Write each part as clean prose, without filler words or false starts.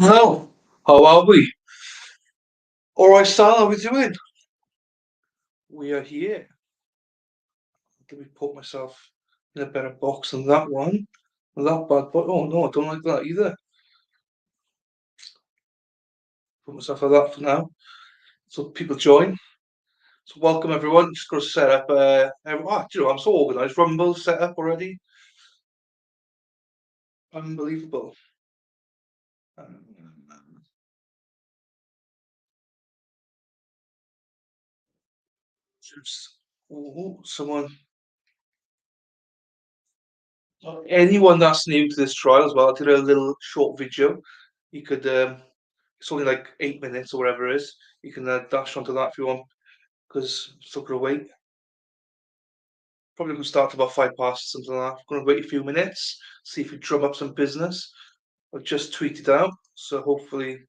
Hello, how are we? All right, Sal, how we doing? We are here. Let me put myself in a better box than that one. That bad boy. Oh no, I don't like that either. Put myself like that for now. So people join. So welcome everyone. Just got to set up. I'm so organised. Rumble set up already. Unbelievable. Um, someone. Anyone that's new to this trial as well, I did a little short video. You could, it's only like 8 minutes or whatever it is. You can dash onto that if you want, because it's not going to wait. Probably going to start about 5 past, something like that. Going to wait a few minutes, see if we drum up some business. I've just tweeted out, so hopefully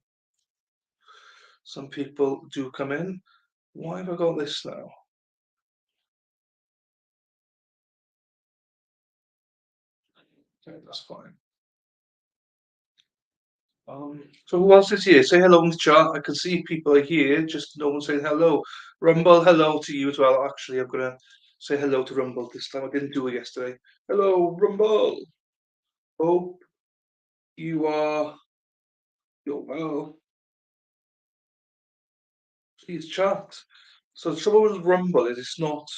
some people do come in. Why have I got this now? Okay, that's fine. So who else is here? Say hello in the chat. I can see people are here, just no one saying hello. Rumble, hello to you as well. Actually, I'm gonna say hello to Rumble this time. I didn't do it yesterday. Hello, Rumble. Hope you're well. Please chat. So the trouble with Rumble is it's not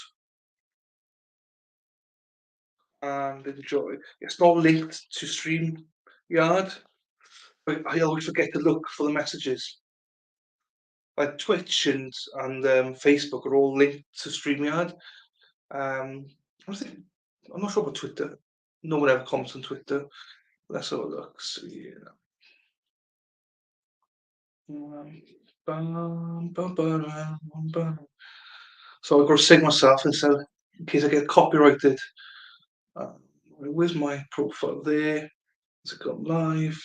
and enjoy. It's not linked to StreamYard. But I always forget to look for the messages. Like Twitch and Facebook are all linked to StreamYard. Um, I think I'm not sure about Twitter. No one ever comments on Twitter. Let's have a look. See. So I've got to sing myself instead in case I get copyrighted. Where's my profile there? Has it gone live?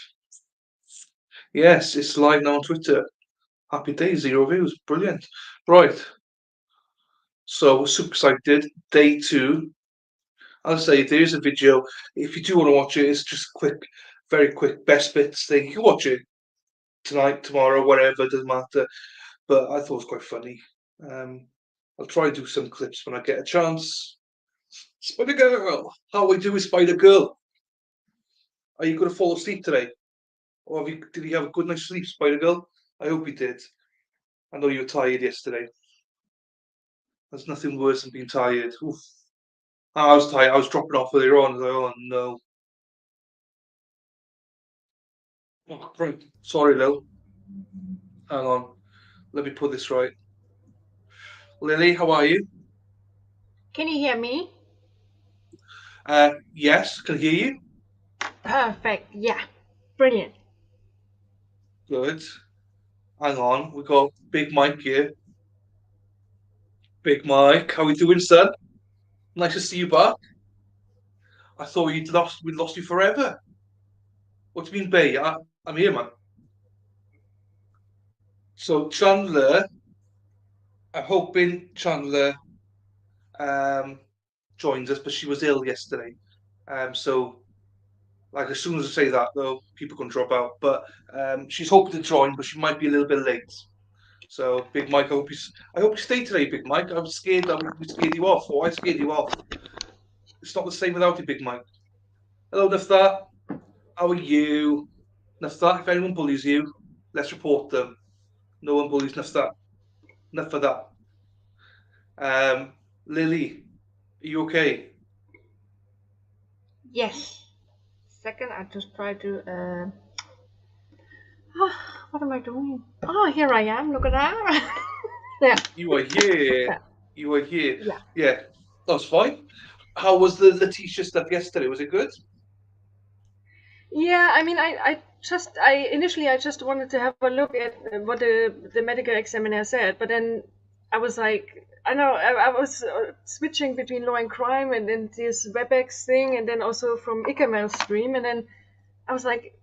Yes, it's live now on Twitter. Happy days, 0 views. Brilliant. Right. So we're super excited. Day two. I'll say there's a video. If you do want to watch it, it's just quick, very quick best bits thing. You can watch it tonight, tomorrow, whatever, doesn't matter. But I thought it was quite funny. Um, I'll try and do some clips when I get a chance. Spider Girl, how are we doing, Spider Girl? Are you going to fall asleep today, or did you have a good night's sleep, Spider Girl? I hope you did. I know you were tired yesterday. There's nothing worse than being tired. Oof. I was tired. I was dropping off earlier on. Oh no. Oh, right. Sorry, Lil. Hang on. Let me put this right. Lily, how are you? Can you hear me? Yes, can hear you. Perfect. Yeah. Brilliant. Good. Hang on. We got Big Mike here. Big Mike, how we doing, son? Nice to see you back. I thought we'd lost you forever. What do you mean, Bay? I'm here, man. So Chandler, I'm hoping Chandler um joins us, but she was ill yesterday. So like as soon as I say that though, people can drop out. But she's hoping to join, but she might be a little bit late. So Big Mike, I hope you stay today, Big Mike. I was scared that we scared you off, or I scared you off. It's not the same without you, Big Mike. Hello, Nafta. How are you? Nafta, if anyone bullies you, let's report them. No one bullies Nafta. Enough of that. Lily, are you okay? Yes. Second, I just try to. What am I doing? Oh, here I am. Look at that. Yeah. You are here. Yeah. You are here. Yeah. Yeah, that's fine. How was the Letitia stuff yesterday? Was it good? Yeah. I mean, I just wanted to have a look at what the medical examiner said, but then I was like, I know I was switching between law and crime and then this WebEx thing, and then also from Icamel stream, and then I was like,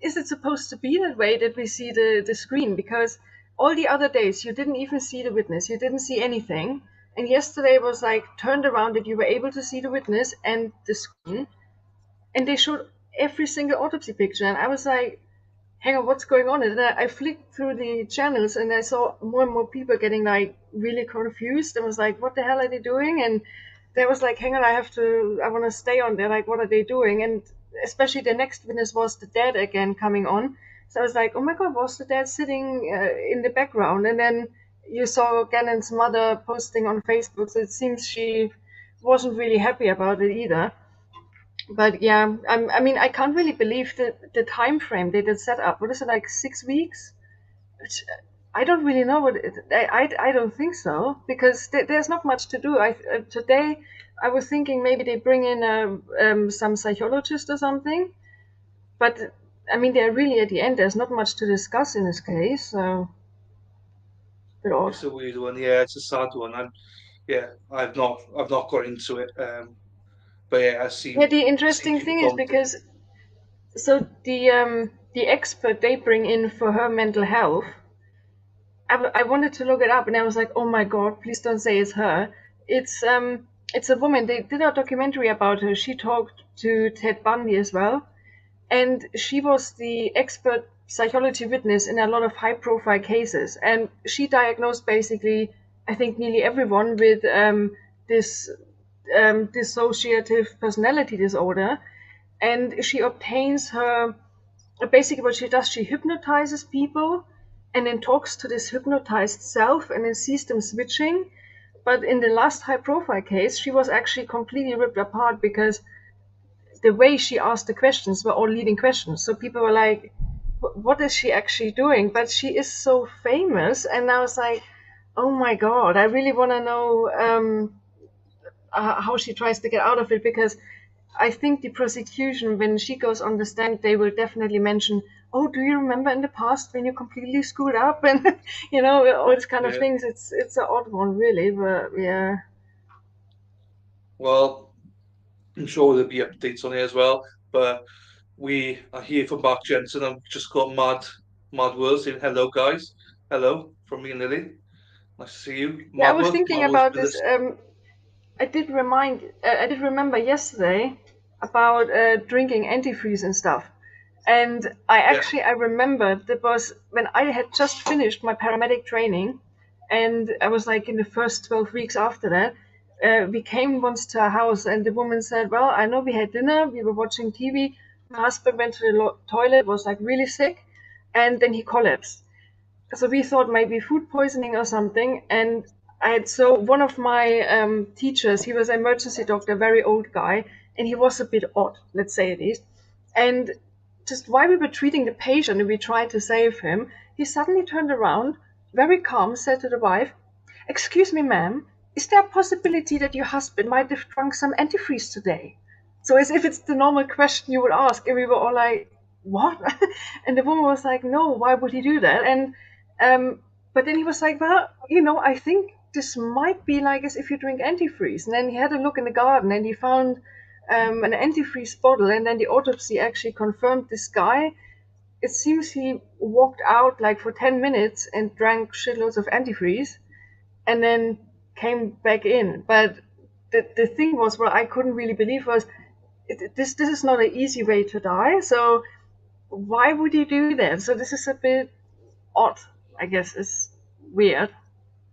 is it supposed to be that way that we see the screen? Because all the other days you didn't even see the witness, you didn't see anything. And yesterday was like turned around that you were able to see the witness and the screen, and they showed every single autopsy picture. And I was like, hang on, what's going on? And then I flicked through the channels and I saw more and more people getting like really confused. And was like, what the hell are they doing? And there was like, hang on, I want to stay on there. Like, what are they doing? And especially the next witness was the dad again coming on. So I was like, oh my God, was the dad sitting in the background? And then you saw Gannon's mother posting on Facebook. So it seems she wasn't really happy about it either. But yeah, I mean, I can't really believe the time frame they did set up. What is it, like 6 weeks? Which, I don't really know what I don't think so because there's not much to do. Today I was thinking maybe they bring in some psychologist or something, but I mean they're really at the end. There's not much to discuss in this case, so bit odd. It's a weird one. Yeah, it's a sad one. I've not got into it. But yeah, Yeah, the I see interesting people thing is going to. because so the expert they bring in for her mental health, I wanted to look it up and I was like, oh my God, please don't say it's her. It's a woman. They did a documentary about her. She talked to Ted Bundy as well, and she was the expert psychology witness in a lot of high profile cases. And she diagnosed basically, I think, nearly everyone with this dissociative personality disorder. And she obtains her basically what she does, she hypnotizes people and then talks to this hypnotized self and then sees them switching. But in the last high profile case, she was actually completely ripped apart because the way she asked the questions were all leading questions. So people were like, what is she actually doing? But she is so famous. And I was like, oh my God, I really want to know how she tries to get out of it because I think the prosecution, when she goes on the stand, they will definitely mention, "Oh, do you remember in the past when you completely screwed up?" and all these kind of Yeah. things. It's an odd one, really, but yeah, Well, I'm sure there'll be updates on it as well. But we are here for Mark Jensen. I've just got Mad World saying hello, guys. Hello from me and Lily. Nice to see you. yeah. I was thinking Mad World's about been this. listening. I did remember yesterday about drinking antifreeze and stuff. And Yeah, I remembered that was when I had just finished my paramedic training, and I was like in the first 12 weeks after that. We came once to our house, and the woman said, "Well, I know we had dinner, we were watching TV. My husband went to the toilet, was like really sick, and then he collapsed." So we thought maybe food poisoning or something. And one of my teachers, he was an emergency doctor, very old guy, and he was a bit odd, let's say it is. And just while we were treating the patient and we tried to save him, he suddenly turned around, very calm, said to the wife, "Excuse me, ma'am, is there a possibility that your husband might have drunk some antifreeze today?" So as if it's the normal question you would ask, and we were all like, "What?" And the woman was like, "No, why would he do that?" And but then he was like, "Well, I think this might be like as if you drink antifreeze." And then he had a look in the garden and he found an antifreeze bottle. And then the autopsy actually confirmed this guy. It seems he walked out like for 10 minutes and drank shitloads of antifreeze and then came back in. But the thing was, what I couldn't really believe was this is not an easy way to die. So why would you do that? So this is a bit odd, I guess. It's weird.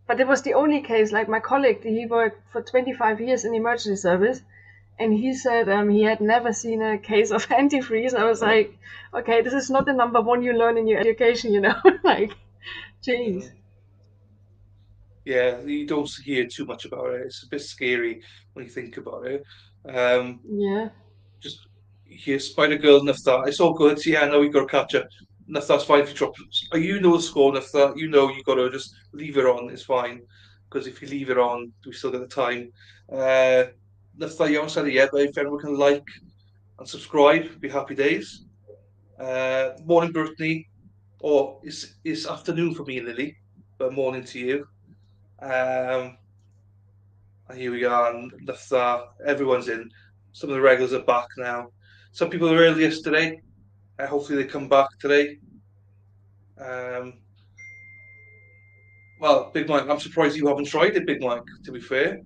But it was the only case. Like my colleague, he worked for 25 years in emergency service, and he said he had never seen a case of antifreeze. I was like, okay, this is not the number one you learn in your education, like, jeez. mm, yeah. You don't hear too much about it. It's a bit scary when you think about it. Um, Yeah. just hear Spider Girl and that. It's all good. Yeah, I know you got to catch her. And if that's fine if you drop. You know the score, and if that you know you got to just leave it on. It's fine because if you leave it on, we still got the time. If that you haven't said it yet, but if anyone can like and subscribe, be happy days. Morning, Brittany, or it's afternoon for me and Lily, but morning to you. Um, and here we are, and everyone's in. Some of the regulars are back now. Some people were early yesterday. Hopefully they come back today. Um, well, Big Mike, I'm surprised you haven't tried it, Big Mike. To be fair,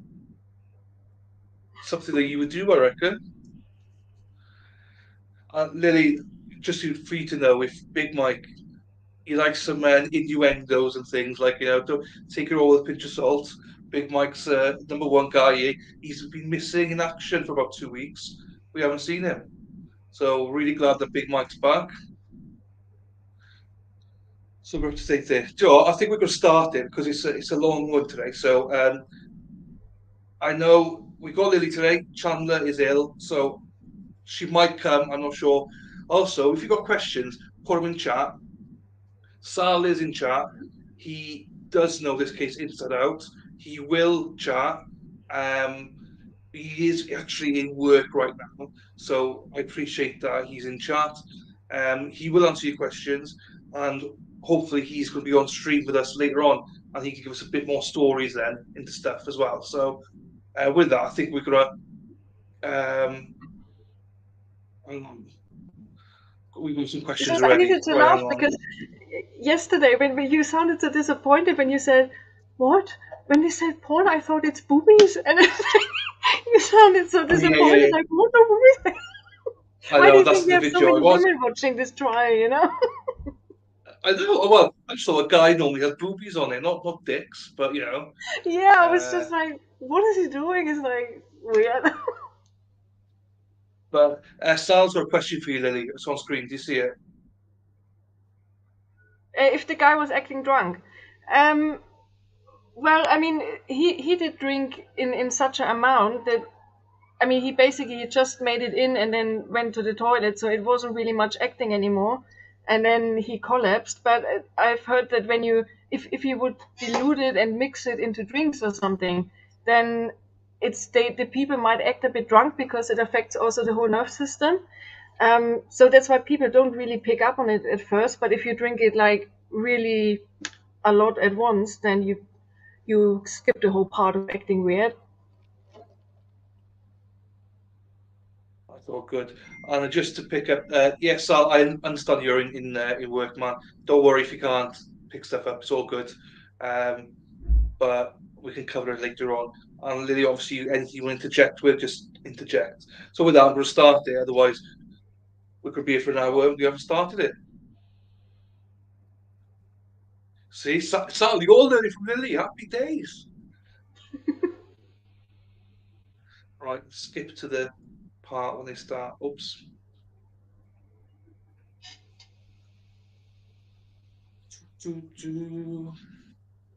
something that you would do, I reckon. Lily, just for you to know, if Big Mike, he likes some innuendos and things, like, don't take it all with a pinch of salt. Big Mike's number one guy. He's been missing in action for about 2 weeks. We haven't seen him. So really glad that Big Mike's back. So we're up to date there. Joe, I think we're going to start it because it's a long one today. So I know we got Lily today. Chandler is ill, so she might come. I'm not sure. Also, if you've got questions, put them in chat. Sal is in chat. He does know this case inside out. He will chat. Um, he is actually in work right now, so I appreciate that he's in chat. He will answer your questions, and hopefully he's going to be on stream with us later on, and he can give us a bit more stories then into stuff as well. So with that, I think we're gonna we've got some questions I already. needed to Right, laugh hang on. because yesterday when you sounded so disappointed when you said, "What?" When you said porn, I thought it's boobies, and you sounded so disappointed. Yeah. Like, what are boobies? I Why do know, you that's think we the have so video I many was. women watching this trial? I know. Well, I just thought a guy normally has boobies on it, not dicks, but Yeah, I was Uh, just like, what is he doing? It's like weird. but Sal's got a question for you, Lily. It's on screen. Do you see it? If the guy was acting drunk. Um, well, I mean, he did drink in such an amount that, I mean, he basically just made it in and then went to the toilet, so it wasn't really much acting anymore. And then he collapsed. But I've heard that if you would dilute it and mix it into drinks or something, then the people might act a bit drunk because it affects also the whole nerve system. So that's why people don't really pick up on it at first. But if you drink it like really a lot at once, then you skip the whole part of acting weird. I thought good. And just to pick up, yes, Sal, I understand you're in work, man. Don't worry if you can't pick stuff up. It's all good. Um, but we can cover it later on. And Lily, obviously, anything you want to interject with, just interject. So with that, I'm going to start it. Otherwise, we could be here for an hour and we haven't started it. See, Sal, you're learning from Lily. Happy days. Right, skip to the part when they start. Oops.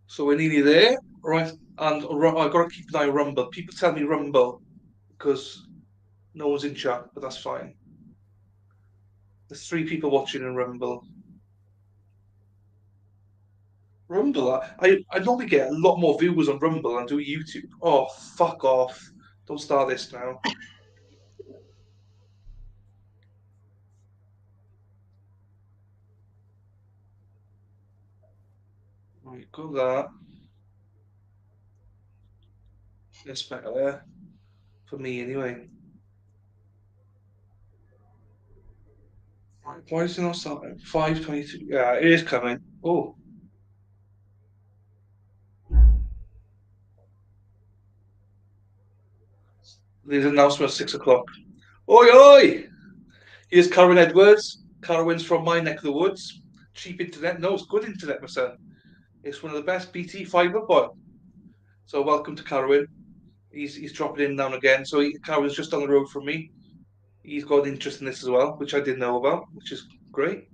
So we're nearly there, right? And I've got to keep an eye on Rumble. People tell me Rumble because no one's in chat, but that's fine. There's 3 people watching in Rumble. Rumble, I normally get a lot more viewers on Rumble than do YouTube. Oh, fuck off. Don't start this now. Right, go that. That's better there. For me, anyway. Right, why is it not starting? 5:22. Yeah, it is coming. Oh. There's an announcement at 6 o'clock. Oi, oi! Here's Karen Edwards. Carowin's from my neck of the woods. Cheap internet. No, it's good internet, my son. It's one of the best BT fibre, boy. So welcome to Carowin. He's dropping in now and again. So Carowin's just down the road from me. He's got an interest in this as well, which I didn't know about, which is great.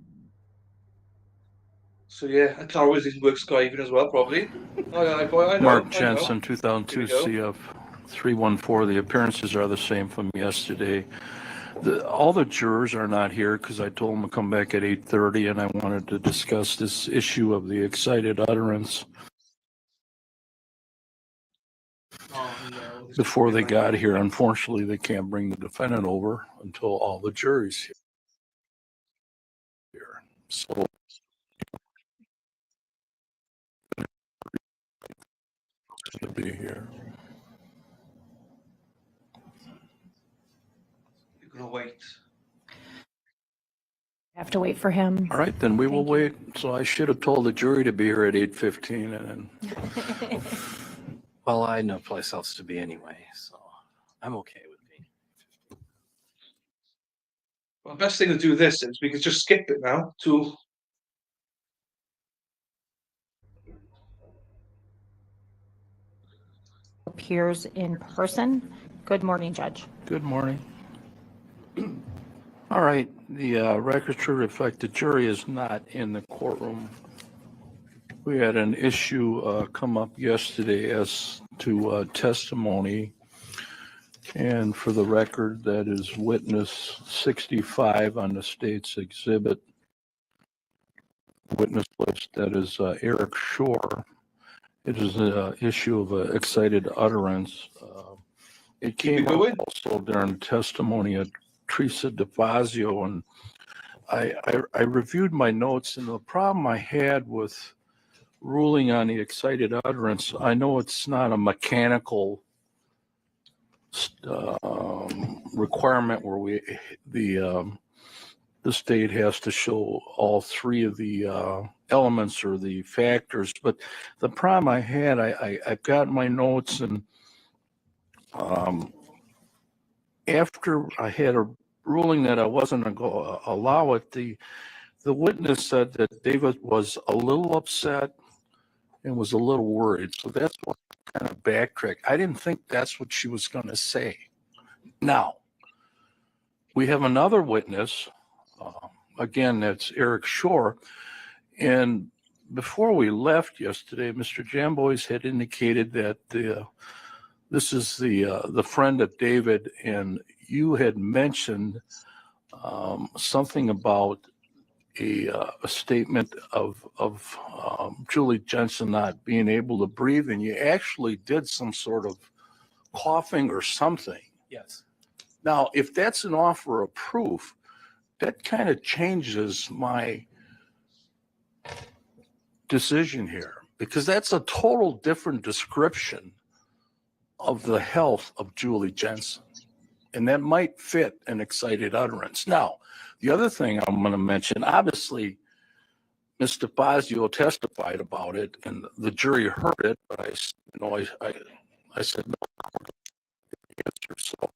So yeah, and Carowin's in work skiving as well, probably. I know. Mark I know. Jensen, 2002 CF 314. The appearances are the same from yesterday. All the jurors are not here because I told them to come back at 8:30, and I wanted to discuss this issue of the excited utterance before they got here. Unfortunately, they can't bring the defendant over until all the jury's here. So to be here. You're gonna wait. Have to wait for him. All right, then we will Thank you. wait. So I should have told the jury to be here at 8:15, and then Well, I had no place else to be anyway, so I'm okay with me. Well, the best thing to do this is we could just skip it now to appears in person. Good morning, Judge. Good morning. All right, the record should reflect the jury is not in the courtroom. We had an issue come up yesterday as to testimony. And for the record, that is witness 65 on the state's exhibit. Witness list, that is Eric Shore. It is an issue of excited utterance. It came up also during testimony of Teresa DeFazio, and I reviewed my notes, and the problem I had with ruling on the excited utterance, I know it's not a mechanical requirement where the state has to show all three of the elements or the factors, but the problem I had, I've got my notes, and after I had a ruling that I wasn't going to allow it, the witness said that David was a little upset and was a little worried. So that's what kind of backtrack. I didn't think that's what she was going to say. Now, we have another witness. Again, that's Eric Shore. And before we left yesterday, Mr. Jamboys had indicated that this is the friend of David, and you had mentioned something about a statement of Julie Jensen not being able to breathe, and you actually did some sort of coughing or something. Yes. Now, if that's an offer of proof, that kind of changes my decision here, because that's a total different description of the health of Julie Jensen, and that might fit an excited utterance. Now, the other thing I'm going to mention, obviously, Ms. DeFazio testified about it, and the jury heard it, but I said no. So,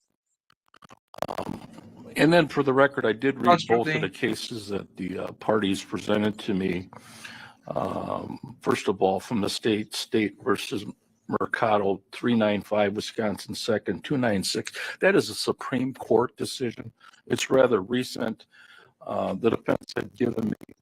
and then for the record, I did read both of the cases that the parties presented to me. First of all, from the state versus Mercado, 395 Wisconsin 2nd, 296. That is a Supreme Court decision. It's rather recent. The defense had given me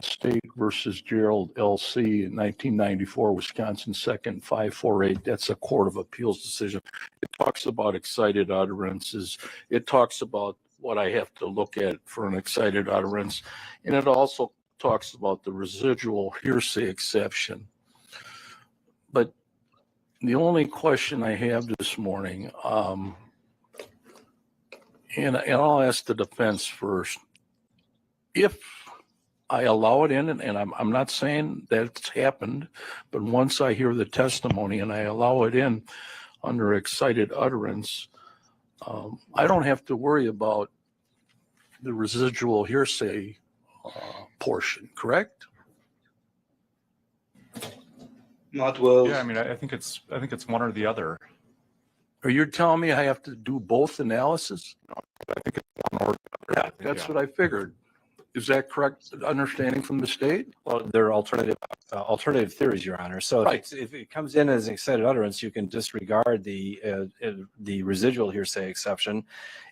State versus Gerald LC in 1994, Wisconsin 2nd, 548. That's a Court of Appeals decision. It talks about excited utterances. It talks about what I have to look at for an excited utterance. And it also talks about the residual hearsay exception. But the only question I have this morning, and I'll ask the defense first, if I allow it in, and I'm not saying that's happened, but once I hear the testimony and I allow it in under excited utterance, I don't have to worry about the residual hearsay portion, correct? Not well. Yeah, I mean, I think it's one or the other. Are you telling me I have to do both analysis? I think it's one or the other. That's what I figured. Is that correct understanding from the state? Well, there are alternative theories, Your Honor. So Right. if it comes in as an excited utterance, you can disregard the residual hearsay exception.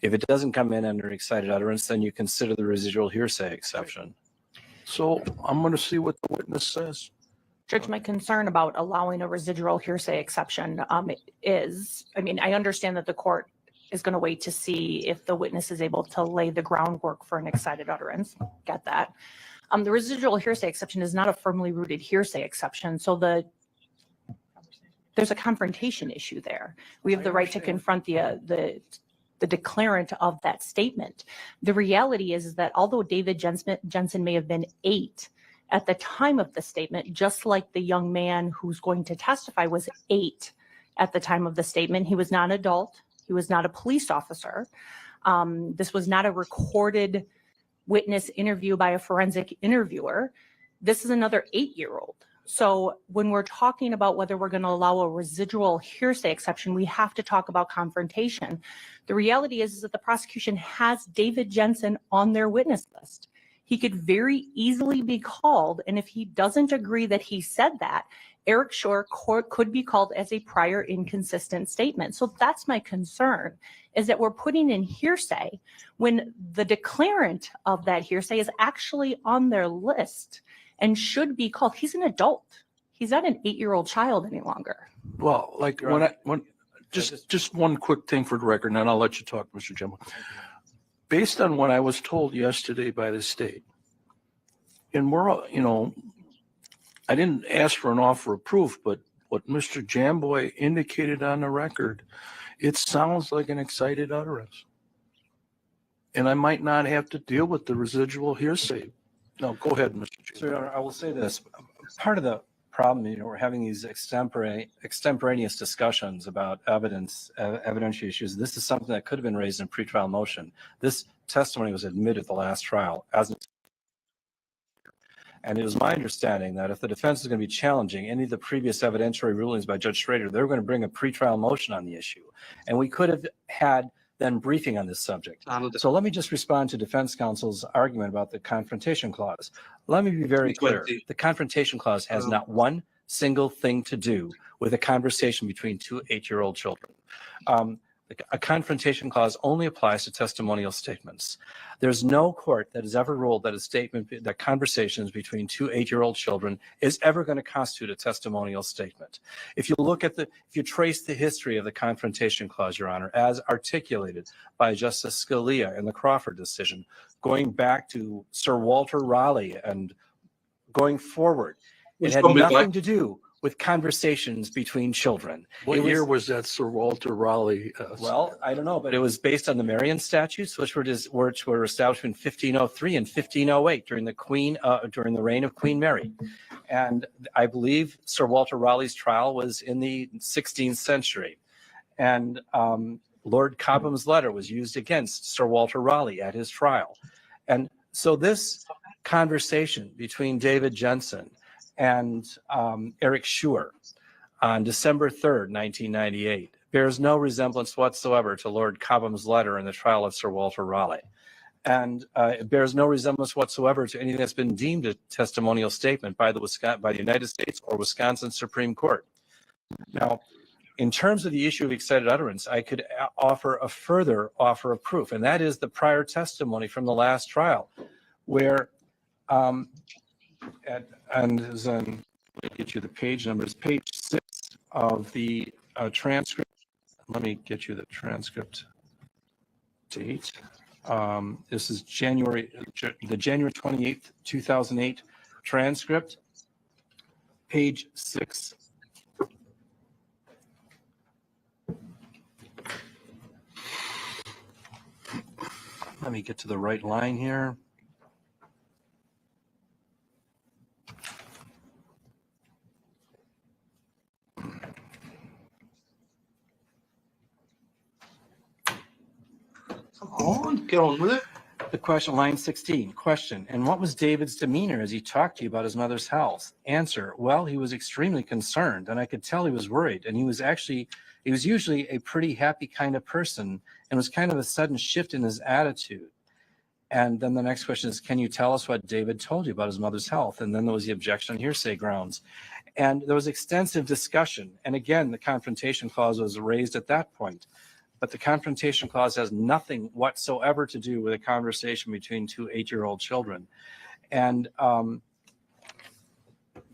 If it doesn't come in under excited utterance, then you consider the residual hearsay exception. So I'm going to see what the witness says. Judge, my concern about allowing a residual hearsay exception is, I mean, I understand that the court is going to wait to see if the witness is able to lay the groundwork for an excited utterance. Get that. The residual hearsay exception is not a firmly rooted hearsay exception. So there's a confrontation issue there. We have the right to confront the declarant of that statement. The reality is that although David Jensen may have been 8 at the time of the statement, just like the young man who's going to testify was 8 at the time of the statement, he was not an adult. He was not a police officer. This was not a recorded witness interview by a forensic interviewer. This is another 8-year-old So when we're talking about whether we're going to allow a residual hearsay exception, we have to talk about confrontation. The reality is that the prosecution has David Jensen on their witness list. He could very easily be called, and if he doesn't agree that he said that, Eric Schor could be called as a prior inconsistent statement. So that's my concern, is that we're putting in hearsay when the declarant of that hearsay is actually on their list and should be called. He's an adult. He's not an 8-year-old child any longer. Well, like just one quick thing for the record, and then I'll let you talk, Mr. Jimbo. Based on what I was told yesterday by the state, and we're, you know, I didn't ask for an offer of proof, but what Mr. Jamboy indicated on the record, it sounds like an excited utterance. And I might not have to deal with the residual hearsay. No, go ahead, Mr. Jamboy. So Your Honor, I will say this. Part of the problem, you know, we're having these extemporaneous discussions about evidentiary issues. This is something that could have been raised in a pretrial motion. This testimony was admitted at the last trial as an. And it was my understanding that if the defense is going to be challenging any of the previous evidentiary rulings by Judge Schrader, they were going to bring a pretrial motion on the issue. And we could have had then briefing on this subject. So let me just respond to defense counsel's argument about the confrontation clause. Let me be very clear. The confrontation clause has not one single thing to do with a conversation between two 8-year-old children. A confrontation clause only applies to testimonial statements. There's no court that has ever ruled that a statement, that conversations between two 8-year-old children is ever going to constitute a testimonial statement. If you look at if you trace the history of the confrontation clause, Your Honor, as articulated by Justice Scalia in the Crawford decision, going back to Sir Walter Raleigh and going forward, it had nothing to do with conversations between children. What year was that, Sir Walter Raleigh? Well, I don't know, but it was based on the Marion statutes, which were established in 1503 and 1508 during the reign of Queen Mary. And I believe Sir Walter Raleigh's trial was in the 16th century. And Lord Cobham's letter was used against Sir Walter Raleigh at his trial. And so this conversation between David Jensen and Eric Schor on December 3rd, 1998, bears no resemblance whatsoever to Lord Cobham's letter in the trial of Sir Walter Raleigh. And it bears no resemblance whatsoever to anything that's been deemed a testimonial statement by the United States or Wisconsin Supreme Court. Now, in terms of the issue of excited utterance, I could offer a further offer of proof, and that is the prior testimony from the last trial, where let me get you the page numbers, page 6 of the transcript. Let me get you the transcript date. This is the January 28th, 2008 transcript, page 6. Let me get to the right line here. Come on, get on with it. The question, line 16, question, and what was David's demeanor as he talked to you about his mother's health? Answer, well, he was extremely concerned, and I could tell he was worried, and he was usually a pretty happy kind of person, and was kind of a sudden shift in his attitude. And then the next question is, can you tell us what David told you about his mother's health? And then there was the objection on hearsay grounds. And there was extensive discussion, and again, the confrontation clause was raised at that point. But the confrontation clause has nothing whatsoever to do with a conversation between two 8-year-old children. And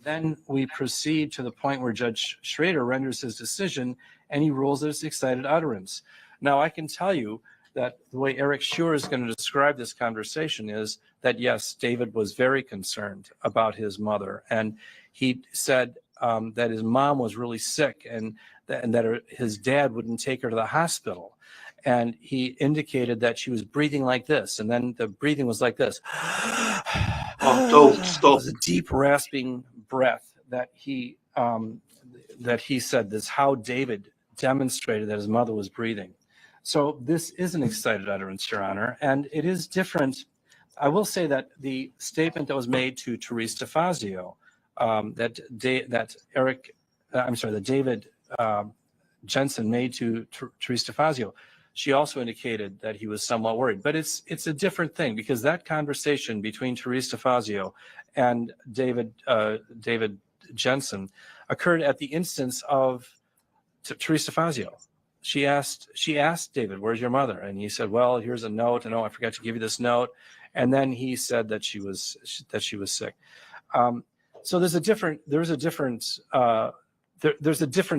then we proceed to the point where Judge Schrader renders his decision, and he rules that it's excited utterance. Now, I can tell you that the way Eric Schor is going to describe this conversation is that, yes, David was very concerned about his mother. And he said that his mom was really sick and that his dad wouldn't take her to the hospital. And he indicated that she was breathing like this. And then the breathing was like this. Oh, don't stop. It was a deep rasping breath that he said this, how David demonstrated that his mother was breathing. So this is an excited utterance, Your Honor, and it is different. I will say that the statement that was made to Therese DeFazio that David Jensen made to Therese DeFazio, she also indicated that he was somewhat worried. But it's a different thing, because that conversation between Therese DeFazio and David Jensen occurred at the instance of Therese DeFazio. She asked David, "Where's your mother?" And he said, "Well, here's a note. And oh, I forgot to give you this note." And then he said that she was sick. So there's a different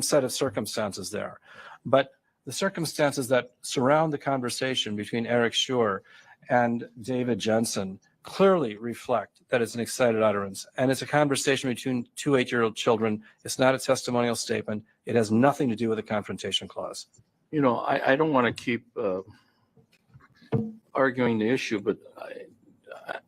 set of circumstances there. But the circumstances that surround the conversation between Eric Schur and David Jensen clearly reflect that it's an excited utterance, and it's a conversation between two 8-year-old children. It's not a testimonial statement. It has nothing to do with the confrontation clause. You know, I don't want to keep arguing the issue, but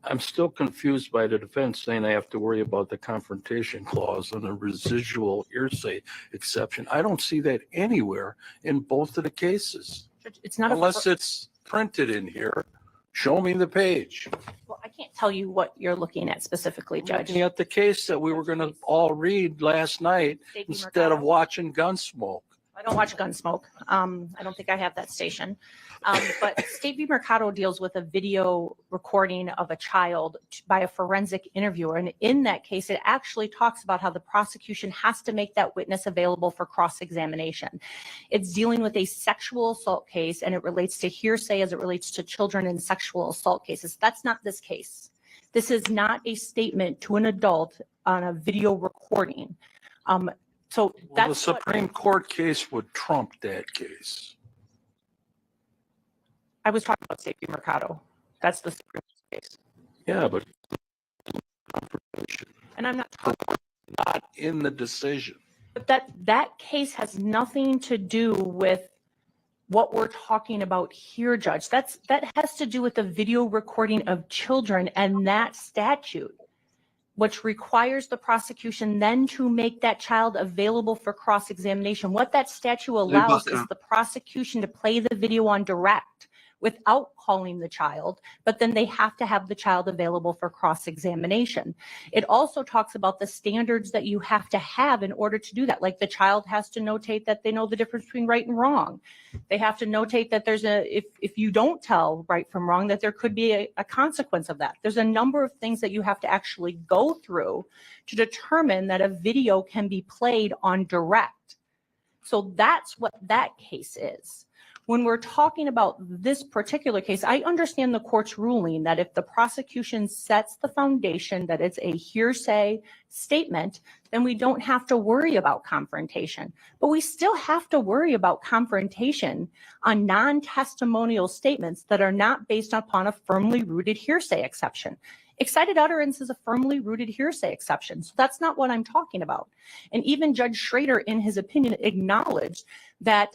I'm still confused by the defense saying I have to worry about the confrontation clause and the residual hearsay exception. I don't see that anywhere in both of the cases. It's not Unless it's printed in here. Show me the page. well, I can't tell you what you're looking at specifically, Judge. Looking at the case that we were going to all read last night State v. instead of Mercado. watching Gunsmoke. I don't watch Gunsmoke. I don't think I have that station. But State v. Mercado deals with a video recording of a child by a forensic interviewer. And in that case, it actually talks about how the prosecution has to make that witness available for cross-examination. It's dealing with a sexual assault case, and it relates to hearsay as it relates to children in sexual assault cases. That's not this case. This is not a statement to an adult on a video recording. So Well, the that's what Supreme Court case would trump that case. I was talking about State v. Mercado. That's the Supreme Court case. Yeah, but And I'm not talking, not in the decision. but that case has nothing to do with what we're talking about here, Judge. That has to do with the video recording of children and that statute, which requires the prosecution then to make that child available for cross-examination. What that statute allows is the prosecution to play the video on direct without calling the child, but then they have to have the child available for cross-examination. It also talks about the standards that you have to have in order to do that. Like the child has to notate that they know the difference between right and wrong. They have to notate that if you don't tell right from wrong, that there could be a consequence of that. There's a number of things that you have to actually go through to determine that a video can be played on direct. So that's what that case is. When we're talking about this particular case, I understand the court's ruling that if the prosecution sets the foundation that it's a hearsay statement, then we don't have to worry about confrontation. But we still have to worry about confrontation on non-testimonial statements that are not based upon a firmly rooted hearsay exception. Excited utterance is a firmly rooted hearsay exception. So that's not what I'm talking about. And even Judge Schrader, in his opinion, acknowledged that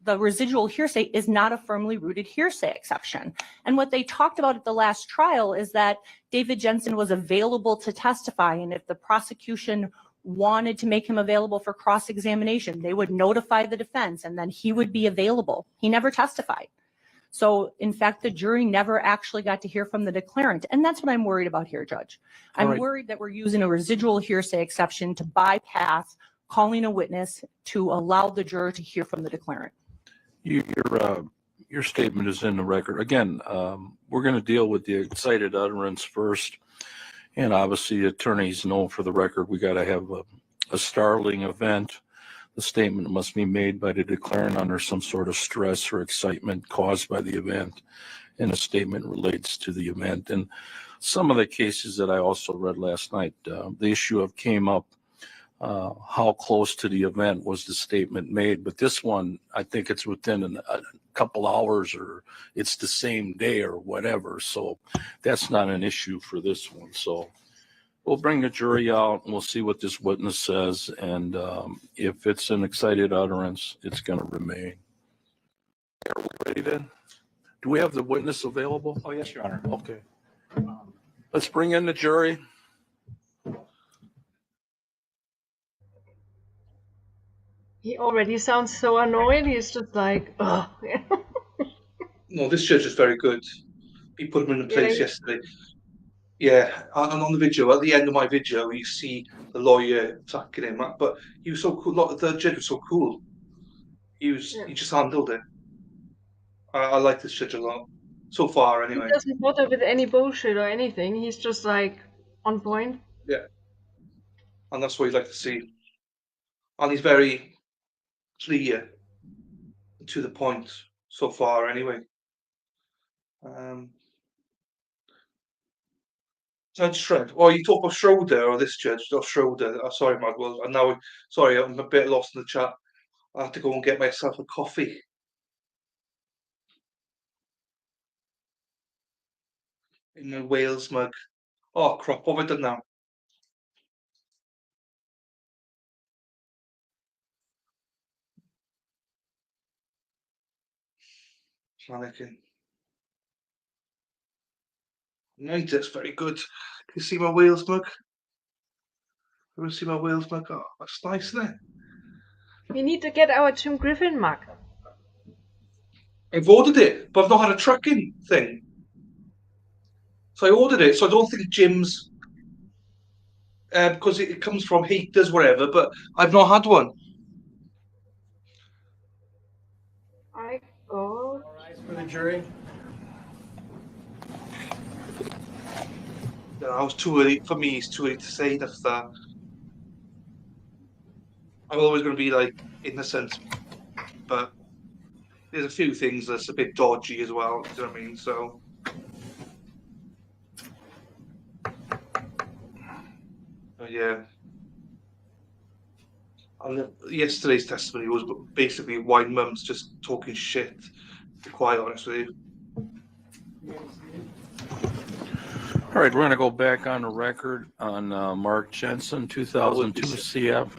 the residual hearsay is not a firmly rooted hearsay exception. And what they talked about at the last trial is that David Jensen was available to testify. And if the prosecution wanted to make him available for cross-examination, they would notify the defense and then he would be available. He never testified. So in fact, the jury never actually got to hear from the declarant. And that's what I'm worried about here, Judge. I'm worried that we're using a residual hearsay exception to bypass calling a witness to allow the juror to hear from the declarant. Your statement is in the record. Again, we're going to deal with the excited utterance first. And obviously, attorneys know for the record, we got to have a startling event. The statement must be made by the declarant under some sort of stress or excitement caused by the event. And the statement relates to the event. And some of the cases that I also read last night, the issue of came up. How close to the event was the statement made? But this one, I think it's within a couple hours or it's the same day or whatever. So that's not an issue for this one. So we'll bring the jury out and we'll see what this witness says. And if it's an excited utterance, it's going to remain. Are we ready then? Do we have the witness available? Oh, yes, Your Honor. Okay. Let's bring in the jury. He already sounds so annoyed. He's just like, oh. No, this judge is very good. He put him in the place yesterday. Yeah, and on the video, at the end of my video, you see the lawyer attacking him. But he was so cool. The judge was so cool. He just handled it. I like this judge a lot. So far, He anyway. doesn't bother with any bullshit or anything. He's just like on point. Yeah. And that's what you'd like to see. And he's very clear to the point so far, anyway. Judge Shred. Oh, you talk about Schroeder or this judge? Oh, Schroeder. Oh, sorry, Madwell. And now, sorry, I'm a bit lost in the chat. I have to go and get myself a coffee. In my Wales mug. Oh, crap. What have I done now? Panicking. No, that's very good. Can you see my Wales mug? Ever see my Wales mug? Oh, that's nice, isn't it? We need to get our Jim Griffin mug. I've ordered it, but I've not had a tracking thing. So I ordered it, so I don't think Jim's... because it comes from Haters, whatever, but I've not had one. I go. For the jury. I was too early, for me, it's too early to say that. I'm always going to be like innocent, but there's a few things that's a bit dodgy as well. You know what I mean? So, yeah. And yesterday's testimony was basically wine mums just talking shit. To be quite honest with you. All right, we're going to go back on the record on Mark Jensen, 2002 CF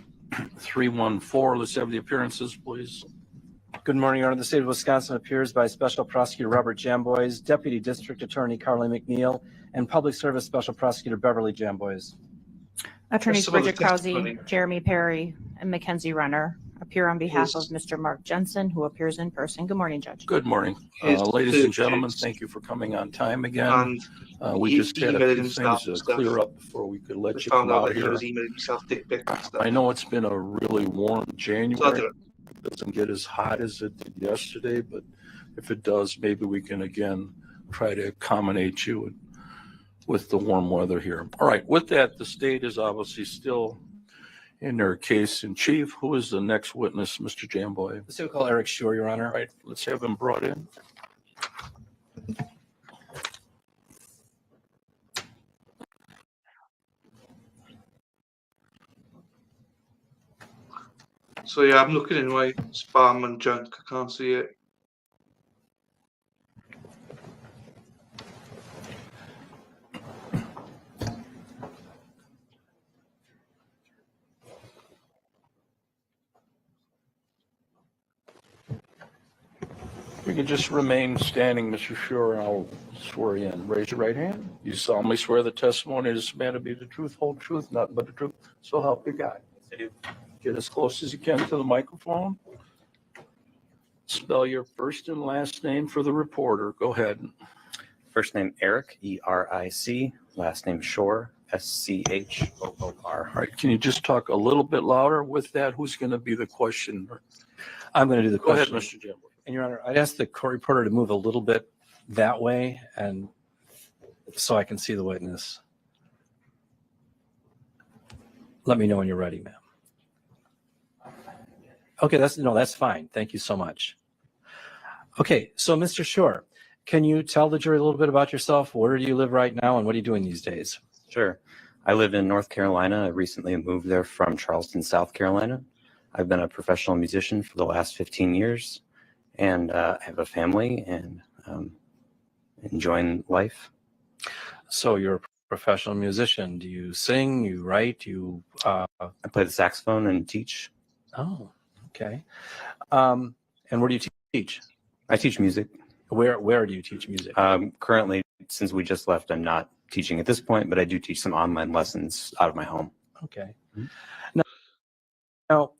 314. Let's have the appearances, please. Good morning, Your Honor. The state of Wisconsin appears by Special Prosecutor Robert Jamboys, Deputy District Attorney Carly McNeil, and Public Service Special Prosecutor Beverly Jamboys. Attorneys Some of the Bridget Krause, testimony. Jeremy Perry, and Mackenzie Renner appear on behalf of Yes. Mr. Mark Jensen, who appears in person. Good morning, Judge. Good morning. His Ladies third and gentlemen, case. thank you for coming on time again. And We he just had a emailed few himself things to stuff. clear up before we could let I you come found out out that he here. was emailing himself dick pics and stuff. I know it's been a really warm So I January. did it. It doesn't get as hot as it did yesterday, but if it does, maybe we can again try to accommodate you with the warm weather here. All right, with that, the state is obviously still in their case in chief. Who is the next witness, Mr. Jamboy? The state will call Eric Shore, Your Honor. All right, let's have him brought in. So yeah, I'm looking in my spam and junk. I can't see it. You can just remain standing, Mr. Shore, and I'll swear you in. Raise your right hand. You solemnly swear the testimony of this man to be the truth, whole truth, nothing but the truth. So help you God. Get as close as you can to the microphone. Spell your first and last name for the reporter. Go ahead. First name Eric, E-R-I-C. Last name Shore, S-C-H-O-O-R. All right, can you just talk a little bit louder with that? Who's going to be the questioner? I'm going to do the Go ahead, question. Mr. Jamboy. And Your Honor, I'd ask the court reporter to move a little bit that way and so I can see the witness. Let me know when you're ready, ma'am. Okay, that's fine. Thank you so much. Okay, so Mr. Shore, can you tell the jury a little bit about yourself? Where do you live right now and what are you doing these days? Sure. I live in North Carolina. I recently moved there from Charleston, South Carolina. I've been a professional musician for the last 15 years and I have a family and enjoying life. So you're a professional musician. Do you sing, you write, I play the saxophone and teach. Oh, okay. And where do you teach? I teach music. Where do you teach music? Currently, since we just left, I'm not teaching at this point, but I do teach some online lessons out of my home. Okay. Mhm. Now,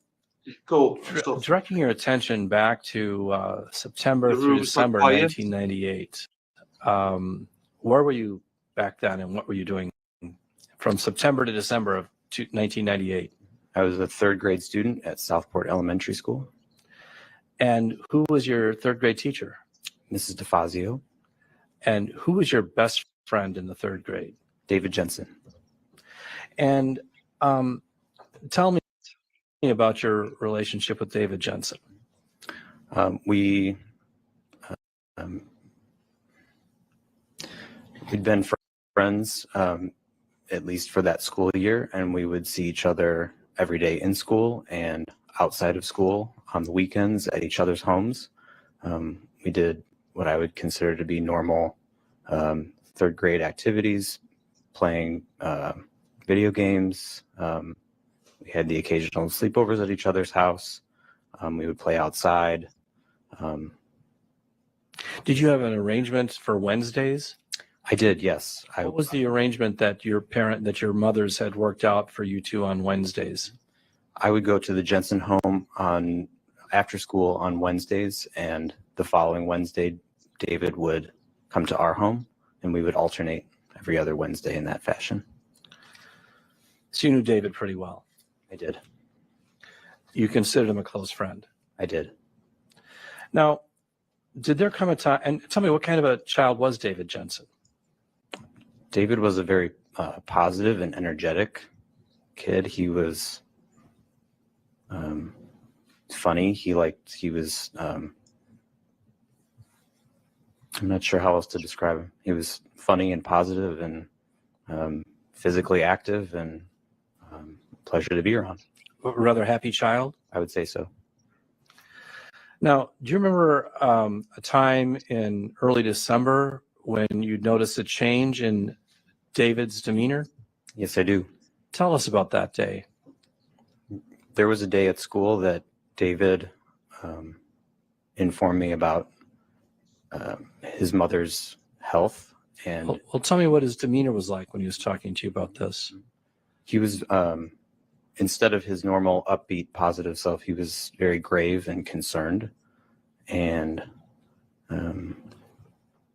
Go. Stuff. directing your attention back to September The through room's December not quiet. 1998, where were you back then, and what were you doing from September to December of 1998? I was a third grade student at Southport Elementary School. And who was your third grade teacher? Mrs. DeFazio, And who was your best friend in the third grade? David Jensen. And tell me about your relationship with David Jensen. We'd been friends at least for that school year, and we would see each other every day in school and outside of school on the weekends at each other's homes. We did what I would consider to be normal third grade activities, playing video games. We had the occasional sleepovers at each other's house. We would play outside. Did you have an arrangement for Wednesdays? I did, yes. What was the arrangement that your mothers had worked out for you two on Wednesdays? I would go to the Jensen home after school on Wednesdays, and the following Wednesday, David would come to our home, and we would alternate every other Wednesday in that fashion. So you knew David pretty well. I did. You considered him a close friend. I did. Now, did there come a time, and tell me, what kind of a child was David Jensen? David was a very positive and energetic kid. He was funny. He was, I'm not sure how else to describe him. He was funny and positive and physically active and pleasure to be around. A rather happy child? I would say so. Now, do you remember a time in early December when you noticed a change in David's demeanor? Yes, I do. Tell us about that day. There was a day at school that David informed me about his mother's health, and Well, tell me what his demeanor was like when he was talking to you about this. he was, instead of his normal upbeat, positive self, he was very grave and concerned. And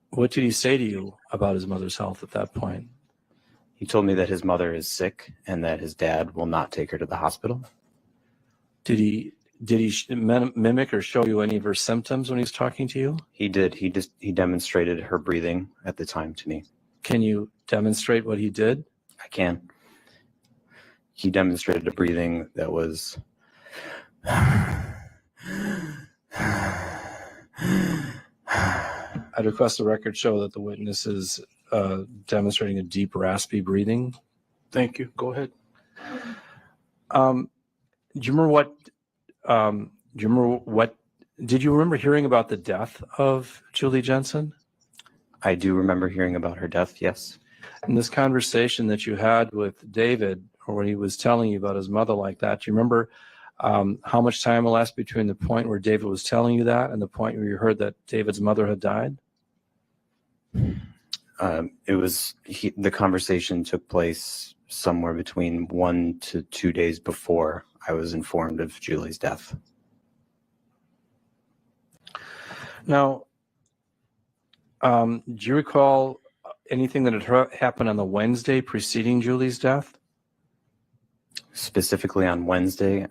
What did he say to you about his mother's health at that point? he told me that his mother is sick and that his dad will not take her to the hospital. Did he mimic or show you any of her symptoms when he was talking to you? He did. He demonstrated her breathing at the time to me. Can you demonstrate what he did? I can. He demonstrated a breathing that was I'd request the record show that the witness is demonstrating a deep, raspy breathing. Thank you. Go ahead. Do you remember what? Did you remember hearing about the death of Julie Jensen? I do remember hearing about her death, yes. In this conversation that you had with David, or when he was telling you about his mother like that, do you remember how much time elapsed between the point where David was telling you that and the point where you heard that David's mother had died? The conversation took place somewhere between 1 to 2 days before I was informed of Julie's death. Now, do you recall anything that had happened on the Wednesday preceding Julie's death? Specifically on Wednesday,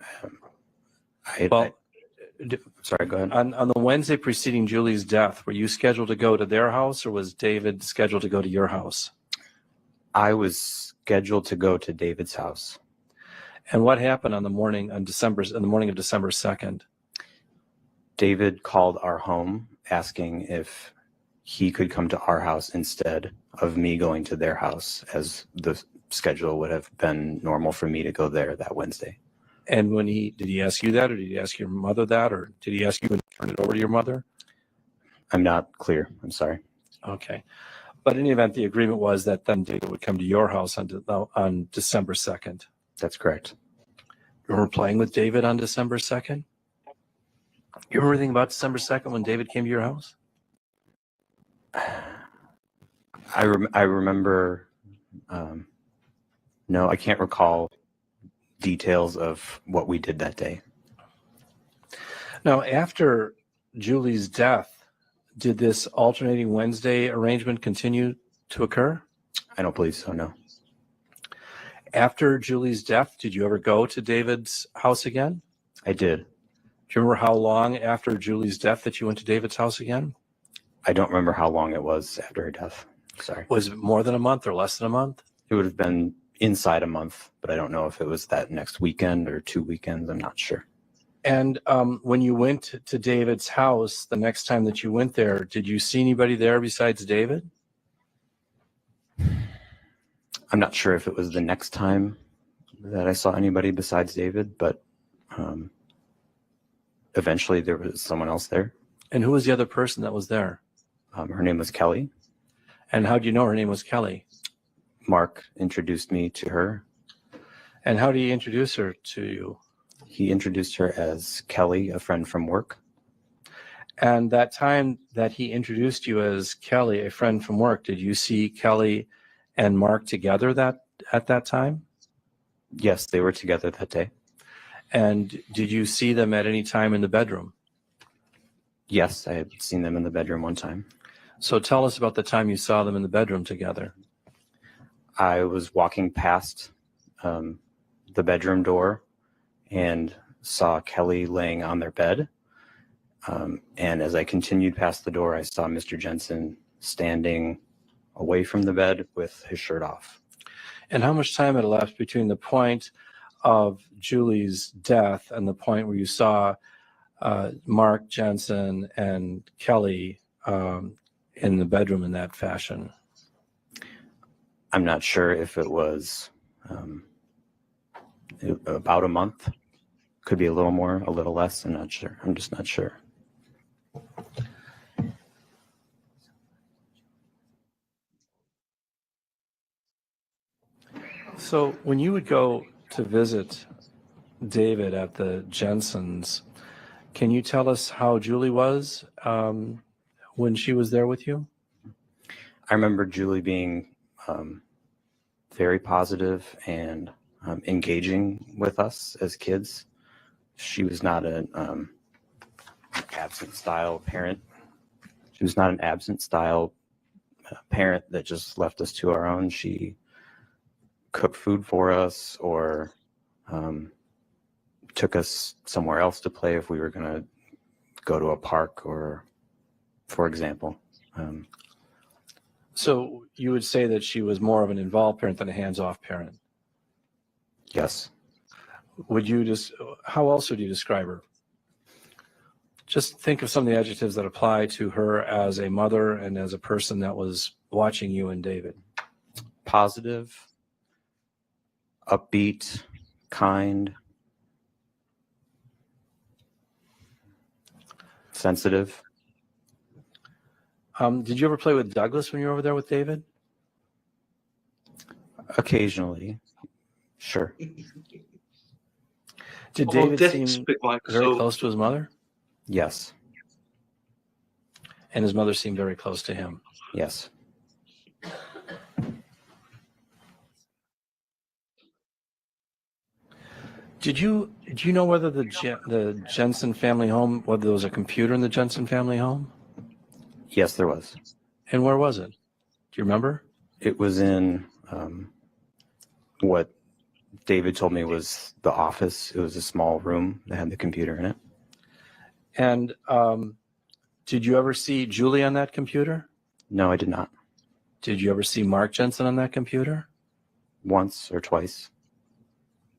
sorry, go ahead. On the Wednesday preceding Julie's death, were you scheduled to go to their house, or was David scheduled to go to your house? I was scheduled to go to David's house. And what happened in the morning of December 2nd? David called our home asking if he could come to our house instead of me going to their house, as the schedule would have been normal for me to go there that Wednesday. And did he ask you that, or did he ask your mother that, or did he ask you to turn it over to your mother? I'm not clear. I'm sorry. Okay. But in any event, the agreement was that then David would come to your house on December 2nd. That's correct. You remember playing with David on December 2nd? You remember anything about December 2nd when David came to your house? I remember, no, I can't recall details of what we did that day. Now, after Julie's death, did this alternating Wednesday arrangement continue to occur? I don't believe so, no. After Julie's death, did you ever go to David's house again? I did. Do you remember how long after Julie's death that you went to David's house again? I don't remember how long it was after her death. Sorry. Was it more than a month or less than a month? It would have been inside a month, but I don't know if it was that next weekend or 2 weekends. I'm not sure. And when you went to David's house, the next time that you went there, did you see anybody there besides David? I'm not sure if it was the next time that I saw anybody besides David, but eventually there was someone else there. And who was the other person that was there? Her name was Kelly. And how do you know her name was Kelly? Mark introduced me to her. And how did he introduce her to you? He introduced her as Kelly, a friend from work. And that time that he introduced you as Kelly, a friend from work, did you see Kelly and Mark together at that time? Yes, they were together that day. And did you see them at any time in the bedroom? Yes, I had seen them in the bedroom one time. So tell us about the time you saw them in the bedroom together. I was walking past the bedroom door and saw Kelly laying on their bed. And as I continued past the door, I saw Mr. Jensen standing away from the bed with his shirt off. And how much time had elapsed between the point of Julie's death and the point where you saw Mark Jensen and Kelly in the bedroom in that fashion? I'm not sure if it was about a month. Could be a little more, a little less. I'm not sure. I'm just not sure. So when you would go to visit David at the Jensens, can you tell us how Julie was when she was there with you? I remember Julie being very positive and engaging with us as kids. She was not an absent style parent. She was not an absent style parent that just left us to our own. She cooked food for us or took us somewhere else to play if we were going to go to a park or, for example. So you would say that she was more of an involved parent than a hands-off parent. Yes. Would you just, how else would you describe her? Just think of some of the adjectives that apply to her as a mother and as a person that was watching you and David. Positive, upbeat, kind, sensitive. Did you ever play with Douglas when you were over there with David? Occasionally, sure. Did Oh, David that's seem big, Mike. very So, close to his mother? Yes, And his mother seemed very close to him. yes. Do you know whether the Jensen family home, whether there was a computer in the Jensen family home? Yes, there was. And where was it? Do you remember? It was in what David told me was the office. It was a small room that had the computer in it. And did you ever see Julie on that computer? No, I did not. Did you ever see Mark Jensen on that computer? Once or twice.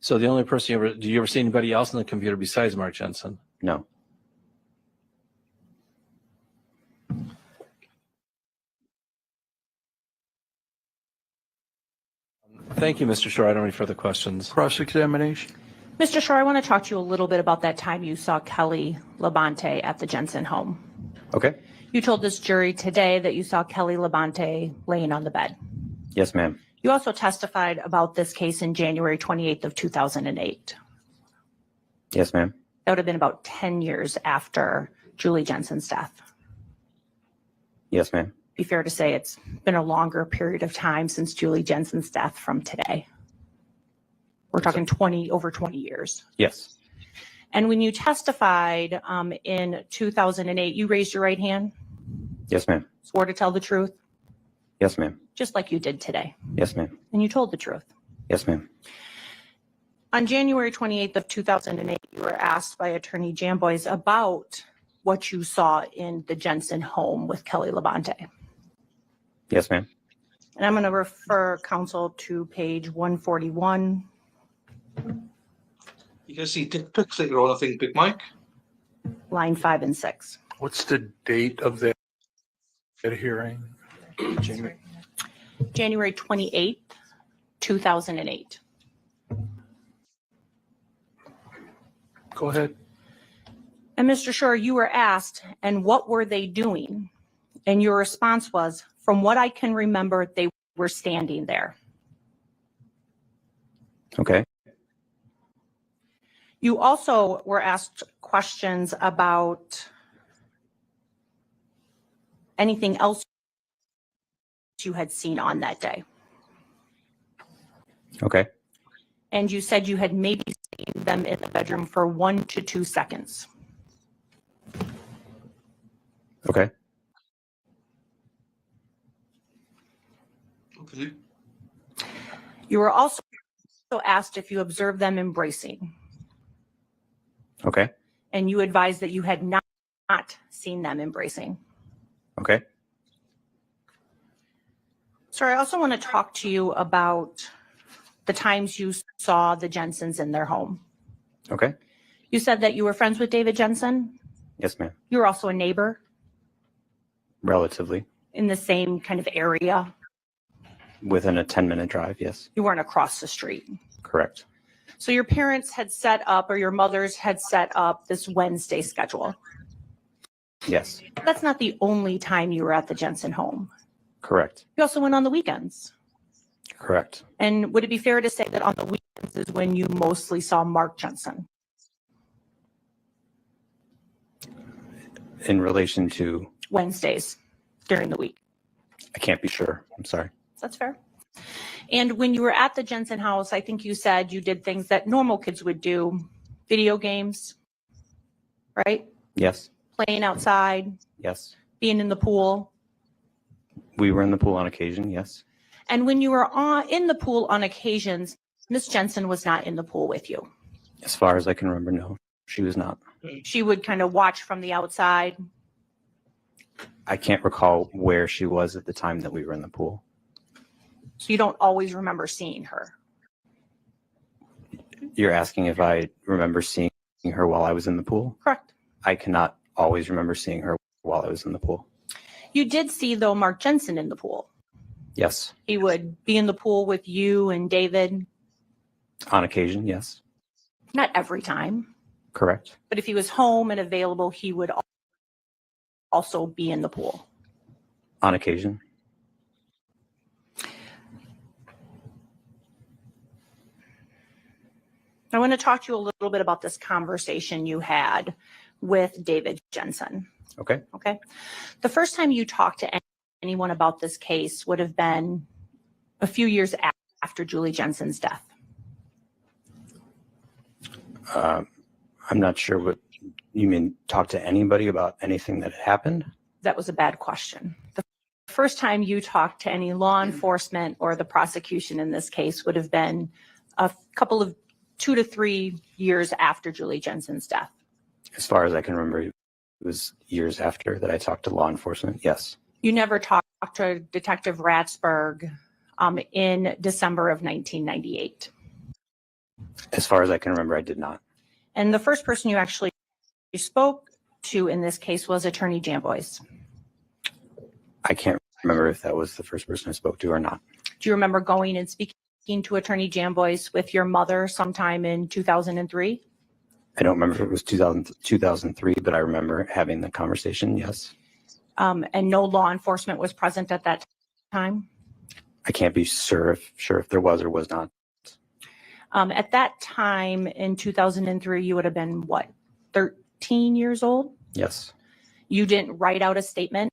So the only person did you ever see anybody else on the computer besides Mark Jensen? No. Thank you, Mr. Shore. I don't have any further questions. Cross-examination? Mr. Shore, I want to talk to you a little bit about that time you saw Kelly Labonte at the Jensen home. Okay. You told this jury today that you saw Kelly Labonte laying on the bed. Yes, ma'am. You also testified about this case in January 28th of 2008. Yes, ma'am. That would have been about 10 years after Julie Jensen's death. Yes, ma'am. Be fair to say it's been a longer period of time since Julie Jensen's death from today. We're talking over 20 years. Yes. And when you testified in 2008, you raised your right hand, Yes, ma'am. swore to tell the truth. Yes, ma'am. just like you did today. Yes, ma'am. And you told the truth. Yes, ma'am. On January 28th of 2008, you were asked by Attorney Jamboys about what you saw in the Jensen home with Kelly Labonte. Yes, ma'am. And I'm going to refer counsel to page 141. You can see dick pics later on, I think, Big Mike. Line 5 and 6. What's the date of that hearing? January 28th, 2008. Go ahead. And Mr. Shore, you were asked, and what were they doing? And your response was, from what I can remember, they were standing there. Okay. You also were asked questions about anything else you had seen on that day. Okay. And you said you had maybe seen them in the bedroom for 1 to 2 seconds. Okay. Okay. You were also asked if you observed them embracing, Okay. and you advised that you had not seen them embracing. Okay. Sir, I also want to talk to you about the times you saw the Jensens in their home. Okay. You said that you were friends with David Jensen. Yes, ma'am. You were also a neighbor Relatively. in the same kind of area. Within a 10-minute drive. Yes. You weren't across the street. Correct. So your parents had set up, or your mothers had set up this Wednesday schedule. Yes. That's not the only time you were at the Jensen home. Correct. You also went on the weekends. Correct. And would it be fair to say that on the weekends is when you mostly saw Mark Jensen? In relation to, Wednesdays during the week. I can't be sure. I'm sorry. That's fair. And when you were at the Jensen house, I think you said you did things that normal kids would do, video games, right? Yes. Playing outside, Yes. being in the pool. We were in the pool on occasion. Yes. And when you were in the pool on occasions, Miss Jensen was not in the pool with you. As far as I can remember, no, she was not. She would kind of watch from the outside. I can't recall where she was at the time that we were in the pool. So you don't always remember seeing her. You're asking if I remember seeing her while I was in the pool? Correct. I cannot always remember seeing her while I was in the pool. You did see, though, Mark Jensen in the pool. Yes. He would be in the pool with you and David. On occasion, yes. Not every time, Correct. but if he was home and available, he would also be in the pool. On occasion. I want to talk to you a little bit about this conversation you had with David Jensen. Okay. Okay. The first time you talked to anyone about this case would have been a few years after Julie Jensen's death. I'm not sure what you mean. Talk to anybody about anything that had happened? That was a bad question. The first time you talked to any law enforcement or the prosecution in this case would have been a couple of 2 to 3 years after Julie Jensen's death. As far as I can remember, it was years after that I talked to law enforcement. Yes. You never talked to Detective Ratsberg in December of 1998. As far as I can remember, I did not. And the first person you actually spoke to in this case was Attorney Jamboys. I can't remember if that was the first person I spoke to or not. Do you remember going and speaking to Attorney Jamboys with your mother sometime in 2003? I don't remember if it was 2003, but I remember having the conversation. Yes. And no law enforcement was present at that time? I can't be sure if there was or was not. At that time in 2003, you would have been what, 13 years old? Yes. You didn't write out a statement?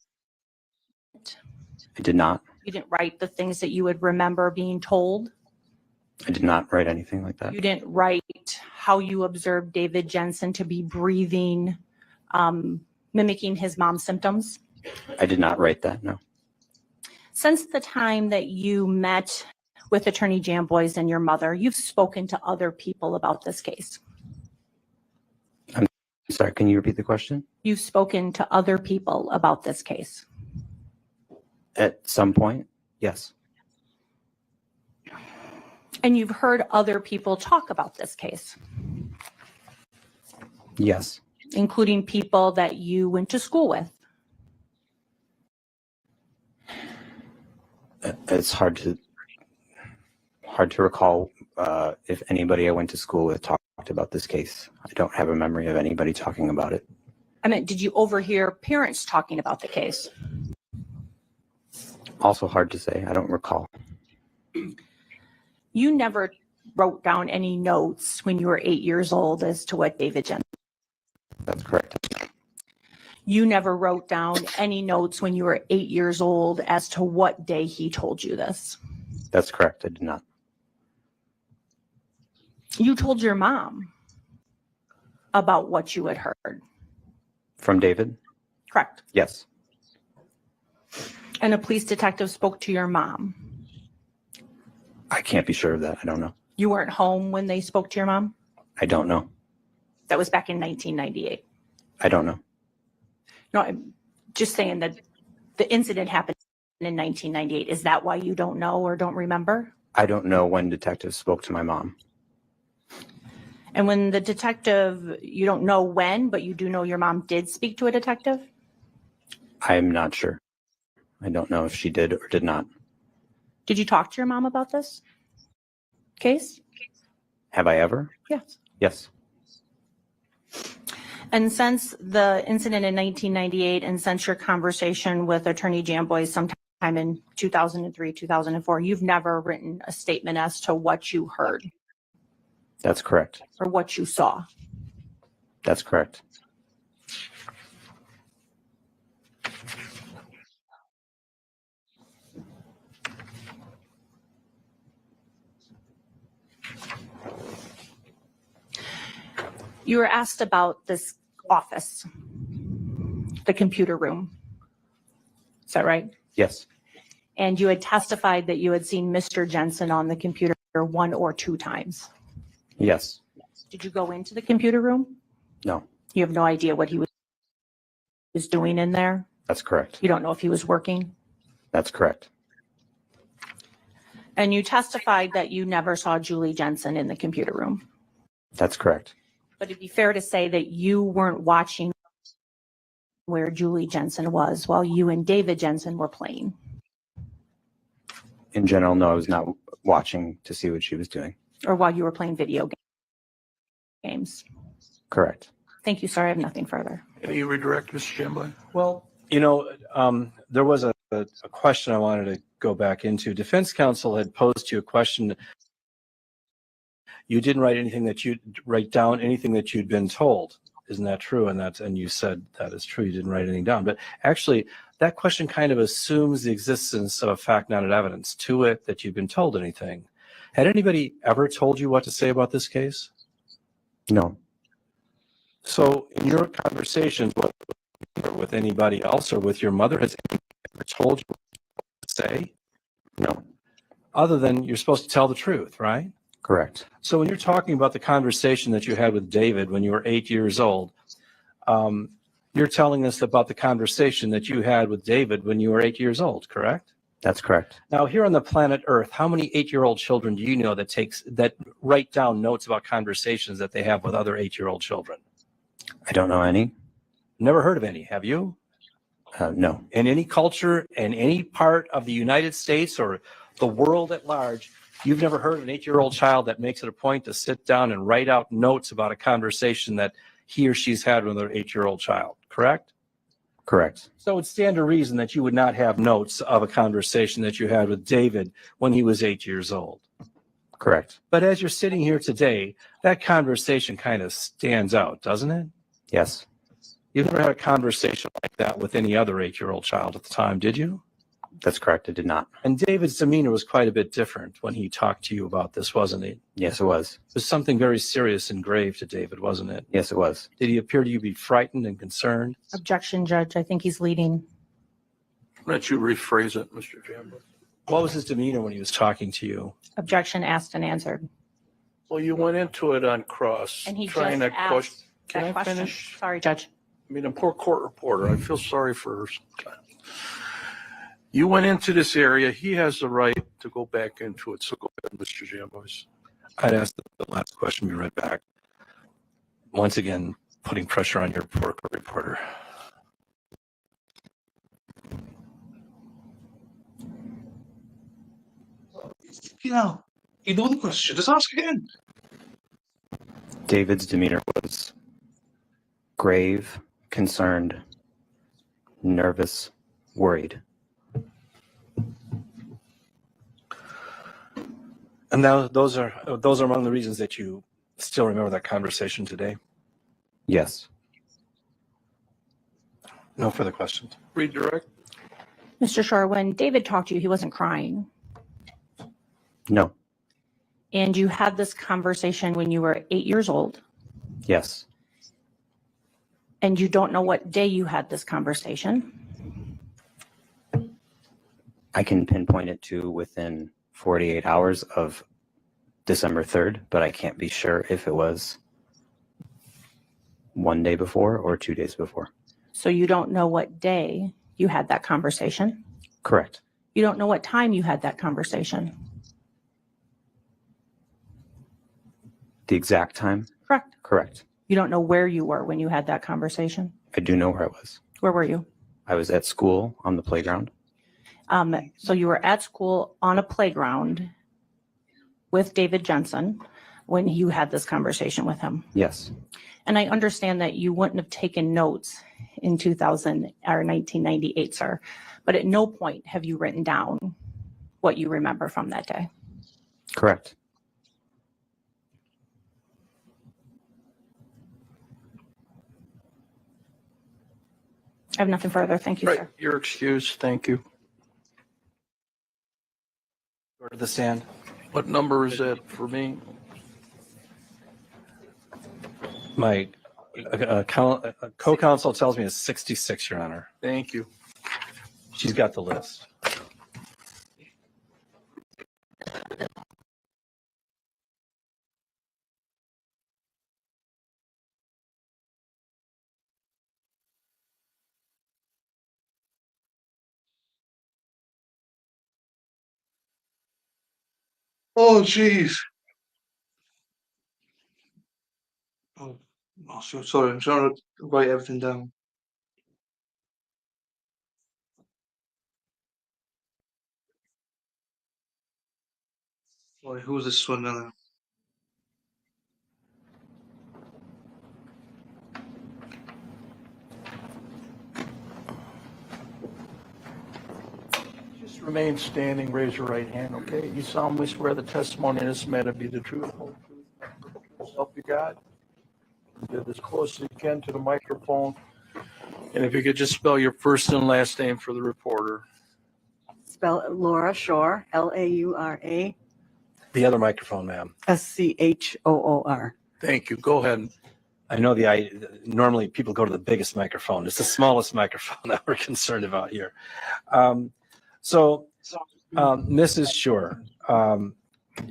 I did not. You didn't write the things that you would remember being told? I did not write anything like that. You didn't write how you observed David Jensen to be breathing, mimicking his mom's symptoms? I did not write that. No. Since the time that you met with Attorney Jamboys and your mother, you've spoken to other people about this case. Sorry, can you repeat the question? You've spoken to other people about this case. At some point, yes. And you've heard other people talk about this case, Yes. including people that you went to school with. It's hard to recall if anybody I went to school with talked about this case. I don't have a memory of anybody talking about it. I mean, did you overhear parents talking about the case? Also hard to say. I don't recall. You never wrote down any notes when you were 8 years old as to what David Jensen. That's correct. You never wrote down any notes when you were 8 years old as to what day he told you this. That's correct. I did not. You told your mom about what you had heard, From David? correct? Yes. And a police detective spoke to your mom. I can't be sure of that. I don't know. You weren't home when they spoke to your mom? I don't know. That was back in 1998. I don't know. No, I'm just saying that the incident happened in 1998. Is that why you don't know or don't remember? I don't know when detectives spoke to my mom. And when the detective, you don't know when, but you do know your mom did speak to a detective? I'm not sure. I don't know if she did or did not. Did you talk to your mom about this case? Have I ever? Yes. Yes. And since the incident in 1998 and since your conversation with Attorney Jamboys sometime in 2003, 2004, you've never written a statement as to what you heard That's correct. or what you saw. That's correct. You were asked about this office, the computer room. Is that right? Yes. And you had testified that you had seen Mr. Jensen on the computer 1 or 2 times. Yes. Did you go into the computer room? No. You have no idea what he was doing in there? That's correct. You don't know if he was working? That's correct. And you testified that you never saw Julie Jensen in the computer room. That's correct. But it'd be fair to say that you weren't watching where Julie Jensen was while you and David Jensen were playing. In general, no, I was not watching to see what she was doing. Or while you were playing video games. Correct. Thank you, sir. I have nothing further. Can you redirect, Mr. Jamboy? Well, there was a question I wanted to go back into. Defense counsel had posed to you a question. You didn't write anything that you'd write down anything that you'd been told. Isn't that true? And you said that is true. You didn't write anything down. But actually, that question kind of assumes the existence of a fact, not an evidence to it that you've been told anything. Had anybody ever told you what to say about this case? No. So in your conversations with anybody else or with your mother, has anybody ever told you what to say? No. Other than you're supposed to tell the truth, right? Correct. So when you're talking about the conversation that you had with David when you were 8 years old, you're telling us about the conversation that you had with David when you were 8 years old, correct? That's correct. Now, here on the planet Earth, how many 8-year-old children do you know that write down notes about conversations that they have with other 8-year-old children? I don't know any. Never heard of any, have you? No. In any culture, in any part of the United States or the world at large, you've never heard of an 8-year-old child that makes it a point to sit down and write out notes about a conversation that he or she's had with another 8-year-old child, correct? Correct. So it would stand to reason that you would not have notes of a conversation that you had with David when he was 8 years old. Correct. But as you're sitting here today, that conversation kind of stands out, doesn't it? Yes. You've never had a conversation like that with any other 8-year-old child at the time, did you? That's correct. I did not. And David's demeanor was quite a bit different when he talked to you about this, wasn't it? Yes, it was. It was something very serious and grave to David, wasn't it? Yes, it was. Did he appear to you be frightened and concerned? Objection, Judge. I think he's leading. Why don't you rephrase it, Mr. Jambo? What was his demeanor when he was talking to you? Objection asked and answered. Well, you went into it on cross, And he trying just to question. asked Can that I question. finish? Sorry, Judge. I mean, a poor court reporter. I feel sorry for her sometimes. You went into this area. He has the right to go back into it. So go ahead, Mr. Jambos. I'd ask the last question be read back. Once again, putting pressure on your poor court reporter. You know the question. Just ask again. David's demeanor was grave, concerned, nervous, worried. And now those are among the reasons that you still remember that conversation today. Yes. No further questions. Redirect. Mr. Shore, when David talked to you, he wasn't crying. No. And you had this conversation when you were 8 years old, Yes. and you don't know what day you had this conversation. I can pinpoint it to within 48 hours of December 3rd, but I can't be sure if it was one day before or 2 days before. So you don't know what day you had that conversation. Correct. You don't know what time you had that conversation. The exact time? Correct. Correct. You don't know where you were when you had that conversation. I do know where I was. Where were you? I was at school on the playground. So you were at school on a playground with David Jensen when you had this conversation with him. Yes. And I understand that you wouldn't have taken notes in 2000 or 1998, sir, but at no point have you written down what you remember from that day. Correct. I have nothing further. Thank you, Right. sir. You're excused. Thank you. Go to the stand. What number is that for me? My co-counsel tells me it's 66, Your Honor. Thank you. She's got the list. Oh, jeez. Oh, sorry. I'm trying to write everything down. Sorry, who's this one now? Just remain standing, raise your right hand, okay? You solemnly swear the testimony in this matter be the truth, whole truth, nothing but the truth, so help you God. Get as close as you can to the microphone. And if you could just spell your first and last name for the reporter. Spell it Laura Shore, Laura The other microphone, ma'am. Schoor. Thank you. Go ahead. I know normally people go to the biggest microphone. It's the smallest microphone that we're concerned about here. Mrs. Shore,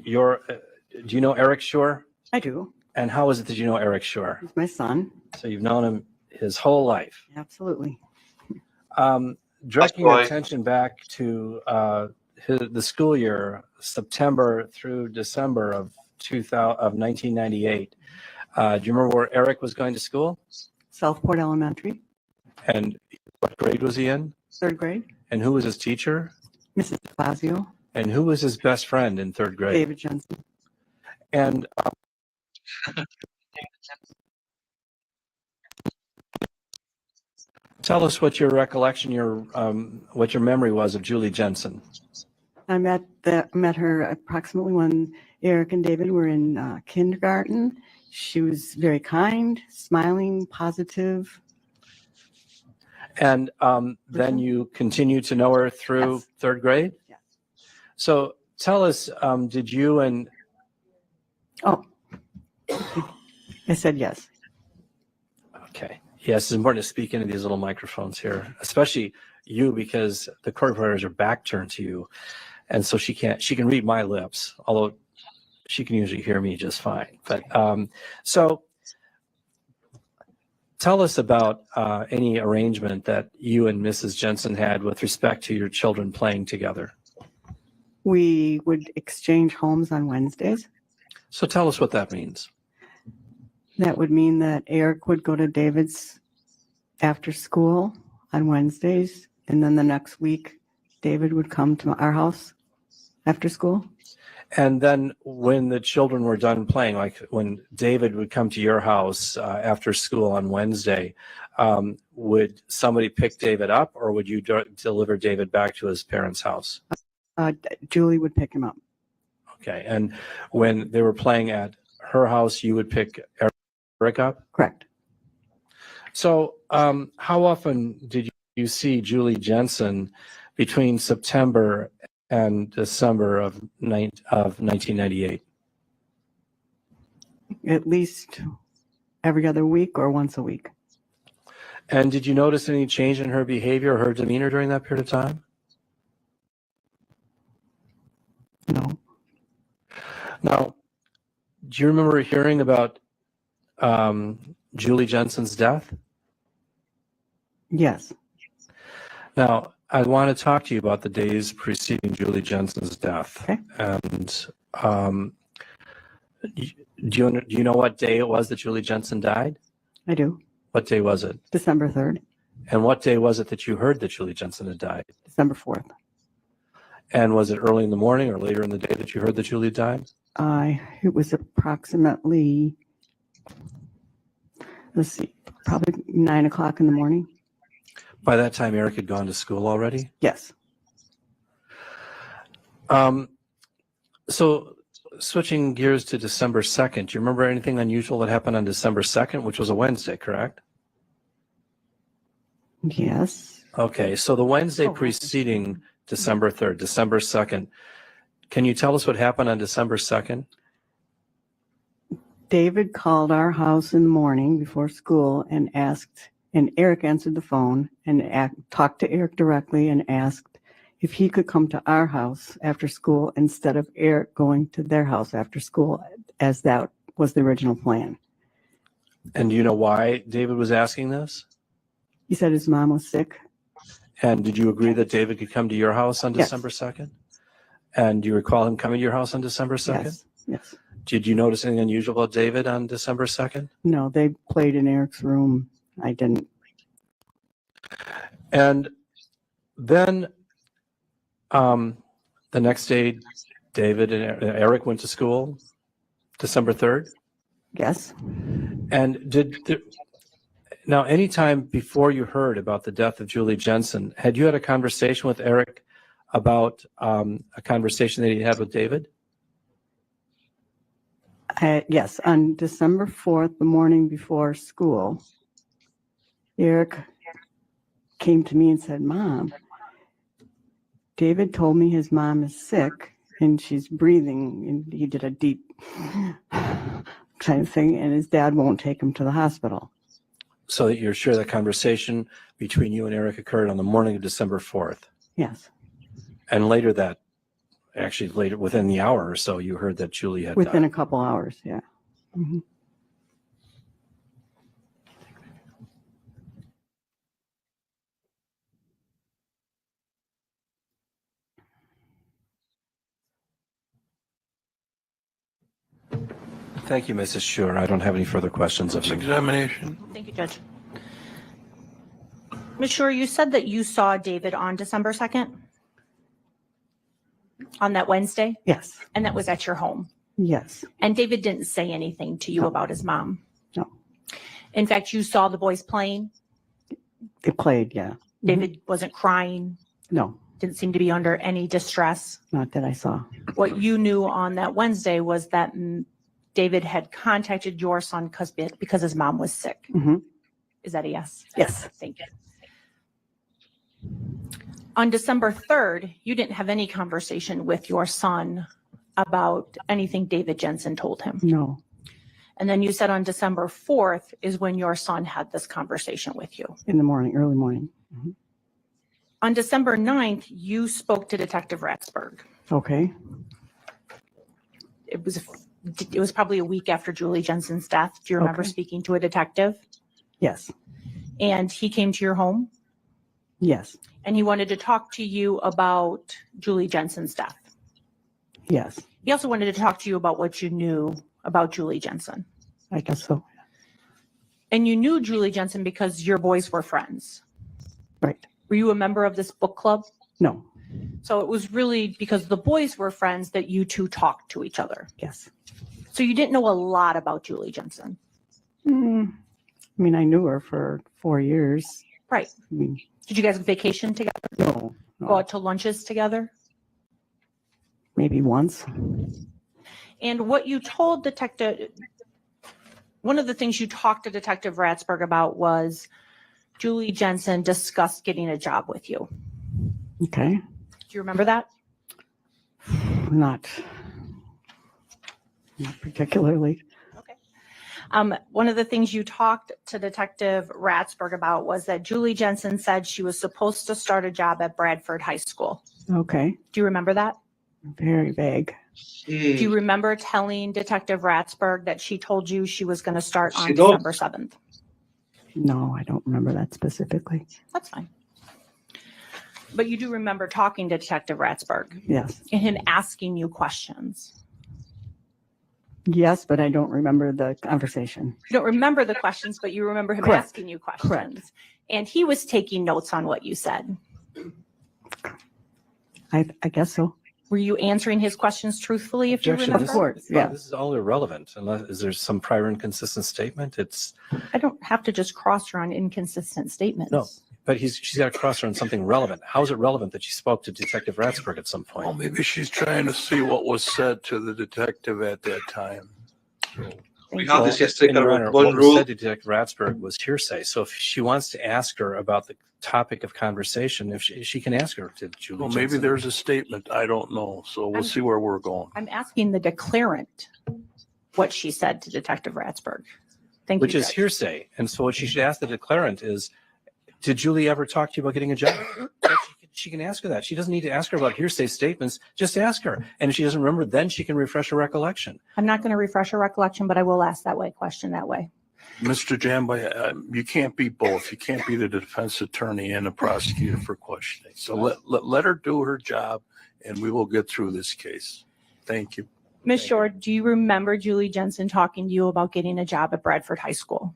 do you know Eric Shore? I do. And how is it that you know Eric Shore? He's my son. So you've known him his whole life. Absolutely. Directing That's your why- attention back to the school year, September through December of 1998. Do you remember where Eric was going to school? Southport Elementary, And what grade was he in? 3rd grade. And who was his teacher? Mrs. DeFazio, And who was his best friend in 3rd grade? David Jensen. And tell us what your recollection, what your memory was of Julie Jensen. I met her approximately when Eric and David were in kindergarten. She was very kind, smiling, positive. And then you continued to know her through Yes. 3rd grade? Yes. So tell us, did you and, Oh, I said yes. okay, Yes, it's important to speak into these little microphones here, especially you, because the court reporters are back turned to you. And so she can read my lips, although she can usually hear me just fine. But so tell us about any arrangement that you and Mrs. Jensen had with respect to your children playing together. We would exchange homes on Wednesdays. So tell us what that means. That would mean that Eric would go to David's after school on Wednesdays, and then the next week, David would come to our house after school. And then when the children were done playing, like when David would come to your house after school on Wednesday, would somebody pick David up, or would you deliver David back to his parents' house? Julie would pick him up. Okay. And when they were playing at her house, you would pick Eric up? Correct. So how often did you see Julie Jensen between September and December of 1998? At least every other week or once a week. And did you notice any change in her behavior or her demeanor during that period of time? No. Now, do you remember hearing about Julie Jensen's death? Yes. Now, I want to talk to you about the days preceding Julie Jensen's death. Okay. And do you know what day it was that Julie Jensen died? I do. What day was it? December 3rd, And what day was it that you heard that Julie Jensen had died? December 4th. And was it early in the morning or later in the day that you heard that Julie died? It was approximately, let's see, probably 9 o'clock in the morning. By that time, Eric had gone to school already? Yes. So switching gears to December 2nd, do you remember anything unusual that happened on December 2nd, which was a Wednesday, correct? Yes. Okay, so the Wednesday Oh, preceding December 3rd, December 2nd, can you tell us what happened on December 2nd? David called our house in the morning before school and asked, and Eric answered the phone and talked to Eric directly and asked if he could come to our house after school instead of Eric going to their house after school, as that was the original plan. And do you know why David was asking this? He said his mom was sick. And did you agree that David could come to your house on Yes. December 2nd? And do you recall him coming to your house on December 2nd? Yes. Yes. Did you notice anything unusual about David on December 2nd? No, they played in Eric's room. I didn't. And then the next day, David and Eric went to school, December 3rd. Yes. And now, anytime before you heard about the death of Julie Jensen, had you had a conversation with Eric about a conversation that he had with David? Yes. On December 4th, the morning before school, Eric came to me and said, "Mom, David told me his mom is sick and she's breathing." And he did a deep kind of thing, and his dad won't take him to the hospital. So that you're sure that conversation between you and Eric occurred on the morning of December 4th. Yes. And later later within the hour or so, you heard that Julie had Within died. a couple hours. Yeah. hmm Thank you, Mrs. Schuer. I don't have any further questions of you. Examination. Thank you, Judge. Ms. Schuer, you said that you saw David on December 2nd? On that Wednesday? Yes. And that was at your home? Yes. And David didn't say anything to you No. about his mom? No. In fact, you saw the boys playing? They played. Yeah. David wasn't crying, No, didn't seem to be under any distress. not that I saw. What you knew on that Wednesday was that David had contacted your son because his mom was sick. hmm Is that a yes? Yes. Thank you. On December 3rd, you didn't have any conversation with your son about anything David Jensen told him. No. And then you said on December 4th is when your son had this conversation with you. In the morning, early morning. On December 9th, you spoke to Detective Ratsberg. Okay. It was probably a week after Julie Jensen's death. Do you remember Okay. speaking to a detective? Yes. And he came to your home Yes. and he wanted to talk to you about Julie Jensen's death. Yes. He also wanted to talk to you about what you knew about Julie Jensen. I guess so. And you knew Julie Jensen because your boys were friends. Right. Were you a member of this book club? No. So it was really because the boys were friends that you two talked to each other. Yes. So you didn't know a lot about Julie Jensen. I mean, I knew her for 4 years. Right. I mean, Did you guys vacation together? no. Go out to lunches together? Maybe once. And what you told one of the things you talked to Detective Ratsberg about was Julie Jensen discussed getting a job with you. Okay. Do you remember that? Not particularly. Okay. One of the things you talked to Detective Ratsberg about was that Julie Jensen said she was supposed to start a job at Bradford High School. Okay. Do you remember that? Very vague. Do you remember telling Detective Ratsberg that she told you she was going to start on She does. December 7th? No, I don't remember that specifically. That's fine. But you do remember talking to Detective Ratsberg Yes. and him asking you questions. Yes, but I don't remember the conversation. You don't remember the questions, but you remember him Correct. asking you questions. Correct. And he was taking notes on what you said. I guess so. Were you answering his questions truthfully, if you Objection. remember? Of course, yeah. This is all irrelevant unless, is there some prior inconsistent statement? It's, I don't have to just cross her on inconsistent statements. No. but she's got to cross her on something relevant. How is it relevant that she spoke to Detective Ratsberg at some Well, point? maybe she's trying to see what was said to the detective at that time. We Thank had you. this yesterday. In Kind Your of Honor, one what was rule. said to Detective Ratsberg was hearsay. So if she wants to ask her about the topic of conversation, if she can ask her to Julie Well, maybe Jensen. there's a statement. I don't know. So we'll I'm- see where we're going. I'm asking the declarant what she said to Detective Ratsberg. Thank Which you. is Judge. hearsay. And so what she should ask the declarant is, did Julie ever talk to you about getting a job? She can ask her that. She doesn't need to ask her about hearsay statements. Just ask her. And if she doesn't remember, then she can refresh her recollection. I'm not going to refresh her recollection, but I will ask that way, question that way. Mr. Jambai, you can't be both. You can't be the defense attorney and the prosecutor for questioning. So let her do her job and we will get through this case. Thank you. Ms. Shore, do you remember Julie Jensen talking to you about getting a job at Bradford High School?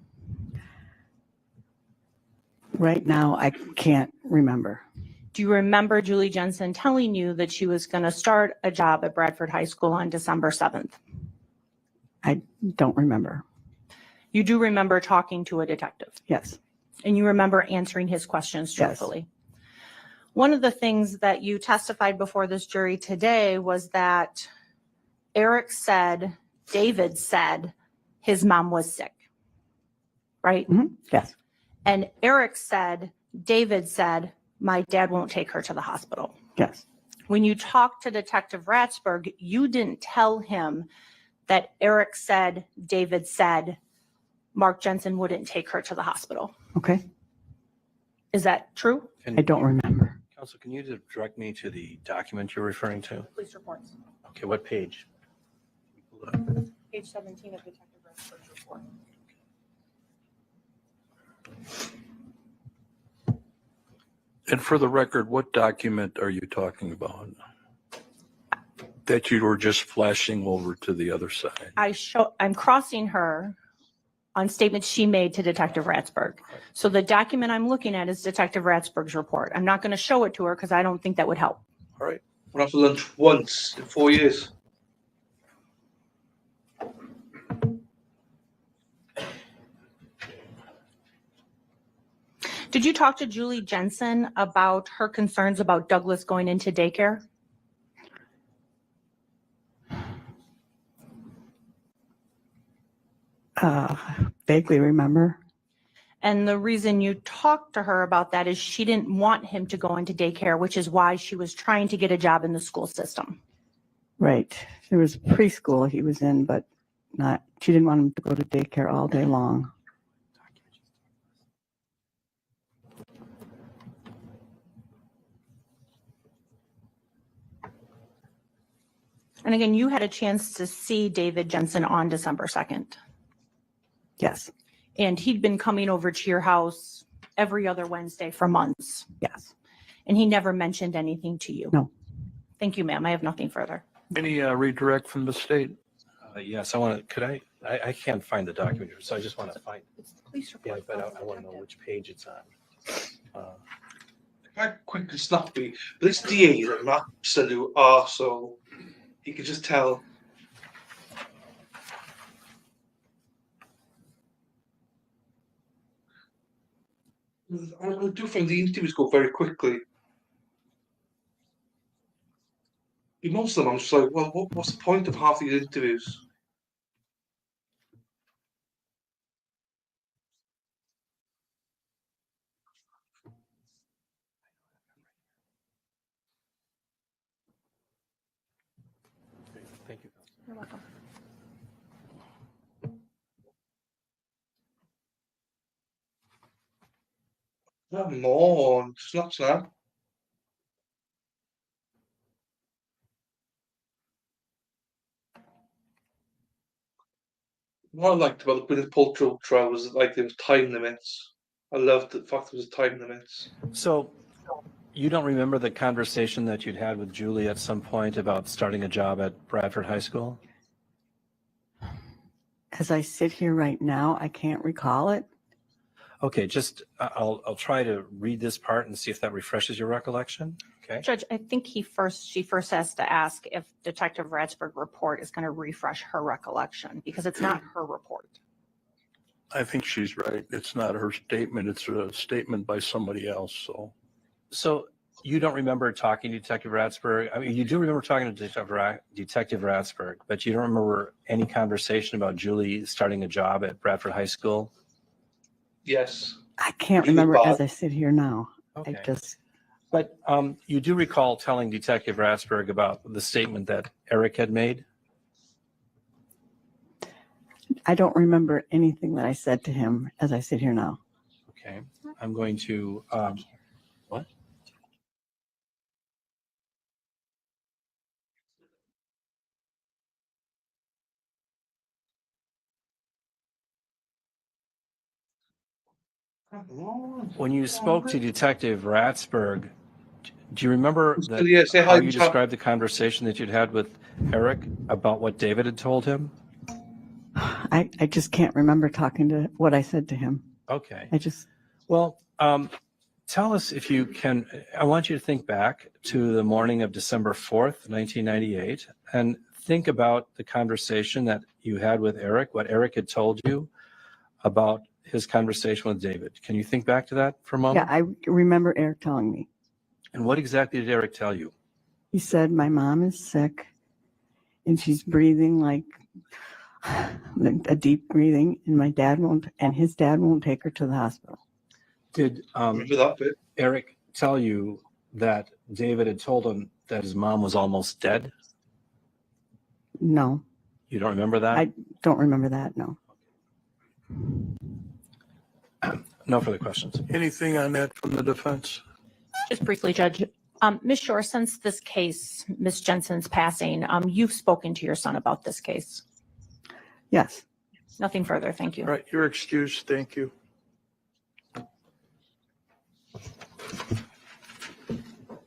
Right now, I can't remember. Do you remember Julie Jensen telling you that she was going to start a job at Bradford High School on December 7th? I don't remember. You do remember talking to a detective, Yes. and you remember answering his questions Yes. truthfully. One of the things that you testified before this jury today was that Eric said, David said his mom was sick, right? Yes. And Eric said, David said, my dad won't take her to the hospital. Yes. When you talked to Detective Ratsberg, you didn't tell him that Eric said, David said, Mark Jensen wouldn't take her to the hospital. Okay. Is that true? I don't remember. Counsel, can you direct me to the document you're referring to? Police reports. Okay, what page? Page 17 of Detective Ratsberg's report. And for the record, what document are you talking about? That you were just flashing over to the other side. I'm crossing her on statements she made to Detective Ratsberg. So the document I'm looking at is Detective Ratsberg's report. I'm not going to show it to her because I don't think that would help. All right. Went out for lunch once in 4 years. Did you talk to Julie Jensen about her concerns about Douglas going into daycare? Vaguely remember. And the reason you talked to her about that is she didn't want him to go into daycare, which is why she was trying to get a job in the school system. Right. There was preschool he was in, but she didn't want him to go to daycare all day long. And again, you had a chance to see David Jensen on December 2nd. Yes, And he'd been coming over to your house every other Wednesday for months. yes. And he never mentioned anything to you? No. Thank you, ma'am. I have nothing further. Any redirect from the state? Yes, I want to, I can't find the document here, so I just want to find, It's the police yeah, report. but I want to know which page it's on. Quite quick and snappy. But this DA is an absolute arsehole. You can just tell. I do find the interviews go very quickly. In most of them, I'm just like, well, what's the point of half these interviews? Thank you. You're welcome. Come on, snaps now. What I liked about the Gwyneth Paltrow trial was like there was time limits. I loved the fact there was time limits. So you don't remember the conversation that you'd had with Julie at some point about starting a job at Bradford High School? As I sit here right now, I can't recall it. Okay, just, I'll try to read this part and see if that refreshes your recollection, okay? Judge, I think she first has to ask if Detective Ratsburg report is going to refresh her recollection, because it's not her report. I think she's right. It's not her statement. It's a statement by somebody else, so. So you don't remember talking to Detective Ratsburg? I mean, you do remember talking to Detective Ratsburg, but you don't remember any conversation about Julie starting a job at Bradford High School? Yes. I can't Really remember bad. as I sit here now. Okay. I just, But you do recall telling Detective Ratsburg about the statement that Eric had made? I don't remember anything that I said to him as I sit here now. Okay, I'm going to, what? Come on. When you spoke to Detective Ratsburg, do you remember that, Yeah, say how hi, you Chuck. described the conversation that you'd had with Eric about what David had told him? I just can't remember talking to what I said to him. Okay. I just, Well, tell us if you can, I want you to think back to the morning of December 4th, 1998, and think about the conversation that you had with Eric, what Eric had told you about his conversation with David. Can you think back to that for a yeah, moment? I remember Eric telling me. And what exactly did Eric tell you? He said, my mom is sick and she's breathing like a deep breathing, and his dad won't take her to the hospital. Did Remember that bit? Eric tell you that David had told him that his mom was almost dead? No, You don't remember that? I don't remember that, no. No further questions. Anything on that from the defense? Just briefly, Judge. Ms. Shore, since this case, Ms. Jensen's passing, you've spoken to your son about this case. Yes. Nothing further. Thank you. All right, you're excused. Thank you.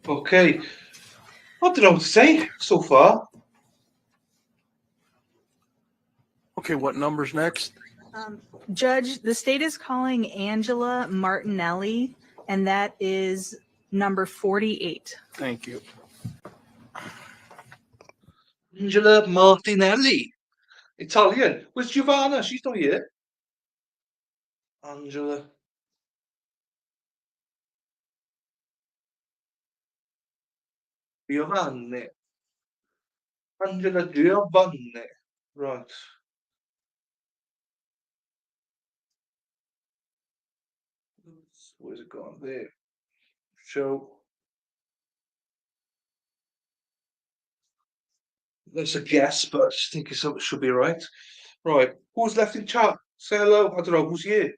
Okay. I don't know what to say so far. Okay, what number's next? Judge, the state is calling Angela Martinelli, and that is number 48. Thank you. Angela Martinelli. Italian. Where's Giovanna? She's not here. Angela. Giovanni. Angela Giovanni. Right. Where's it gone? There. Show. That's a guess, but I think it should be right. Right. Who's left in chat? Say hello. I don't know who's here.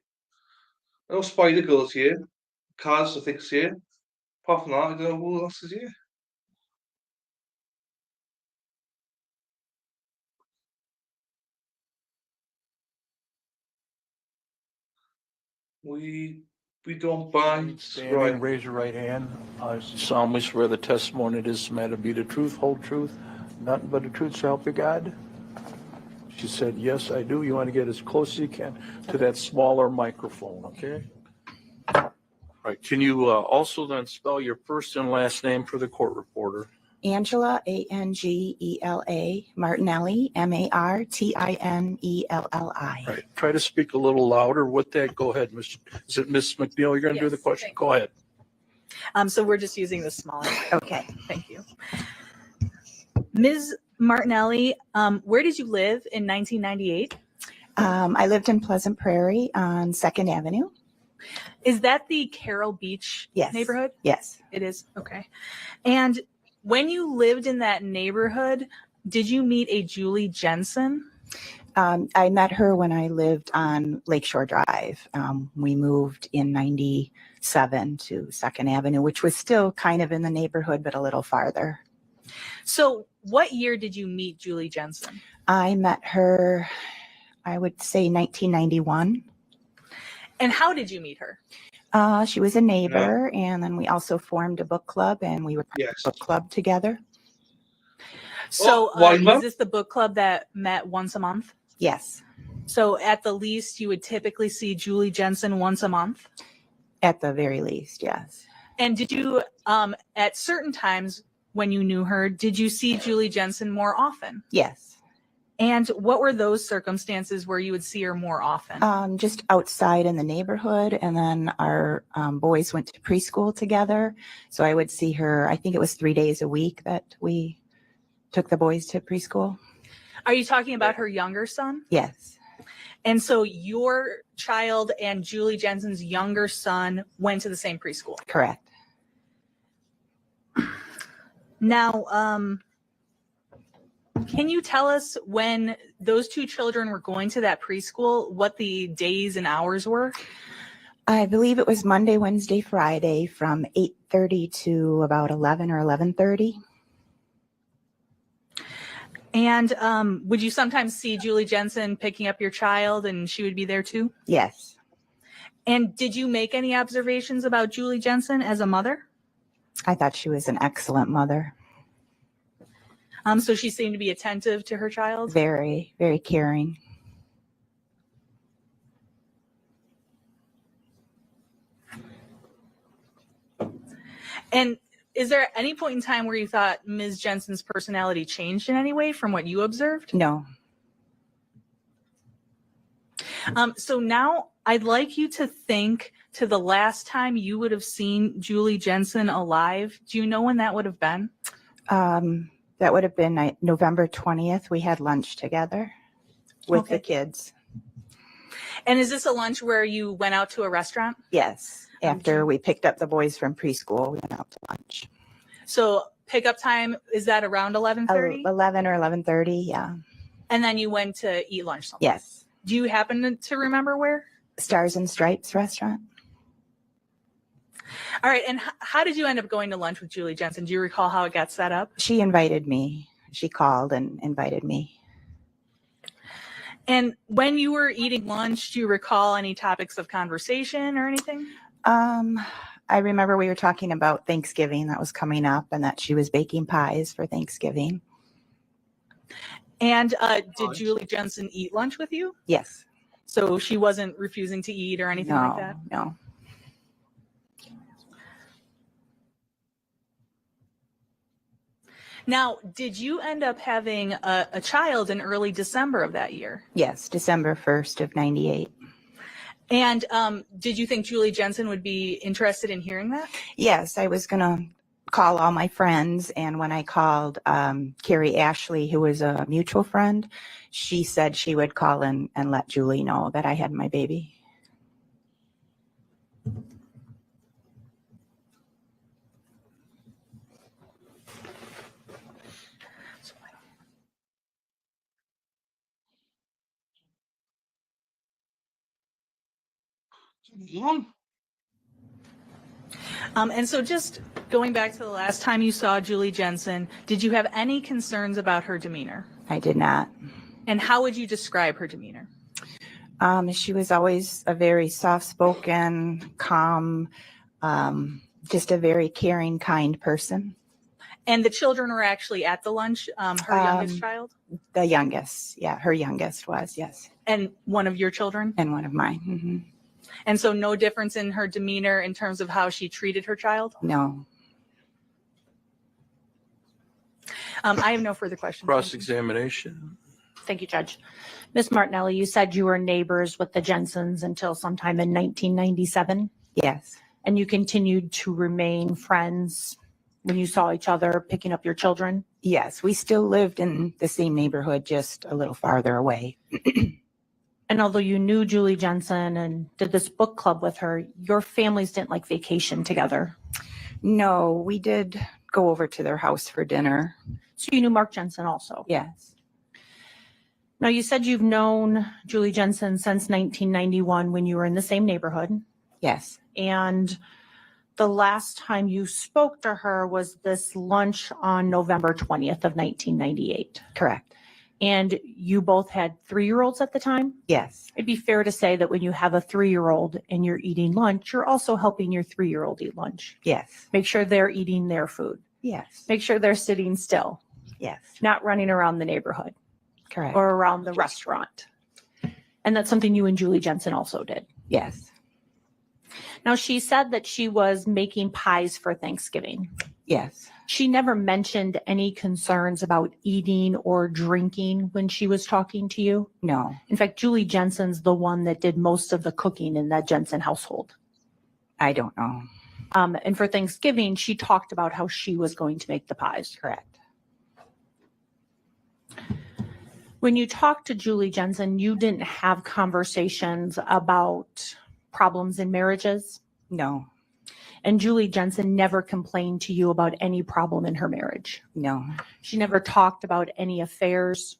I know Spider Girl's here. Kaz, I think, is here. Apart from that, I don't know who else is here. We don't bite. Standing, Right. raise your right hand. I solemnly swear the testimony of this matter be the truth, whole truth, nothing but the truth, so help you God. She said, yes, I do. You want to get as close as you can to that smaller microphone, okay? Right. Can you also then spell your first and last name for the court reporter? Angela, Angela, Martinelli, Martinelli. Right. Try to speak a little louder with that. Go ahead, Miss. Is it Miss McNeil? You're going to do the Yes, question? thank Go ahead. So we're just using the smaller. Okay. Thank you. Ms. Martinelli, where did you live in 1998? I lived in Pleasant Prairie on 2nd Avenue. Is that the Carroll Beach Yes. neighborhood? Yes. It is. Okay. And when you lived in that neighborhood, did you meet a Julie Jensen? I met her when I lived on Lakeshore Drive. We moved in 97 to 2nd Avenue, which was still kind of in the neighborhood, but a little farther. So what year did you meet Julie Jensen? I met her, I would say 1991. And how did you meet her? She was a neighbor, and then we also formed a book club, and we were part of Yes. the book club together. So why is not? this the book club that met once a month? Yes, So at the least, you would typically see Julie Jensen once a month? at the very least, yes. And did you, at certain times when you knew her, did you see Julie Jensen more often? Yes. And what were those circumstances where you would see her more often? Just outside in the neighborhood, and then our boys went to preschool together. So I would see her, I think it was 3 days a week that we took the boys to preschool. Are you talking about her younger son? Yes, And so your child and Julie Jensen's younger son went to the same preschool. correct. Now, can you tell us when those two children were going to that preschool, what the days and hours were? I believe it was Monday, Wednesday, Friday from 8:30 to about 11 or 11:30. And would you sometimes see Julie Jensen picking up your child and she would be there too? Yes. And did you make any observations about Julie Jensen as a mother? I thought she was an excellent mother. So she seemed to be attentive to her child? Very, very caring. And is there any point in time where you thought Ms. Jensen's personality changed in any way from what you observed? No. So now I'd like you to think to the last time you would have seen Julie Jensen alive. Do you know when that would have been? That would have been November 20th. We had lunch together with the kids. And is this a lunch where you went out to a restaurant? Yes. After we picked up the boys from preschool, we went out to lunch. So pickup time, is that around 11:30? 11 or 11:30, yeah. And then you went to eat lunch somewhere? Yes. Do you happen to remember where? Stars and Stripes restaurant. All right. And how did you end up going to lunch with Julie Jensen? Do you recall how it got set up? She invited me. She called and invited me. And when you were eating lunch, do you recall any topics of conversation or anything? I remember we were talking about Thanksgiving that was coming up and that she was baking pies for Thanksgiving. And did Julie Jensen eat lunch with you? Yes. So she wasn't refusing to eat or anything like that? No. Now, did you end up having a child in early December of that year? Yes, December 1st of 98. And did you think Julie Jensen would be interested in hearing that? Yes, I was going to call all my friends. And when I called Carrie Ashley, who was a mutual friend, she said she would call and let Julie know that I had my baby. One. And so just going back to the last time you saw Julie Jensen, did you have any concerns about her demeanor? I did not. And how would you describe her demeanor? She was always a very soft-spoken, calm, just a very caring, kind person. And the children were actually at the lunch, her youngest child? The youngest, yeah, her youngest was, yes. And one of your children? And one of mine. Hmm. And so no difference in her demeanor in terms of how she treated her child? No. I have no further questions. Cross-examination. Thank you, Judge. Ms. Martinelli, you said you were neighbors with the Jensens until sometime in 1997, Yes. and you continued to remain friends when you saw each other picking up your children? Yes, we still lived in the same neighborhood, just a little farther away. And although you knew Julie Jensen and did this book club with her, your families didn't like vacation together. No, we did go over to their house for dinner. So you knew Mark Jensen also? Yes. Now, you said you've known Julie Jensen since 1991 when you were in the same neighborhood. Yes. And the last time you spoke to her was this lunch on November 20th of 1998. Correct. And you both had 3-year-olds at the time? Yes. It'd be fair to say that when you have a 3-year-old and you're eating lunch, you're also helping your 3-year-old eat lunch. Yes. Make sure they're eating their food. Yes. Make sure they're sitting still, Yes. not running around the neighborhood Correct. or around the restaurant. And that's something you and Julie Jensen also did. Yes. Now, she said that she was making pies for Thanksgiving. Yes. She never mentioned any concerns about eating or drinking when she was talking to you. No. In fact, Julie Jensen's the one that did most of the cooking in that Jensen household. I don't know. And for Thanksgiving, she talked about how she was going to make the pies. Correct. When you talked to Julie Jensen, you didn't have conversations about problems in marriages. No. And Julie Jensen never complained to you about any problem in her marriage. No. She never talked about any affairs.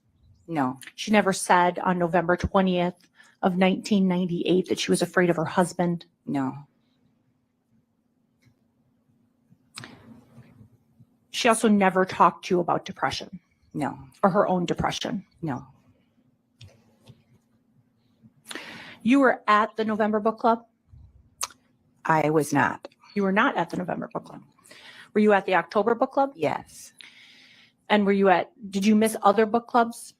No. She never said on November 20th of 1998 that she was afraid of her husband. No. She also never talked to you about depression No. or her own depression. No. You were at the November Book Club? I was not. You were not at the November Book Club. Were you at the October Book Club? Yes. And did you miss other book clubs?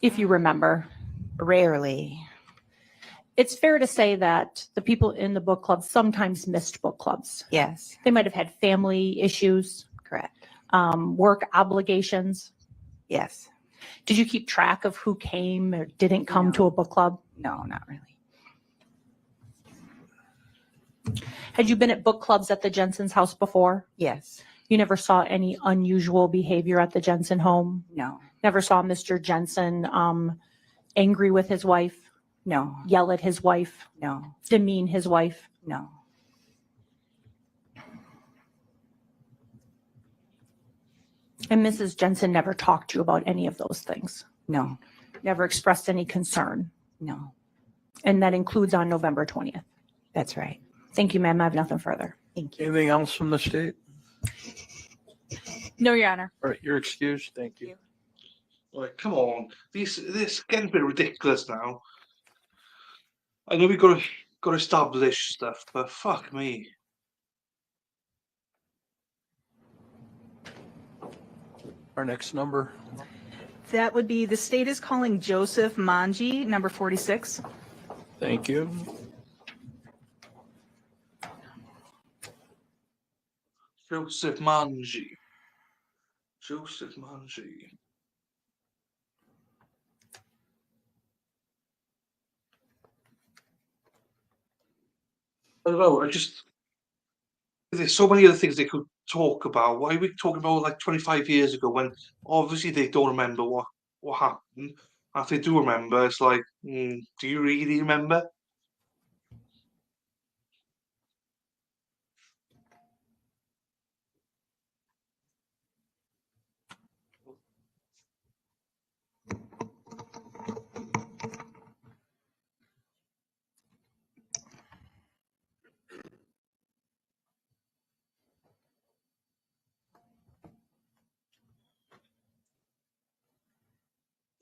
If you remember. Rarely. It's fair to say that the people in the book club sometimes missed book clubs. Yes. They might have had family issues, Correct. work obligations. Yes. Did you keep track of who came or didn't come No. to a book club? No, not really. Had you been at book clubs at the Jensen's house before? Yes. You never saw any unusual behavior at the Jensen home? No. Never saw Mr. Jensen angry with his wife, No. yell at his wife, No. demean his wife? No. And Mrs. Jensen never talked to you about any of those things? No. Never expressed any concern? No. And that includes on November 20th? That's right. Thank you, ma'am. I have nothing further. Thank you. Anything else from the state? No, Your Honor. All right, you're excused. Thank you. Like, come on, this getting a bit ridiculous now. I know we got to establish stuff, but fuck me. Our next number. That would be the state is calling Joseph Manji, number 46. Thank you. Joseph Manji. Joseph Manji. I don't know. There's so many other things they could talk about. Why are we talking about like 25 years ago when obviously they don't remember what happened? And if they do remember, it's like, do you really remember?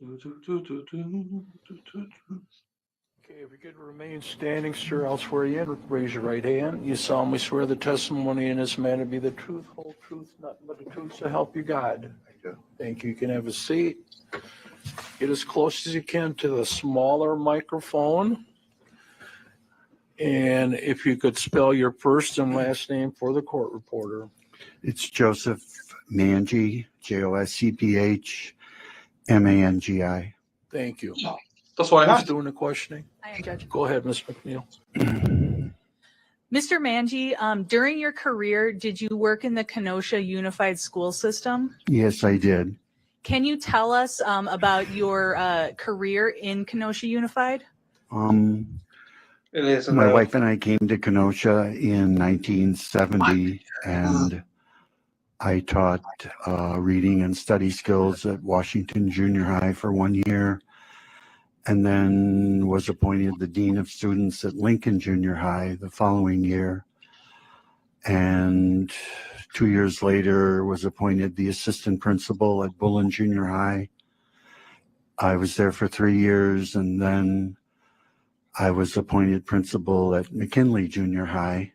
Okay, if you could remain standing, sir, I'll swear you in. Raise your right hand. You solemnly swear the testimony in this matter be the truth, whole truth, nothing but the truth, so help you God. I do. Thank you. You can have a seat. Get as close as you can to the smaller microphone. And if you could spell your first and last name for the court reporter. It's Joseph Mangi, JOSEPH Thank you. That's what I Who's had. doing the questioning? I am Judge. Go ahead, Ms. McNeil. Mr. Mangi, during your career, did you work in the Kenosha Unified School System? Yes, I did. Can you tell us about your career in Kenosha Unified? It is. My wife and I came to Kenosha in 1970, and I taught reading and study skills at Washington Junior High for 1 year, and then was appointed the Dean of Students at Lincoln Junior High the following year. And 2 years later was appointed the assistant principal at Bullen Junior High. I was there for 3 years, and then I was appointed principal at McKinley Junior High.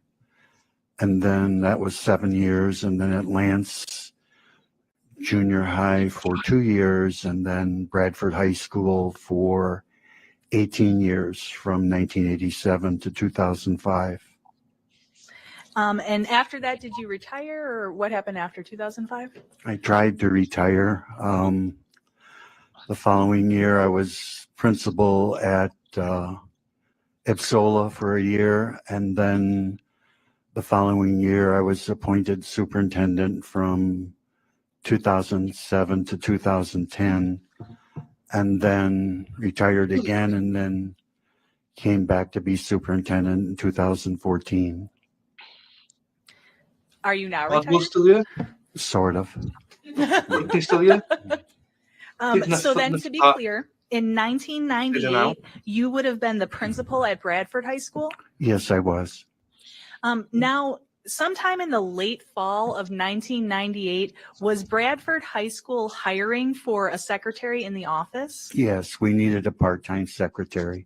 And then that was 7 years, and then at Lance Junior High for 2 years, and then Bradford High School for 18 years from 1987 to 2005. And after that, did you retire, or what happened after 2005? I tried to retire. The following year, I was principal at Epsola for a year, and then the following year, I was appointed superintendent from 2007 to 2010, and then retired again, and then came back to be superintendent in 2014. Are you now Are you retired? still here? Sort of. Whitney still here? So then, to be clear, in 1998, you would have been the principal at Bradford High School? Yes, I was. Now, sometime in the late fall of 1998, was Bradford High School hiring for a secretary in the office? Yes, we needed a part-time secretary.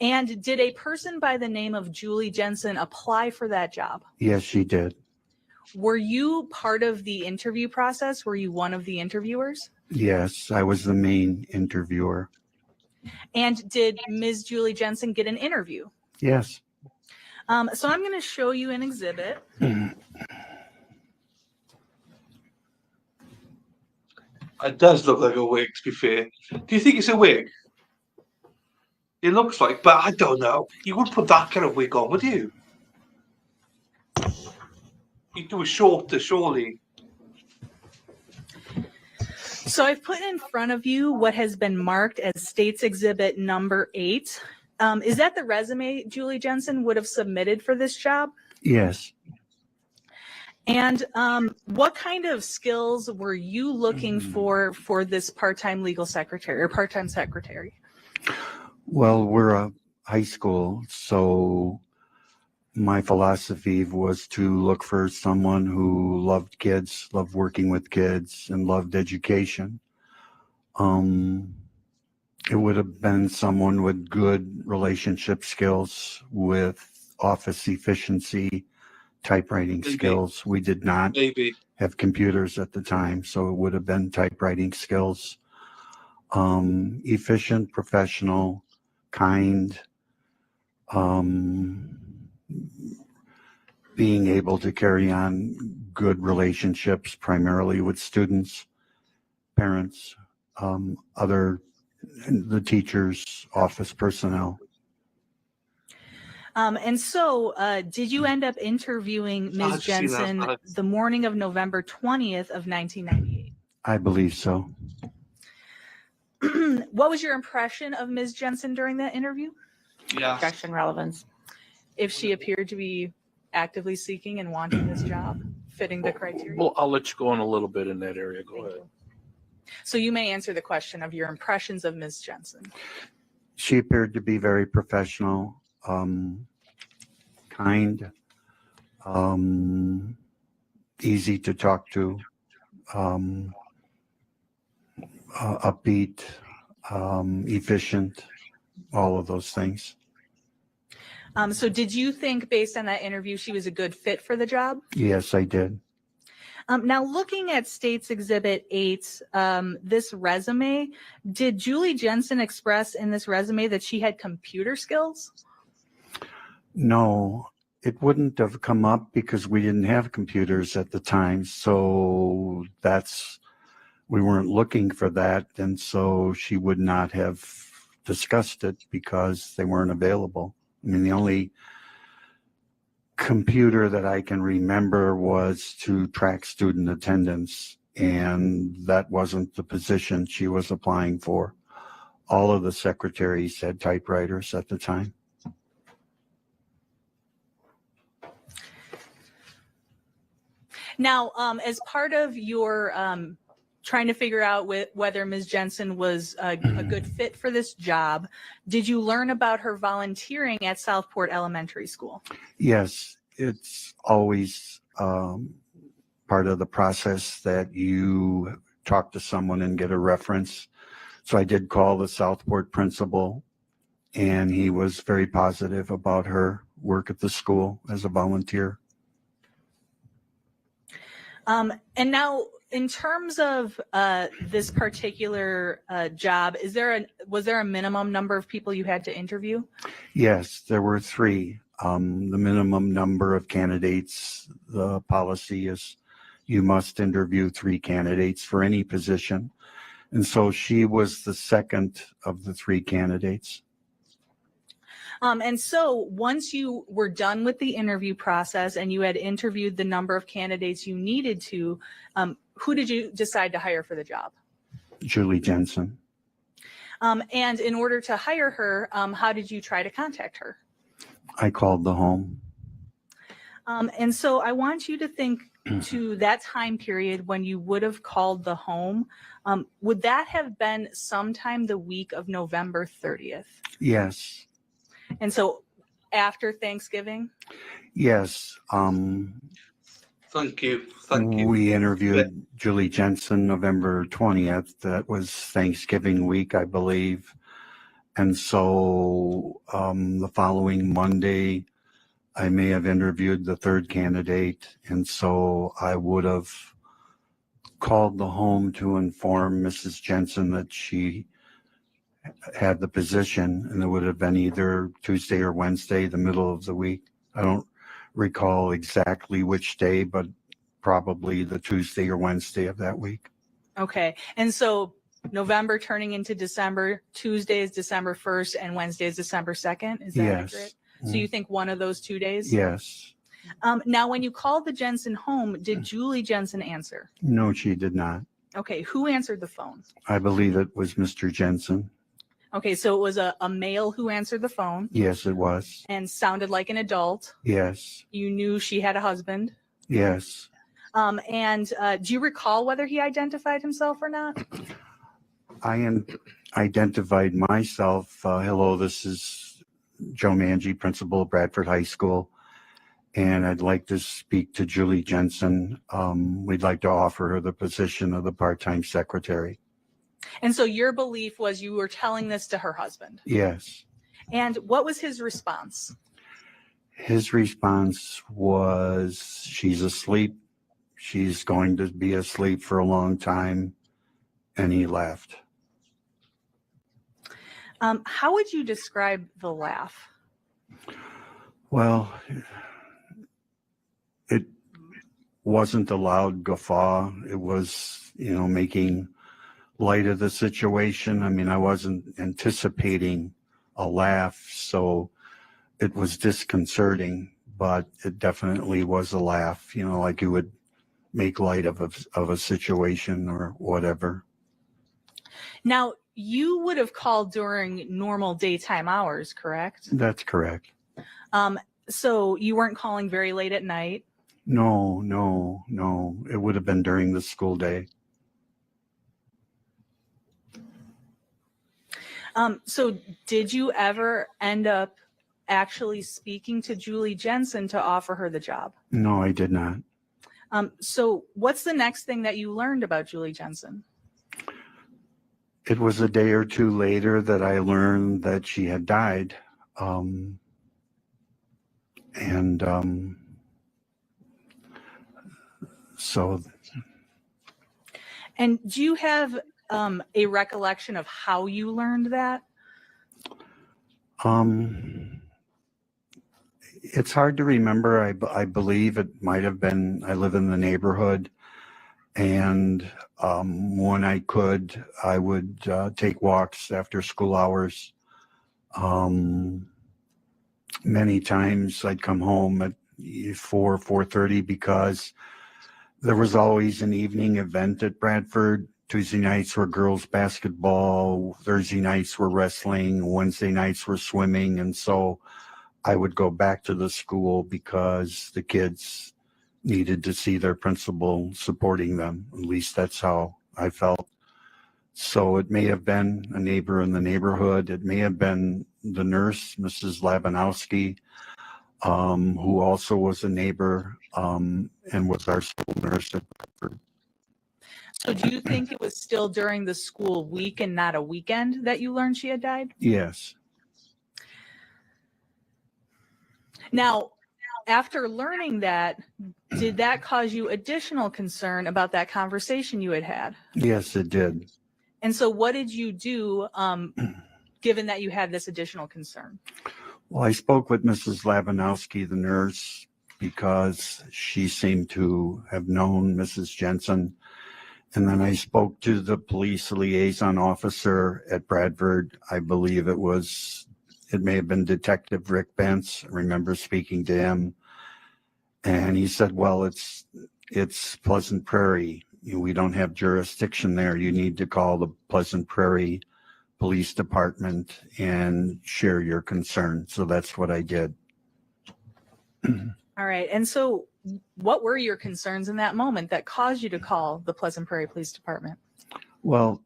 And did a person by the name of Julie Jensen apply for that job? Yes, she did. Were you part of the interview process? Were you one of the interviewers? Yes, I was the main interviewer. And did Ms. Julie Jensen get an interview? Yes. So I'm going to show you an exhibit. It does look like a wig, to be fair. Do you think it's a wig? It looks like, but I don't know. You wouldn't put that kind of wig on, would you? You'd do a shorter, surely. So I've put in front of you what has been marked as States Exhibit number 8. Is that the resume Julie Jensen would have submitted for this job? Yes. And what kind of skills were you looking for this part-time legal secretary or part-time secretary? Well, we're a high school, so my philosophy was to look for someone who loved kids, loved working with kids, and loved education. It would have been someone with good relationship skills, with office efficiency, typewriting skills. We did not have computers at the time, so it would have been typewriting skills. Efficient, professional, kind, being able to carry on good relationships, primarily with students, parents, the teachers, office personnel. And so did you end up interviewing Ms. Jensen the morning of November 20th of 1998? I believe so. What was your impression of Ms. Jensen during that interview? Yeah. Objection relevance. If she appeared to be actively seeking and wanting this job, fitting the criteria? Well, I'll let you go in a little bit in that area. Go ahead. So you may answer the question of your impressions of Ms. Jensen. She appeared to be very professional, kind, easy to talk to, upbeat, efficient, all of those things. So did you think, based on that interview, she was a good fit for the job? Yes, I did. Now, looking at State's Exhibit 8, this resume, did Julie Jensen express in this resume that she had computer skills? No, it wouldn't have come up because we didn't have computers at the time. So we weren't looking for that. And so she would not have discussed it because they weren't available. I mean, the only computer that I can remember was to track student attendance, and that wasn't the position she was applying for. All of the secretaries had typewriters at the time. Now, as part of your trying to figure out whether Ms. Jensen was a good fit for this job, did you learn about her volunteering at Southport Elementary School? Yes, it's always part of the process that you talk to someone and get a reference. So I did call the Southport principal, and he was very positive about her work at the school as a volunteer. And now, in terms of this particular job, was there a minimum number of people you had to interview? Yes, there were 3. The minimum number of candidates, the policy is you must interview 3 candidates for any position. And so she was the second of the 3 candidates. And so once you were done with the interview process and you had interviewed the number of candidates you needed to, who did you decide to hire for the job? Julie Jensen. And in order to hire her, how did you try to contact her? I called the home. And so I want you to think to that time period when you would have called the home. Would that have been sometime the week of November 30th? Yes. And so after Thanksgiving? Yes. Thank you. Thank you. We interviewed Julie Jensen November 20th. That was Thanksgiving week, I believe. And so the following Monday, I may have interviewed the 3rd candidate. And so I would have called the home to inform Mrs. Jensen that she had the position, and it would have been either Tuesday or Wednesday, the middle of the week. I don't recall exactly which day, but probably the Tuesday or Wednesday of that week. Okay. And so November turning into December, Tuesday is December 1st and Wednesday is December 2nd. Is that Yes. accurate? So you think one of those 2 days? Yes. Now, when you called the Jensen home, did Julie Jensen answer? No, she did not. Okay. Who answered the phone? I believe it was Mr. Jensen. Okay. So it was a male who answered the phone Yes, it was. and sounded like an adult. Yes. You knew she had a husband. Yes. And do you recall whether he identified himself or not? I identified myself. Hello, this is Joe Mangy, principal of Bradford High School, and I'd like to speak to Julie Jensen. We'd like to offer her the position of the part-time secretary. And so your belief was you were telling this to her husband. Yes. And what was his response? His response was, she's asleep. She's going to be asleep for a long time. And he left. How would you describe the laugh? Well, it wasn't a loud guffaw. It was, making light of the situation. I mean, I wasn't anticipating a laugh, so it was disconcerting, but it definitely was a laugh, like you would make light of a situation or whatever. Now, you would have called during normal daytime hours, correct? That's correct. So you weren't calling very late at night? No. It would have been during the school day. So did you ever end up actually speaking to Julie Jensen to offer her the job? No, I did not. So what's the next thing that you learned about Julie Jensen? It was a day or two later that I learned that she had died. So And do you have a recollection of how you learned that? it's hard to remember. I believe it might have been, I live in the neighborhood, and when I could, I would take walks after school hours. Many times I'd come home at 4:30 because there was always an evening event at Bradford. Tuesday nights were girls basketball, Thursday nights were wrestling, Wednesday nights were swimming. And so I would go back to the school because the kids needed to see their principal supporting them. At least that's how I felt. So it may have been a neighbor in the neighborhood. It may have been the nurse, Mrs. Labanowski, who also was a neighbor and was our school nurse at Bradford. So do you think it was still during the school week and not a weekend that you learned she had died? Yes. Now, after learning that, did that cause you additional concern about that conversation you had had? Yes, it did. And so what did you do, given that you had this additional concern? Well, I spoke with Mrs. Labanowski, the nurse, because she seemed to have known Mrs. Jensen. And then I spoke to the police liaison officer at Bradford. I believe it may have been Detective Rick Bentz. I remember speaking to him. And he said, well, it's Pleasant Prairie. We don't have jurisdiction there. You need to call the Pleasant Prairie Police Department and share your concern. So that's what I did. All right. And so what were your concerns in that moment that caused you to call the Pleasant Prairie Police Department? Well,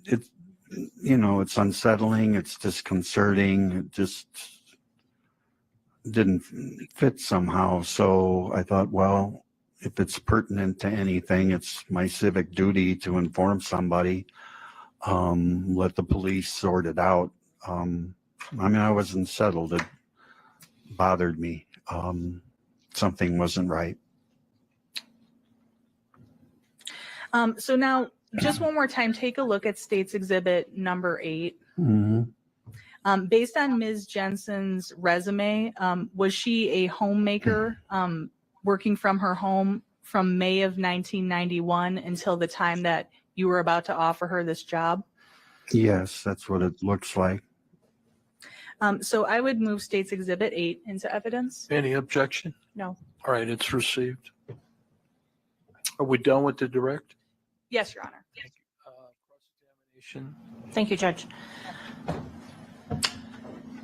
it's unsettling. It's disconcerting. It just didn't fit somehow. So I thought, well, if it's pertinent to anything, it's my civic duty to inform somebody, let the police sort it out. I wasn't settled. It bothered me. Something wasn't right. So now, just one more time, take a look at State's Exhibit number 8. Mm-hmm. Based on Ms. Jensen's resume, was she a homemaker working from her home from May of 1991 until the time that you were about to offer her this job? Yes, that's what it looks like. So I would move State's Exhibit 8 into evidence. Any objection? No. All right, it's received. Are we done with the direct? Yes, Your Honor. Cross-examination. Thank you, Judge.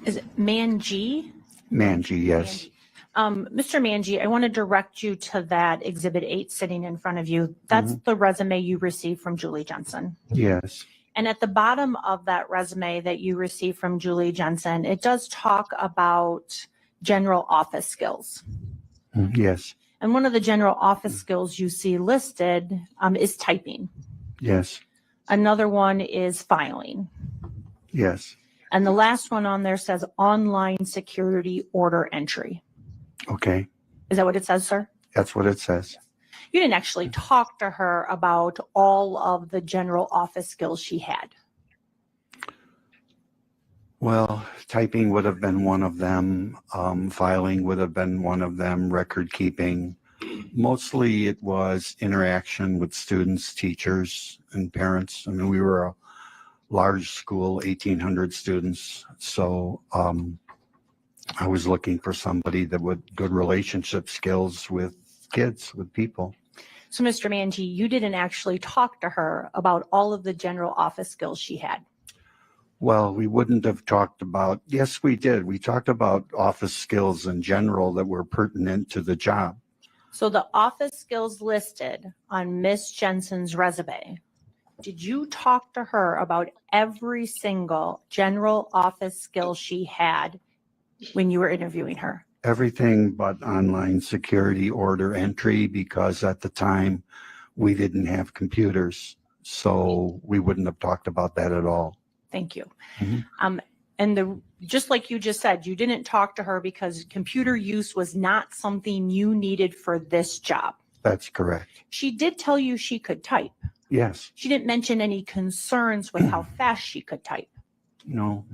Is it Manji? Manji, yes. Mr. Manji, I want to direct you to that Exhibit 8 sitting in front of you. That's the resume you received from Julie Jensen. Yes. And at the bottom of that resume that you received from Julie Jensen, it does talk about general office skills. Yes. And one of the general office skills you see listed is typing. Yes. Another one is filing. Yes. And the last one on there says online security order entry. Okay. Is that what it says, sir? That's what it says. You didn't actually talk to her about all of the general office skills she had. Well, typing would have been one of them. Filing would have been one of them. Record keeping. Mostly it was interaction with students, teachers, and parents. I mean, we were a large school, 1,800 students. So I was looking for somebody that would good relationship skills with kids, with people. So, Mr. Manji, you didn't actually talk to her about all of the general office skills she had. Well, we wouldn't have talked about, yes, we did. We talked about office skills in general that were pertinent to the job. So the office skills listed on Miss Jensen's resume, did you talk to her about every single general office skill she had when you were interviewing her? Everything but online security order entry, because at the time we didn't have computers. So we wouldn't have talked about that at all. Thank you. Mhm. And just like you just said, you didn't talk to her because computer use was not something you needed for this job. That's correct. She did tell you she could type. Yes. She didn't mention any concerns with how fast she could type. No.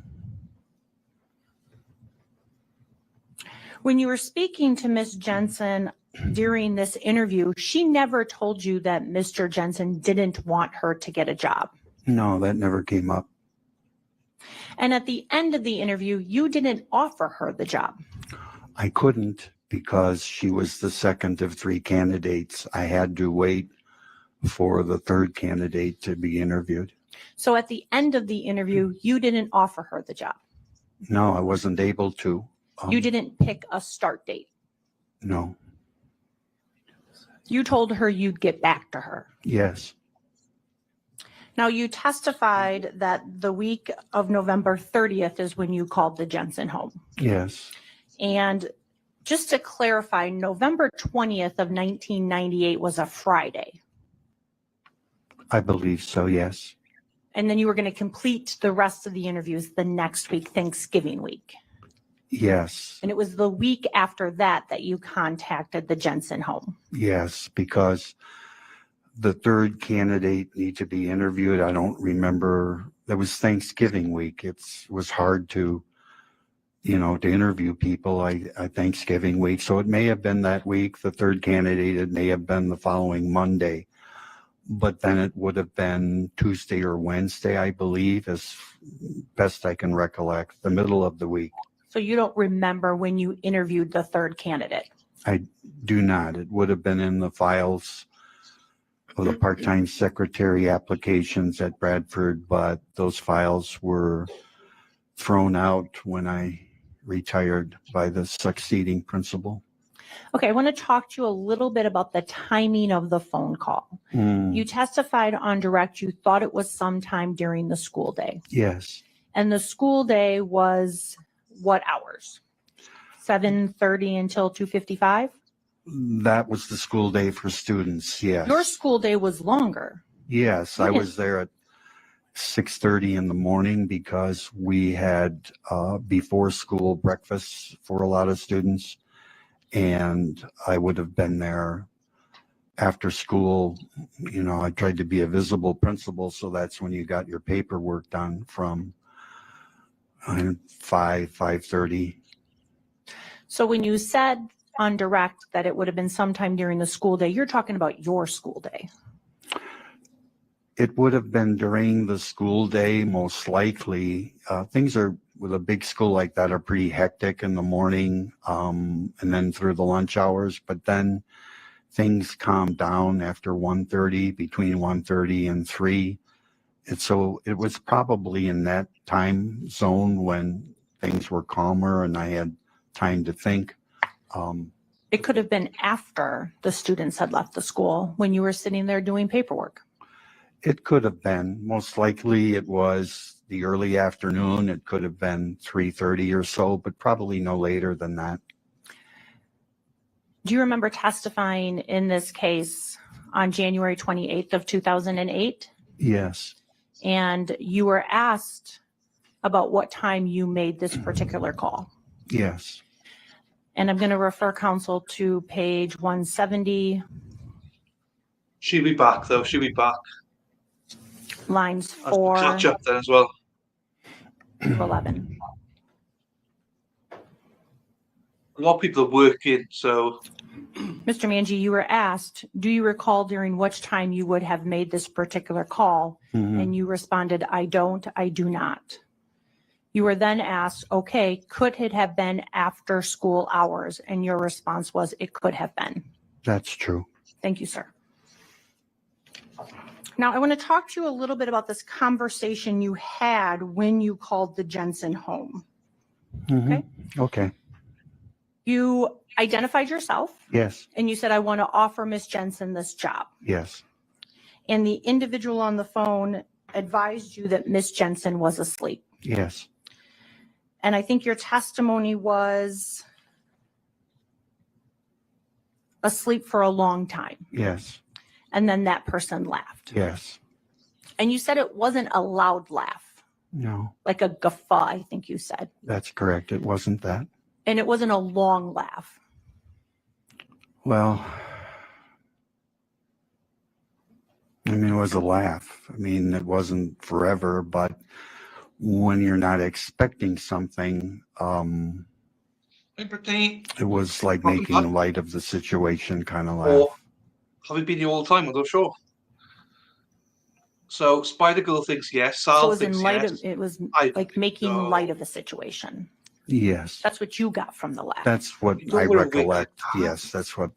When you were speaking to Ms. Jensen during this interview, she never told you that Mr. Jensen didn't want her to get a job. No, that never came up. And at the end of the interview, you didn't offer her the job. I couldn't because she was the second of three candidates. I had to wait for the third candidate to be interviewed. So at the end of the interview, you didn't offer her the job. No, I wasn't able to. You didn't pick a start date. No. You told her you'd get back to her. Yes. Now, you testified that the week of November 30th is when you called the Jensen home. Yes. And just to clarify, November 20th of 1998 was a Friday. I believe so. Yes. And then you were going to complete the rest of the interviews the next week, Thanksgiving week. Yes. And it was the week after that that you contacted the Jensen home. Yes, because the third candidate need to be interviewed. I don't remember. That was Thanksgiving week. It was hard to, to interview people Thanksgiving week. So it may have been that week. The third candidate, it may have been the following Monday. But then it would have been Tuesday or Wednesday, I believe, as best I can recollect, the middle of the week. So you don't remember when you interviewed the third candidate? I do not. It would have been in the files of the part-time secretary applications at Bradford, but those files were thrown out when I retired by the succeeding principal. Okay, I want to talk to you a little bit about the timing of the phone call. You testified on direct, you thought it was sometime during the school day. Yes. And the school day was what hours? 7:30 until 2:55? That was the school day for students, yes. Your school day was longer. Yes, I was there at 6:30 in the morning because we had before school breakfast for a lot of students. And I would have been there after school. I tried to be a visible principal, so that's when you got your paperwork done from 5:30. So when you said on direct that it would have been sometime during the school day, you're talking about your school day. It would have been during the school day, most likely. Things are, with a big school like that, are pretty hectic in the morning and then through the lunch hours. But then things calm down after 1:30, between 1:30 and 3. So it was probably in that time zone when things were calmer and I had time to think. It could have been after the students had left the school when you were sitting there doing paperwork. It could have been. Most likely it was the early afternoon. It could have been 3:30 or so, but probably no later than that. Do you remember testifying in this case on January 28th of 2008? Yes. And you were asked about what time you made this particular call. Yes. And I'm going to refer counsel to page 170, She'll be back, though. She'll be back. lines I'll 4 catch up then as well. to 11. A lot of people are working, so Mr. Manji, you were asked, do you recall during which time you would have made this particular call? And you responded, I do not. You were then asked, okay, could it have been after school hours? And your response was, it could have been. That's true. Thank you, sir. Now, I want to talk to you a little bit about this conversation you had when you called the Jensen home. Okay. Okay. You identified yourself Yes. and you said, I want to offer Miss Jensen this job. Yes. And the individual on the phone advised you that Miss Jensen was asleep. Yes. And I think your testimony was asleep for a long time. Yes. And then that person left. Yes. And you said it wasn't a loud laugh, No, like a guffaw, I think you said. that's correct. It wasn't that. And it wasn't a long laugh. Well, I mean, it was a laugh. I mean, it wasn't forever, but when you're not expecting something, Hey, Brittany. it was like Welcome making back. light of the situation kind of laugh. Or have you been here all the time? I'm not sure. So Spider Girl thinks yes. So it Sal was in thinks light yes. of, it was I like making no. light of the situation. Yes, That's what you got from the laugh. that's what You don't I wear a wig like recollect. that. Yes, that's what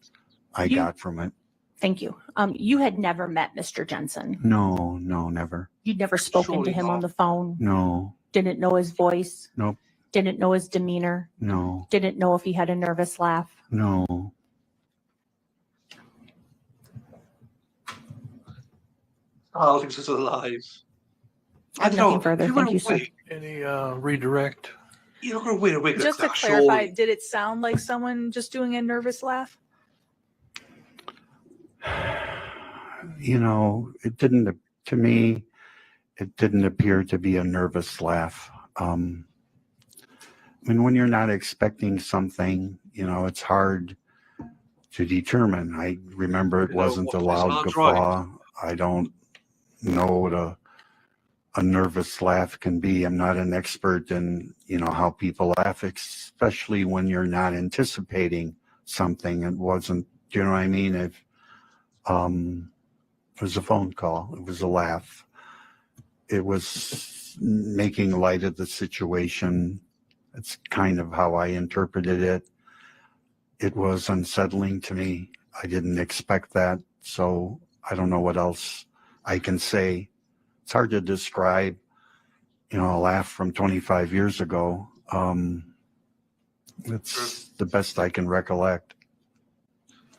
I You- got from it. Thank you. You had never met Mr. Jensen. No, no, never. You'd never spoken to Surely him on not. the phone. No, Didn't know his voice. Nope. Didn't know his demeanor. no, Didn't know if he had a nervous laugh. no. Sal thinks it's alive. I have don't know, nothing further. if you Thank wear you, a sir. wig, Any redirect? you're not going to wear a wig like Just to that, clarify, surely. did it sound like someone just doing a nervous laugh? You know, it didn't, to me, it didn't appear to be a nervous laugh. I mean, when you're not expecting something, you know, it's hard to determine. I remember it You know, wasn't a what loud Sal tried. guffaw. I don't know what a nervous laugh can be. I'm not an expert in, you know, how people laugh, especially when you're not anticipating something. It wasn't, do you know what I mean? It was a phone call. It was a laugh. It was making light of the situation. It's kind of how I interpreted it. It was unsettling to me. I didn't expect that. So I don't know what else I can say. It's hard to describe, you know, a laugh from 25 years ago. It's the best I can recollect.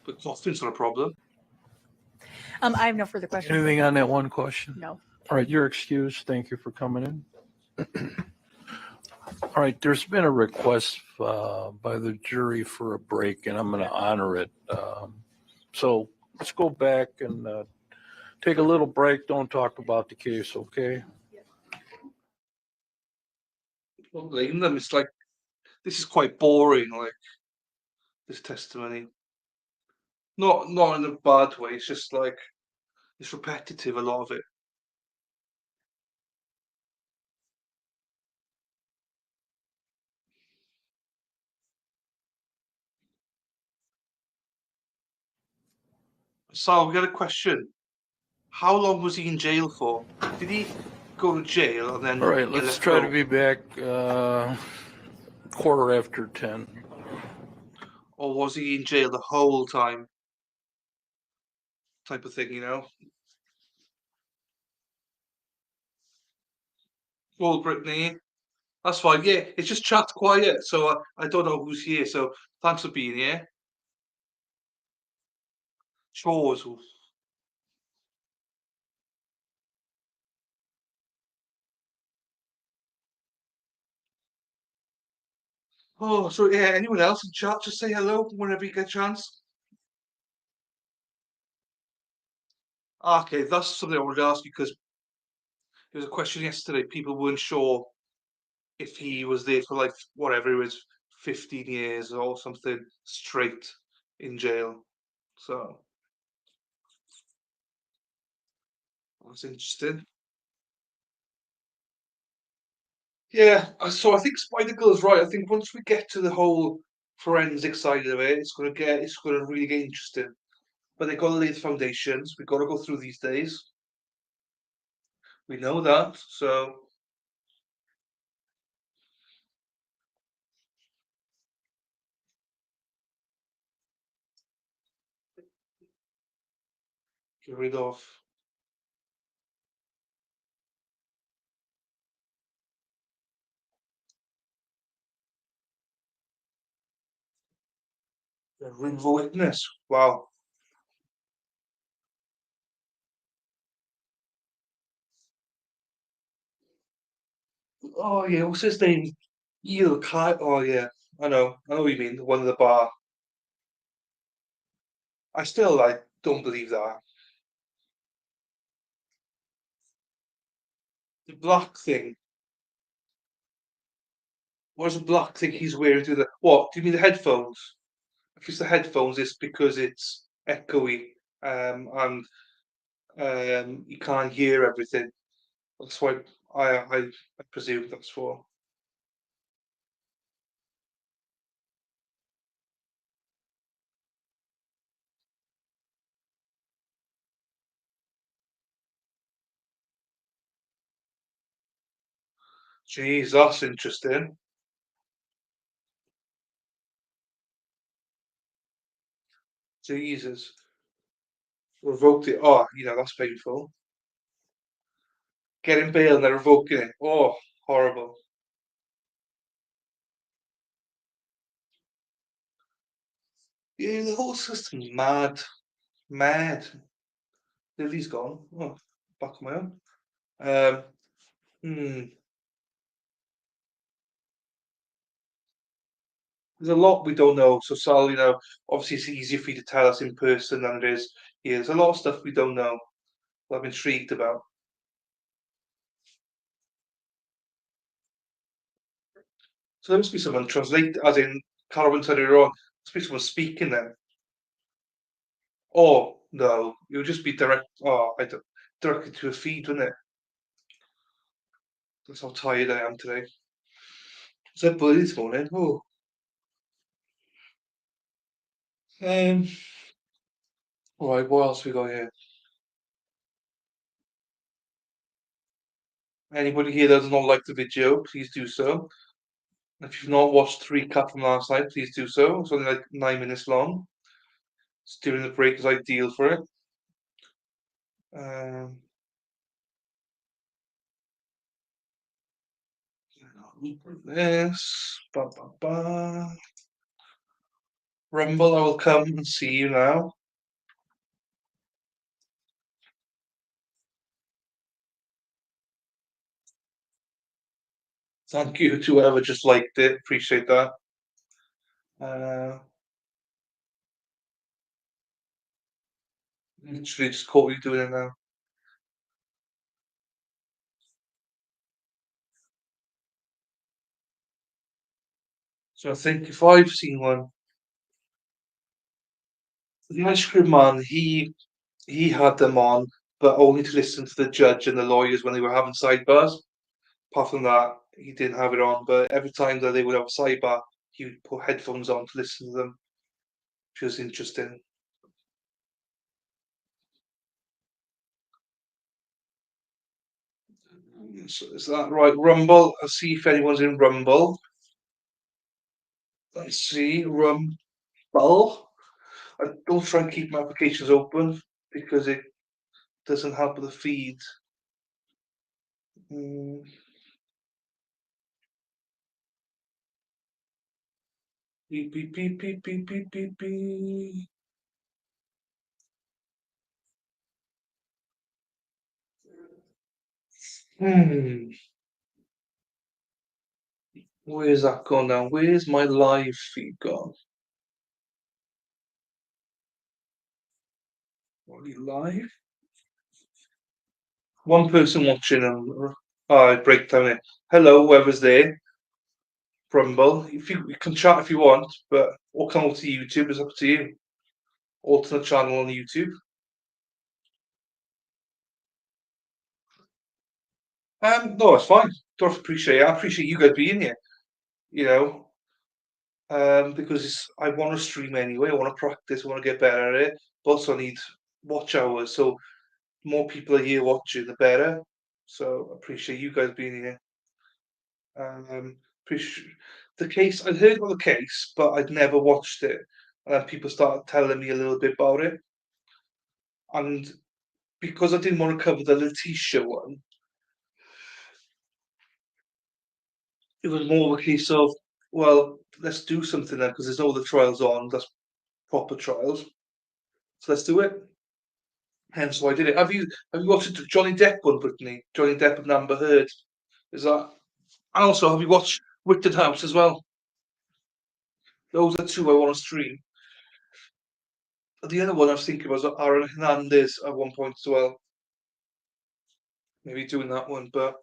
But coughing's not a problem. I have no further questions. Anything on that one question? No. All right, you're excused. Thank you for coming in. All right, there's been a request by the jury for a break, and I'm going to honor it. So let's go back and take a little break. Don't talk about the case, okay? Don't blame them. It's like, this is quite boring, like, this testimony. Not in a bad way. It's just like, it's repetitive, a lot of it. Sal, we got a question. How long was he in jail for? Did he go to jail and then All right, get let's let try go? to be back 10:15. Or was he in jail the whole time? Type of thing, you know? Well, Brittany, that's fine. Yeah, it's just chat quiet, so I don't know who's here. So thanks for being here. Chores. Oh, so yeah, anyone else in chat, just say hello whenever you get a chance. Okay, that's something I wanted to ask you because there was a question yesterday. People weren't sure if he was there for like whatever it was, 15 years or something straight in jail. So that's interesting. Yeah, so I think Spider Girl's right. I think once we get to the whole forensic side of it, it's gonna really get interesting. But they've got to lay the foundations. We've got to go through these days. We know that. So get rid of. Remove a witness. Wow. Oh yeah, what's his name? Eel Kai. Oh yeah, I know what you mean. The one in the bar. I still don't believe that. The black thing. What is the black thing he's wearing to the what? Do you mean the headphones? If it's the headphones, it's because it's echoey, and you can't hear everything. That's what I presume that's for. Jeez, that's interesting. Jesus. Revoked it. Oh, that's painful. Getting bail and then revoking it. Oh, horrible. Yeah, the whole system's mad. Mad. Lily's gone. Oh, back on my own. Hmm. There's a lot we don't know. So, Sal, obviously it's easier for you to tell us in person than it is here. There's a lot of stuff we don't know that I'm intrigued about. So there must be someone translate, as in Carwyn said earlier on, must be someone speaking then. Oh, no, it would just be directly to a feed, wouldn't it? That's how tired I am today. It's up early this morning. Oh. All right, what else we got here? Anybody here that does not like the video, please do so. If you've not watched the recap from last night, please do so. It's only like 9 minutes long. So during the break is ideal for it. This. Ba, ba, ba. Rumble, I will come and see you now. Thank you to whoever just liked it. Appreciate that. Literally just caught you doing it now. So I think if I've seen one, the ice cream man, he had them on, but only to listen to the judge and the lawyers when they were having sidebars. Apart from that, he didn't have it on. But every time that they would have a sidebar, he would put headphones on to listen to them, which was interesting. So is that right? Rumble. I'll see if anyone's in Rumble. Let's see. Rumble. I don't try and keep my applications open because it doesn't help with the feed. Beep, beep, beep, beep, beep, beep, beep, beep. Where's that gone now? Where's my live feed gone? Are you live? One person watching and break down it. Hello, whoever's there. Rumble. If you can chat if you want, but or come over to YouTube, it's up to you. Alternate channel on YouTube. No, it's fine. Don't appreciate it. I appreciate you guys being here. Because I want to stream anyway. I want to practice. I want to get better at it. But also, I need watch hours. So, more people are here watching, the better. So, I appreciate you guys being here. Appreciate the case. I'd heard about the case, but I'd never watched it. And then people started telling me a little bit about it. And because I didn't want to cover the Letitia one, it was more of a case of, well, let's do something then, because there's no other trials on. That's proper trials. So let's do it. Hence why I did it. Have you watched the Johnny Depp one, Brittany? Johnny Depp and Amber Heard. Is that? And also, have you watched Rittenhouse as well? Those are two I want to stream. The other one I was thinking was Aaron Hernandez at one point as well. Maybe doing that one, but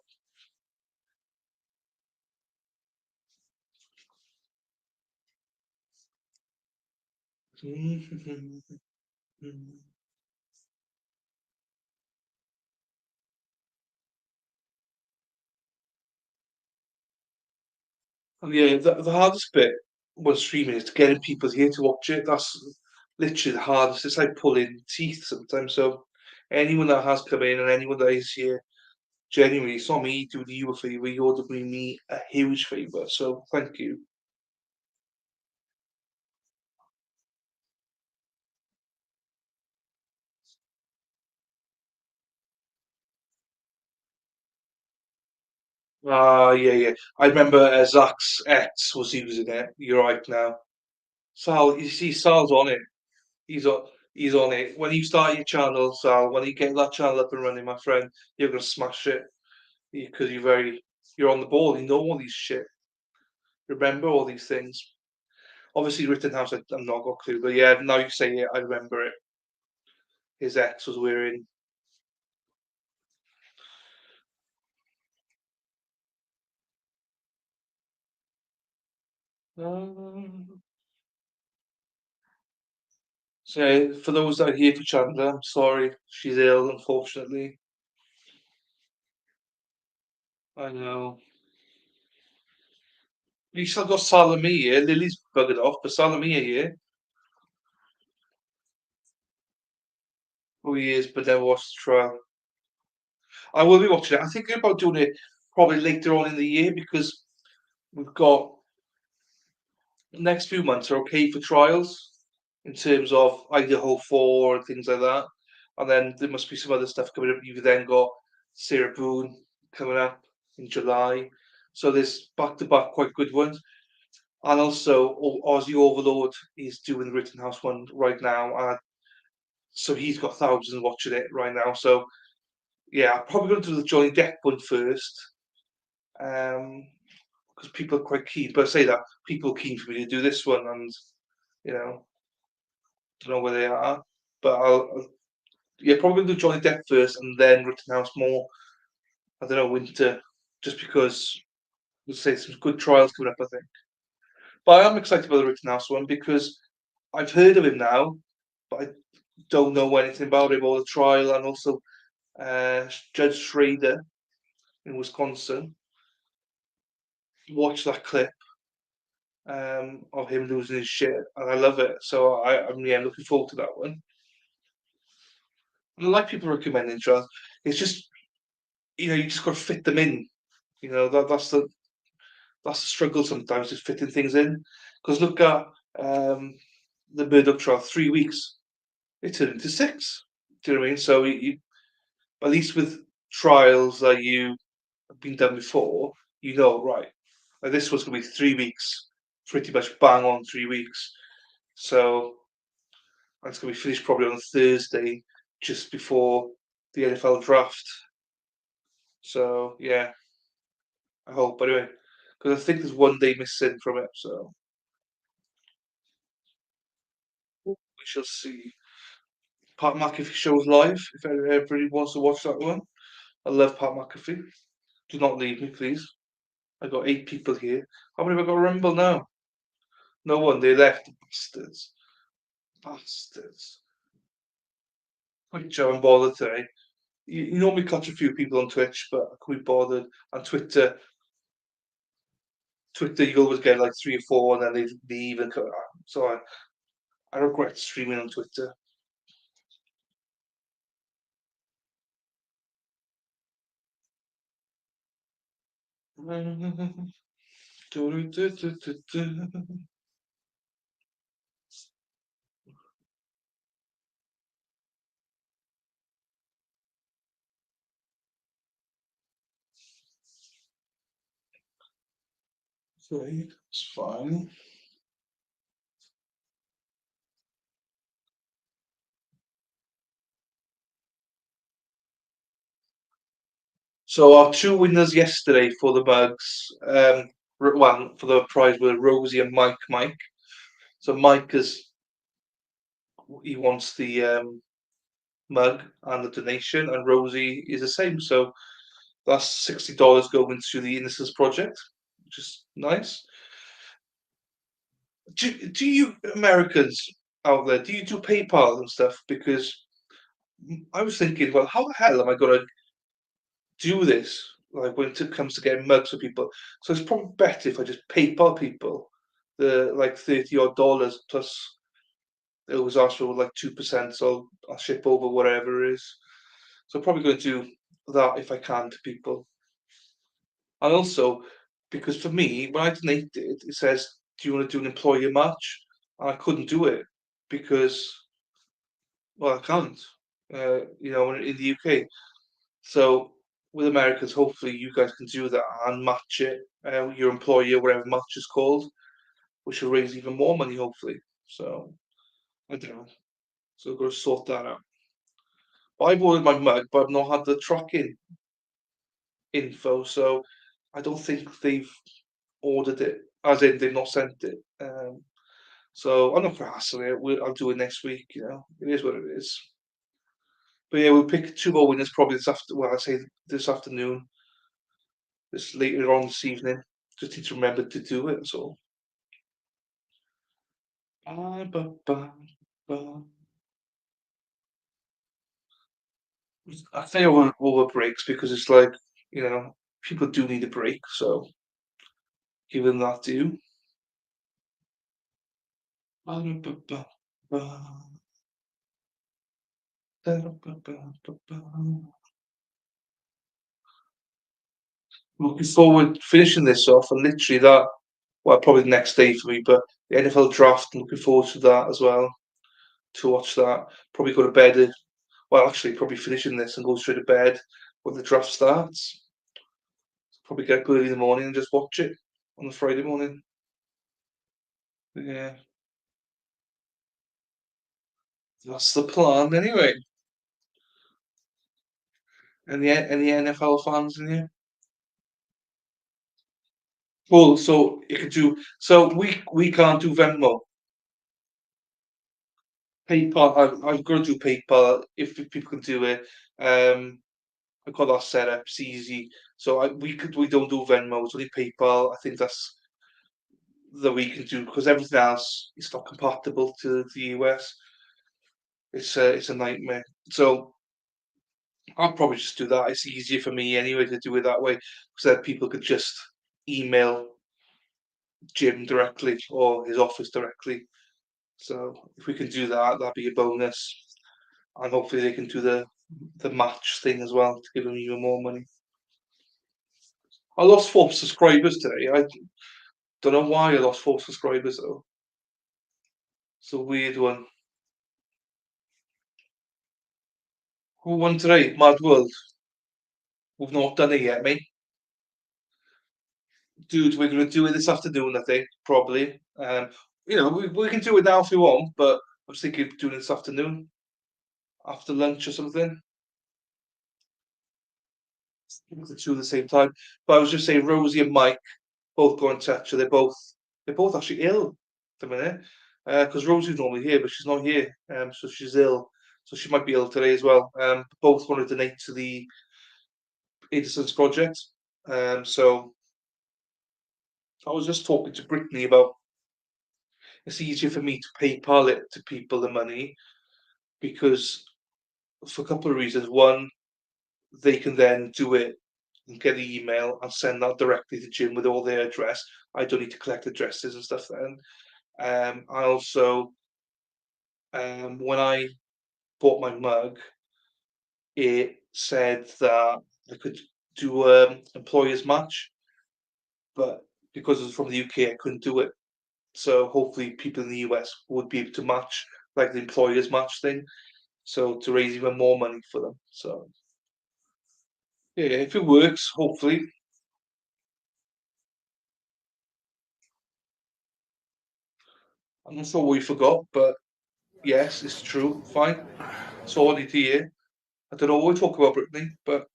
And yeah, the hardest bit was streaming is getting people here to watch it. That's literally the hardest. It's like pulling teeth sometimes. So anyone that has come in and anyone that is here, genuinely, it's not me doing you a favour. You're doing me a huge favour. So thank you. Yeah, yeah. I remember Zach's ex was using it. You're right now. Sal, you see, Sal's on it. He's on. He's on it. When you start your channel, Sal, when you get that channel up and running, my friend, you're gonna smash it because you're on the ball. You know all these shit. Remember all these things. Obviously, Rittenhouse, I'm not got a clue, but yeah, now you say it, I remember it. His ex was wearing. So for those that are here for Chandler, I'm sorry, she's ill, unfortunately. I know. You still got Salome here. Lily's buggered off, but Salome here. Oh, he is, but never watched the trial. I will be watching it. I'm thinking about doing it probably later on in the year because we've got the next few months are okay for trials in terms of Idaho 4 and things like that. And then there must be some other stuff coming up. You've then got Sarah Boone coming up in July. So there's back to back quite good ones. And also Aussie Overlord is doing the Rittenhouse one right now. So he's got thousands watching it right now. So yeah, I'm probably going to do the Johnny Depp one first. Because people are quite keen. But I say that people are keen for me to do this one, and you know, don't know where they are. But yeah, probably do Johnny Depp first, and then Rittenhouse more. I don't know, winter, just because we'll say some good trials coming up. I think. But I am excited about the Rittenhouse one because I've heard of him now, but I don't know anything about him or the trial, and also Judge Schrader in Wisconsin. Watch that clip of him losing his shit, and I love it. So I'm looking forward to that one. And I like people recommending trials. It's just you just got to fit them in. That's the struggle sometimes is fitting things in. Because look at the Murdoch trial, 3 weeks. It turned into 6. Do you know what I mean? So at least with trials that you have been done before, right. Like this was going to be 3 weeks, pretty much bang on 3 weeks. So it's going to be finished probably on a Thursday, just before the NFL draft. So yeah, I hope anyway, because I think there's one day missing from it. So we shall see. Pat McAfee shows live. If everybody wants to watch that one, I love Pat McAfee. Do not leave me, please. I got 8 people here. How many have I got Rumble now? No one. They left. Bastards. Bastards. Quick job and bothered today. You normally catch a few people on Twitch, but I couldn't be bothered. On Twitter, you always get like 3 or 4, and then they leave and come. So I regret streaming on Twitter. Okay, it's fine. So our 2 winners yesterday for the mugs, well, for the prize were Rosie and Mike. So Mike he wants the mug and the donation, and Rosie is the same. So that's $60 going to the Innocence Project, which is nice. Do you Americans out there, do you do PayPal and stuff? Because I was thinking, well, how the hell am I going to do this? Like when it comes to getting mugs for people, so it's probably better if I just PayPal people the like $30 odd plus they always ask for like 2%, so I'll ship over whatever it is. So I'm probably going to do that if I can to people. And also, because for me, when I donated, it says, "Do you want to do an employer match?" And I couldn't do it because, well, I can't. In the UK. So with Americans, hopefully you guys can do that and match it, your employer, whatever match is called, which will raise even more money, hopefully. So I don't know. So I've got to sort that out. I've ordered my mug, but I've not had the tracking info, so I don't think they've ordered it, as in they've not sent it. So I'm not going to hassle it. I'll do it next week. It is what it is. But yeah, we'll pick 2 more winners probably this after. Well, I say this afternoon, this later on this evening. Just need to remember to do it. That's all. I say over breaks because it's like people do need a break, so give them that due. Looking forward to finishing this off, and literally that, well, probably the next day for me, but the NFL draft, I'm looking forward to that as well, to watch that. Probably go to bed, well, actually, probably finishing this and go straight to bed when the draft starts. Probably get up early in the morning and just watch it on the Friday morning. Yeah. That's the plan anyway. Any NFL fans in here? Well, so you could do. So we can't do Venmo. PayPal. I've got to do PayPal if people can do it. I've got that set up. It's easy. So we don't do Venmo. It's only PayPal. I think that's that we can do because everything else is not compatible to the US. It's a nightmare. So I'll probably just do that. It's easier for me anyway to do it that way because then people could just email Jim directly or his office directly. So if we can do that, that'd be a bonus. And hopefully they can do the match thing as well to give them even more money. I lost 4 subscribers today. I don't know why I lost 4 subscribers though. It's a weird one. Who won today? Mad World. We've not done it yet, mate. Dude, we're going to do it this afternoon, I think, probably. We can do it now if we want, but I was thinking of doing it this afternoon, after lunch or something. The 2 at the same time. But I was just saying, Rosie and Mike both got in touch. So they're both actually ill at the minute. Because Rosie's normally here, but she's not here. So she's ill. So she might be ill today as well. Both want to donate to the Innocence Project. So I was just talking to Brittany about it's easier for me to PayPal it to people the money because for a couple of reasons. One, they can then do it and get the email and send that directly to Jim with all their address. I don't need to collect addresses and stuff then. I also, when I bought my mug, it said that I could do employer's match, but because it's from the UK, I couldn't do it. So hopefully people in the US would be able to match like the employer's match thing. So to raise even more money for them. So yeah, if it works, hopefully. I'm not sure what we forgot, but yes, it's true. Fine. So all I need to hear. I don't know what we talk about, Brittany, but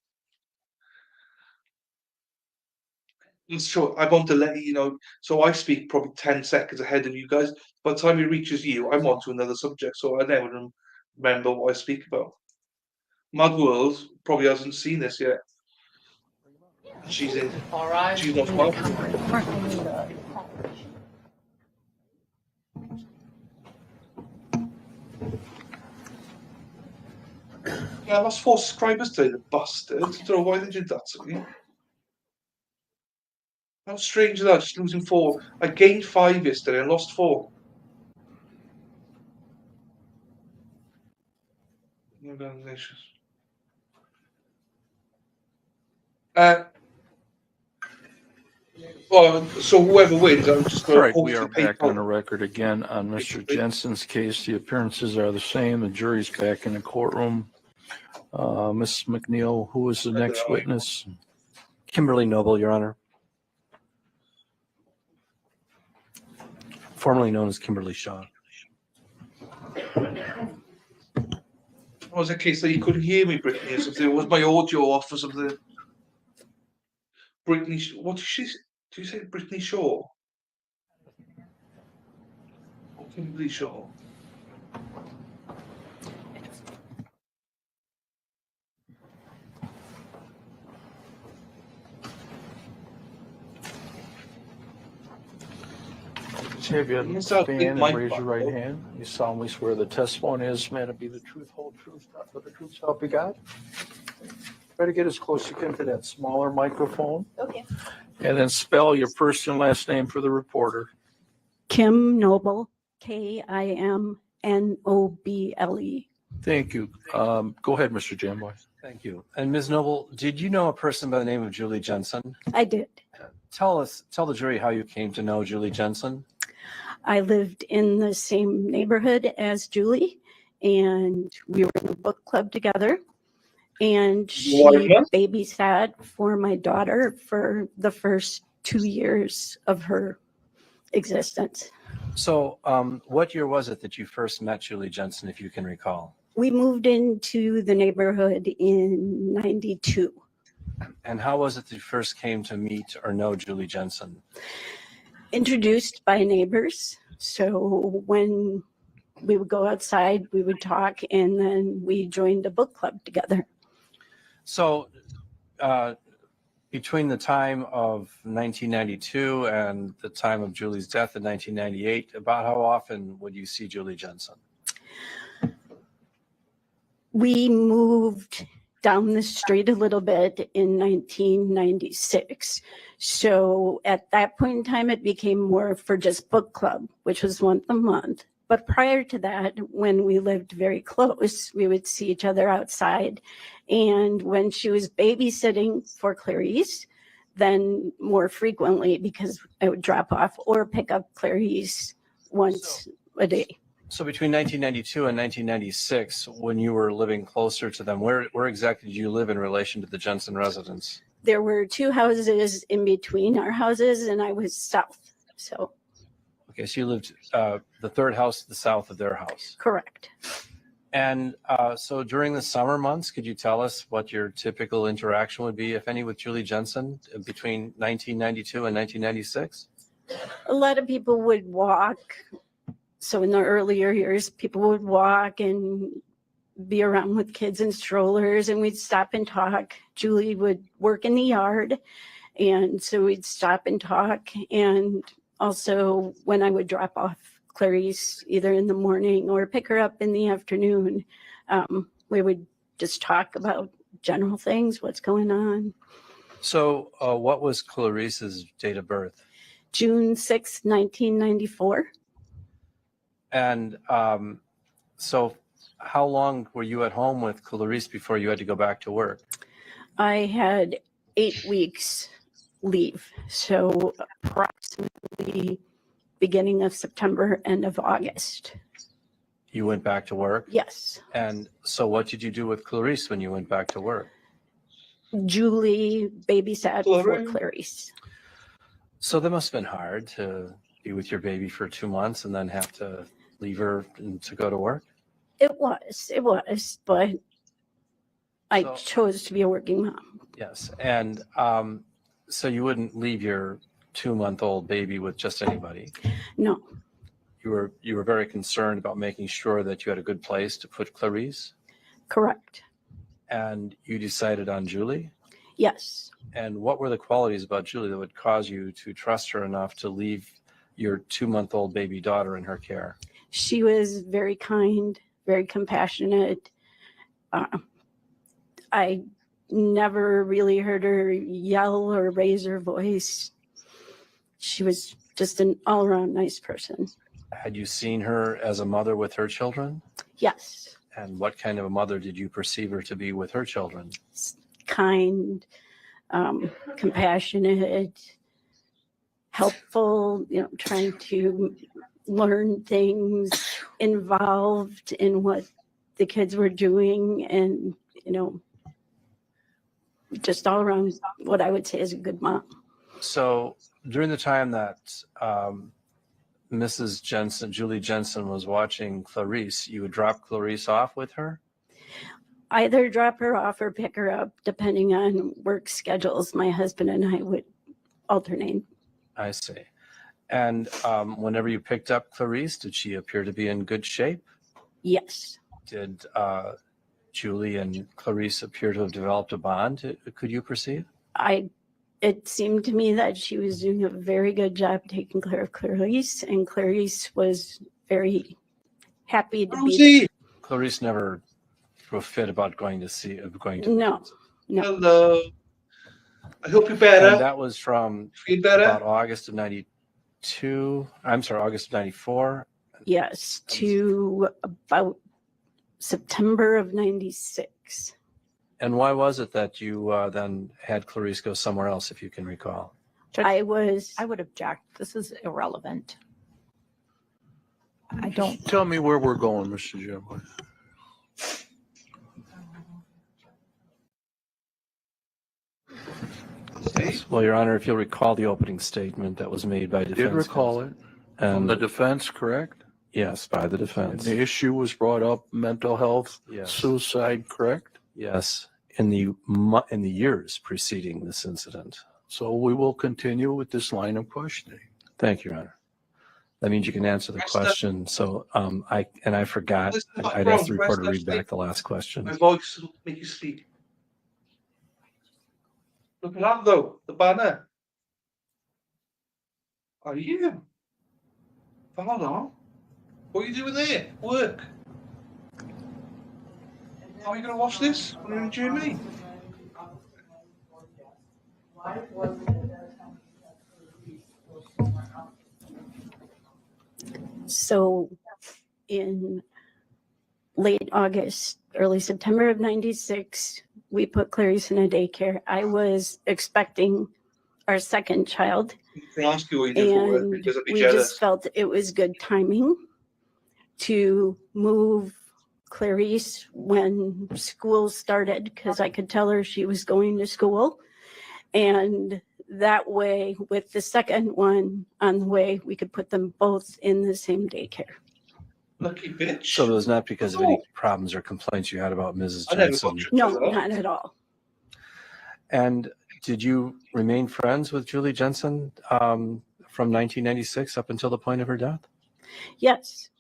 it's true. I want to let you know. So I speak probably 10 seconds ahead of you guys. By the time it reaches you, I'm on to another subject, so I never remember what I speak about. Mad World probably hasn't seen this yet. She's in. She's not Mad. Yeah, I lost 4 subscribers today, the bastard. I don't know why they did that to me. How strange is that? Just losing 4. I gained 5 yesterday and lost 4. Organizations. Well, so whoever wins, I'm just All going to right, we are hopefully back on the PayPal. record again on Mr. Jensen's case. The appearances are the same. The jury's back in the courtroom. Ms. McNeil, who is the next witness? Kimberly Noble, Your Honor. Formerly known as Kimberly Shaw. Was it a case that you couldn't hear me, Brittany, or something? Was my audio off or something? Brittany, what did she? Do you say Brittany Shaw? Or Kimberly Shaw? Have you Yes, I'll stand take and my raise your right Bible. hand? You solemnly swear the testimony is meant to be the truth, whole truth, not but the truth, so help you God? Try to get as close as you can to that smaller microphone. Okay. And then spell your first and last name for the reporter. Kim Noble, Kimnoble. Thank you. Go ahead, Mr. Jamboy. Thank you. And Ms. Noble, did you know a person by the name of Julie Jensen? I did. Tell the jury how you came to know Julie Jensen. I lived in the same neighborhood as Julie, and we were in a book club together. And she babysat for my daughter for the first 2 years of her existence. So what year was it that you first met Julie Jensen, if you can recall? We moved into the neighborhood in 92. And how was it that you first came to meet or know Julie Jensen? Introduced by neighbors. So when we would go outside, we would talk, and then we joined a book club together. So between the time of 1992 and the time of Julie's death in 1998, about how often would you see Julie Jensen? We moved down the street a little bit in 1996. So at that point in time, it became more for just book club, which was once a month. But prior to that, when we lived very close, we would see each other outside. And when she was babysitting for Clarice, then more frequently, because I would drop off or pick up Clarice once a day. So between 1992 and 1996, when you were living closer to them, where exactly did you live in relation to the Jensen residence? There were 2 houses in between our houses, and I was south. So Okay, so you lived the third house to the south of their house. correct. And so during the summer months, could you tell us what your typical interaction would be, if any, with Julie Jensen between 1992 and 1996? A lot of people would walk. So in the earlier years, people would walk and be around with kids in strollers, and we'd stop and talk. Julie would work in the yard, and so we'd stop and talk. And also when I would drop off Clarice either in the morning or pick her up in the afternoon, we would just talk about general things, what's going on. So what was Clarice's date of birth? June 6, 1994. And so how long were you at home with Clarice before you had to go back to work? I had 8 weeks leave. So approximately beginning of September, end of August. You went back to work? Yes. And so what did you do with Clarice when you went back to work? Julie babysat for Clarice. So that must have been hard to be with your baby for 2 months and then have to leave her and to go to work? It was, but I chose to be a working mom. Yes. And so you wouldn't leave your 2-month-old baby with just anybody? No. You were very concerned about making sure that you had a good place to put Clarice? Correct. And you decided on Julie? Yes. And what were the qualities about Julie that would cause you to trust her enough to leave your 2-month-old baby daughter in her care? She was very kind, very compassionate, I never really heard her yell or raise her voice. She was just an all-around nice person. Had you seen her as a mother with her children? Yes, And what kind of a mother did you perceive her to be with her children? kind, compassionate, helpful, trying to learn things, involved in what the kids were doing, and, just all around what I would say is a good mom. So during the time that Mrs. Jensen, Julie Jensen, was watching Clarice, you would drop Clarice off with her? Either drop her off or pick her up, depending on work schedules. My husband and I would alternate. I see. And whenever you picked up Clarice, did she appear to be in good shape? Yes. Did Julie and Clarice appear to have developed a bond? Could you perceive? It seemed to me that she was doing a very good job taking care of Clarice, and Clarice was very happy to be there. Clarice never threw a fit about going to. No. Hello. I hope you're And better. that was from Feel better? about August of 92. I'm sorry, August of 94. Yes, to about September of 96. And why was it that you then had Clarice go somewhere else, if you can recall? I would object. This is irrelevant. I don't. Tell me where we're going, Mr. Jim. Well, Your Honor, if you'll recall the opening statement that was made by defense. Did recall it. From And the defense, correct? yes, by the And defense. the issue was brought up, mental health, Yes. suicide, correct? Yes, in the years preceding this incident. So we will continue with this line of questioning. Thank you, Your Honor. That means you can answer the question. So I forgot. Let's not I'd asked the wrong. reporter to Let's read not back the last question. My voice will make you sleep. Look at that though, the banner. Are you? Hold on. What are you doing there? Work. How are you going to watch this when you're in GME? So in late August, early September of 96, we put Clarice in a daycare. I was expecting our second child, Can I ask you what you do for work? and Because I'd be we jealous. just felt it was good timing to move Clarice when school started, because I could tell her she was going to school. And that way, with the second one on the way, we could put them both in the same daycare. Lucky bitch. So it was not because of any problems or complaints you had about Mrs. I never Jensen. got you. No, not at all. And did you remain friends with Julie Jensen from 1996 up until the point of her death? Yes.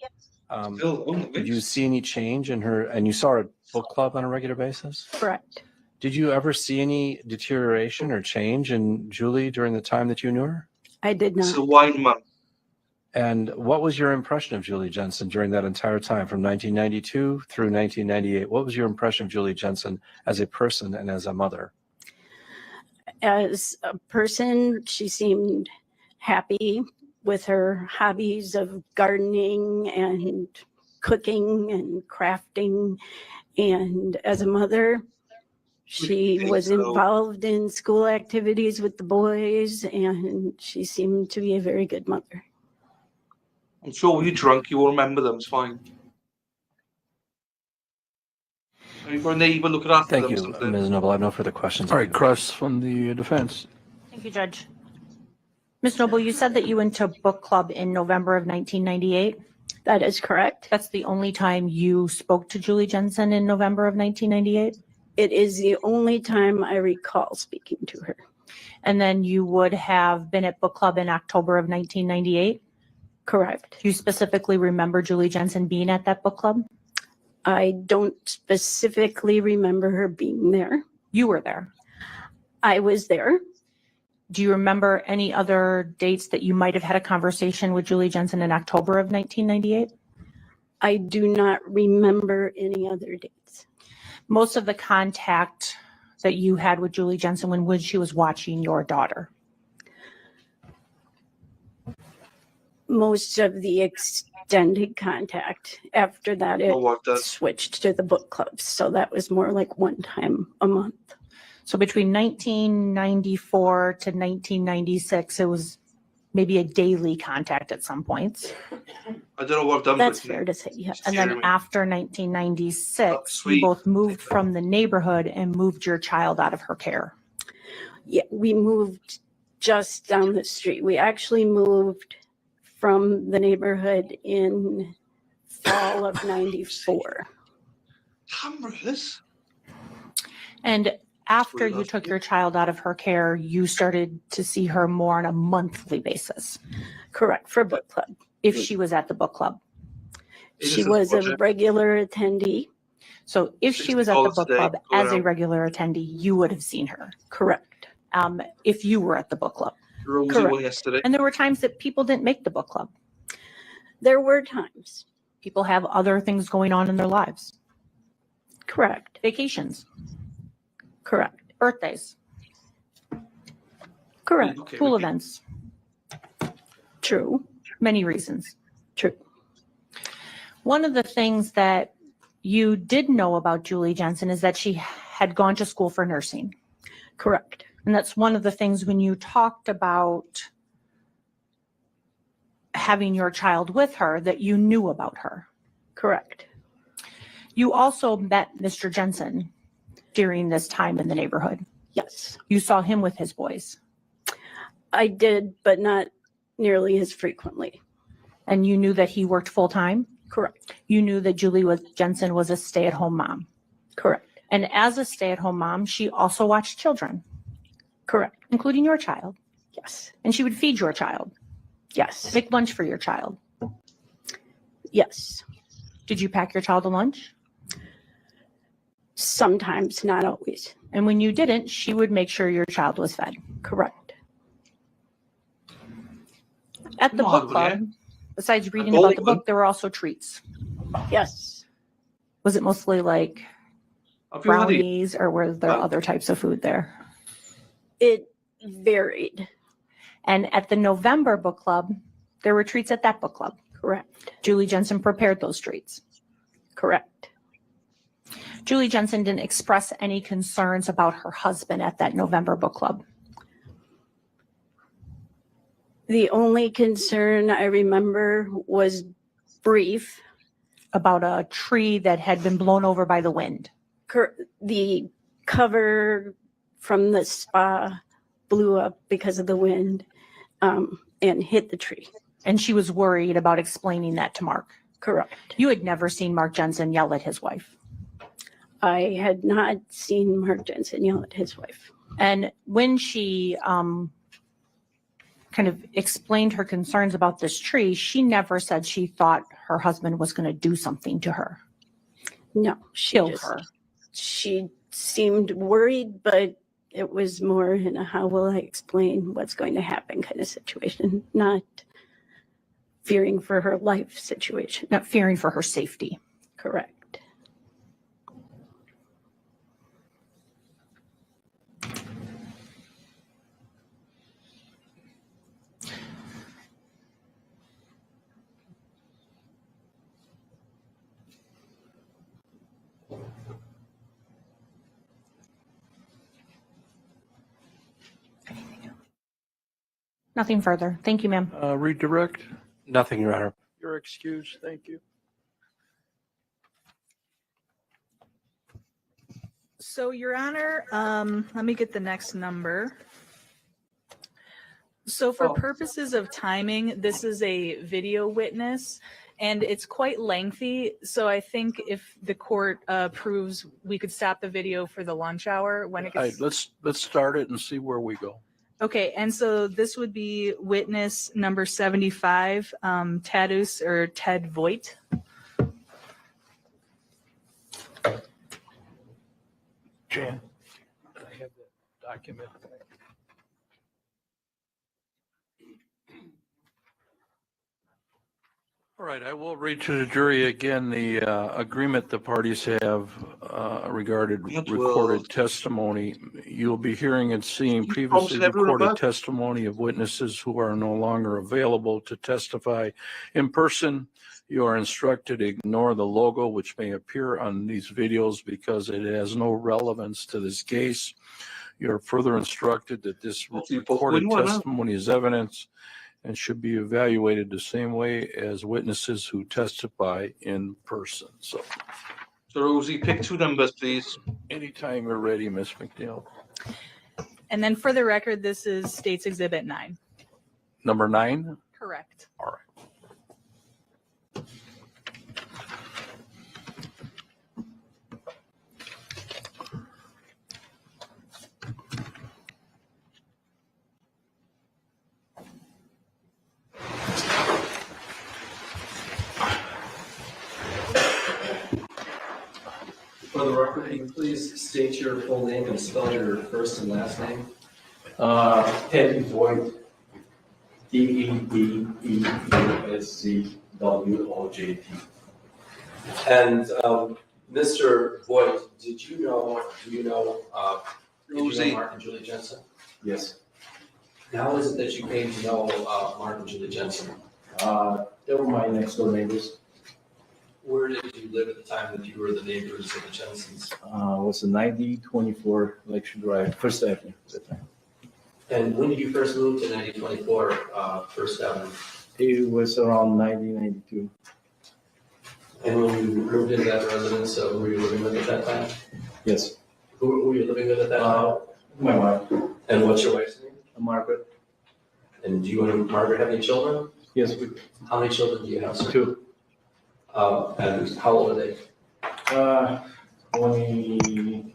Still on the Did you list. see any change in her? And you saw her at book club on a regular basis? Correct. Did you ever see any deterioration or change in Julie during the time that you knew her? I did It's not. a wine man. And what was your impression of Julie Jensen during that entire time from 1992 through 1998? What was your impression of Julie Jensen as a person and as a mother? As a person, she seemed happy with her hobbies of gardening and cooking and crafting. And as a mother, she think was so. involved in school activities with the boys, and she seemed to be a very good mother. I'm sure when you're drunk, you will remember them. It's fine. You've got a neighbour looking after Thank them. you, something. Ms. Noble. I have no further questions. All right, Cress from the defense. Thank you, Judge. Ms. Noble, you said that you went to book club in November of 1998. That is correct. That's the only time you spoke to Julie Jensen in November of 1998? It is the only time I recall speaking to her. And then you would have been at book club in October of 1998? Correct. Do you specifically remember Julie Jensen being at that book club? I don't specifically remember her being there. You were there. I was there. Do you remember any other dates that you might have had a conversation with Julie Jensen in October of 1998? I do not remember any other dates. Most of the contact that you had with Julie Jensen when she was watching your daughter? Most of the extended contact. After that, it switched to the book clubs. So that was more like one time a month. So between 1994 to 1996, it was maybe a daily contact at some points. I don't know what I've done. That's fair to say, yes. And then after 1996, you both moved from the neighborhood and moved your child out of her care. Yeah, we moved just down the street. We actually moved from the neighborhood in fall of 94. Cameras? And after you took your child out of her care, you started to see her more on a monthly basis. Correct, for book club. If she was at the book club. She was a regular attendee. So if she was at the book club as a regular attendee, you would have seen her. Correct. If you were at the book club. Yesterday. And there were times that people didn't make the book club. There were times. People have other things going on in their lives. Correct. Vacations. Correct. Birthdays. Correct. School events. True. Many reasons. True. One of the things that you did know about Julie Jensen is that she had gone to school for nursing. Correct. And that's one of the things when you talked about having your child with her that you knew about her. Correct. You also met Mr. Jensen during this time in the neighborhood. Yes. You saw him with his boys. I did, but not nearly as frequently. And you knew that he worked full time? Correct. You knew that Julie Jensen was a stay-at-home mom. Correct. And as a stay-at-home mom, she also watched children. Correct. Including your child. Yes. And she would feed your child. Yes. Make lunch for your child. Yes. Did you pack your child a lunch? Sometimes, not always. And when you didn't, she would make sure your child was fed. Correct. At the book club, besides reading about the book, there were also treats. Yes. Was it mostly like brownies or were there other types of food there? It varied. And at the November book club, there were treats at that book club. Correct. Julie Jensen prepared those treats. Correct. Julie Jensen didn't express any concerns about her husband at that November book club. The only concern I remember was brief. About a tree that had been blown over by the wind. The cover from the spa blew up because of the wind and hit the tree. And she was worried about explaining that to Mark. Correct. You had never seen Mark Jensen yell at his wife. I had not seen Mark Jensen yell at his wife. And when she kind of explained her concerns about this tree, she never said she thought her husband was going to do something to her. No, Kill her. She seemed worried, but it was more in a how will I explain what's going to happen kind of situation, not fearing for her life situation. Not fearing for her safety. Correct. Nothing further. Thank you, ma'am. Redirect. Nothing, Your Honor. You're excused. Thank you. So, Your Honor, let me get the next number. So for purposes of timing, this is a video witness and it's quite lengthy. So I think if the court approves, we could stop the video for the lunch hour when it All gets. right, let's start it and see where we go. Okay, and so this would be witness number 75, Tadus or Ted Voigt. Jan, I have the document. All right, I will read to the jury again the agreement the parties have regarding That recorded will- testimony. You'll be hearing and seeing You previously prompted everyone recorded about- testimony of witnesses who are no longer available to testify in person. You are instructed to ignore the logo which may appear on these videos because it has no relevance to this case. You're further instructed that this Hopefully you both recorded win one, huh? testimony is evidence and should be evaluated the same way as witnesses who testify in person. So So Rosie, pick two numbers, please. anytime you're ready, Ms. McNeil. And then for the record, this is State's Exhibit 9. Number 9? Correct. All right. For the record, can you please state your full name and spell your first and last name? Teddy Voigt, DEDESCWOJT. And Mr. Voigt, do you know Rosie. Mark and Julie Jensen? Yes. How is it that you came to know Mark and Julie Jensen? They were my next door neighbors. Where did you live at the time that you were the neighbors of the Jensens? It was a 9024 Lakeshore Drive, First Avenue at the time. And when did you first move to 9024 First Avenue? It was around 1992. And when you moved into that residence, who were you living with at that time? Yes. Who were you living with at that time? My wife, And what's your wife's name? Margaret. And do you and Margaret have any children? Yes, How many children do you have, sir? 2. And how old are they? 20.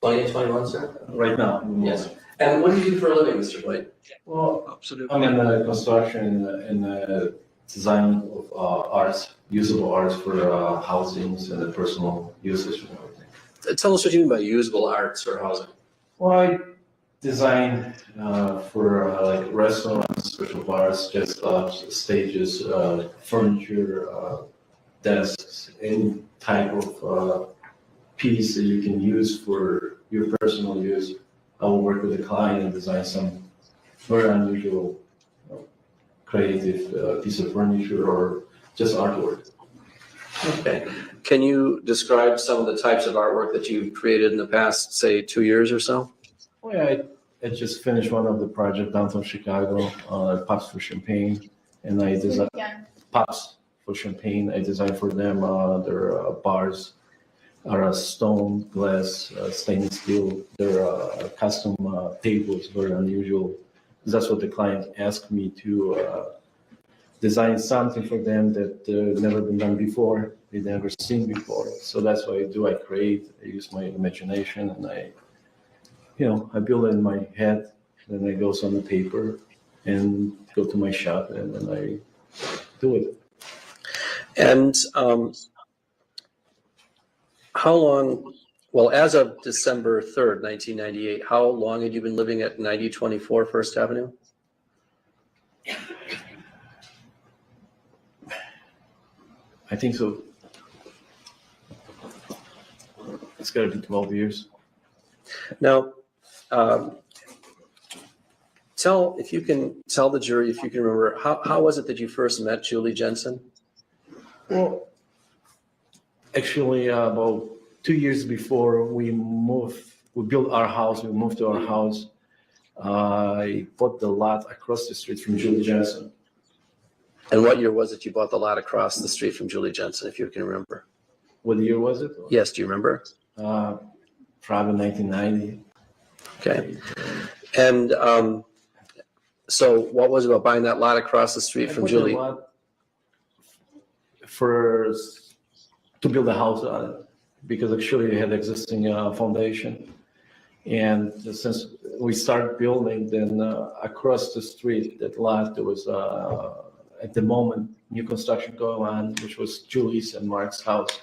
20 and 21, sir? Right now. Yes. And what do you do for a living, Mr. White? Well, Absolutely. I'm in the construction and the design of arts, usable arts for housings and the personal usage and everything. Tell us what you mean by usable arts or housing. Well, I design for like restaurants, special bars, guest clubs, stages, furniture, desks, any type of piece that you can use for your personal use. I will work with the client and design some very unusual, creative piece of furniture or just artwork. Okay. Can you describe some of the types of artwork that you've created in the past, say, 2 years or so? Well, yeah, I just finished one of the project downtown Chicago, Pops for Champagne, and I designed Pops for Champagne. I designed for them their bars are stone, glass, stainless steel. Their custom tables, very unusual. That's what the client asked me to design something for them that never been done before. They never seen before. So that's what I do. I create. I use my imagination, and I build it in my head. Then it goes on the paper, and go to my shop, and then I do it. And how long, well, as of December 3rd, 1998, how long had you been living at 9024 First Avenue? I think so. It's got to be 12 years. Now, if you can tell the jury, if you can remember, how was it that you first met Julie Jensen? Well, actually, about 2 years before we built our house, we moved to our house. I bought the lot across the street from Julie Jensen. And what year was it you bought the lot across the street from Julie Jensen, if you can remember? What year was it? Yes, do you remember? Probably 1990. Okay. And so what was it about buying that lot across the street from Julie? To build a house on it, because actually it had existing foundation. And since we started building, then across the street, that lot, there was, at the moment, new construction going on, which was Julie's and Mark's house.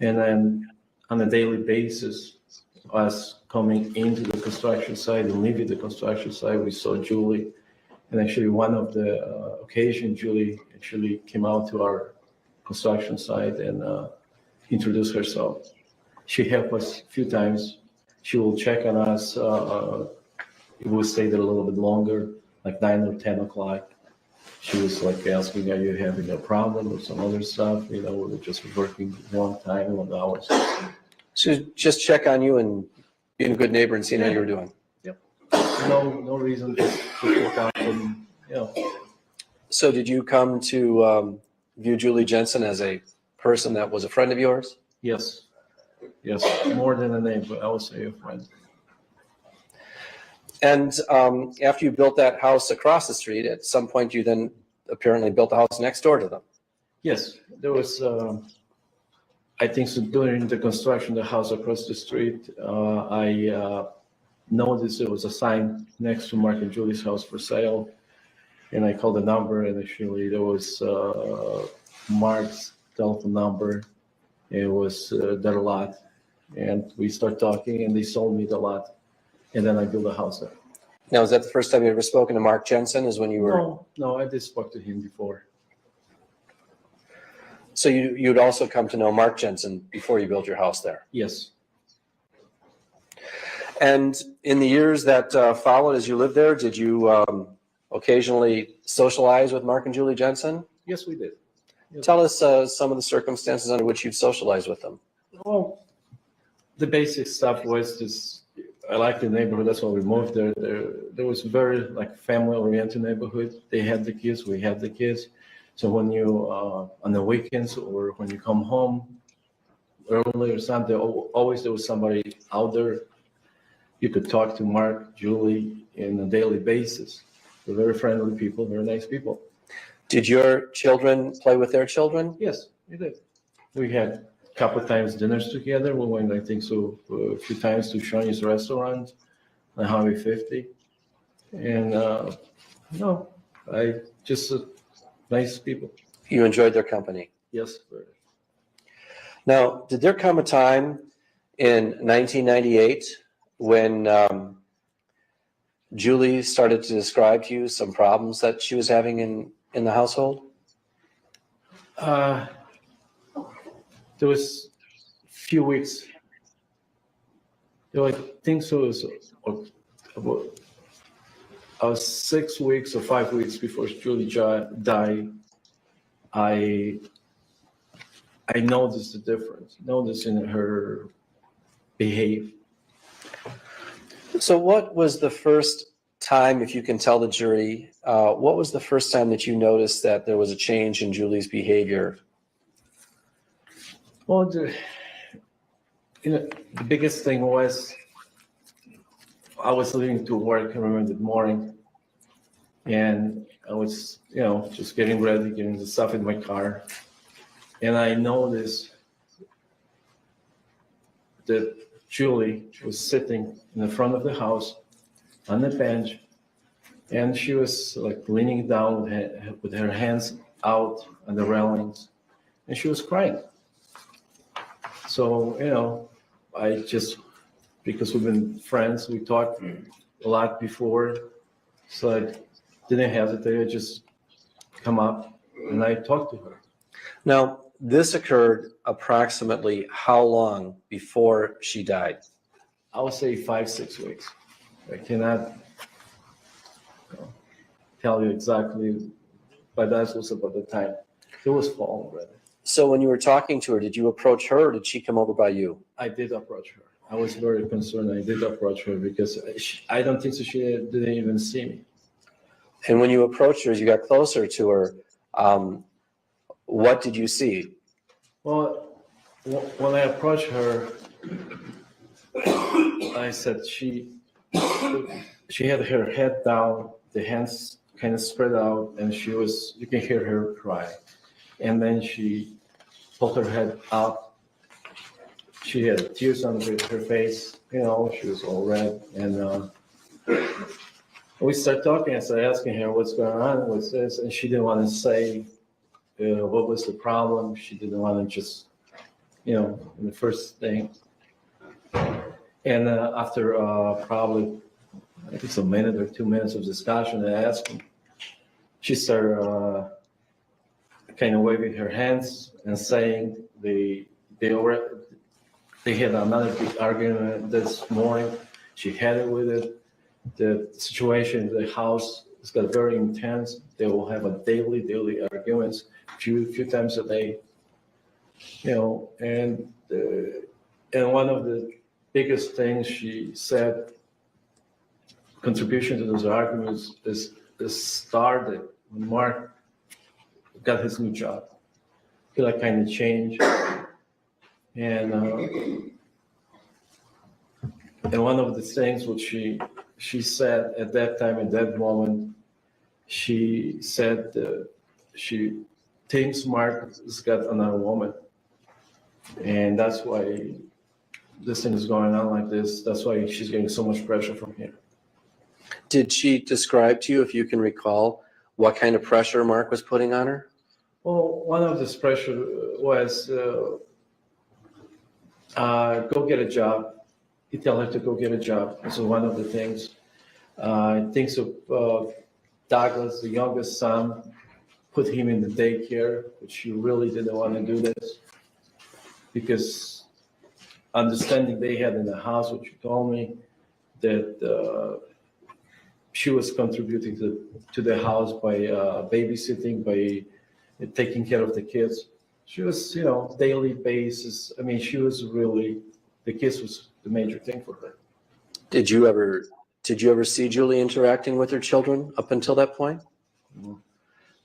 And then on a daily basis, us coming into the construction site and leaving the construction site, we saw Julie And actually, one of the occasion, Julie actually came out to our construction site and introduced herself. She helped us a few times. She will check on us. We'll stay there a little bit longer, like 9 or 10 o'clock. She was like asking, are you having a problem or some other stuff? You know, we were just working long time, long hours. So just check on you and being a good neighbor and seeing how you were doing. No reason to look out and, you know. So did you come to view Julie Jensen as a person that was a friend of yours? Yes, more than a neighbor, I would say a friend. And after you built that house across the street, at some point you then apparently built a house next door to them. Yes, there was, I think so during the construction of the house across the street, I noticed there was a sign next to Mark and Julie's house for sale. And I called the number, and actually there was Mark's telephone number. It was their lot. And we started talking, and they sold me the lot. And then I built a house there. Now, is that the first time you ever spoken to Mark Jensen, is when you were? No, I did spoke to him before. So you'd also come to know Mark Jensen before you built your house there? Yes. And in the years that followed as you lived there, did you occasionally socialize with Mark and Julie Jensen? Yes, we did. Yes. Tell us some of the circumstances under which you've socialized with them. Well, the basic stuff was just, I like the neighborhood, that's why we moved there. There was very like family-oriented neighborhood. They had the kids, we had the kids. So when you, on the weekends or when you come home early or something, always there was somebody out there. You could talk to Mark, Julie on a daily basis. They're very friendly people, very nice people. Did your children play with their children? Yes, we did. We had a couple of times dinners together. We went, I think so, a few times to Shawnee's restaurant on Highway 50. And, no, I just, nice people. You enjoyed their company? Yes. Now, did there come a time in 1998 when Julie started to describe to you some problems that she was having in the household? There was a few weeks. I think so. It was about 6 weeks or 5 weeks before Julie died. I noticed the difference. Noticed in her behavior. So what was the first time, if you can tell the jury, what was the first time that you noticed that there was a change in Julie's behavior? Well, the biggest thing was I was leaving to work, I remember the morning, and I was, just getting ready, getting the stuff in my car, and I noticed that Julie was sitting in the front of the house on the bench, and she was like leaning down with her hands out on the railings, and she was crying. So, I just, because we've been friends, we talked a lot before, so I didn't hesitate. I just come up and I talked to her. Now, this occurred approximately how long before she died? I would say 5-6 weeks. I cannot tell you exactly, but that was about the time. It was fall already. So when you were talking to her, did you approach her or did she come over by you? I did approach her. I was very concerned. I did approach her because I don't think so she didn't even see me. And when you approached her, as you got closer to her, what did you see? Well, when I approached her, I said she had her head down, the hands kind of spread out, and you can hear her cry. And then she pulled her head up. She had tears on her face, she was all red. And we started talking. I started asking her what's going on with this, and she didn't want to say what was the problem. She didn't want to just, in the first thing. And after probably, I think it's a minute or 2 minutes of discussion, I asked she started kind of waving her hands and saying they had another big argument this morning. She had it with it. The situation in the house has got very intense. They will have a daily arguments, few times a day. You know, and one of the biggest things she said, contribution to those arguments is started when Mark got his new job. He like kind of changed, and one of the things which she said at that time, at that moment, she said she thinks Mark has got another woman, and that's why this thing is going on like this. That's why she's getting so much pressure from him. Did she describe to you, if you can recall, what kind of pressure Mark was putting on her? Well, one of this pressure was go get a job. He tell her to go get a job. This is one of the things. I think so. Douglas, the youngest son, put him in the daycare, which she really didn't want to do this because understanding they had in the house, which you told me, that she was contributing to the house by babysitting, by taking care of the kids. She was, you know, daily basis. I mean, she was really, the kids was the major thing for her. Did you ever see Julie interacting with her children up until that point? Mm-hmm.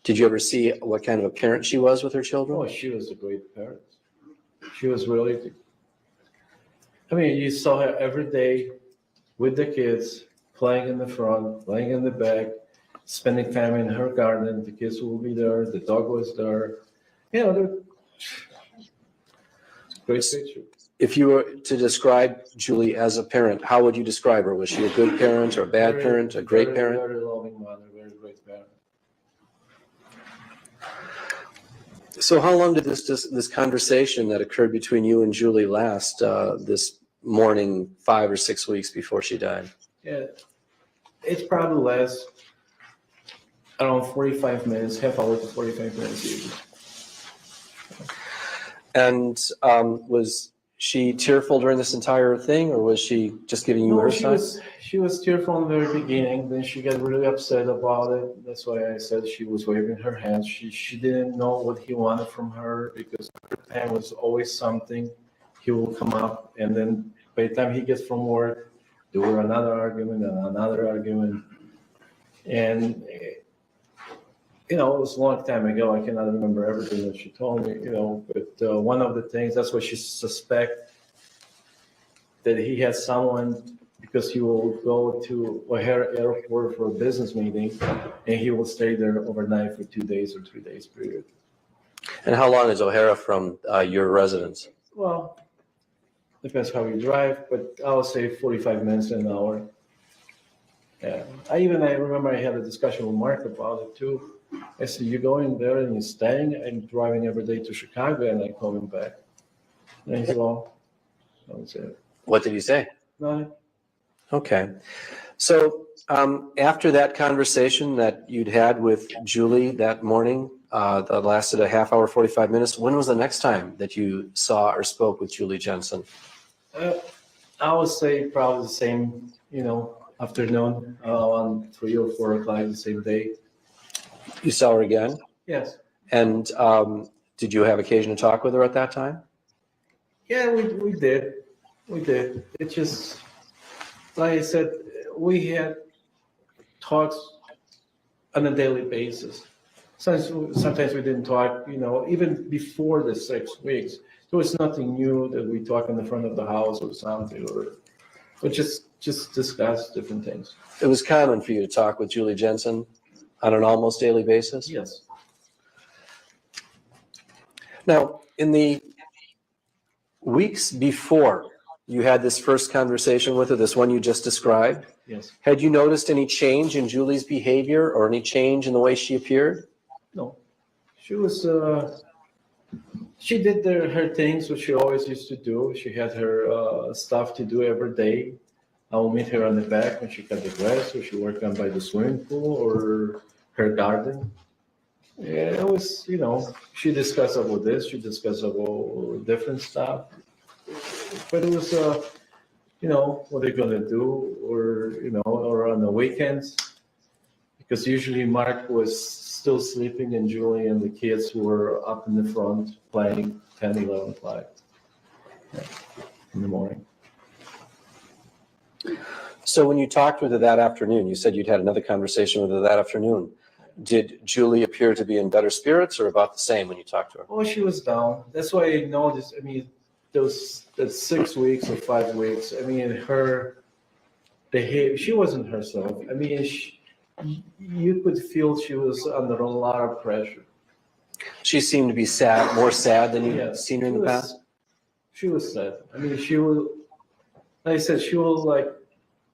Did you ever see what kind of a parent she was with her children? Oh, she was a great parent. She was really, I mean, you saw her every day with the kids, playing in the front, playing in the back, spending time in her garden. The kids will be there. The dog was there. You know, great picture. If you were to describe Julie as a parent, how would you describe her? Was she a good parent or a bad parent, a great parent? Very loving mother, very great parent. So how long did this conversation that occurred between you and Julie last this morning, 5 or 6 weeks before she died? Yeah, it's probably less around 45 minutes, half hour to 45 minutes usually. And was she tearful during this entire thing, or was she just giving you her side? She was tearful in the very beginning. Then she got really upset about it. That's why I said she was waving her hands. She didn't know what he wanted from her because there was always something. He will come up, and then by the time he gets from work, there were another argument and another argument. And you know, it was a long time ago. I cannot remember everything that she told me, you know, but one of the things, that's why she suspect that he has someone, because he will go to O'Hare Airport for a business meeting and he will stay there overnight for 2 days or 3 days period. And how long is O'Hara from your residence? Well, depends how you drive, but I would say 45 minutes to an hour. Yeah, I remember I had a discussion with Mark about it too. I said, you're going there and you're staying? I'm driving every day to Chicago and I'm coming back. And he said, well, that was it. What did he say? Nothing. Okay. So after that conversation that you'd had with Julie that morning, that lasted a half hour, 45 minutes, when was the next time that you saw or spoke with Julie Jensen? I would say probably the same, you know, afternoon, around 3 or 4 o'clock the same day. You saw her again? Yes. And did you have occasion to talk with her at that time? Yeah, we did. We did. It just, like I said, we had talks on a daily basis. Sometimes we didn't talk, you know, even before the 6 weeks. There was nothing new that we talk in the front of the house or something, or just discuss different things. It was common for you to talk with Julie Jensen on an almost daily basis? Yes. Now, in the weeks before you had this first conversation with her, this one you just described, Yes. had you noticed any change in Julie's behavior or any change in the way she appeared? No. She was, she did her things, which she always used to do. She had her stuff to do every day. I will meet her on the back when she cut the grass, or she worked on by the swimming pool, or her garden. Yeah, it was, you know, she discussed about this, she discussed about different stuff. But it was, you know, what they're gonna do, or, you know, or on the weekends. Because usually Mark was still sleeping and Julie and the kids were up in the front playing 10, 11 o'clock in the morning. So when you talked with her that afternoon, you said you'd had another conversation with her that afternoon. Did Julie appear to be in better spirits or about the same when you talked to her? Oh, she was down. That's why I noticed, I mean, that 6 weeks or 5 weeks, I mean, her behavior, she wasn't herself. I mean, you could feel she was under a lot of pressure. She seemed to be sad, more sad than you've Yeah, seen her in the past? She was sad. I mean, she will, like I said, she will like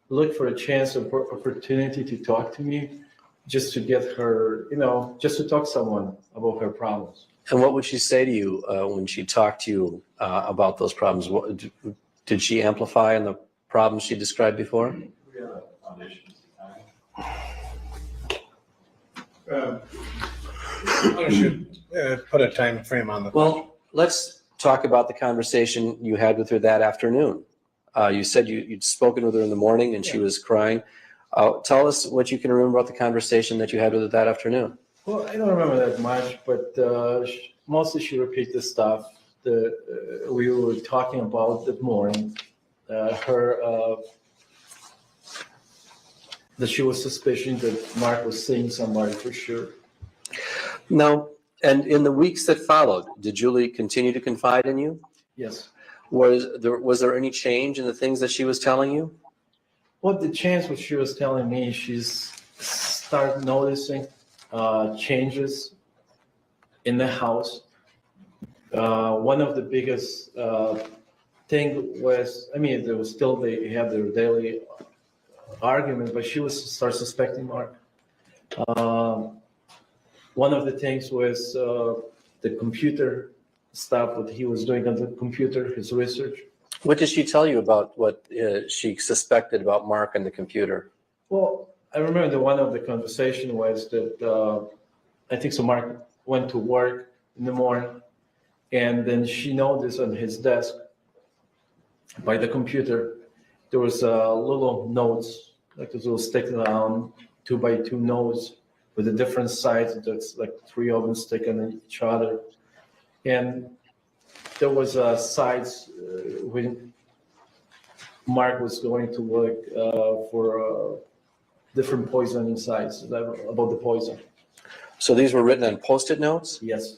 look for a chance or opportunity to talk to me, just to get her, you know, just to talk to someone about her problems. And what would she say to you when she talked to you about those problems? What, did she amplify on the problems she described before? I should put a time frame on the. Well, let's talk about the conversation you had with her that afternoon. You said you'd spoken with her in the morning and she was crying. Tell us what you can remember about the conversation that you had with her that afternoon. Well, I don't remember that much, but mostly she repeated the stuff that we were talking about that morning. That she was suspicious that Mark was seeing somebody for sure. Now, and in the weeks that followed, did Julie continue to confide in you? Yes. Was there any change in the things that she was telling you? What the change what she was telling me, she's started noticing changes in the house. One of the biggest thing was, I mean, there was still, they had their daily argument, but she was start suspecting Mark. One of the things was the computer stuff, what he was doing on the computer, his research. What did she tell you about what she suspected about Mark and the computer? Well, I remember that one of the conversation was that I think so Mark went to work in the morning, and then she noticed on his desk by the computer, there was little notes, like those little sticking around 2x2 notes with the different sides. That's like 3 of them sticking on each other. And there was sides when Mark was going to look for different poisoning sites about the poison. So these were written on Post-it notes? Yes.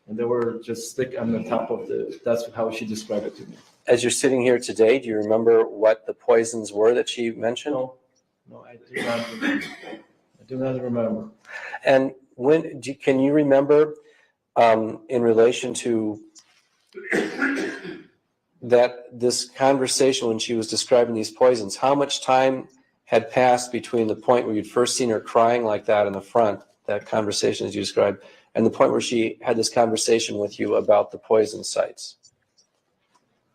And they were just stick on the top of that's how she described it to me. As you're sitting here today, do you remember what the poisons were that she mentioned? No, I do not remember. I do not remember. And can you remember in relation to this conversation when she was describing these poisons, how much time had passed between the point where you'd first seen her crying like that in the front, that conversation as you described, and the point where she had this conversation with you about the poison sites?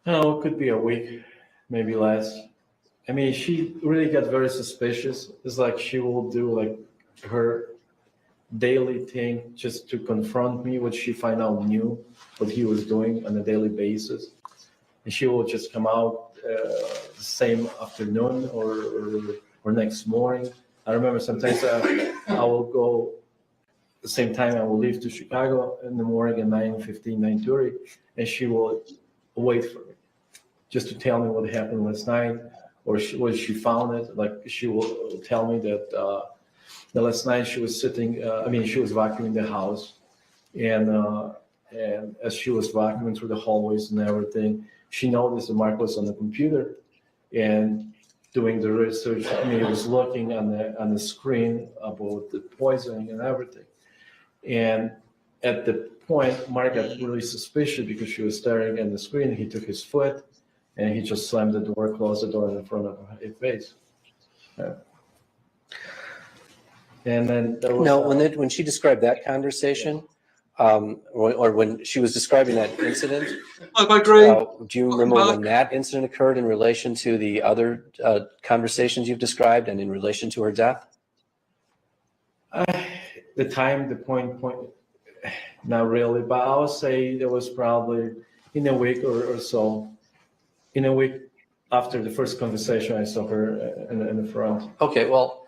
No, it could be a week, maybe less. I mean, she really got very suspicious. It's like she will do like her daily thing just to confront me, what she find out new, what he was doing on a daily basis. And she will just come out the same afternoon or next morning. I remember sometimes I will go the same time. I will leave to Chicago in the morning at 9:15, 9:30, and she will wait for me just to tell me what happened last night, or what she found it. Like she will tell me that the last night she was sitting. She was vacuuming the house, and as she was vacuuming through the hallways and everything, she noticed that Mark was on the computer and doing the research. I mean, he was looking on the screen about the poisoning and everything. And at the point, Mark got really suspicious because she was staring at the screen. He took his foot and he just slammed the door, closed the door in front of her face. And then there was, No, when she described that conversation, or when she was describing that incident, do you remember when that incident occurred in relation to the other conversations you've described and in relation to her death? The time, the point, not really, but I would say there was probably in a week or so. In a week after the first conversation, I saw her in the front. Okay, well,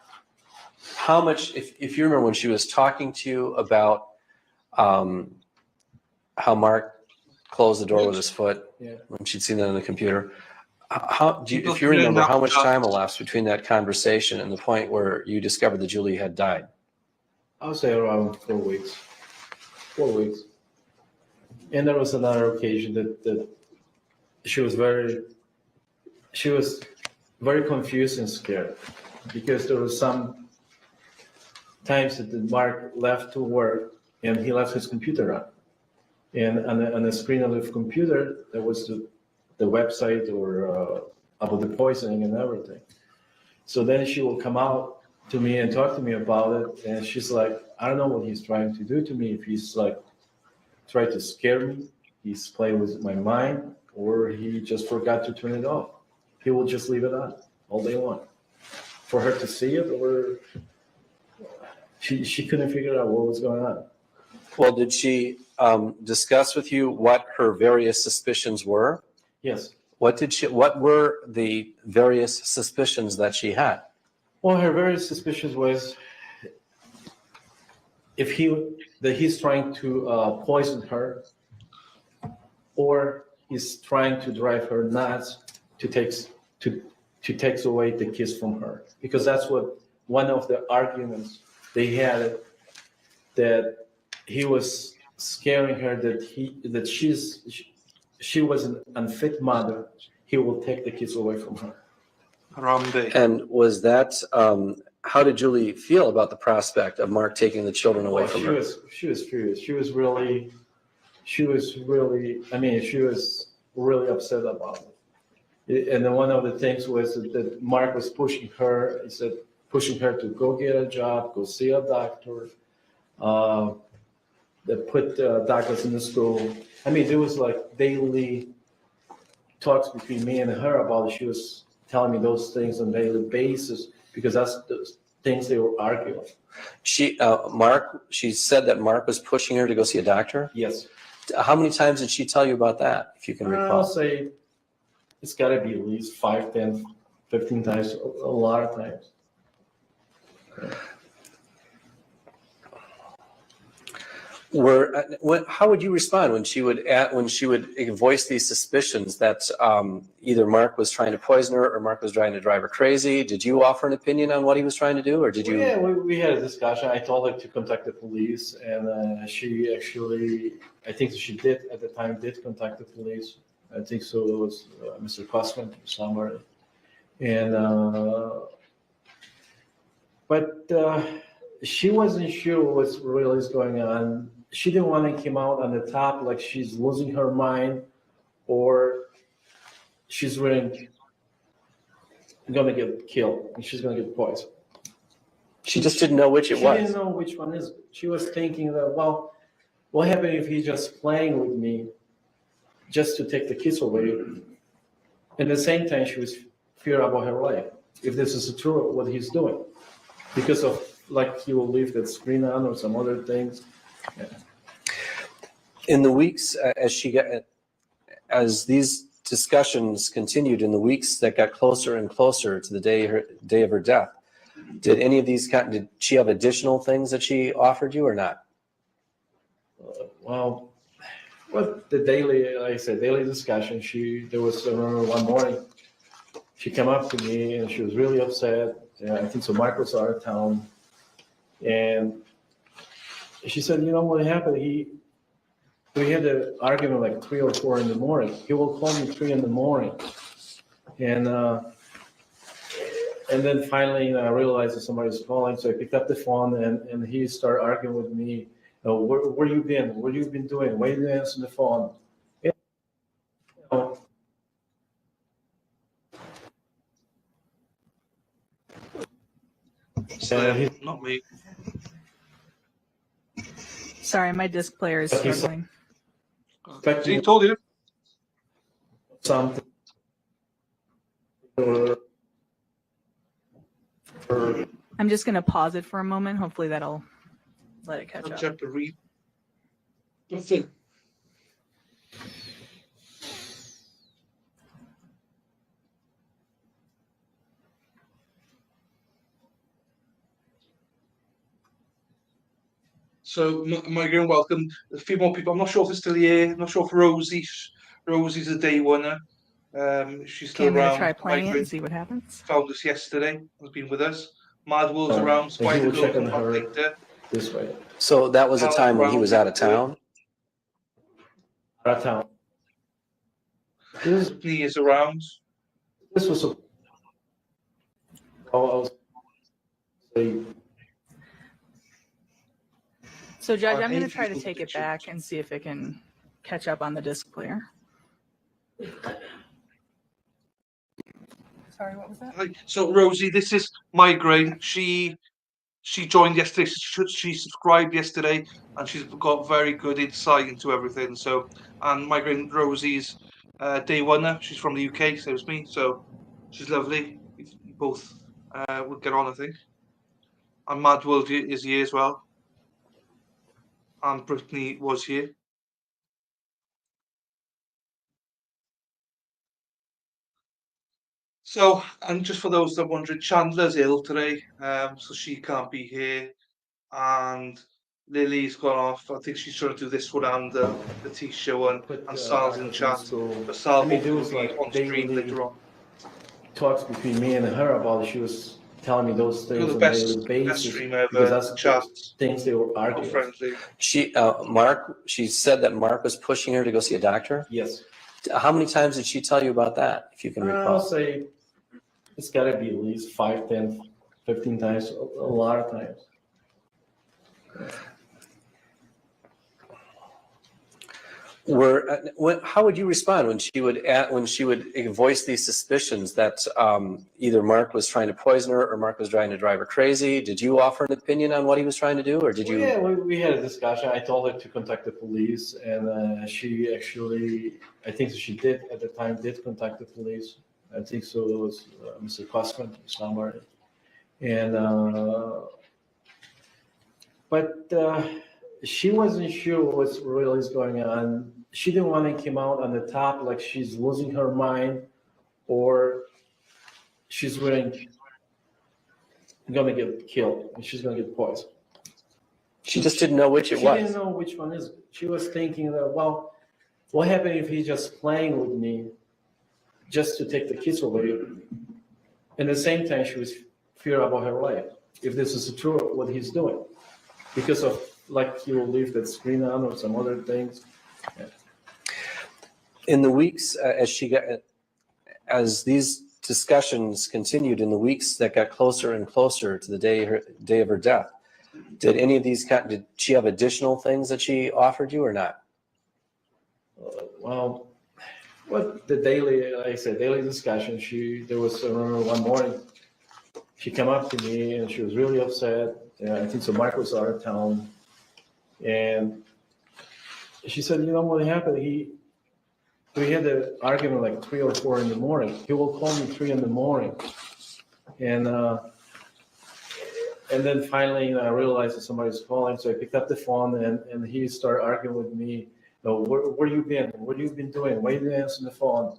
how much, if you remember when she was talking to you about how Mark closed the door with his foot, Yeah. when she'd seen that on the computer, if you remember, how much time elapsed between that conversation and the point where you discovered that Julie had died? I would say around 4 weeks. 4 weeks. And there was another occasion that she was very confused and scared because there was some times that Mark left to work and he left his computer on. And on the screen of the computer, there was the website or about the poisoning and everything. So then she will come out to me and talk to me about it. And she's like, I don't know what he's trying to do to me. If he's like trying to scare me, he's playing with my mind, or he just forgot to turn it off. He will just leave it on all day long. For her to see it, or she couldn't figure out what was going on. Well, did she discuss with you what her various suspicions were? Yes. What were the various suspicions that she had? Well, her various suspicions was that he's trying to poison her, or he's trying to drive her nuts to take away the kiss from her, because that's what one of the arguments they had, that he was scaring her that she was an unfit mother. He will take the kids away from her. And was that how did Julie feel about the prospect of Mark taking the children away from her? She was furious. She was really upset about it. And then one of the things was that Mark was pushing her. He said, pushing her to go get a job, go see a doctor. That put doctors in the school. I mean, there was like daily talks between me and her about it. She was telling me those things on a daily basis because that's the things they were arguing. She said that Mark was pushing her to go see a doctor? Yes. How many times did she tell you about that, if you can recall? I'll say it's got to be at least 5, 10, 15 times, a lot of times. How would you respond when she would voice these suspicions that either Mark was trying to poison her or Mark was trying to drive her crazy? Did you offer an opinion on what he was trying to do, or did you? Yeah, we had a discussion. I told her to contact the police, and she actually, I think she did at the time, did contact the police. I think so. It was Mr. Kosman somewhere, and but she wasn't sure what really is going on. She didn't want to come out on the top like she's losing her mind or she's really going to get killed and she's going to get poisoned. She just didn't know which it was. She didn't know which one is. She was thinking that, well, what happened if he's just playing with me just to take the kids away? At the same time, she was fear about her life. If this is true, what he's doing. Because of, like, he will leave that screen on or some other things. Yeah. In the weeks as these discussions continued, in the weeks that got closer and closer to the day of her death, did any of these did she have additional things that she offered you or not? Well, the daily, like I said, daily discussion. There was one morning, she came up to me and she was really upset. I think so. Mark was out of town, and she said, "You know what happened? We had an argument like 3 or 4 in the morning. He will call me 3 in the morning, and then finally I realized that somebody's calling, so I picked up the phone and he started arguing with me. Where you been? What you been doing? Why didn't you answer the phone?" Not me. Sorry, my disc player is struggling. He told you. Something. I'm just going to pause it for a moment. Hopefully that'll let it catch I'll up. have to read. Nothing. So, Migraine, welcome. A few more people. I'm not sure if it's still here. I'm not sure if Rosie's a day winner. She's still Okay, I'm going around. to try playing it Migraine and see what happens. found us yesterday. Has been with us. Madwell's around. And he Spider will Girl check on come back her later. this way. So that was a Carl's time when he around was out of later. town? Out of town. This, Brittany is around. this was a. Oh, I was say, So, Judge, I I'm going to hate try to these take it pictures. back and see if it can catch up on the disc player. Sorry, what was that? Hi. So Rosie, this is Migraine. She joined yesterday. She subscribed yesterday, and she's got very good insight into everything. So, and Migraine Rosie's day winner. She's from the UK, so it's me. So she's lovely. We both would get on, I think. And Madwell is here as well. And Brittany was here. So, and just for those that are wondering, Chandler's ill today, so she can't be here. And Lily's gone off. I think she's trying to do this one and the T-show one. And Sal's in chat. But Sal I mean, there will was be like on stream daily later on. talks between me and her about it. She was telling me those You're things the on a best, daily best basis streamer because ever. that's The chat, the things they were so arguing. friendly. She said that Mark was pushing her to go see a doctor? Yes. How many times did she tell you about that, if you can I'll recall? say it's got to be at least 5, 10, 15 times, a lot of times. How would you respond when she would voice these suspicions that either Mark was trying to poison her or Mark was trying to drive her crazy? Did you offer an opinion on what he was trying to do, or did you? Yeah, we had a discussion. I told her to contact the police, and she actually, I think she did at the time, did contact the police. I think so. It was Mr. Kosman somewhere, and but she wasn't sure what's really is going on. She didn't want to come out on the top like she's losing her mind, or she's really gonna get killed and she's gonna get poisoned. She just didn't know which it She was. didn't know which one is. She was thinking that, well, what happened if he's just playing with me just to take the kids away? And at the same time, she was fear about her life. If this is true, what he's doing, because of like he will leave that screen on or some other things. Yeah. In the weeks as these discussions continued in the weeks that got closer and closer to the day of her death, did any of these did she have additional things that she offered you or not? Well, what the daily, like I said, daily discussion. There was one morning, she came up to me and she was really upset. I think so. Mark was out of town, and she said, "You know what happened? We had an argument like 3 or 4 in the morning. He will call me 3 in the morning, and then finally I realized that somebody's calling, so I picked up the phone and he started arguing with me. No, where you been? What have you been doing? Why didn't you answer the phone?"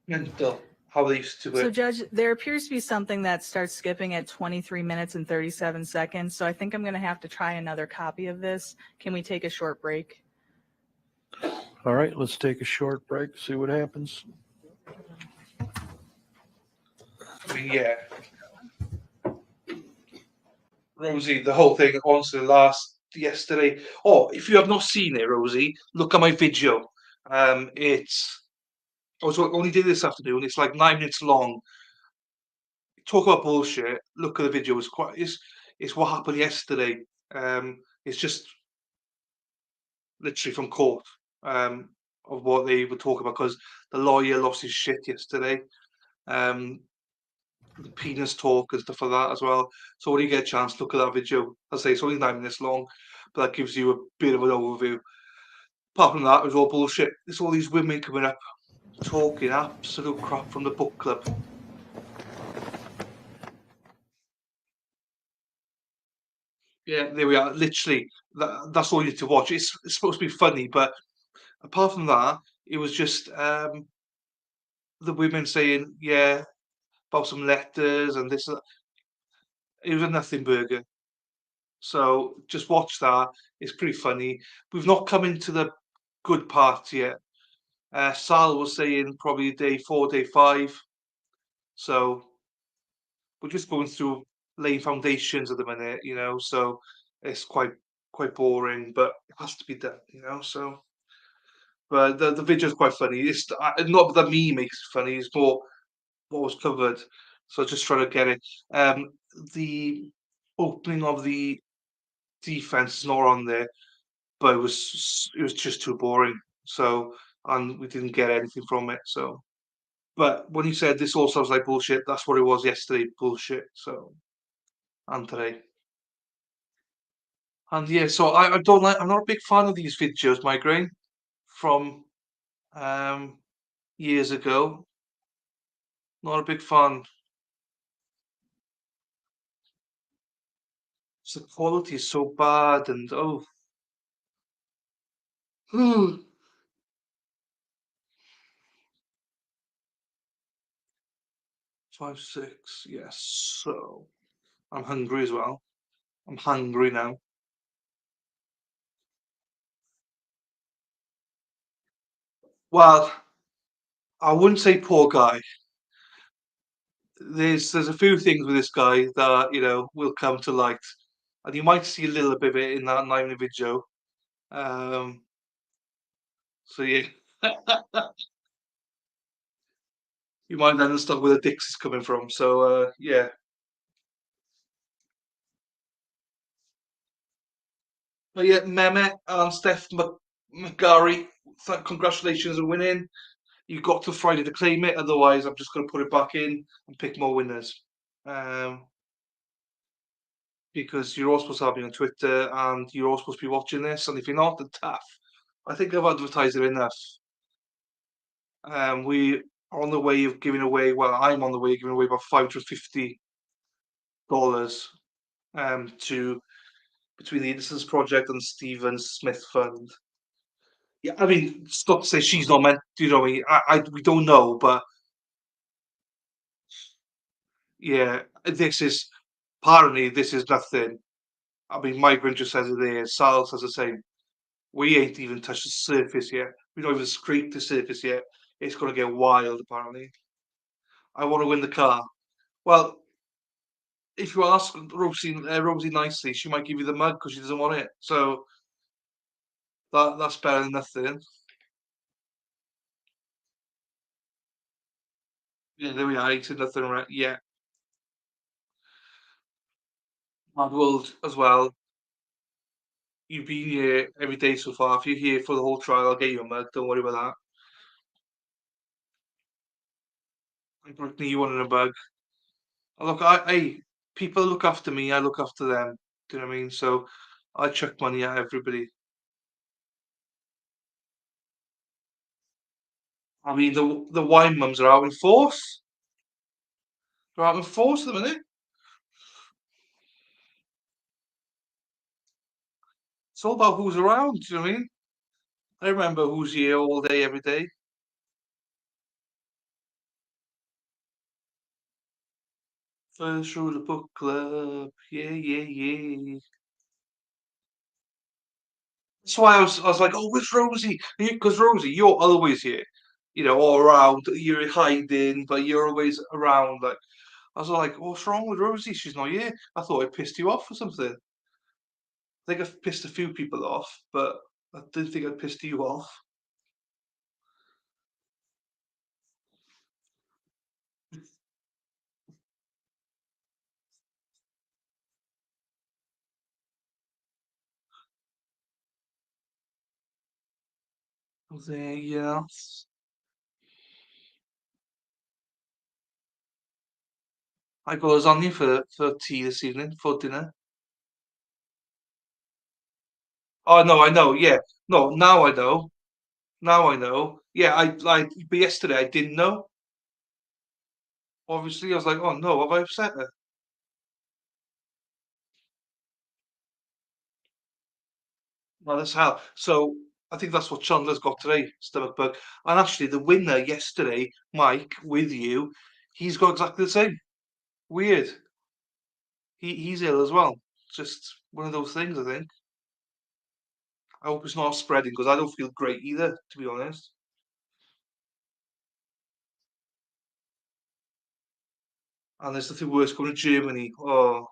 Mental. How they used to So, it. Judge, there appears to be something that starts skipping at 23 minutes and 37 seconds. So I think I'm going to have to try another copy of this. Can we take a short break? All right, let's take a short break, see what happens. I mean, yeah. Rosie, the whole thing, honestly, yesterday. Oh, if you have not seen it, Rosie, look at my video. I only did this afternoon. It's like 9 minutes long. Talk about bullshit. Look at the video. It's what happened yesterday. It's just literally from court of what they were talking about, because the lawyer lost his shit yesterday. The penis talk and stuff like that as well. So when you get a chance, look at that video. I say it's only 9 minutes long, but that gives you a bit of an overview. Apart from that, it was all bullshit. It's all these women coming up talking absolute crap from the book club. Yeah, there we are. Literally, that's all you need to watch. It's supposed to be funny, but apart from that, it was just the women saying, yeah, about some letters and this. It was a nothing burger. So just watch that. It's pretty funny. We've not come into the good part yet. Sal was saying probably day 4, day 5. So we're just going through laying foundations at the minute, so it's quite boring, but it has to be done. So but the video is quite funny. It's not that me makes it funny, it's more what was covered. So just trying to get it. The opening of the defense is not on there, but it was just too boring. So and we didn't get anything from it. So but when you said this all sounds like bullshit, that's what it was yesterday, bullshit. So and today. And yeah, so I don't like. I'm not a big fan of these videos, Migraine, from um years ago. Not a big fan. The quality is so bad, and oh, 5, 6, yes. So I'm hungry as well. I'm hungry now. Well, I wouldn't say poor guy. There's a few things with this guy that will come to light, and you might see a little bit of it in that 9-minute video. So yeah, you might understand where the dicks is coming from. So yeah. But yeah, Mehmet and Steph McGarry, congratulations on winning. You got to Friday to claim it, otherwise I'm just going to put it back in and pick more winners. Because you're all supposed to have me on Twitter and you're all supposed to be watching this, and if you're not, then tough. I think I've advertised it enough. We are on the way of giving away, well, I'm on the way of giving away about $550 to between the Innocence Project and the Stephen Smith Fund. Yeah, I mean, it's not to say she's not meant. Do you know what I mean? We don't know, but yeah, apparently this is nothing. I mean, Migrant just says it there. Sal says the same. We ain't even touched the surface yet. We don't even scraped the surface yet. It's going to get wild, apparently. I want to win the car. Well, if you ask Rosie nicely, she might give you the mug because she doesn't want it. So that's better than nothing. Yeah, there we are. Ain't nothing right. Yeah. Mad World as well. You've been here every day so far. If you're here for the whole trial, I'll get you a mug. Don't worry about that. And Brittany, you wanted a mug. Look, people look after me. I look after them. Do you know what I mean? So I chuck money at everybody. I mean, the wine mums are out in force. They're out in force at the minute. It's all about who's around. Do you know what I mean? I remember who's here all day, every day. First rule of the book club. Yeah, yeah, yeah. That's why I was like, oh, where's Rosie? Because Rosie, you're always here, all around. You're hiding, but you're always around. Like I was like, what's wrong with Rosie? She's not here. I thought I pissed you off or something. I think I've pissed a few people off, but I didn't think I pissed you off. There, yeah. I got us on you for tea this evening, for dinner. Oh no, I know. Yeah, no. Now I know. Now I know. Yeah, but yesterday I didn't know. Obviously, I was like, oh no, have I upset her? Well, that's how. So I think that's what Chandler's got today, stomach bug. And actually, the winner yesterday, Mike, with you, he's got exactly the same. Weird. He's ill as well. Just one of those things, I think. I hope it's not spreading because I don't feel great either, to be honest. And there's nothing worse going to Germany. Oh,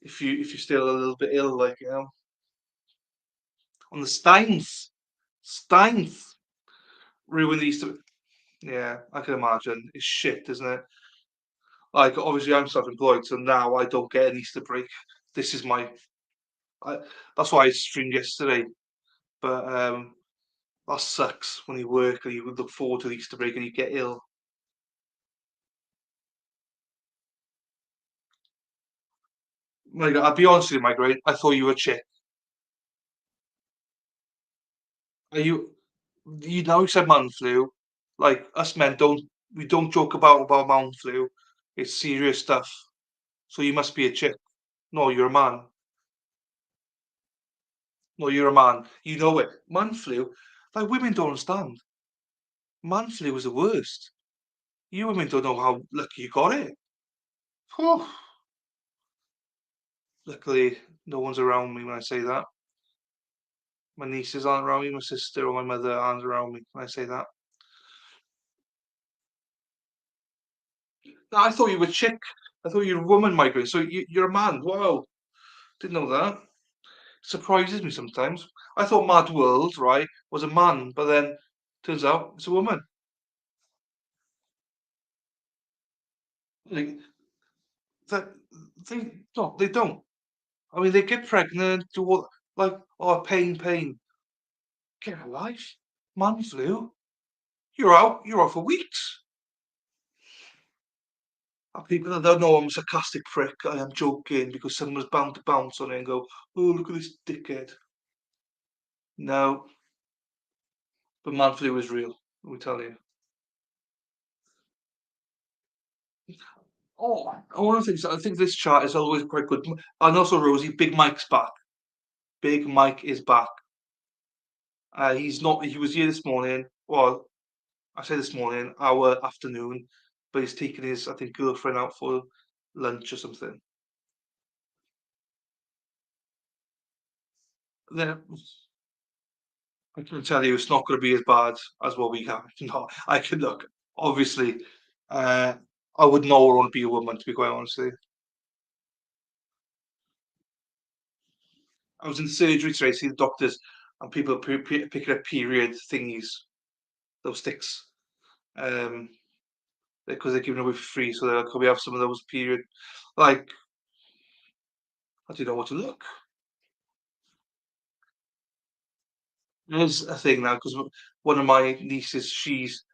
if you're still a little bit ill, like on the Steins ruined the Easter. Yeah, I can imagine. It's shit, isn't it? Like obviously I'm self-employed, so now I don't get an Easter break. This is my. I, that's why I streamed yesterday. But that sucks when you work and you would look forward to the Easter break and you get ill. Like I'll be honest with you, Margaret. I thought you were a chick. Are you? You now you said man flu. Like us men don't joke about man flu. It's serious stuff. So you must be a chick. No, you're a man. No, you're a man. You know it. Man flu. Like women don't understand. Man flu is the worst. You women don't know how lucky you got it. Whew. Luckily, no one's around me when I say that. My nieces aren't around me. My sister or my mother aren't around me when I say that. No, I thought you were a chick. I thought you were a woman, migrant. So you're a man. Wow. Didn't know that. Surprises me sometimes. I thought Mad World, right, was a man, but then turns out it's a woman. Like, that they don't. I mean, they get pregnant, do all like, oh, pain. Get a life. Man flu. You're out for weeks. And people that don't know I'm a sarcastic prick. I am joking because someone's bound to bounce on it and go, oh, look at this dickhead. No, but man flu is real, let me tell you. Oh, one of the things I think this chart is always quite good. And also, Rosie, Big Mike's back. Big Mike is back. He's not. He was here this morning. Well, I say this morning, our afternoon, but he's taking his, I think, girlfriend out for lunch or something. Then I can tell you, it's not going to be as bad as what we have. No, I can look. Obviously, I would not want to be a woman, to be quite honest with you. I was in surgery today, see the doctors, and people are picking up period thingies, those sticks, because they're giving away for free. So they're like, "Can we have some of those period?" Like, I don't know what to look. There's a thing now because one of my nieces, she's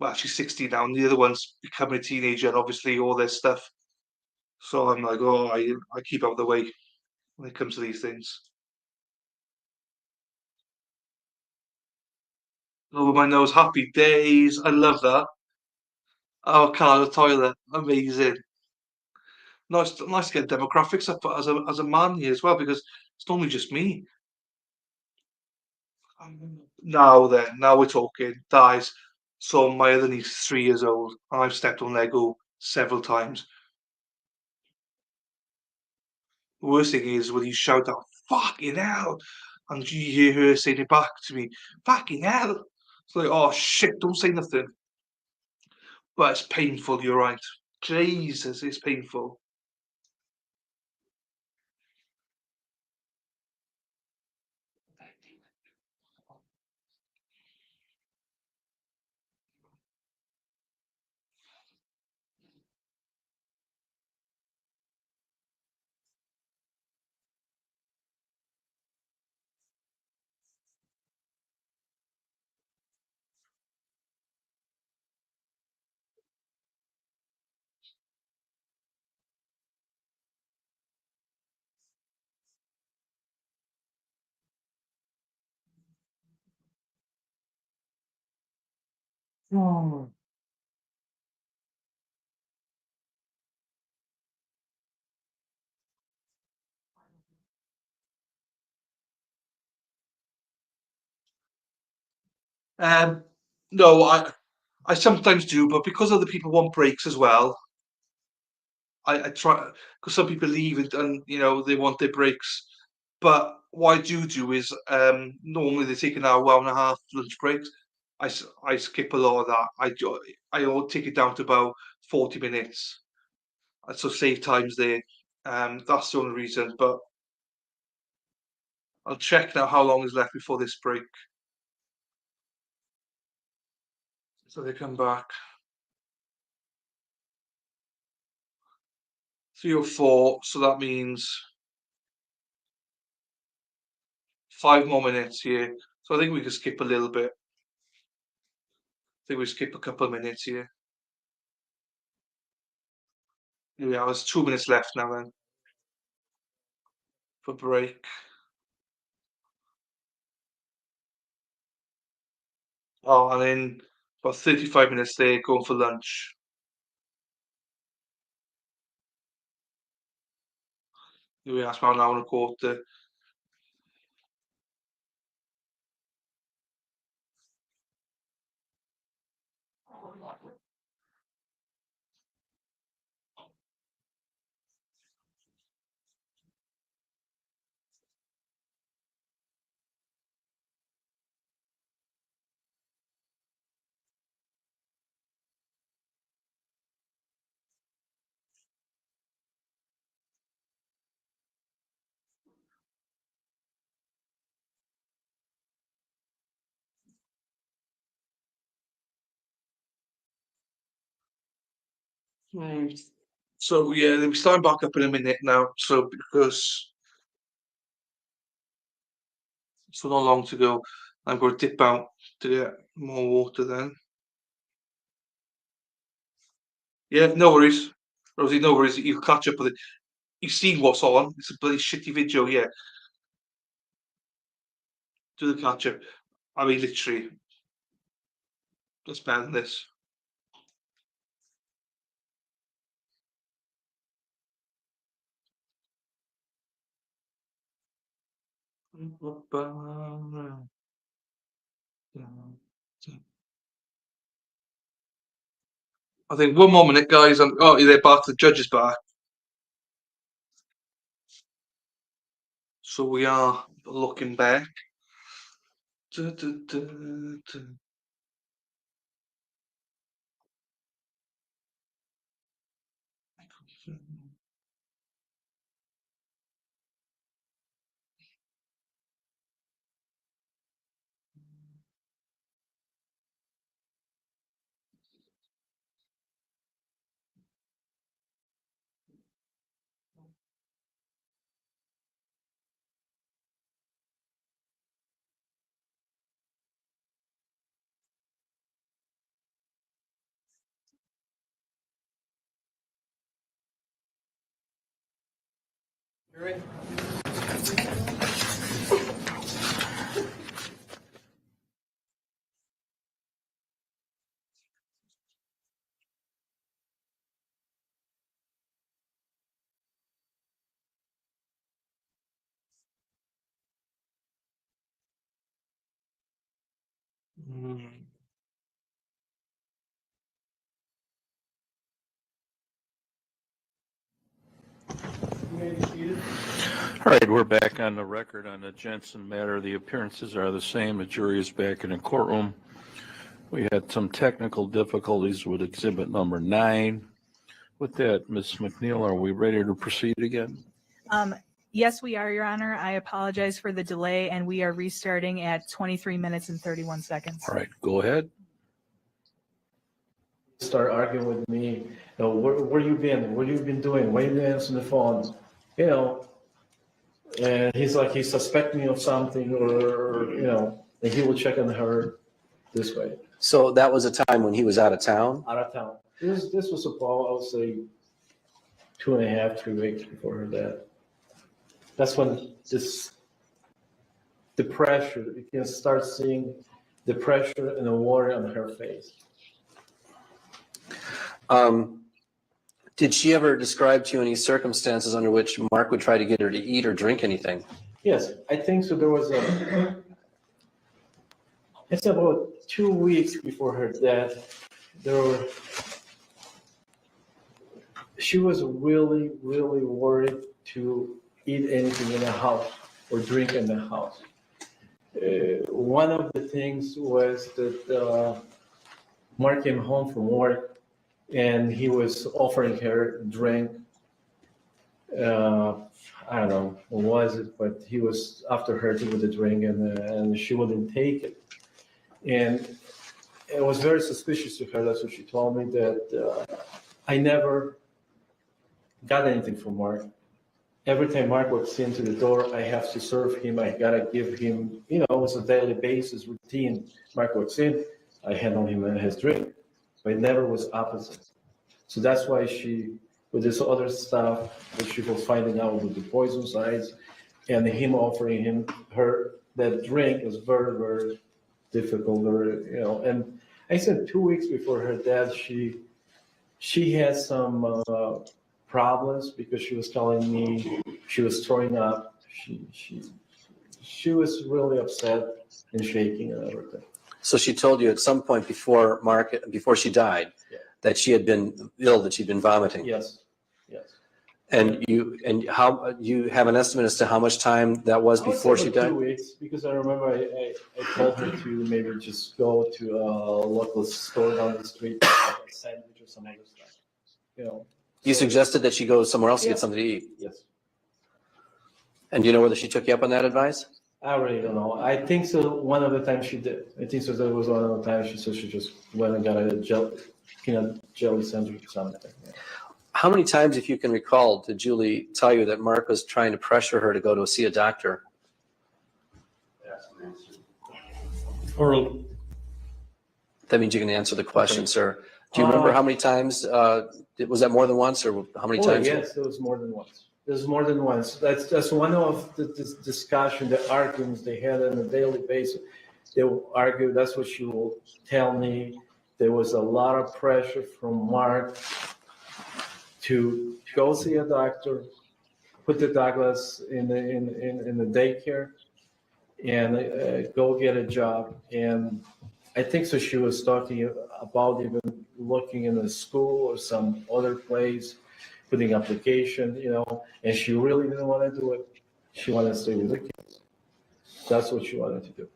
16 now, and the other one's becoming a teenager, and obviously all this stuff. So I'm like, oh, I keep out of the way when it comes to these things. Over my nose, happy days. I love that. Avocado toilet, amazing. Nice to get demographics up as a man here as well because it's normally just me. Now we're talking. Guys, so my other niece is 3 years old, and I've stepped on Lego several times. The worst thing is when you shout out, fucking hell, and you hear her saying it back to me, fucking hell. It's like, oh shit, don't say nothing. But it's painful, you're right. Jesus, it's painful. Oh. No, I sometimes do, but because other people want breaks as well, I try, because some people leave and you know they want their breaks. But what I do is normally they take an hour and a half lunch breaks. I skip a lot of that. I take it down to about 40 minutes. So save times there. That's the only reason. But I'll check now how long is left before this break. So they come back. 3 or 4, so that means 5 more minutes here. So I think we can skip a little bit. I think we skip a couple of minutes here. Yeah, there's 2 minutes left now then for break. Oh, and then about 35 minutes there going for lunch. Here we are, it's about an hour and a quarter. So yeah, they'll be starting back up in a minute now. So because it's not long to go, I'm going to dip out to get more water then. Yeah, no worries, Rosie. No worries. You catch up with it. You've seen what's on. It's a bloody shitty video. Yeah, do the catch up. I mean, literally, let's ban this. I think 1 more minute, guys. Oh, they're back. The judge is back. So we are looking back. All right, we're back on the record on the Jensen matter. The appearances are the same. The jury is back in the courtroom. We had some technical difficulties with exhibit number 9. With that, Ms. McNeil, are we ready to proceed again? Yes, we are, Your Honor. I apologize for the delay, and we are restarting at 23 minutes and 31 seconds. All right, go ahead. Start arguing with me, you know, where you been? What you been doing? Why you been answering the phone? You know, and he's like, he's suspecting me of something, or, you know, and he will check on her this way. So that was a time when he was out of town? Out of town. This was about, I would say, 2.5, 3 weeks before her death. That's when the pressure, you can start seeing the pressure and the worry on her face. Did she ever describe to you any circumstances under which Mark would try to get her to eat or drink anything? Yes, I think so. There was it's about 2 weeks before her death, she was really, really worried to eat anything in the house or drink in the house. One of the things was that Mark came home from work and he was offering her drink. I don't know what was it, but he was after her with the drink and she wouldn't take it. And it was very suspicious to her. That's what she told me, that I never got anything from Mark. Every time Mark walks into the door, I have to serve him. I gotta give him, it was a daily basis routine. Mark walks in, I handle him his drink, but it never was opposite. So that's why she, with this other stuff, that she was finding out with the poison sides, and him offering her that drink was very, very difficult. And I said 2 weeks before her death, she had some problems because she was telling me she was throwing up. She was really upset and shaking and everything. So she told you at some point before she died, that she had been ill, that she'd been vomiting. Yes. And you have an estimate as to how much time that was before she died? 2 weeks, because I remember I told her to maybe just go to a local store down the street, a sandwich or some other stuff. You suggested that she go somewhere else to Yeah. get something to eat. Yes. And do you know whether she took you up on that advice? I really don't know. I think so. One of the times she did. I think so. There was one of the times she said she just went and got a peanut jelly sandwich or something. Yeah. How many times, if you can recall, did Julie tell you that Mark was trying to pressure her to go to see a doctor? Or that means you can answer the question, sir. Do you remember how many times? Was that more than once, or how many times? Yes, there was more than once. There's more than once. That's one of the discussion, the arguments they had on a daily basis. They will argue. That's what she will tell me. There was a lot of pressure from Mark to go see a doctor, put the Douglas in the daycare, and go get a job. And I think so. She was talking about even looking in a school or some other place, putting application, and she really didn't want to do it. She wanted to stay with the kids. That's what she wanted to do.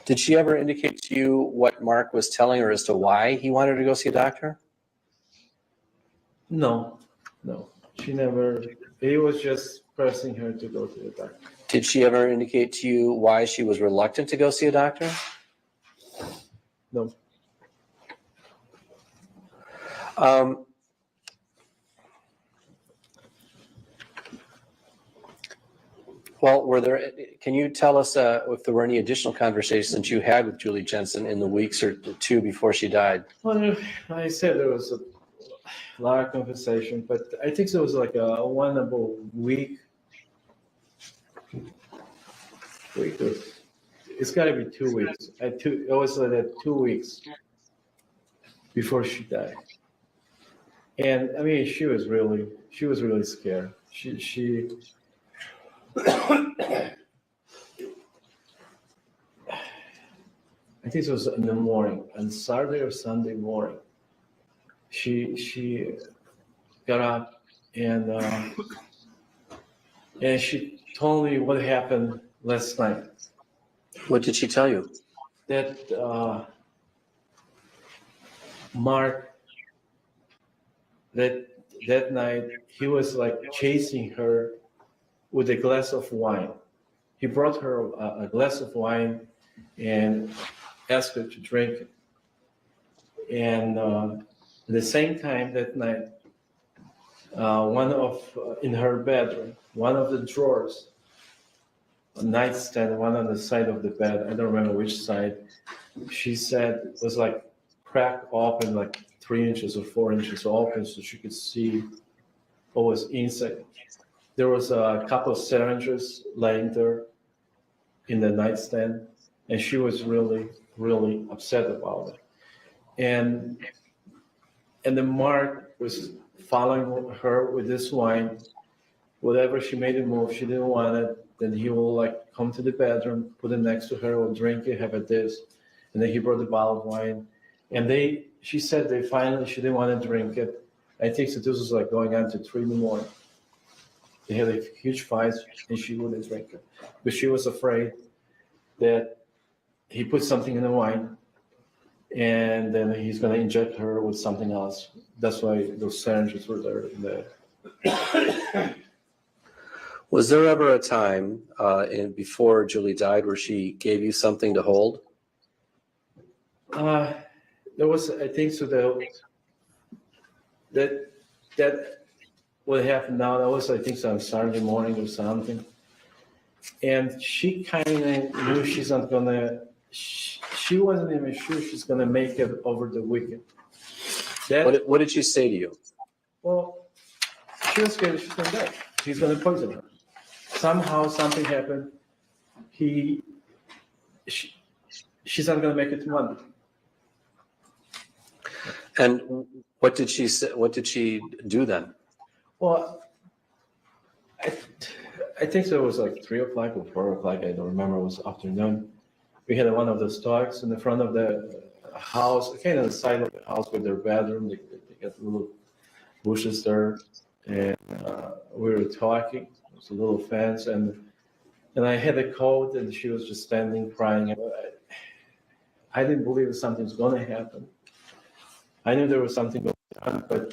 Did she ever indicate to you what Mark was telling her as to why he wanted to go see a doctor? No. She never. He was just pressing her to go to the doctor. Did she ever indicate to you why she was reluctant to go see a doctor? No. Well, can you tell us if there were any additional conversations you had with Julie Jensen in the weeks or two before she died? Well, I said there was a lot of conversation, but I think there was like a one week. It's got to be 2 weeks. It was like 2 weeks before she died, and I mean, she was really scared. She I think it was in the morning, on Saturday or Sunday morning. She got up and she told me what happened last night. What did she tell you? That Mark, that night, he was like chasing her with a glass of wine. He brought her a glass of wine and asked her to drink it. And at the same time that night, in her bedroom, one of the drawers, a nightstand, one on the side of the bed, I don't remember which side, she said was like cracked open, like 3 inches or 4 inches open, so she could see what was inside. There was a couple of syringes laying there in the nightstand, and she was really, really upset about it. And then Mark was following her with this wine. Whatever she made a move, she didn't want it. then he will like come to the bedroom, put it next to her, or drink it, have a this, and then he brought the bottle of wine, and she said she didn't want to drink it. I think so. This was like going on to 3 a.m. They had a huge fight, and she wouldn't drink it, but she was afraid that he put something in the wine, and then he's going to inject her with something else. That's why those syringes were there in the. Was there ever a time before Julie died where she gave you something to hold? There was, I think so, that what happened now, that was, I think so, on Saturday morning or something. And she kind of knew she's not gonna, she wasn't even sure she's gonna make it over the weekend. What did she say to you? Well, she was scared she's gonna die. He's gonna poison her. Somehow something happened. She's not gonna make it to Monday. And what did she say? What did she do then? Well, I think so. It was like 3 o'clock or 4 o'clock. I don't remember. It was afternoon. We had one of those talks in the front of the house, kind of the side of the house with their bedroom. They got little bushes there, and we were talking. It was a little fence, and I had a coat, and she was just standing crying. I didn't believe something's going to happen. I knew there was something going on, but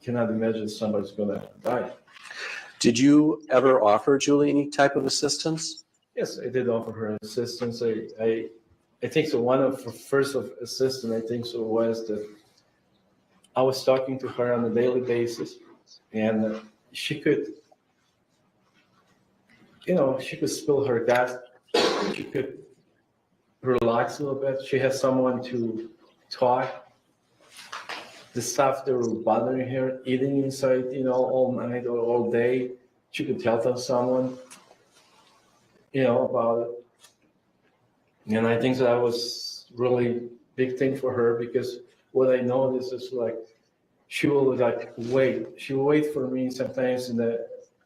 cannot imagine somebody's going to die. Did you ever offer Julie any type of assistance? Yes, I did offer her assistance. I think so. One of her first of assistance, I think so, was that I was talking to her on a daily basis, and she could, she could spill her gas. She could relax a little bit. She has someone to talk. The stuff that were bothering her, eating inside, all night or all day, she could tell someone, about it. And I think that was really big thing for her, because what I noticed is like, she will wait. She will wait for me sometimes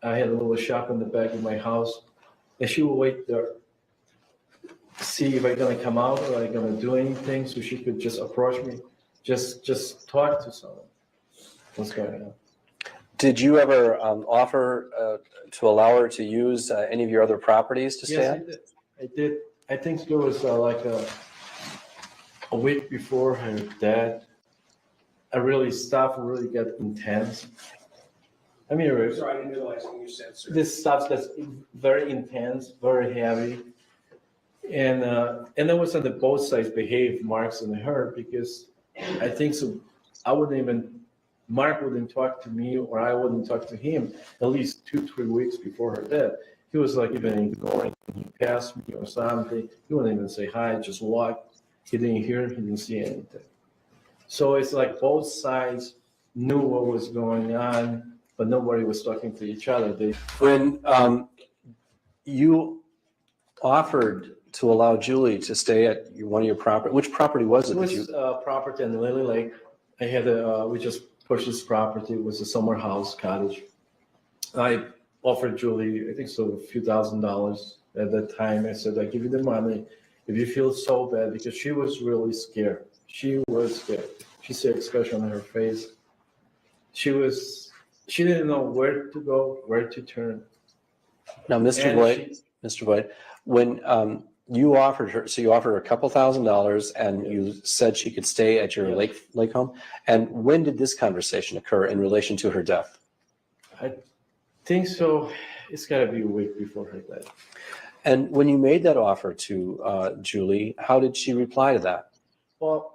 I had a little shop in the back of my house, and she will wait there. See if I'm gonna come out or I'm gonna do anything, so she could just approach me, just talk to someone. What's going on? Did you ever offer to allow her to use any of your other properties to stay Yes, at? I did. I think it was like a week before her death. Stuff really got intense. I mean, Sorry, I didn't realize when you said, sir. this stuff that's very intense, very heavy. And it was on the both sides behaved, Mark's and her, because I think so. Mark wouldn't talk to me, or I wouldn't talk to him at least 2-3 weeks before her death. He was like even ignoring. He passed me or something. He wouldn't even say hi, just walk. He didn't hear, he didn't see anything. So it's like both sides knew what was going on, but nobody was talking to each other. When you offered to allow Julie to stay at one of your property, which property was it? It was property in Lily Lake. I had we just purchased property. It was a summer house cottage. I offered Julie, I think so, a few $1,000s at that time. I said, I give you the money if you feel so bad, because she was really scared. She was scared. She said, expression on her face. She didn't know where to go, where to turn. Now, Mr. Boyd, when you offered her, so you offered her a couple $1,000s, and you said she could stay at your lake home. And when did this conversation occur in relation to her death? I think so. It's got to be a week before her death. And when you made that offer to Julie, how did she reply to that? Well,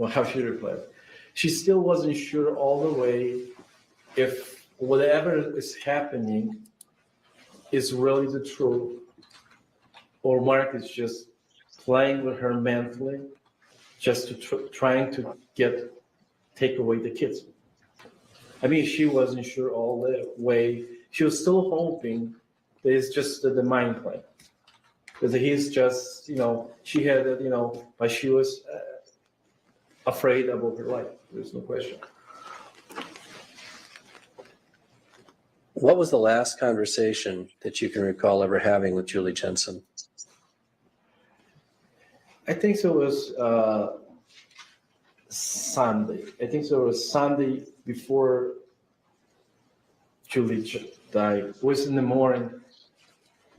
how she replied? She still wasn't sure all the way if whatever is happening is really the truth, or Mark is just playing with her mentally, just to trying to take away the kids. I mean, she wasn't sure all the way. She was still hoping that it's just the mind playing. Because he's just, she had it, but she was afraid about her life. There's no question. What was the last conversation that you can recall ever having with Julie Jensen? I think so was Sunday. I think so was Sunday before Julie died. It was in the morning.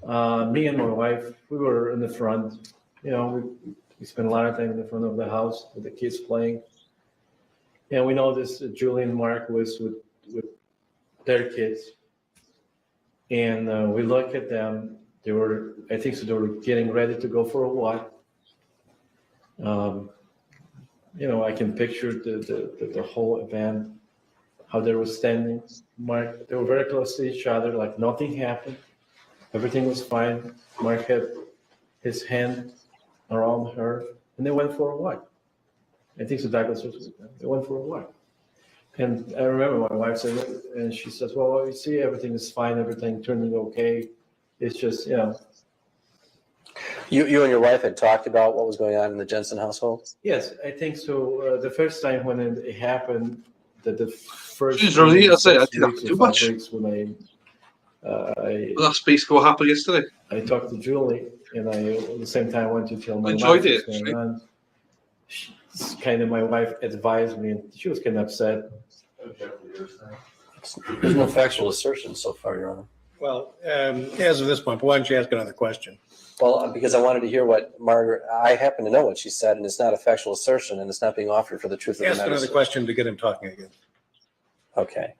Me and my wife, we were in the front. You know, we spent a lot of time in the front of the house with the kids playing. And we noticed that Julie and Mark was with their kids. And we looked at them. They were, I think so they were getting ready to go for a walk. You know, I can picture the whole event, how they were standing. Mark, they were very close to each other, like nothing happened. Everything was fine. Mark had his hand around her, and they went for a walk. I think so Douglas was with them. They went for a walk. And I remember my wife said, and she says, well, you see, everything is fine, everything turning okay. It's just, you know. You and your wife had talked about what was going on in the Jensen household? Yes, I think so. The first time when it happened, the first Jeez, Rosie, I say I six didn't have weeks to or do 5 much. weeks when Last piece what happened yesterday. I talked to Julie, and I at the same time I went to tell my Enjoyed wife it, what's going on. She's kind of, my wife advised me, and she was kind of upset. There's no factual assertion so far, Your Honor. Well, as of this point, why don't you ask another question? Well, because I wanted to hear what Margaret, I happen to know what she said, and it's not a factual assertion, and it's not being offered for the truth of the Ask matter. another question to get him talking again. Okay.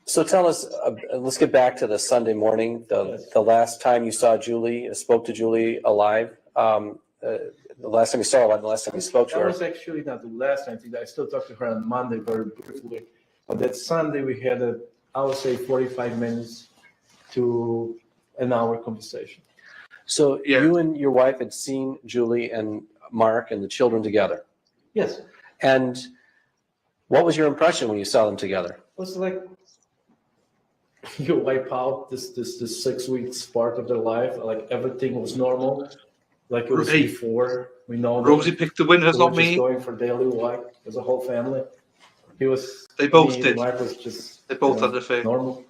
So tell us, let's get back to the Sunday morning, the last time you saw Julie, spoke to Julie alive. The last time you saw her, the last time you spoke to That her. was actually not the last time. I still talked to her on Monday very briefly. But that Sunday we had I would say 45 minutes to an hour conversation. So you and your wife had seen Julie and Mark and the children together. Yes. And what was your impression when you saw them together? It was like you wipe out this 6 weeks part of their life, like everything was normal, like it was Hey, before. We know that Rosie picked the winners, we were not just me. going for daily walk as a whole family. He was. They both me and did. Mark was just. They both you know, had the thing. normal.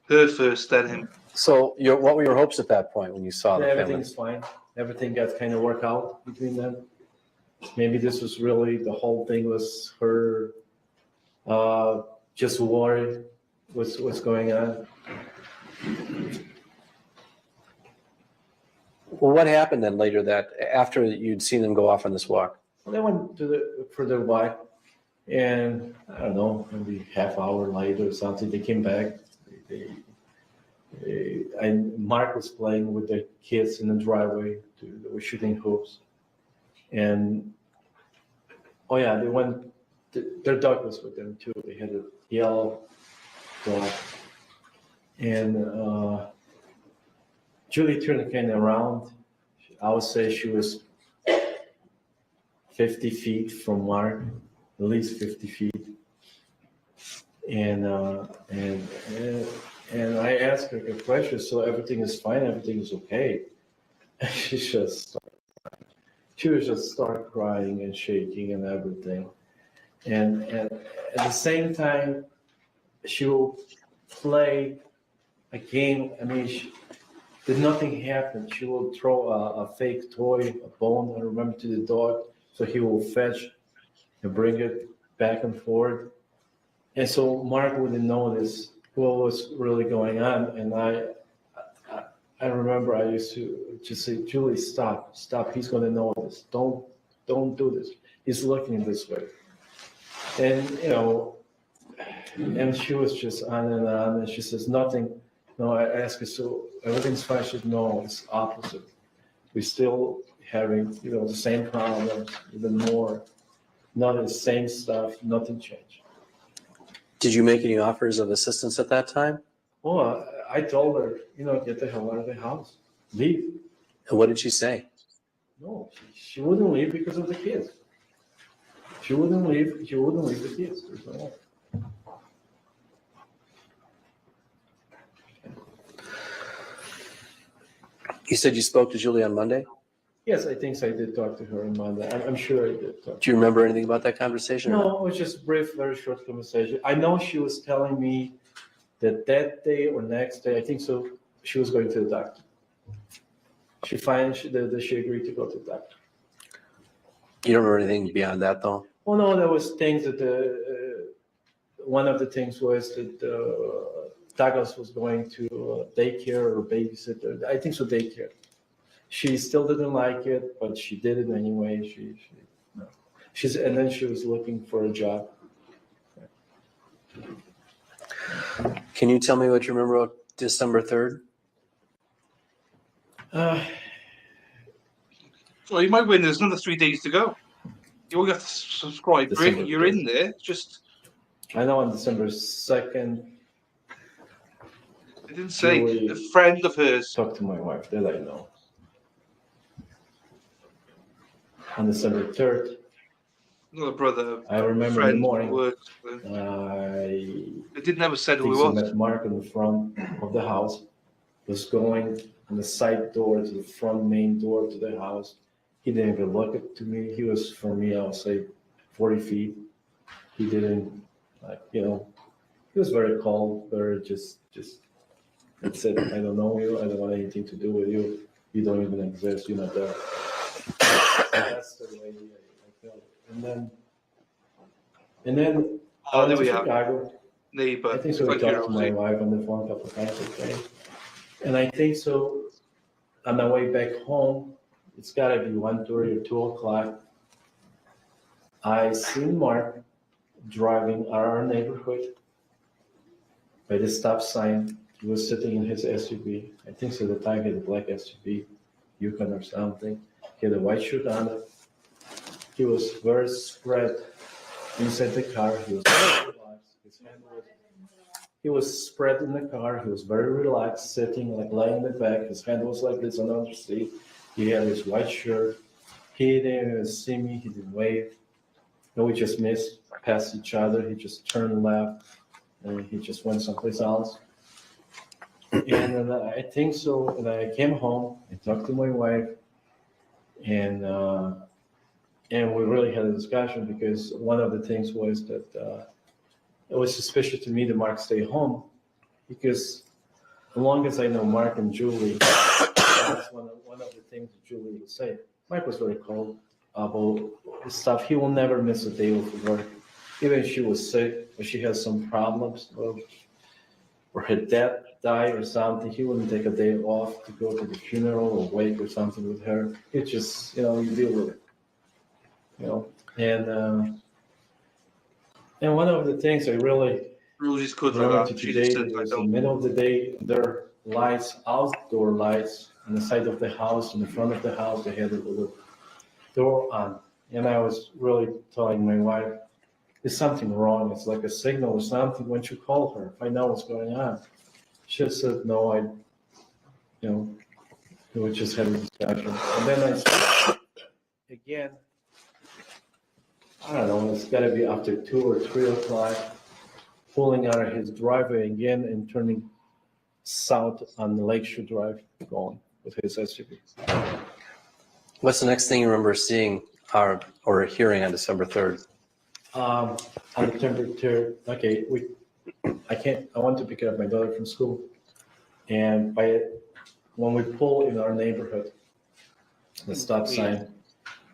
Her first, then him. So what were your hopes at that point when you saw the family? Everything's fine. Everything got kind of worked out between them. Maybe this was really, the whole thing was her just worried what's going on. Well, what happened then later that after you'd seen them go off on this walk? Well, they went for their walk, and I don't know, maybe half hour later or something, they came back. And Mark was playing with the kids in the driveway. They were shooting hoops, and oh yeah, they went. Their dog was with them too. They had a yellow dog, and Julie turned kind of around. I would say she was 50 feet from Mark, at least 50 feet. And I asked her a question, so everything is fine, everything is okay. And she was just start crying and shaking and everything. And at the same time, she will play a game. I mean, did nothing happen. She will throw a fake toy, a bone, I remember, to the dog, so he will fetch and bring it back and forth. And so Mark wouldn't notice what was really going on. And I remember I used to just say, Julie, stop. He's going to notice. Don't do this. He's looking this way. And, you know, and she was just on, and she says, nothing. No, I asked her, so everything's fine. She said, no, it's opposite. We're still having, you know, the same problems, even more. Not the same stuff, nothing changed. Did you make any offers of assistance at that time? Well, I told her, you know, get the hell out of the house. Leave. And what did she say? No, she wouldn't leave because of the kids. She wouldn't leave the kids. There's no way. You said you spoke to Julie on Monday? Yes, I think so. I did talk to her on Monday. I'm sure I did talk. Do you remember anything about that conversation? or No, not? it was just brief, very short conversation. I know she was telling me that day or next day, I think so, she was going to the doctor. She that she agreed to go to the doctor. You don't remember anything beyond that, though? Well, no, there was things that one of the things was that Douglas was going to daycare or babysitter. I think so, daycare. She still didn't like it, but she did it anyway. And then she was looking for a job. Can you tell me what you remember about December 3rd? Well, you might win. There's another 3 days to go. You only have to subscribe. December You're in there. It's just. I know on December 2nd. I didn't say Julie a friend of hers. Talked to my wife. That I know. On December 3rd. Another brother. I remember in the morning. Worked. I They never said who think he so was. met Mark in the front of the house. Was going on the side door to the front main door to the house. He didn't even look at to me. He was from me, I would say 40 feet. He didn't he was very cold, very just that's it. I don't know you. I don't want anything to do with you. You don't even exist. You're not there. That's the way I felt. And then I went there to we are. Chicago. Neighbor. I think so. We Thank you, talked to my Rosie. wife on the phone a couple of times a day. And I think so, on my way back home, it's gotta be 1:30 or 2 o'clock. I seen Mark driving our neighborhood by the stop sign. He was sitting in his SUV. I think so, the time he had a black SUV, Yukon or something. He had a white shirt on it. He was very spread inside the car. He was very relaxed. He was spread in the car. He was very relaxed, sitting, laying in the back. His hand was like this on the other seat. He had his white shirt. He didn't even see me. He didn't wave. No, we just missed past each other. He just turned left, and he just went someplace else. And then I think so. And I came home. I talked to my wife, and we really had a discussion because one of the things was that. It was suspicious to me that Mark stayed home because as long as I know Mark and Julie, that's one of the things that Julie would say. Mark was very cold about stuff. He will never miss a day of work. Even if she was sick or she has some problems or her dad died or something, he wouldn't take a day off to go to the funeral or wake or something with her. It just, you deal with it, And one of the things I really Rosie's good for learned that. She today just said, I was in don't. the middle of the day, there are lights, outdoor lights on the side of the house, in the front of the house, they had a little door on. And I was really telling my wife, there's something wrong. It's like a signal or something. Why don't you call her, find out what's going on? She said, no, we just had a discussion. And then I said, again, I don't know, it's gotta be after 2 or 3 o'clock, pulling out of his driveway again and turning south on the Lakeshore Drive, going with his SUV. What's the next thing you remember seeing or hearing on December 3rd? On December 3rd, okay, I want to pick up my daughter from school. And when we pull in our neighborhood, the stop sign,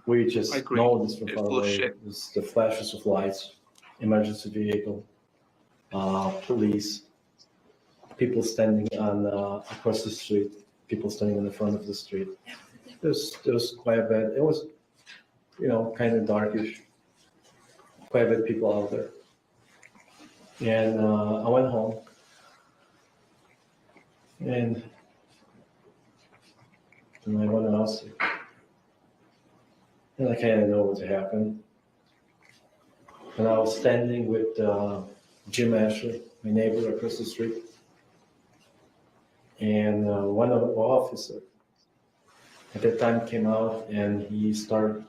we just noticed from far away, the flashes of lights, emergency vehicle, police, people standing across the street, people standing in the front of the street. There was quite a bit. It was, kind of darkish. Quite a bit of people out there. And I went home, and I went out. And I kind of know what happened. And I was standing with Jim Ashley, my neighbor across the street. And one of the officers at that time came out and he started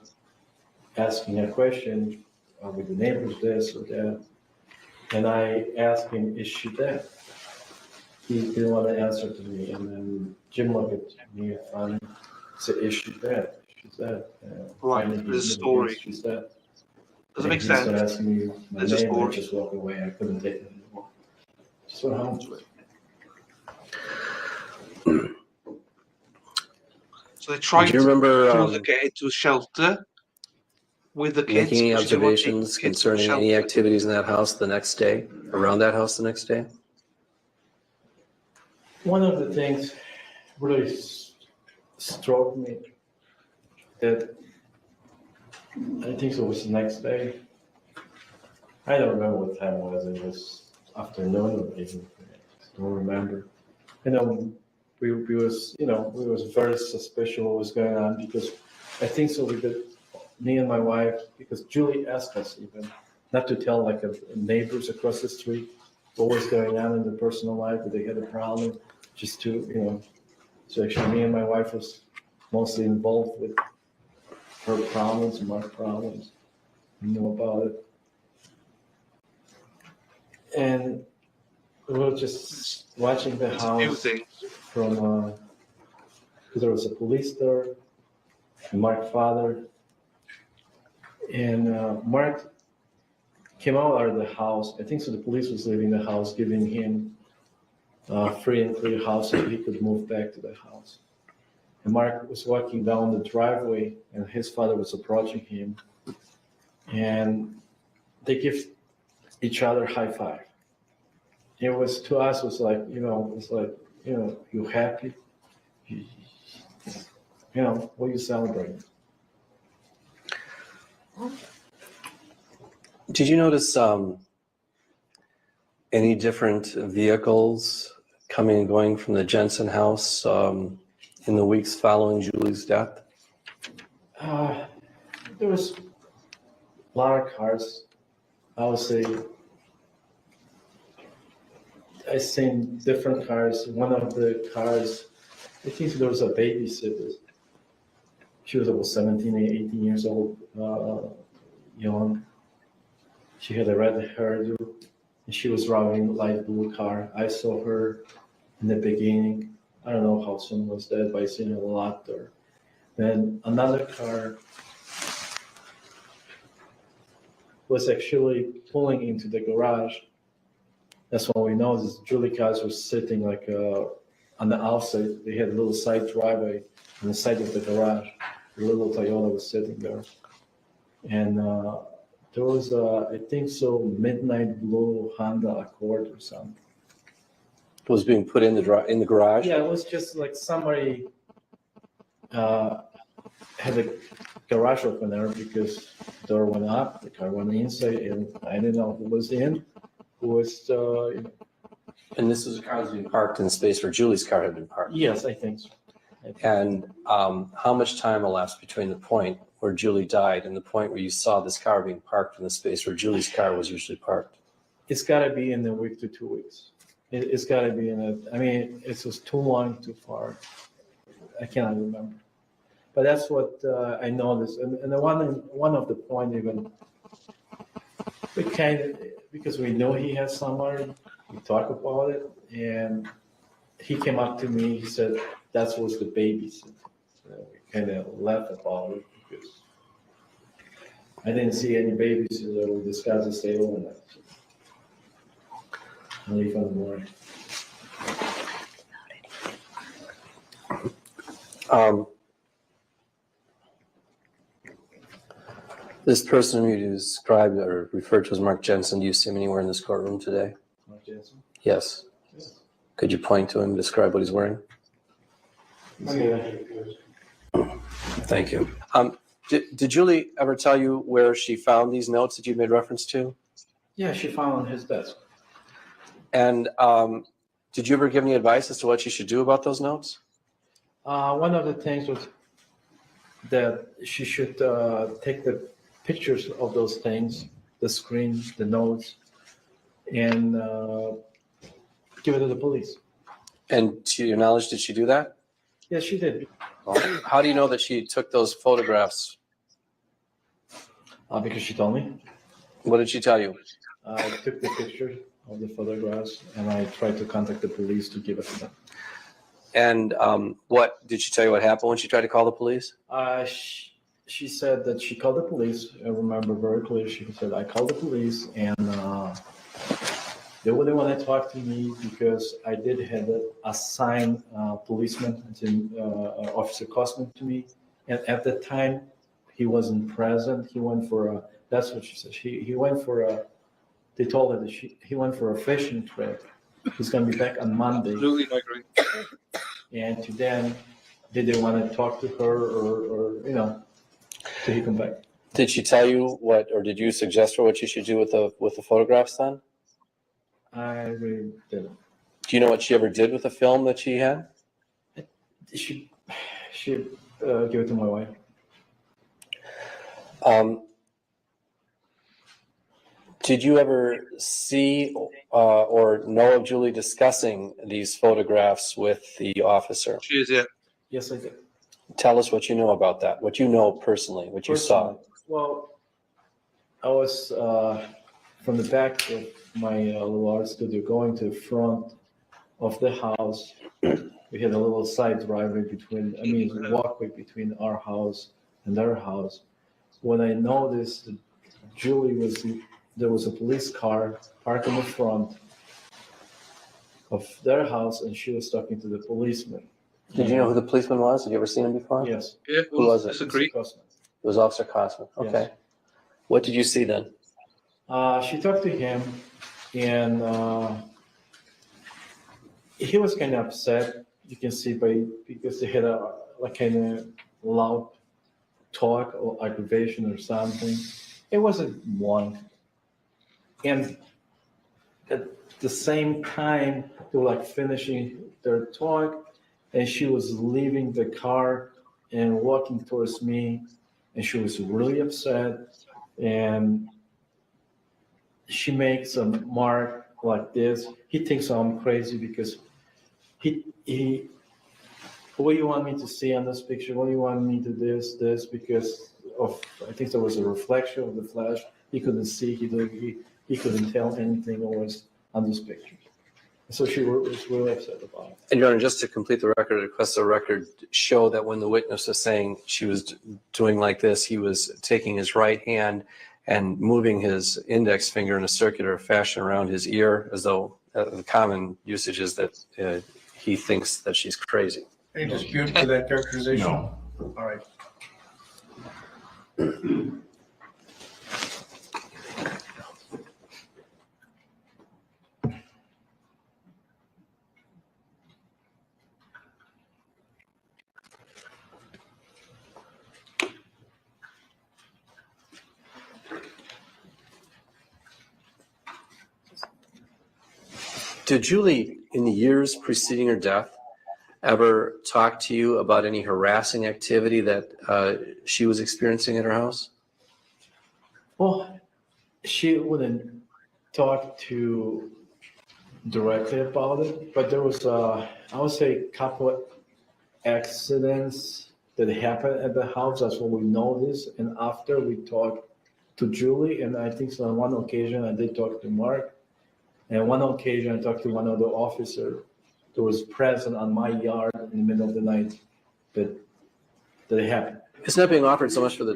asking a question, with the neighbors this or that. And I asked him, is she dead? He didn't want to answer to me. And then Jim looked at me and said, is she dead? She's dead. Right, Finally, there's a he story. admits she's dead. Does it make He started sense? asking me my There's a name, I story. just walked away. I couldn't take it anymore. Just went home. So they tried Do you remember to get into a shelter with the kids. making any but she didn't want to take observations the kids to a concerning any shelter. activities in that house the next day, around that house the next day? One of the things really struck me that I think it was the next day. I don't remember what time it was. It was afternoon or evening. I don't remember. You know, we was very suspicious what was going on because I think so. Me and my wife, because Julie asked us even not to tell like neighbors across the street what was going on in their personal life, that they had a problem, just to, so actually me and my wife was mostly involved with her problems and my problems. We knew about it. And we were just watching the house from, because there was a police there, Mark's father. And Mark came out of the house. I think so the police was leaving the house, giving him free and clear house so he could move back to the house. And Mark was walking down the driveway and his father was approaching him. And they give each other a high five. It was, to us, was like, you happy? What are you celebrating? Did you notice any different vehicles coming and going from the Jensen house in the weeks following Julie's death? There was a lot of cars. I would say I seen different cars. One of the cars, I think there was a babysitter. She was about 17, 18 years old, young. She had a red hairdo, and she was driving a light blue car. I saw her in the beginning. I don't know how soon was that, but I seen her a lot there. Then another car was actually pulling into the garage. That's when we know this Julie cars was sitting like on the outside. They had a little side driveway on the side of the garage. The little Toyota was sitting there. And there was, I think so, midnight blue Honda Accord or something. It was being put in the garage? Yeah, it was just like somebody had a garage opener because the door went up, the car went inside, and I didn't know who was in. Who was, And this was a car that was being parked in the space where Julie's car had been parked? yes, I think so. And how much time elapsed between the point where Julie died and the point where you saw this car being parked in the space where Julie's car was usually parked? It's got to be in a week to 2 weeks. It's got to be in a, I mean, it was too long, too far. I cannot remember. But that's what I noticed. And the one of the point even, we kind of, because we know he has somebody, we talk about it, and he came up to me, he said, that was the babysitter. So we kind of laughed about it because I didn't see any babysitter. We discussed the stay overnight. I'll leave on the morning. This person you described or referred to as Mark Jensen, do you see him anywhere in this courtroom today? Mark Jensen? Yes. Could you point to him, describe what he's wearing? Thank you. Did Julie ever tell you where she found these notes that you made reference to? Yeah, she found on his desk. And did you ever give any advice as to what she should do about those notes? One of the things was that she should take the pictures of those things, the screen, the notes, and give it to the police. And to your knowledge, did she do that? Yes, she did. How do you know that she took those photographs? Because she told me. What did she tell you? I took the pictures of the photographs and I tried to contact the police to give it to them. And what did she tell you what happened when she tried to call the police? She said that she called the police. I remember very clearly. She said, I called the police and they wouldn't want to talk to me because I did have a assigned policeman, Officer Costman, to me. And at the time, he wasn't present. He went for that's what she said. He went for they told her that he went for a fishing trip. He's going to be back on Monday. Absolutely, I agree. And to then, did they want to talk to her or till he come back? Did she tell you what, or did you suggest her what you should do with the photographs then? I really didn't. Do you know what she ever did with the film that she had? She gave it to my wife. Did you ever see or know of Julie discussing these photographs with the officer? She is, yeah. Yes, I did. Tell us what you know about that, what you know personally, what you saw. Well, I was from the back of my little art studio going to the front of the house. We had a little side driveway walkway between our house and their house. When I noticed that there was a police car parked in the front of their house and she was talking to the policeman. Did you know who the policeman was? Had you ever seen him before? Yes. Yeah, Who was it? Disagree. It was Officer Costman. Okay. Yes. What did you see then? She talked to him and he was kind of upset. You can see because they had a kind of loud talk or aggravation or something. It wasn't one. And at the same time, they were finishing their talk, and she was leaving the car and walking towards me, and she was really upset. And she makes a mark like this. He thinks I'm crazy because he what do you want me to see on this picture? What do you want me to this? Because I think there was a reflection of the flash. He couldn't see. He couldn't tell anything was on this picture. So she was really upset about it. And Your Honor, just to complete the record, I request the record show that when the witness was saying she was doing like this, he was taking his right hand and moving his index finger in a circular fashion around his ear, as though the common usage is that he thinks that she's crazy. Any dispute for that characterization? No. All right. Did Julie, in the years preceding her death, ever talk to you about any harassing activity that she was experiencing at her house? Well, she wouldn't talk directly about it, but there was, I would say, a couple of accidents that happened at the house. That's what we noticed. And after we talked to Julie, and I think so on one occasion I did talk to Mark, and one occasion I talked to one of the officers that was present on my yard in the middle of the night that it happened. It's not being offered so much for the.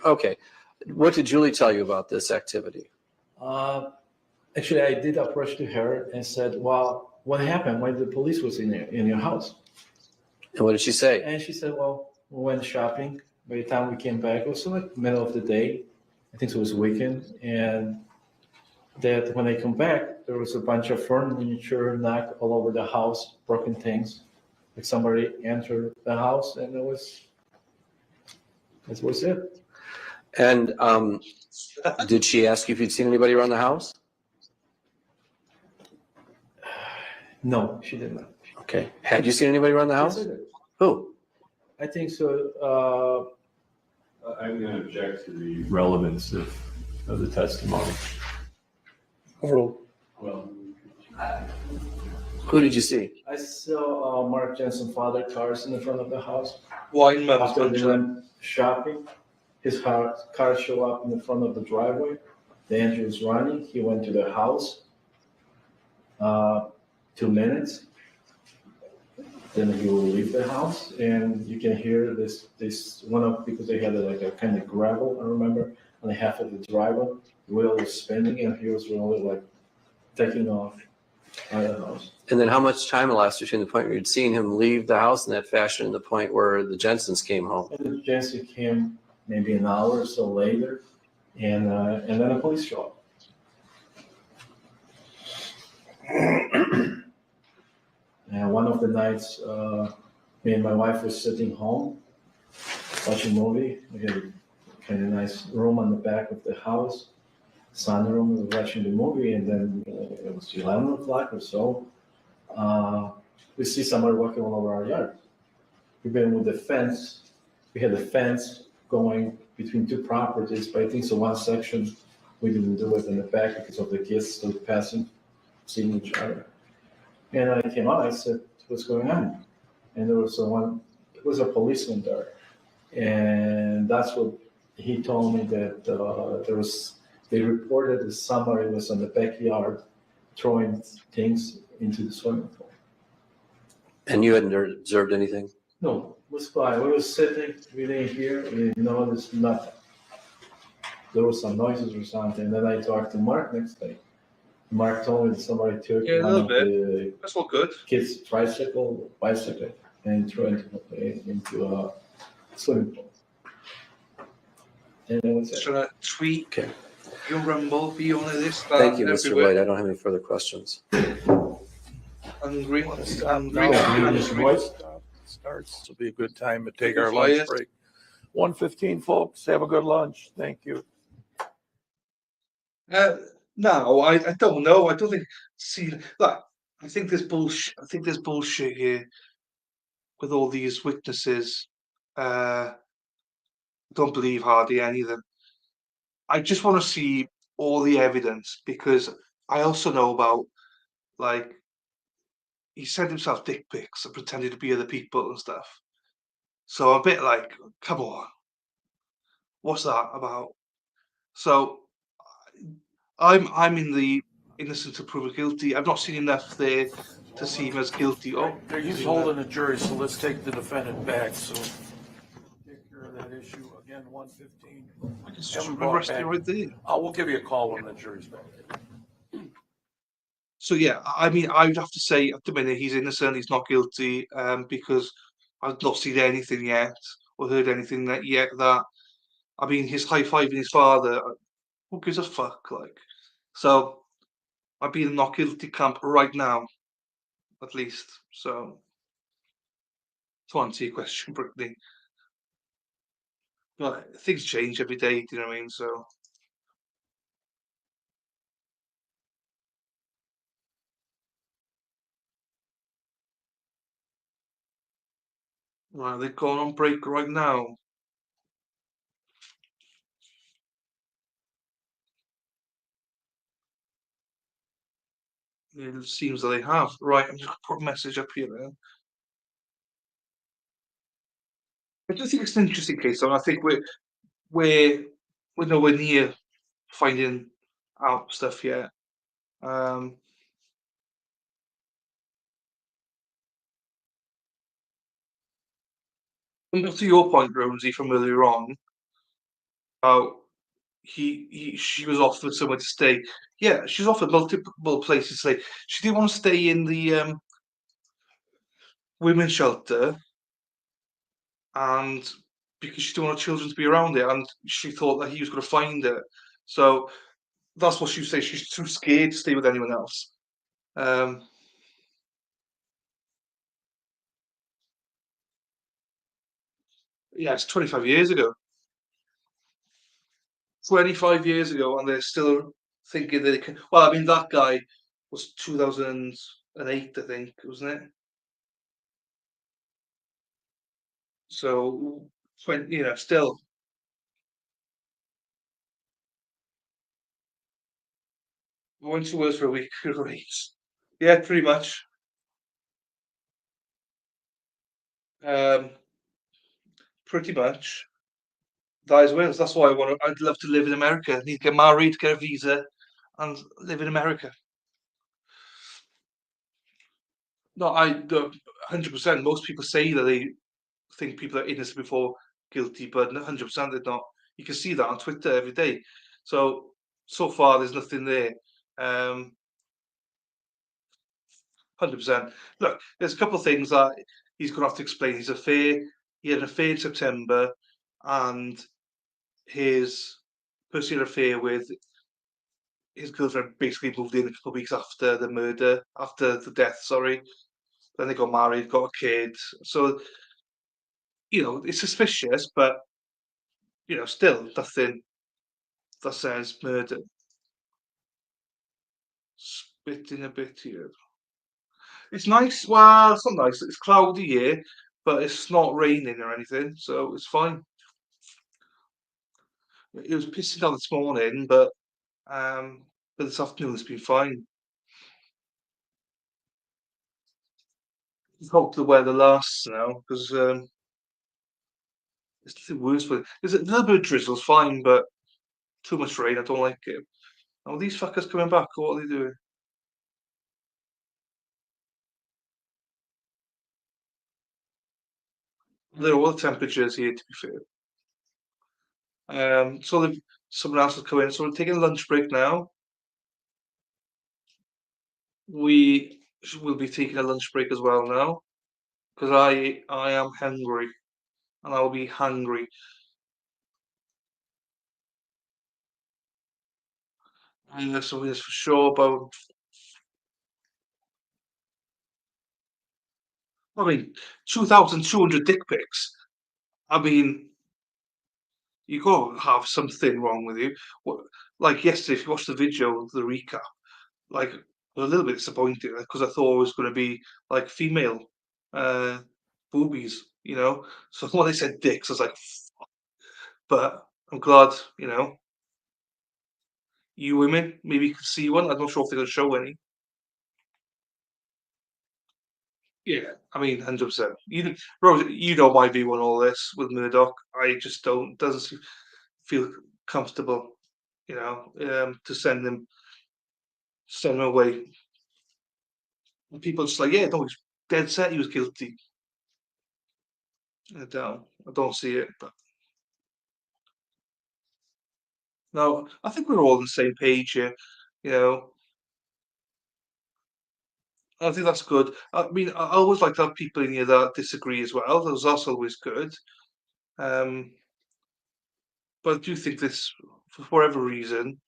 Okay. What did Julie tell you about this activity? Actually, I did approach to her and said, well, what happened when the police was in your house? And what did she say? And she said, well, we went shopping. By the time we came back, it was like middle of the day. I think it was weekend. And that when I come back, there was a bunch of furniture knocked all over the house, broken things. Like somebody entered the house and that was it. And did she ask you if you'd seen anybody around the house? No, she did not. Okay. Had you seen anybody around the house? Yes, I did. Who? I think so. I'm going to object to the relevance of the testimony. Well, who did you see? I saw Mark Jensen father cars in the front of the house. Wine After they went shopping, his car showed up in the front of the driveway. The engine was running. He went to the house. 2 minutes. then he will leave the house, and you can hear this one of, because they had like a kind of gravel, I remember, on the half of the driveway, the wheel was spinning, and he was really like taking off out of the house. And then how much time elapsed between the point where you'd seen him leave the house in that fashion and the point where the Jensens came home? And the Jensen came maybe an hour or so later, and then the police showed up. And one of the nights, me and my wife were sitting home watching a movie. We had a kind of nice room on the back of the house, sunroom. We were watching the movie, and then it was 11 o'clock or so. We see somebody walking all over our yard. We've been with the fence. We had a fence going between two properties, but I think so one section we didn't do it in the back because of the kids still passing, seeing each other. And I came out, I said, what's going on? And there was a policeman there. And that's what he told me, that they reported that somebody was in the backyard throwing things into the swimming pool. And you hadn't observed anything? No, it was fine. We were sitting, we didn't hear, we didn't notice nothing. There was some noises or something. Then I talked to Mark next day. Mark told me that somebody took Yeah, a one little of bit. the That's all good. kids' bicycle, and threw it into a swimming pool. And that was Just it. trying to tweak your rumble, be on this, that, Thank you, Mr. everywhere. White. I don't have any further questions. Hungry. Starts. This will be a good time to take Good our lunch flyers. break. 1:15, folks. Have a good lunch. Thank you. No, I don't know. I don't think. See, like, I think there's bullshit. I think there's bullshit here with all these witnesses. Don't believe hardly any of them. I just want to see all the evidence, because I also know about, like, he sent himself dick pics and pretended to be other people and stuff. So I'm a bit like, come on, what's that about? So I'm in the innocent until proven guilty. I've not seen enough there to see him as guilty. Oh, He's holding a jury, so let's take the defendant back. So take care of that issue again. 1:15. I can Have him just brought arrest back. you right there. We'll give you a call when the jury's back. So yeah, I mean, I would have to say at the minute he's innocent. He's not guilty, because I've not seen anything yet or heard anything yet that. I mean, his high-fiving his father. Who gives a fuck? Like, so I'd be in the not guilty camp right now, at least. So to answer your question, Brittany. But things change every day, do you know what I mean? So right, they're going on break right now. It seems that they have. Right, I'm just gonna put a message up here now. I just think it's an interesting case, and I think we're nowhere near finding out stuff yet. And to your point, Rosie, from earlier on, how she was offered somewhere to stay. Yeah, she's offered multiple places to stay. She didn't want to stay in the women's shelter, and because she didn't want her children to be around it, and she thought that he was going to find her. So that's what she was saying. She's too scared to stay with anyone else. Yeah, it's 25 years ago. 25 years ago, and they're still thinking that it can. Well, I mean, that guy was 2008, I think, wasn't it? So, still. I went to work for a week. Right. Yeah, pretty much. Pretty much. That is Wales. That's why I'd love to live in America. I need to get married, get a visa, and live in America. No, 100%. Most people say that they think people are innocent before guilty, but 100% they're not. You can see that on Twitter every day. So far, there's nothing there. 100%. Look, there's a couple of things that he's going to have to explain. His affair, he had an affair in September, and his person he had an affair with, his girlfriend basically moved in a couple of weeks after the death, sorry. Then they got married, got a kid. So, it's suspicious, but, still nothing that says murder. Spitting a bit here. It's nice. Well, it's not nice. It's cloudy here, but it's not raining or anything, so it's fine. It was pissing down this morning, but this afternoon it's been fine. Hope the weather lasts now, because it's the worst. There's a little bit of drizzle's fine, but too much rain, I don't like it. Oh, these fuckers coming back. What are they doing? They're all the temperatures here, to be fair. So someone else has come in. So we're taking a lunch break now. We will be taking a lunch break as well now, because I am hungry, and I'll be hungry. So this for sure, but I mean, 2,200 dick pics. I mean, you got to have something wrong with you. Like yesterday, if you watched the video, the recap, like I was a little bit disappointed because I thought it was going to be like female boobies, So when they said dicks, I was like, fuck. But I'm glad, you women maybe you can see one. I'm not sure if they're going to show any. Yeah, I mean, 100%. Rose, you know my view on all this with Murdoch. I just doesn't feel comfortable, to send him away. And people just like, yeah, no, he's dead set. He was guilty. I don't see it, but no, I think we're all on the same page here. I think that's good. I mean, I always like to have people in here that disagree as well. That's always good. But I do think this, for whatever reason,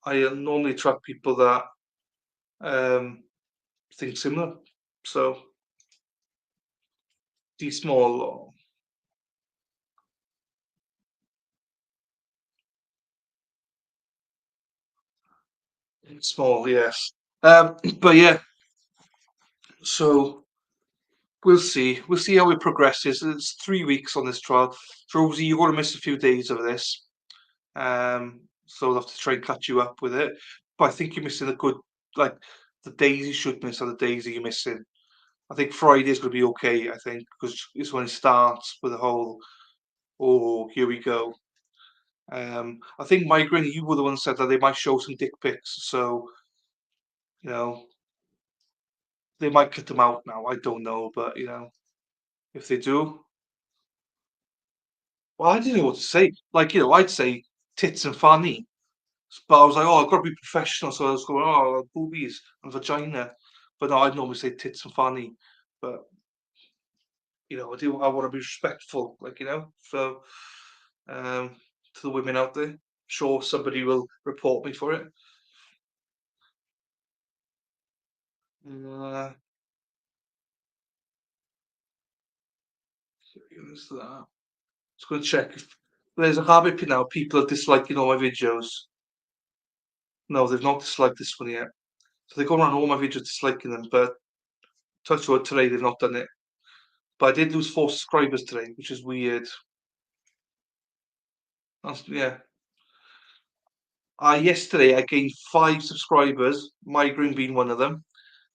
I normally attract people that think similar. So, D small. Small, yes. But yeah, so we'll see. We'll see how it progresses. It's 3 weeks on this trial. So obviously you're going to miss a few days of this. So I'll have to try and catch you up with it. But I think you're missing like the days you should miss are the days that you're missing. I think Friday is going to be okay, I think, because it's when it starts with the whole, oh, here we go. I think Migraine, you were the one that said that they might show some dick pics. So, they might cut them out now. I don't know. But, if they do, well, I didn't know what to say. Like, I'd say tits and fanny. But I was like, oh, I've got to be professional. So I was going, oh, boobies and vagina. But no, I'd normally say tits and fanny. But, I want to be respectful, So, to the women out there, sure somebody will report me for it. Is that? Just going to check if there's a habit now. People are disliking all my videos. No, they've not disliked this one yet. So they go around all my videos disliking them, but touch wood, today they've not done it. But I did lose 4 subscribers today, which is weird. Yeah. Yesterday I gained 5 subscribers, Migraine being one of them.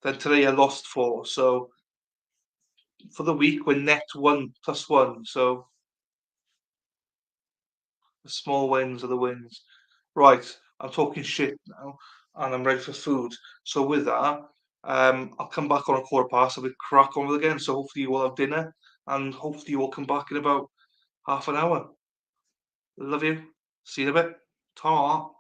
Then today I lost 4. So for the week we're net 1 plus 1. So the small wins are the wins. Right, I'm talking shit now, and I'm ready for food. So with that, I'll come back on a quarter past. I'll be crack on with it again. So hopefully you will have dinner, and hopefully you will come back in about half an hour. Love you. See you in a bit. Ta.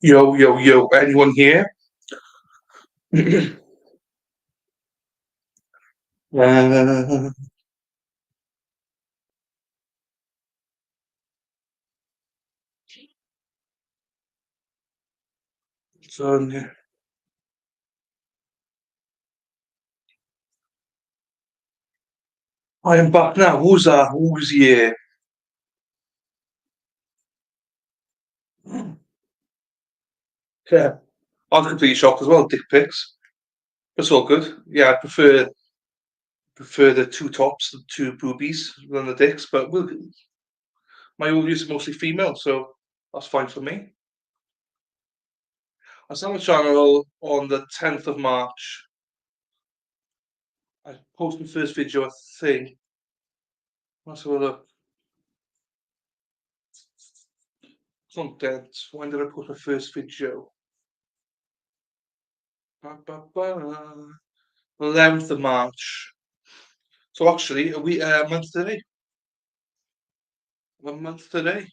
Yo, yo, yo, anyone here? Uh, so, I am back now. Who's that? Who's here? Yeah, I'm completely shocked as well. Dick pics. It's all good. Yeah, I prefer the two tops, the two boobies, than the dicks. But my audience is mostly female, so that's fine for me. I started my channel on the 10th of March. I posted my first video, I think. Let's have a look. Content. When did I post my first video? 11th of March. So actually, a month today. A month today.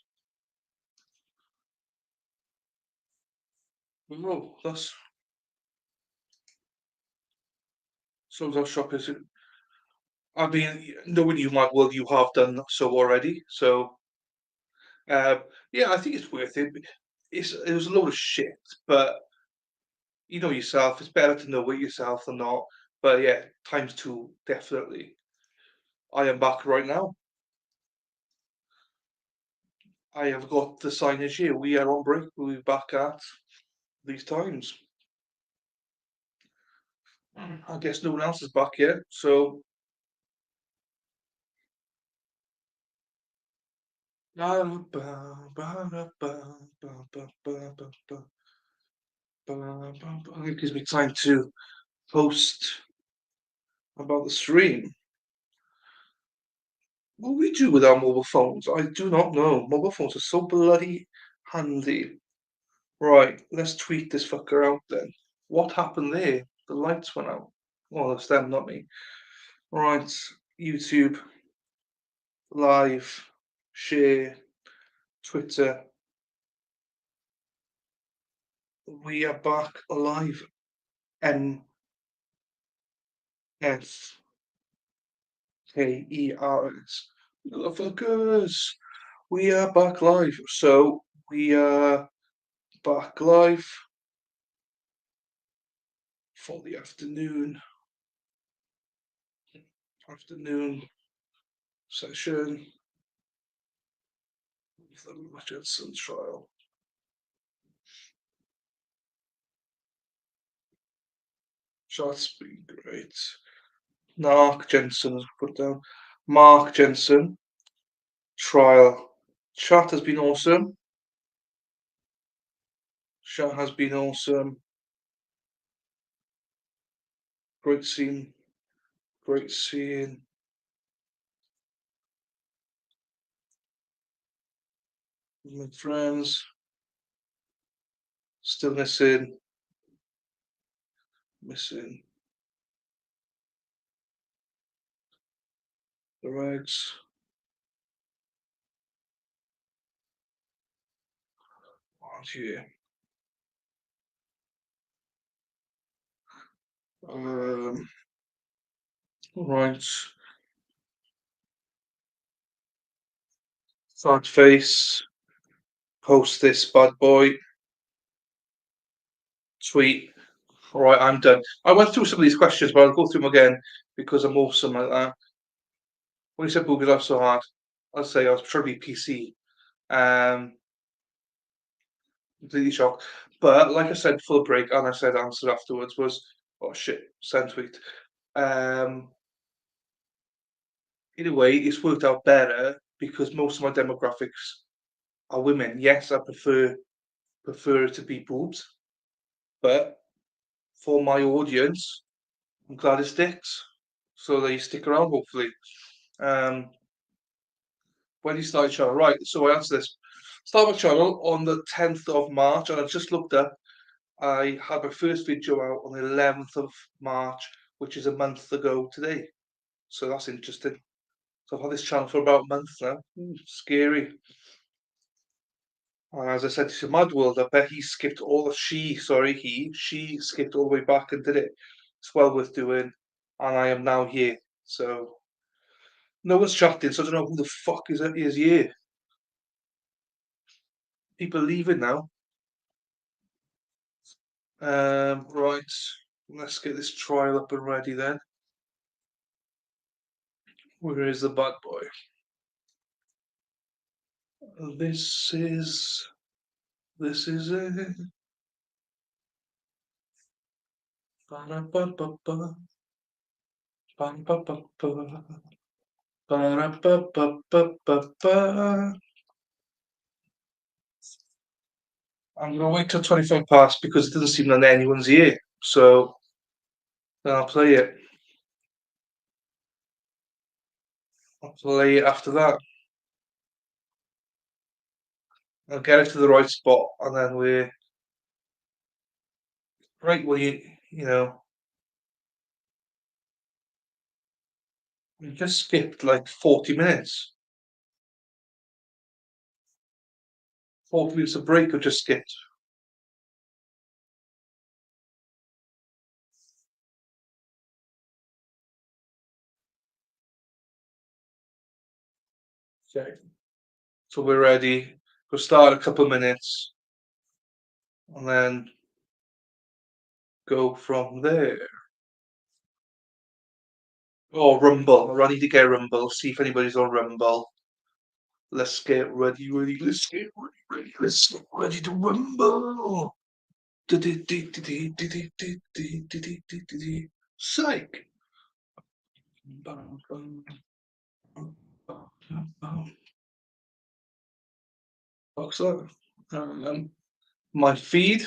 Oh, that's shows how shop is. I mean, knowing you might well, you have done so already. So, yeah, I think it's worth it. It was a load of shit, but you know yourself. It's better to know it yourself than not. But yeah, times two, definitely. I am back right now. I have got the signage here. We are on break. We'll be back at these times. I guess no one else is back yet. So, it gives me time to post about the stream. What we do with our mobile phones, I do not know. Mobile phones are so bloody handy. Right, let's tweet this fucker out then. What happened there? The lights went out. Well, it's them, not me. Right, YouTube, live, share, Twitter. We are back alive. NSKERS. Motherfuckers. We are back live. So we are back live for the afternoon session of the Richardson trial. Chat's been great. Mark Jensen has put down. Mark Jensen trial. Chat has been awesome. Chat has been awesome. Great seeing. Great seeing. My friends. Still missing. The regs. Aren't here. Right. Sad face. Post this bad boy. Tweet. All right, I'm done. I went through some of these questions, but I'll go through them again because I'm awesome like that. When you said booby life so hard, I'll say I was trying to be PC. Completely shocked. But like I said before the break, and I said answer afterwards was, oh shit, send tweet. In a way, it's worked out better because most of my demographics are women. Yes, I prefer it to be boobs, but for my audience, I'm glad it sticks. So they stick around, hopefully. When you start your channel, right? So I answered this. Start my channel on the 10th of March, and I just looked up. I had my first video out on the 11th of March, which is a month ago today. So that's interesting. So I've had this channel for about a month now. Scary. And as I said to Mad World, I bet he skipped all the she skipped all the way back and did it. It's well worth doing. And I am now here. So no one's chatting, so I don't know who the fuck is here. People leaving now. Right. Let's get this trial up and ready then. Where is the bad boy? This is it. Ba-da-ba-ba-ba. Ba-ba-ba-ba. Ba-da-ba-ba-ba-ba-ba. I'm gonna wait till 25 past because it doesn't seem that anyone's here. So then I'll play it. I'll play it after that. I'll get it to the right spot, and then we're right where you know. We just skipped like 40 minutes. 40 minutes of break I just skipped. Okay. So we're ready. We'll start a couple of minutes and then go from there. Oh, Rumble. I need to get Rumble. See if anybody's on Rumble. Let's get ready. Let's get ready. Let's get ready to Rumble. Psych. What's that? My feed.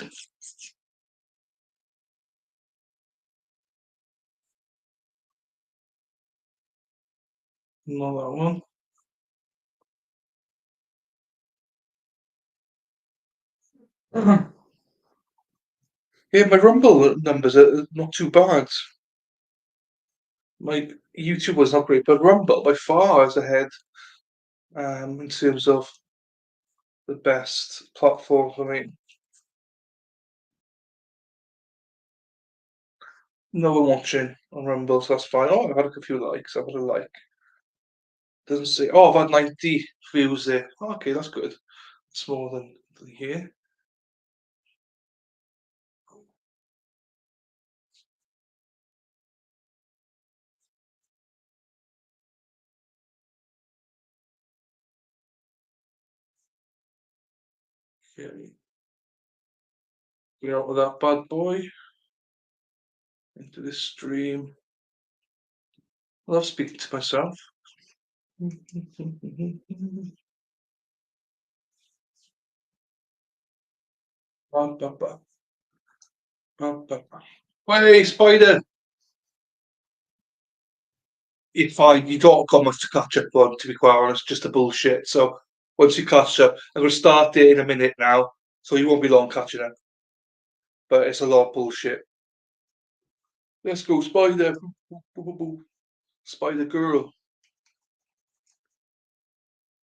Not that one. Yeah, my Rumble numbers are not too bad. My YouTube was not great, but Rumble by far is ahead in terms of the best platform for me. No one watching on Rumble, so that's fine. Oh, I've had a few likes. I've had a like. Doesn't say. Oh, I've had 90 views there. Okay, that's good. It's more than here. Okay. Get out with that bad boy into this stream. I love speaking to myself. Hey, Spider! You're fine. You don't got much to catch up on, to be quite honest, just the bullshit. So once you catch up, I'm going to start it in a minute now, so you won't be long catching up. But it's a lot of bullshit. Let's go, Spider. Spider Girl.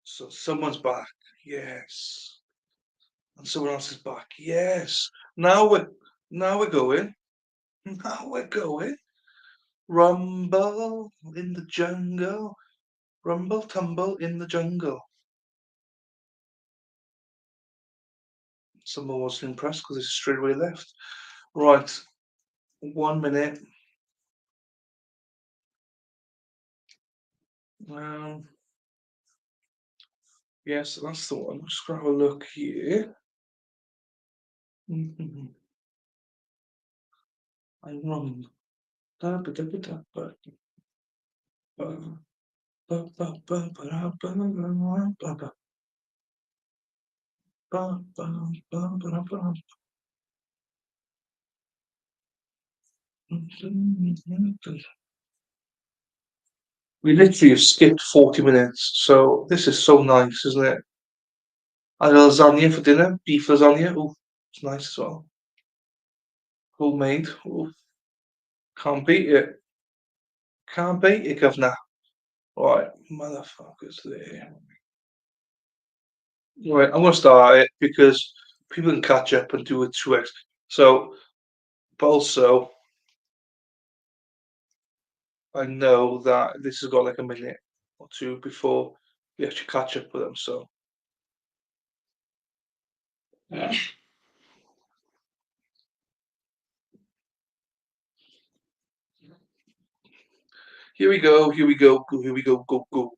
So someone's back. Yes. And someone else is back. Yes. Now we're going. Now we're going. Rumble in the jungle. Rumble tumble in the jungle. Someone wasn't impressed because it's straight away left. Right. 1 minute. Yes, that's the one. Just grab a look here. I'm wrong. We literally have skipped 40 minutes, so this is so nice, isn't it? I had lasagna for dinner, beef lasagna. Oh, it's nice as well. Homemade. Oh, can't beat it. Can't beat it, governor. Right, motherfuckers there. Right, I'm gonna start it because people can catch up and do it 2x. So, but also, I know that this has got like a minute or two before we actually catch up with them. So, here we go. Here we go. Here we go. Go go.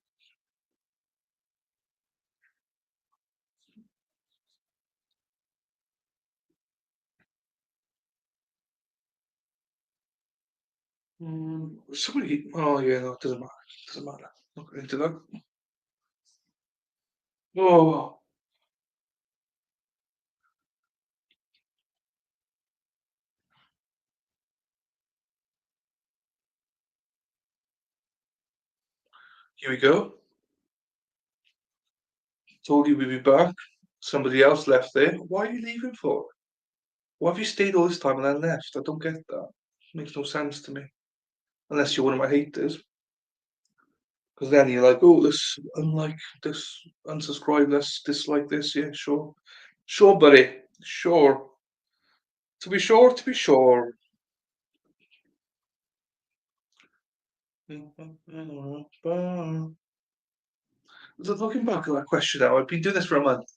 Somebody. Oh yeah, no, it doesn't matter. Doesn't matter. Not going into that. Oh, here we go. Told you we'd be back. Somebody else left there. Why are you leaving for? Why have you stayed all this time and then left? I don't get that. Makes no sense to me. Unless you're one of my haters. Because then you're like, oh, let's unlike this, unsubscribe, let's dislike this. Yeah, sure. Sure, buddy. Sure. To be sure, to be sure. Looking back at that question now, I've been doing this for a month.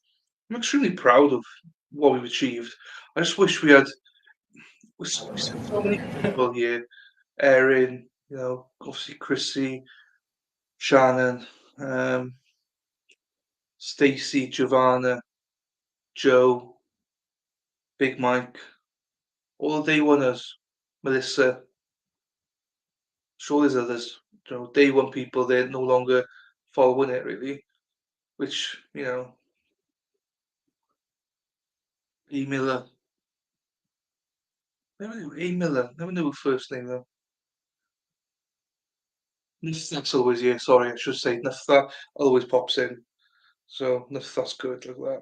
I'm extremely proud of what we've achieved. I just wish we had so many people here. Erin, obviously Chrissy, Shannon, Stacey, Giovanna, Joe, Big Mike, all the day oneers, Melissa. Sure, there's others. Day one people, they're no longer following it really, which E Miller. Never knew E Miller. Never knew her first name though. That's always Sorry, I should say that always pops in. So that's good. Look at that.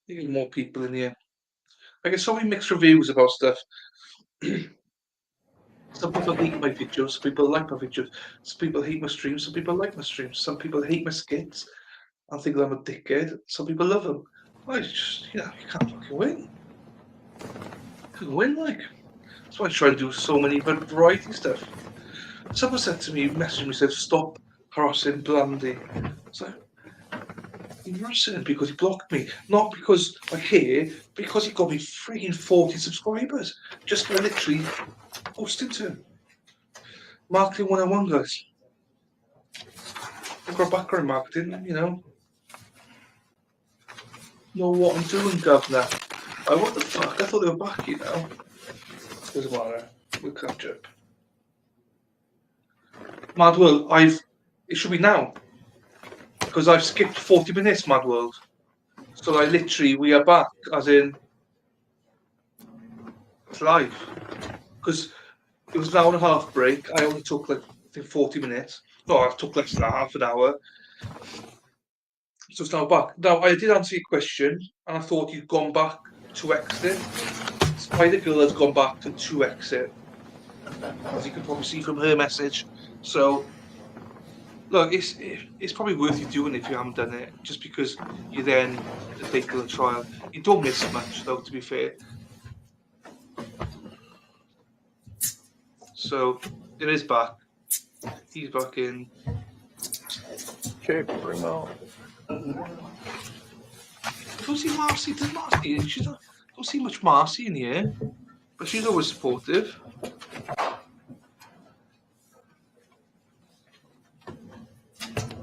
You get more people in here. I get so many mixed reviews about stuff. Some people hate my videos, some people like my videos, some people hate my streams, some people like my streams, some people hate my skits and think I'm a dickhead. Some people love them. I just, you can't fucking win. You can win, like. That's why I try to do so many variety stuff. Someone said to me, messaged me, said, stop harassing Blandy. It's like, I'm harassing him because he blocked me, not because I care, because he got me freaking 40 subscribers just for literally posting to him. Marketing 101, guys. I've got background marketing, know what I'm doing, governor. What the fuck? I thought they were back, Doesn't matter. We'll catch up. Mad World, it should be now. Because I've skipped 40 minutes, Mad World. So we are back, as in, it's live. Because it was an hour and a half break. I only took 40 minutes. No, I took less than half an hour. So it's now back. Now, I did answer your question, and I thought you'd gone back to exit. Spider Girl has gone back to exit, as you can probably see from her message. So, look, it's probably worth you doing if you haven't done it, just because you then take a trial. You don't miss much, though, to be fair. So, it is back. He's back in. Okay, bring on. Don't see Marcy. Don't see much Marcy in here, but she's always supportive.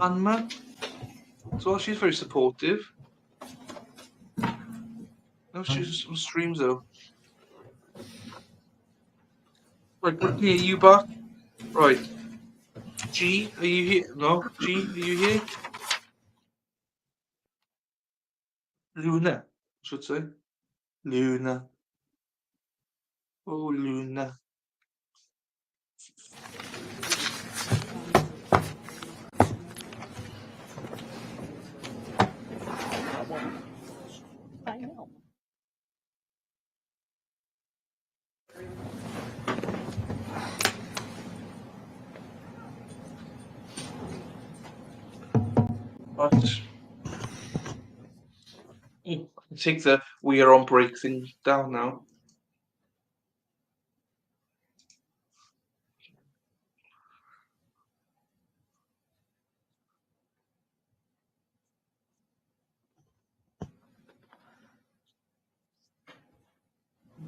Anma, as well, she's very supportive. No, she's on streams though. Right, Brittany, are you back? Right. G, are you here? No, G, are you here? Luna, I should say. Luna. Oh, Luna. I know. But I take the we are on break thing down now.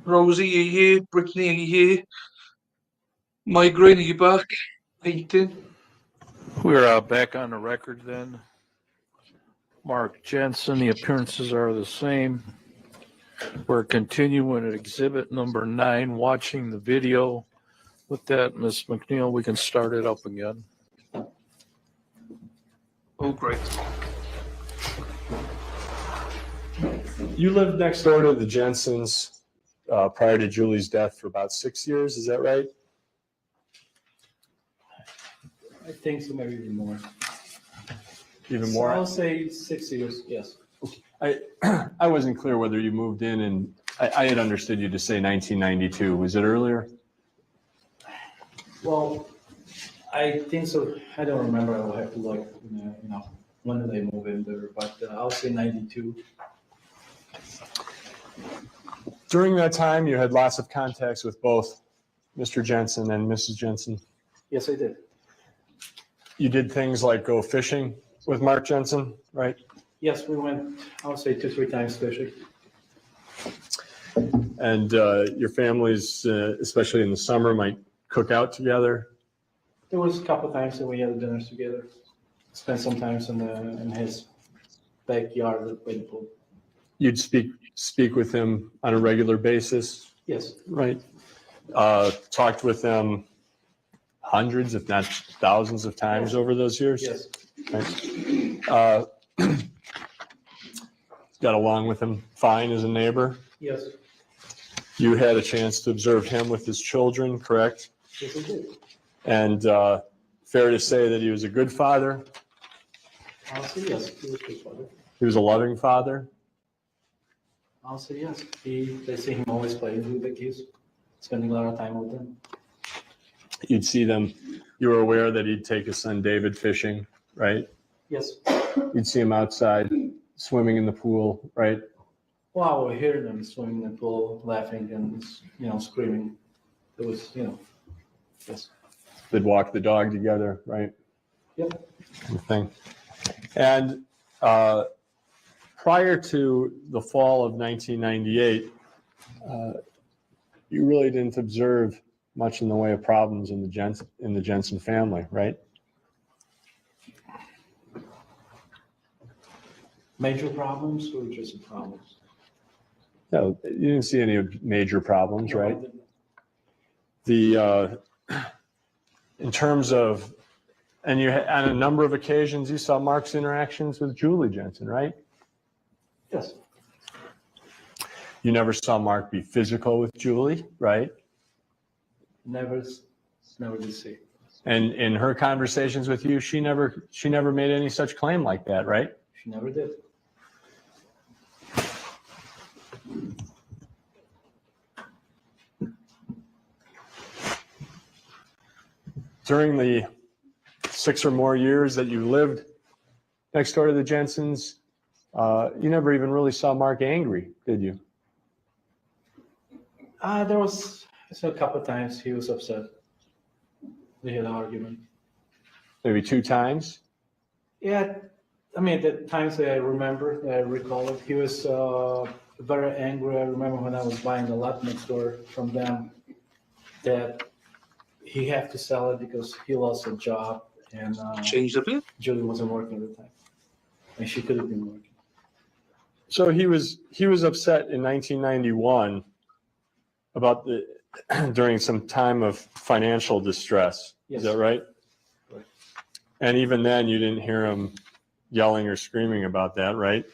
Rosie, are you here? Brittany, are you here? Migraine, are you back? Painting. We're back on the record then. Mark Jensen, the appearances are the same. We're continuing at exhibit number 9, watching the video. With that, Ms. McNeil, we can start it up again. Oh, great. You lived next door to the Jensens prior to Julie's death for about 6 years, is that right? I think so, maybe even more. Even more? I'll say 6 years, yes. I wasn't clear whether you moved in and I had understood you to say 1992. Was it earlier? Well, I think so. I don't remember. I will have to look, when did I move in there? But I'll say 92. During that time, you had lots of contacts with both Mr. Jensen and Mrs. Jensen. Yes, I did. You did things like go fishing with Mark Jensen, right? Yes, we went, I would say 2-3 times fishing. And your families, especially in the summer, might cook out together. There was a couple times that we had dinners together. Spent some time in his backyard by the pool. You'd speak with him on a regular basis, Yes. right? Talked with them hundreds, if not thousands of times over those years? Yes. Right. Got along with him fine as a neighbor? Yes. You had a chance to observe him with his children, correct? Yes, I did. And fair to say that he was a good father? I'll say yes. He was a good father. He was a loving father? I'll say yes. They see him always playing with the kids, spending a lot of time with them. You'd see them, you were aware that he'd take his son David fishing, right? Yes. You'd see him outside swimming in the pool, right? Well, I would hear them swimming in the pool, laughing and, screaming. It was, yes. They'd walk the dog together, right? Yep. Thing. And prior to the fall of 1998, you really didn't observe much in the way of problems in the Jensen family, right? Major problems or just problems? No, you didn't see any major problems, right? In terms of, and you on a number of occasions you saw Mark's interactions with Julie Jensen, right? Yes. You never saw Mark be physical with Julie, right? Never did see. And in her conversations with you, she never made any such claim like that, right? She never did. During the 6 or more years that you lived next door to the Jensens, you never even really saw Mark angry, did you? There was a couple of times he was upset. We had an argument. Maybe 2 times? Yeah, I mean, the times that I remember, that I recall it, he was very angry. I remember when I was buying the lot next door from them, that he had to sell it because he lost a job and changed a bit. Julie wasn't working at the time, and she could have been working. So he was upset in 1991 about during some time of financial distress. Yes. Is that right? Right. And even then, you didn't hear him yelling or screaming about that, right?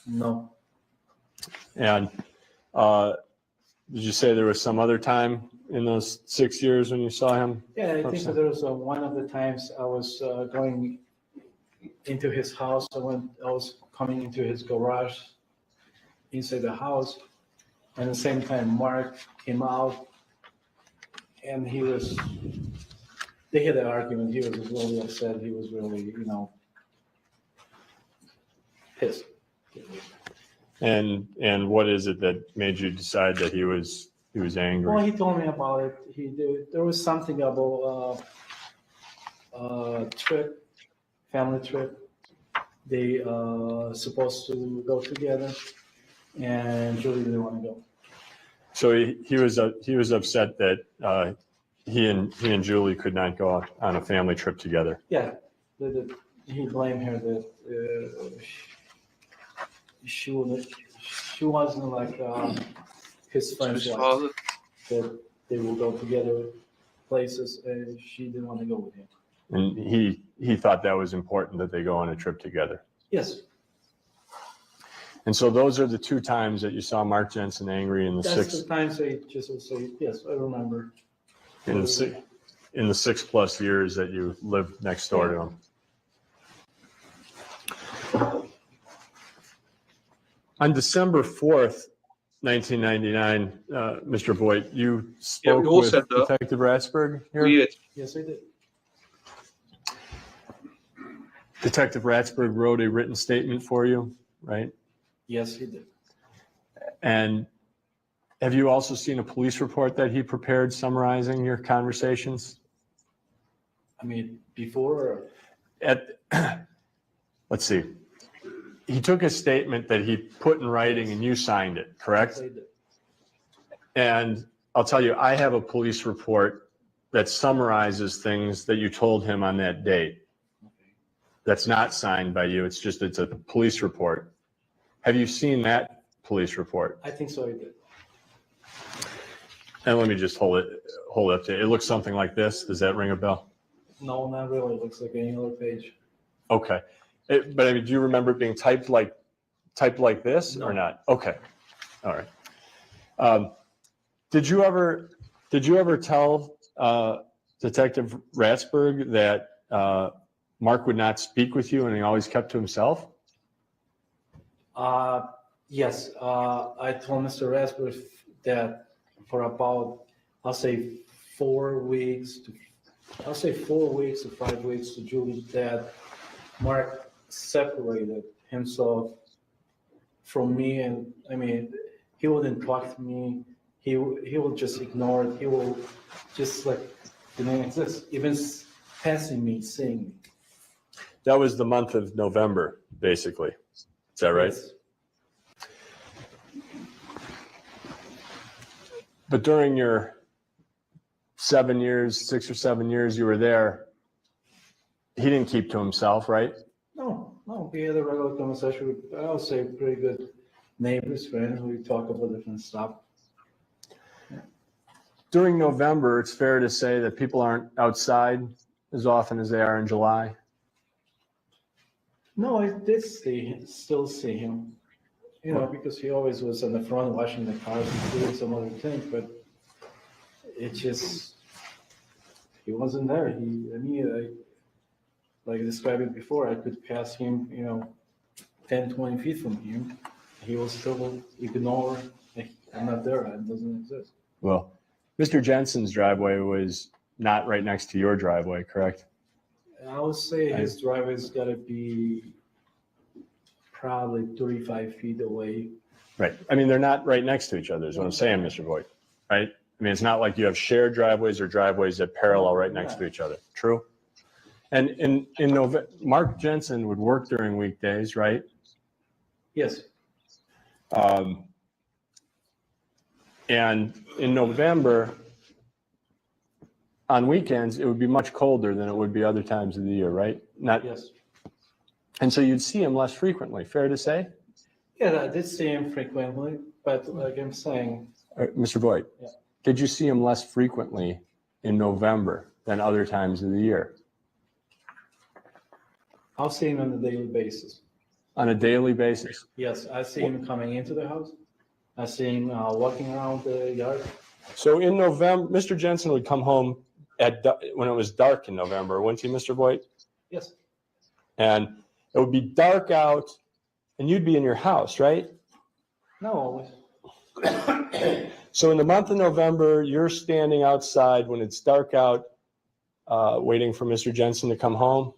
No. And did you say there was some other time in those 6 years when you saw him? Yeah, I think upset? that there was one of the times I was going into his house. I was coming into his garage inside the house. And at the same time, Mark came out and they had an argument. He was really upset. He was really, pissed. And what is it that made you decide that he was angry? Well, he told me about it. There was something about trip, family trip. They supposed to go together, and Julie didn't want to go. So he was upset that he and Julie could not go on a family trip together. Yeah, he blamed her that she wasn't like his friend's his wife. father. That they will go together places, and she didn't want to go with him. And he thought that was important that they go on a trip together. Yes, And so those are the two times that you saw Mark Jensen angry in the that's six the times they just would say, yes, I remember. in the 6+ years that you lived next door to him. On December 4th, 1999, Mr. Voigt, you spoke we all with said that. Detective Ratsberg here? We did. Yes, I did. Detective Ratsberg wrote a written statement for you, right? Yes, he did. And have you also seen a police report that he prepared summarizing your conversations? I mean, before. Let's see. He took a statement that he put in writing and you signed it, correct? Yes, I did. And I'll tell you, I have a police report that summarizes things that you told him on that date. That's not signed by you. It's a police report. Have you seen that police report? I think so, I did. And let me just hold it up to you. It looks something like this. Does that ring a bell? No, not really. It looks like any other page. Okay. But I mean, do you remember it being typed like this or not? Okay. All right. Did you ever tell Detective Ratsberg that Mark would not speak with you and he always kept to himself? Yes, I told Mr. Raspberry that for about, I'll say 4 weeks to 5 weeks to Julie, that Mark separated himself from me. And I mean, he wouldn't talk to me. He will just ignore it. He will just like, didn't exist, even passing me, seeing me. That was the month of November, basically. Is that right? Yes. But during your 6 or 7 years you were there, he didn't keep to himself, right? No, we had a regular conversation with, I would say, pretty good neighbors, friends. We talk about different stuff. During November, it's fair to say that people aren't outside as often as they are in July. No, I did still see him, because he always was in the front washing the cars and doing some other things, but it just, he wasn't there. Like I described it before, I could pass him, 10, 20 feet from him. He will still ignore, I'm not there, it doesn't exist. Well, Mr. Jensen's driveway was not right next to your driveway, correct? I would say his driveway's got to be probably 35 feet away. Right. I mean, they're not right next to each other is what I'm saying, Mr. Voigt, right? I mean, it's not like you have shared driveways or driveways that parallel right next to each other. True? And in November, Mark Jensen would work during weekdays, right? Yes. And in November, on weekends, it would be much colder than it would be other times of the year, right? Yes. And so you'd see him less frequently, fair to say? Yeah, I did see him frequently, but like I'm saying. Mr. Voigt, Yeah. did you see him less frequently in November than other times of the year? I'll see him on a daily basis. On a daily basis? Yes, I see him coming into the house. I see him walking around the yard. So in November, Mr. Jensen would come home when it was dark in November, wouldn't he, Mr. Voigt? Yes. And it would be dark out and you'd be in your house, right? No, always. So in the month of November, you're standing outside when it's dark out, waiting for Mr. Jensen to come home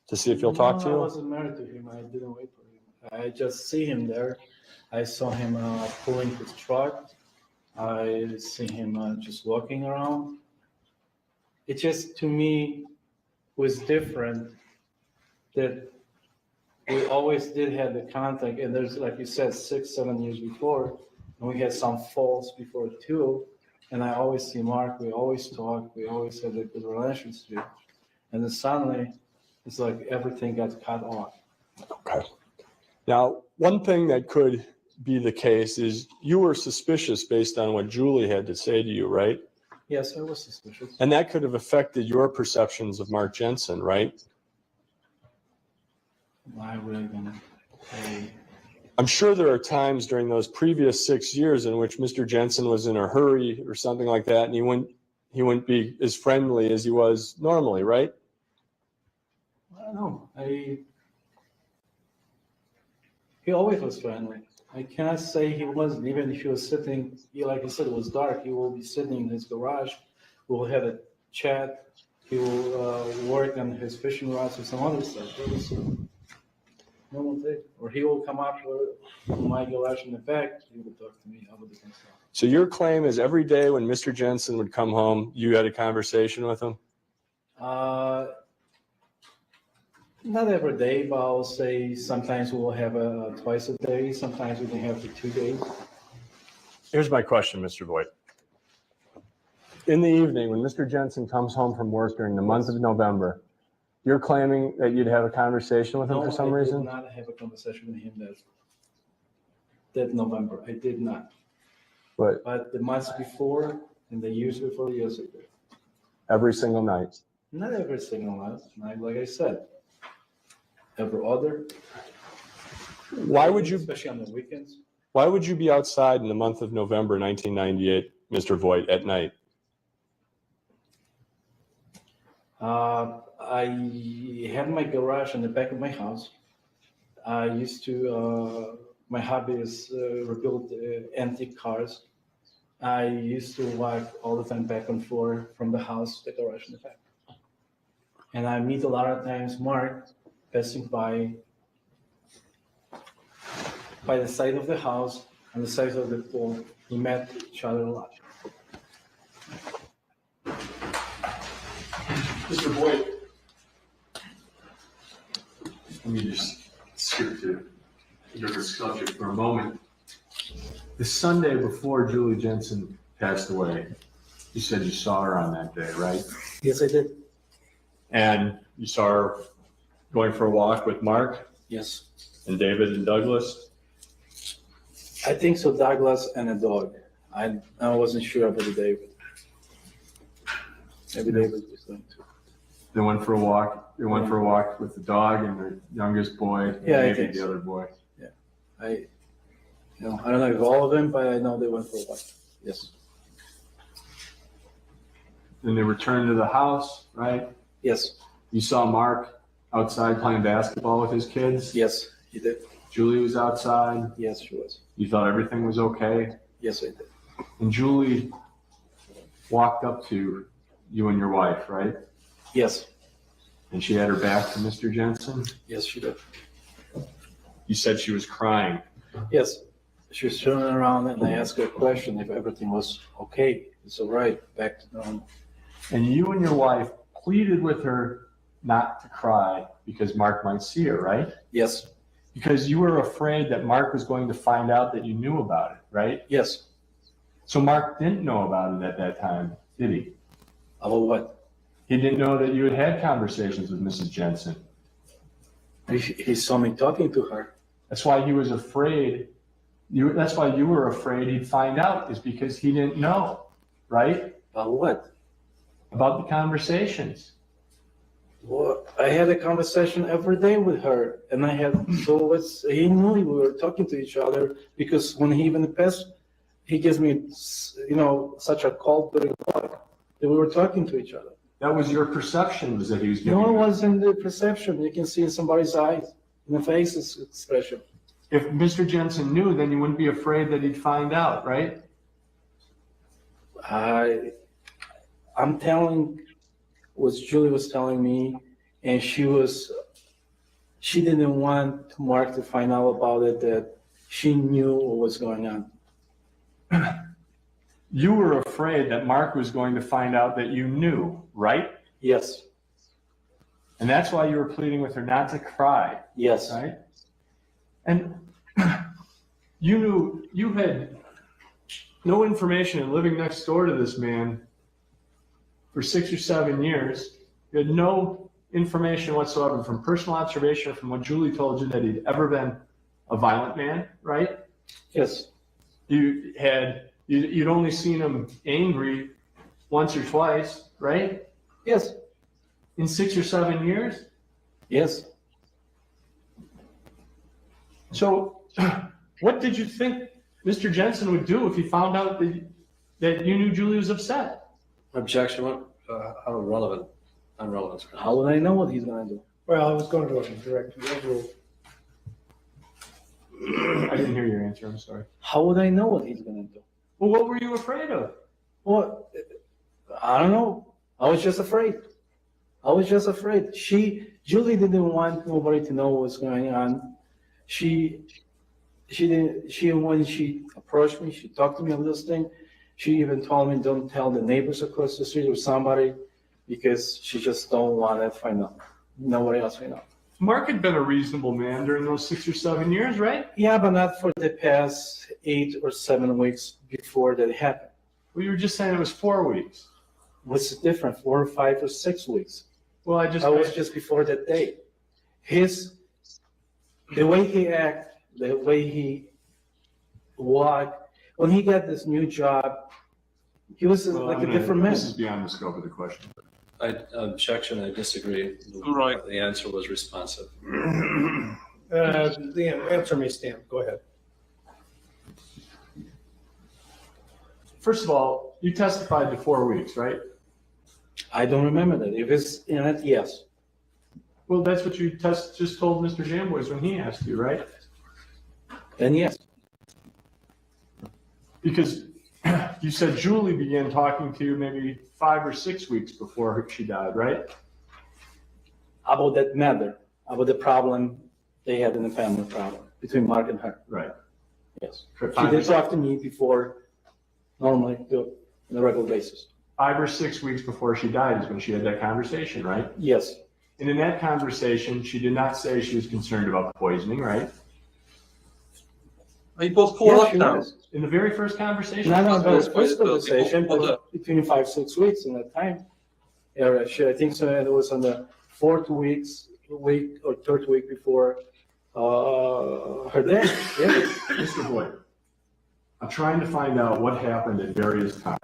to see if he'll talk to No, I you? wasn't married to him. I didn't wait for him. I just see him there. I saw him pulling his truck. I see him just walking around. It just, to me, was different that we always did have the contact, and there's, like you said, 6-7 years before, and we had some falls before too. And I always see Mark, we always talk, we always had a good relationship. And then suddenly, it's like everything got cut off. Okay. Now, one thing that could be the case is you were suspicious based on what Julie had to say to you, right? Yes, I was suspicious. And that could have affected your perceptions of Mark Jensen, right? Why would I gonna say? I'm sure there are times during those previous 6 years in which Mr. Jensen was in a hurry or something like that, and he wouldn't be as friendly as he was normally, right? I don't know. He always was friendly. I cannot say he wasn't, even if he was sitting, like I said, it was dark, he will be sitting in his garage, we will have a chat, he will work on his fishing rods or some other stuff. That was a normal thing. Or he will come up to my garage in the back, he will talk to me about different stuff. So your claim is every day when Mr. Jensen would come home, you had a conversation with him? Not every day, but I'll say sometimes we'll have twice a day, sometimes we can have for 2 days. Here's my question, Mr. Voigt. In the evening, when Mr. Jensen comes home from work during the month of November, you're claiming that you'd have a conversation with him for some reason? I did not have a conversation with him that November. I did not. But But the months before and the years before, yes, I did. every single night? Not every single night, like I said. Every other. Why would you, Especially on the weekends. why would you be outside in the month of November 1998, Mr. Voigt, at night? I had my garage in the back of my house. I used to, my hobby is rebuild antique cars. I used to walk all the time back and forth from the house to the garage in the back. And I meet a lot of times Mark passing by the side of the house and the side of the pool. We met each other a lot. Mr. Voigt, let me just skip to a different subject for a moment. The Sunday before Julie Jensen passed away, you said you saw her on that day, right? Yes, I did. And you saw her going for a walk with Mark Yes. and David and Douglas? I think so, Douglas and a dog. I wasn't sure about the David. Maybe David was going to. They went for a walk. They went for a walk with the dog and the youngest boy, and Yeah, I maybe think the so. other boy. I don't know if all of them, but I know they went for a walk. Yes. Then they returned to the house, right? Yes. You saw Mark outside playing basketball with his kids. Yes, he did. Julie was outside. Yes, she was. You thought everything was okay. Yes, I did. And Julie walked up to you and your wife, right? Yes. And she had her back to Mr. Jensen. Yes, she did. You said she was crying. Yes. She was turning around and I asked her a question if everything was okay. It's all right. Back to normal. And you and your wife pleaded with her not to cry because Mark might see her, right? Yes. Because you were afraid that Mark was going to find out that you knew about it, right? Yes. So Mark didn't know about it at that time, did he? About what? He didn't know that you had had conversations with Mrs. Jensen. He saw me talking to her. That's why he was afraid. That's why you were afraid he'd find out, is because he didn't know, right? About what? About the conversations. Well, I had a conversation every day with her, and he knew we were talking to each other because when he even passed, he gives me, such a call during the walk that we were talking to each other. That was your perception, was that he was giving No, it you. wasn't the perception. You can see in somebody's eyes, in the face's expression. If Mr. Jensen knew, then you wouldn't be afraid that he'd find out, right? I'm telling what Julie was telling me, and she was she didn't want Mark to find out about it, that she knew what was going on. You were afraid that Mark was going to find out that you knew, right? Yes, And that's why you were pleading with her not to cry, yes. right? And you knew you had no information and living next door to this man for 6 or 7 years. You had no information whatsoever from personal observation or from what Julie told you that he'd ever been a violent man, right? Yes. You'd only seen him angry once or twice, right? Yes. In 6 or 7 years? Yes. So what did you think Mr. Jensen would do if he found out that you knew Julie was upset? Objection, how relevant, unrelevant. How would I know what he's gonna do? Well, I was going to direct you. I didn't hear your answer, I'm sorry. How would I know what he's gonna do? Well, what were you afraid of? Well, I don't know. I was just afraid. Julie didn't want nobody to know what was going on. When she approached me, she talked to me about this thing. She even told me, don't tell the neighbors across the street or somebody, because she just don't want to find out. Nobody else find out. Mark had been a reasonable man during those 6 or 7 years, right? Yeah, but not for the past 8 or 7 weeks before that happened. Well, you were just saying it was 4 weeks. What's the difference? 4 or 5 or 6 weeks? Well, I was just before that date. The way he acted, the way he walked, when he got this new job, he was like a different man. This is beyond the scope of the question. Objection, I disagree. Right. The answer was responsive. The answer may stand. Go ahead. First of all, you testified to 4 weeks, right? I don't remember that. If it's in it, yes. Well, that's what you just told Mr. Jamboys when he asked you, right? Then yes. Because you said Julie began talking to you maybe 5 or 6 weeks before she died, right? About that matter, about the problem they had in the family problem between Mark and her. Right. Yes. For She 5 or did talk to me before, normally, on a regular basis. 5 or 6 weeks before she died is when she had that conversation, right? Yes. And in that conversation, she did not say she was concerned about poisoning, right? Are you both caught up she now? was. In the very first conversation? No, that was first Well, conversation, well, but between 5, 6 weeks in that time. Yeah, I think so. It was on the 4th week or 3rd week before her death. Yeah. Mr. Boyd, I'm trying to find out what happened at various times,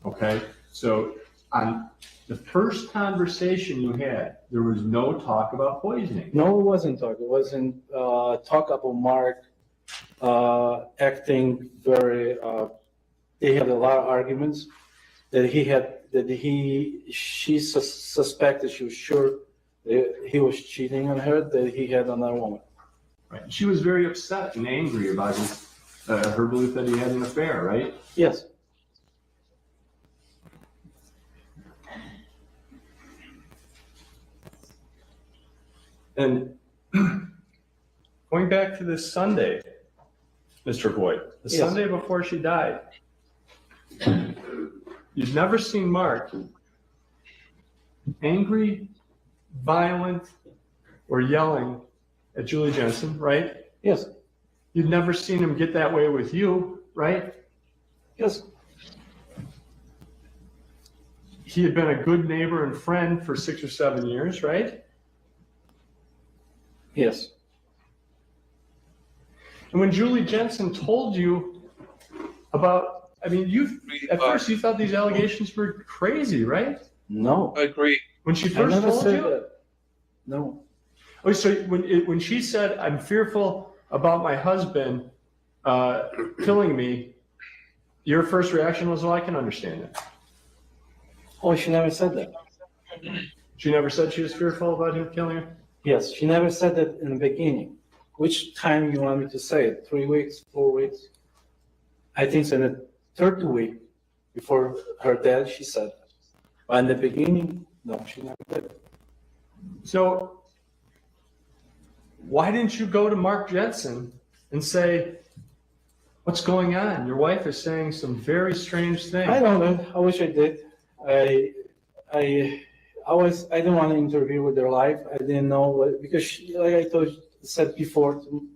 okay? So on the first conversation you had, there was no talk about poisoning. No, it wasn't talk. It wasn't talk about Mark acting very. They had a lot of arguments that she suspected, she was sure that he was cheating on her, that he had another woman. Right. She was very upset and angry about her belief that he had an affair, right? Yes. And going back to this Sunday, Mr. Boyd, the Yes. Sunday before she died, you've never seen Mark angry, violent, or yelling at Julie Jensen, right? Yes. You've never seen him get that way with you, right? Yes. He had been a good neighbor and friend for 6 or 7 years, right? Yes. And when Julie Jensen told you about, I mean, at first you thought these allegations were crazy, right? No. I agree. When she I first never told said you? that. No. Oh, so when she said, I'm fearful about my husband killing me, your first reaction was, well, I can understand it. Oh, she never said that. She never said she was fearful about him killing her? Yes, she never said that in the beginning. Which time you want me to say it? 3 weeks, 4 weeks? I think so in the 3rd week before her death, she said that. But in the beginning, no, she never did. So why didn't you go to Mark Jensen and say, what's going on? Your wife is saying some very strange things. I don't know. I wish I did. I didn't want to interfere with their life. I didn't know what, because like I said before to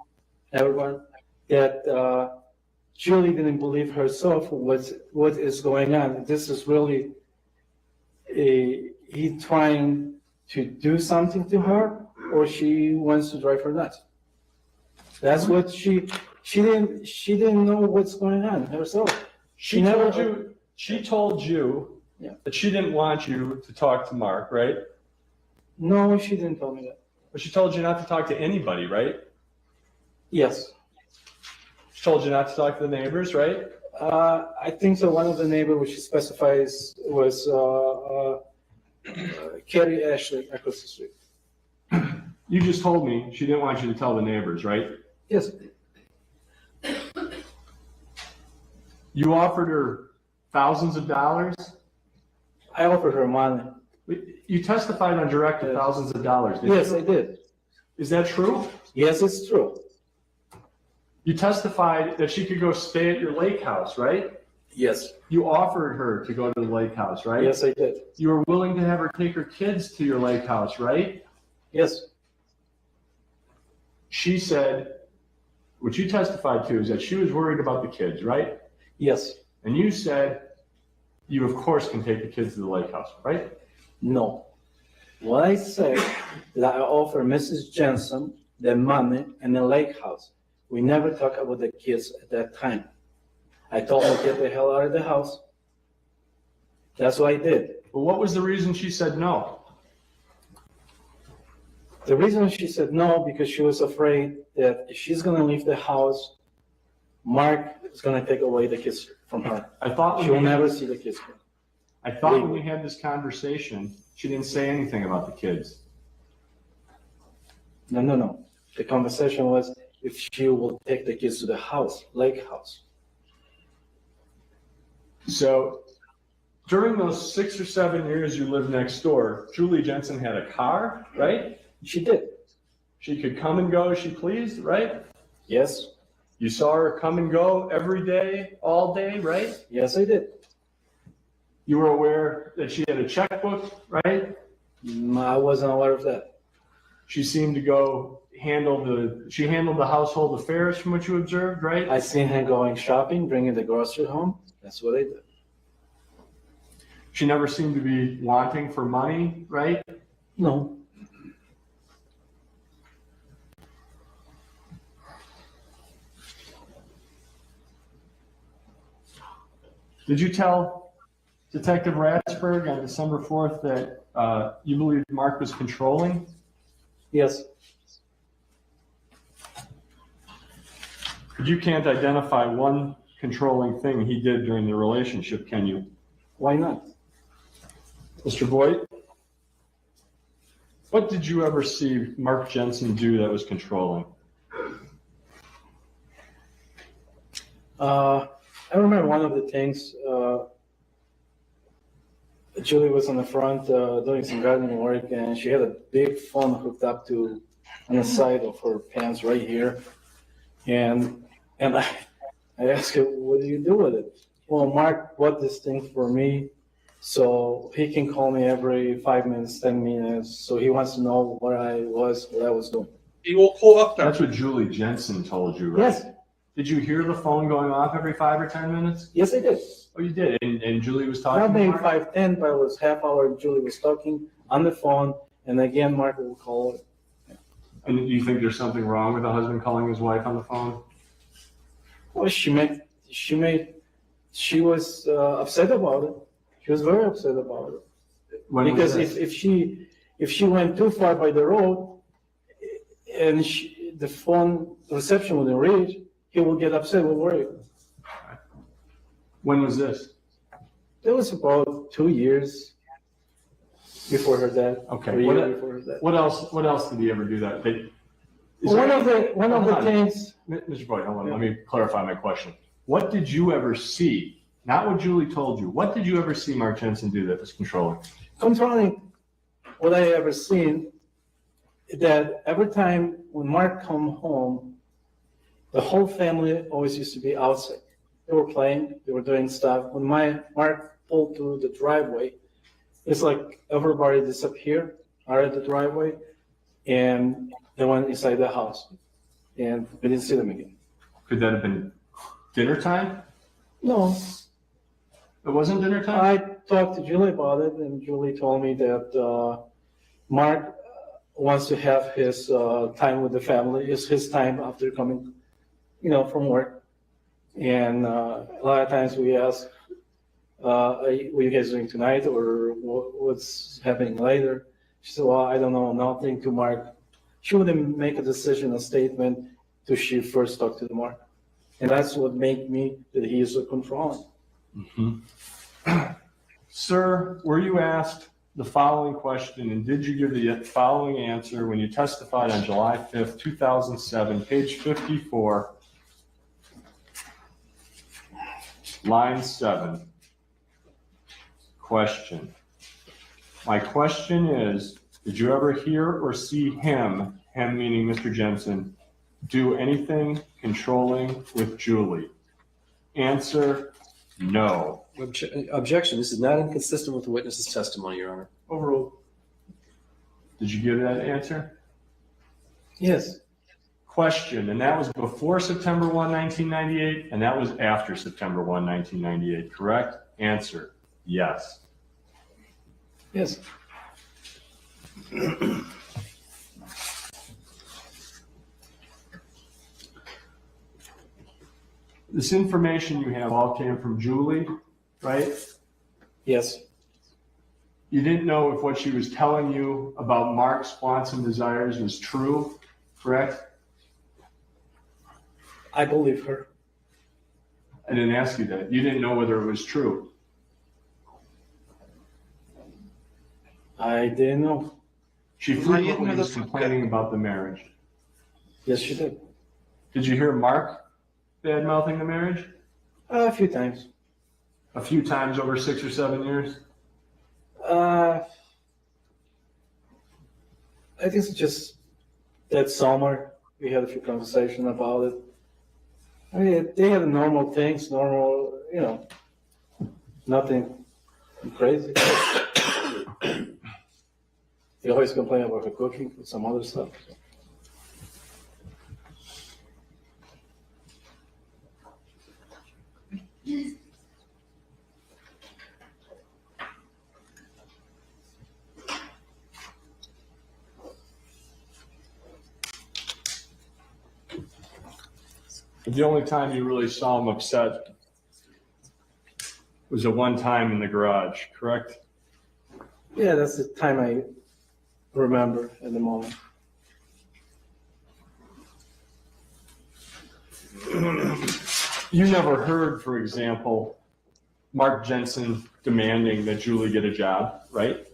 everyone, that Julie didn't believe herself what is going on. This is really he trying to do something to her, or she wants to drive her nuts. That's what she didn't know what's going on herself. She told you that she didn't want you to talk to Mark, right? No, she didn't tell me that. But she told you not to talk to anybody, right? Yes. She told you not to talk to the neighbors, right? I think so. One of the neighbors, which she specifies, was Carrie Ashley across the street. You just told me she didn't want you to tell the neighbors, right? Yes. You offered her thousands of dollars? I offered her money. You testified on direct to thousands of dollars, didn't you? Yes, I did. Is that true? Yes, it's true. You testified that she could go stay at your lake house, right? Yes. You offered her to go to the lake house, right? Yes, I did. You were willing to have her take her kids to your lake house, right? Yes. She said, what you testified to is that she was worried about the kids, right? Yes. And you said, you of course can take the kids to the lake house, right? No. What I said that I offer Mrs. Jensen the money and the lake house. We never talk about the kids at that time. I told her to get the hell out of the house. That's what I did. But what was the reason she said no? The reason she said no, because she was afraid that if she's going to leave the house, Mark is going to take away the kids from her. I thought She will never see the kids. I thought when we had this conversation, she didn't say anything about the kids. No. The conversation was if she will take the kids to the house, lake house. So during those 6 or 7 years you lived next door, Julie Jensen had a car, right? She did. She could come and go as she pleased, right? Yes. You saw her come and go every day, all day, right? Yes, I did. You were aware that she had a checkbook, right? I wasn't aware of that. She seemed to go handled the household affairs from what you observed, right? I seen her going shopping, bringing the grocery home. That's what I did. She never seemed to be wanting for money, right? No. Did you tell Detective Ratsberg on December 4th that you believed Mark was controlling? Yes. But you can't identify one controlling thing he did during the relationship, can you? Why not? Mr. Voigt, what did you ever see Mark Jensen do that was controlling? I remember one of the things, Julie was on the front doing some gardening work, and she had a big phone hooked up to on the side of her pants right here. And I asked her, what do you do with it? Well, Mark bought this thing for me so he can call me every 5 minutes, 10 minutes. So he wants to know where I was doing. You all caught up now? That's what Julie Jensen told you, right? Yes. Did you hear the phone going off every 5 or 10 minutes? Yes, I did. Oh, you did? And Julie was talking Not to being Mark? 5:10, but it was half hour. Julie was talking on the phone, and again, Mark will call it. And do you think there's something wrong with a husband calling his wife on the phone? Well, she was upset about it. She was very upset about it. When was Because this? if she went too far by the road, and the phone reception wouldn't reach, he will get upset. We'll worry. When was this? It was about 2 years before her death. Okay. or a year before her death. What else did he ever do that? One of the things. Mr. Boyd, hold on. Let me clarify my question. What did you ever see? Not what Julie told you. What did you ever see Mark Jensen do that was controlling? Controlling what I ever seen, that every time when Mark come home, the whole family always used to be outside. They were playing, they were doing stuff. When Mark pulled through the driveway, it's like everybody disappeared out of the driveway, and they went inside the house, and we didn't see them again. Could that have been dinner time? No, It wasn't dinner time? I talked to Julie about it, and Julie told me that Mark wants to have his time with the family. It's his time after coming, from work. And a lot of times we ask, what are you guys doing tonight, or what's happening later? She said, well, I don't know, nothing to Mark. She wouldn't make a decision, a statement, till she first talked to the Mark. And that's what made me that he is so controlling. Sir, were you asked the following question, and did you give the following answer when you testified on July 5th, 2007, page 54, line 7? Question. My question is, did you ever hear or see him meaning Mr. Jensen, do anything controlling with Julie? Answer, no. Objection, this is not inconsistent with the witness's testimony, Your Honor. Overruled. Did you give that answer? Yes. Question, and that was before September 1, 1998, and that was after September 1, 1998, correct? Answer, yes. Yes. This information you have all came from Julie, right? Yes. You didn't know if what she was telling you about Mark's wants and desires was true, correct? I believe her. I didn't ask you that. You didn't know whether it was true. I didn't know. She frequently was complaining about the marriage. Yes, she did. Did you hear Mark bad-mouthing the marriage? A few times. A few times over 6 or 7 years? I think it's just that summer we had a few conversations about it. I mean, they had normal things, nothing crazy. They always complain about her cooking and some other stuff. The only time you really saw him upset was the one time in the garage, correct? Yeah, that's the time I remember at the moment. You never heard, for example, Mark Jensen demanding that Julie get a job, right?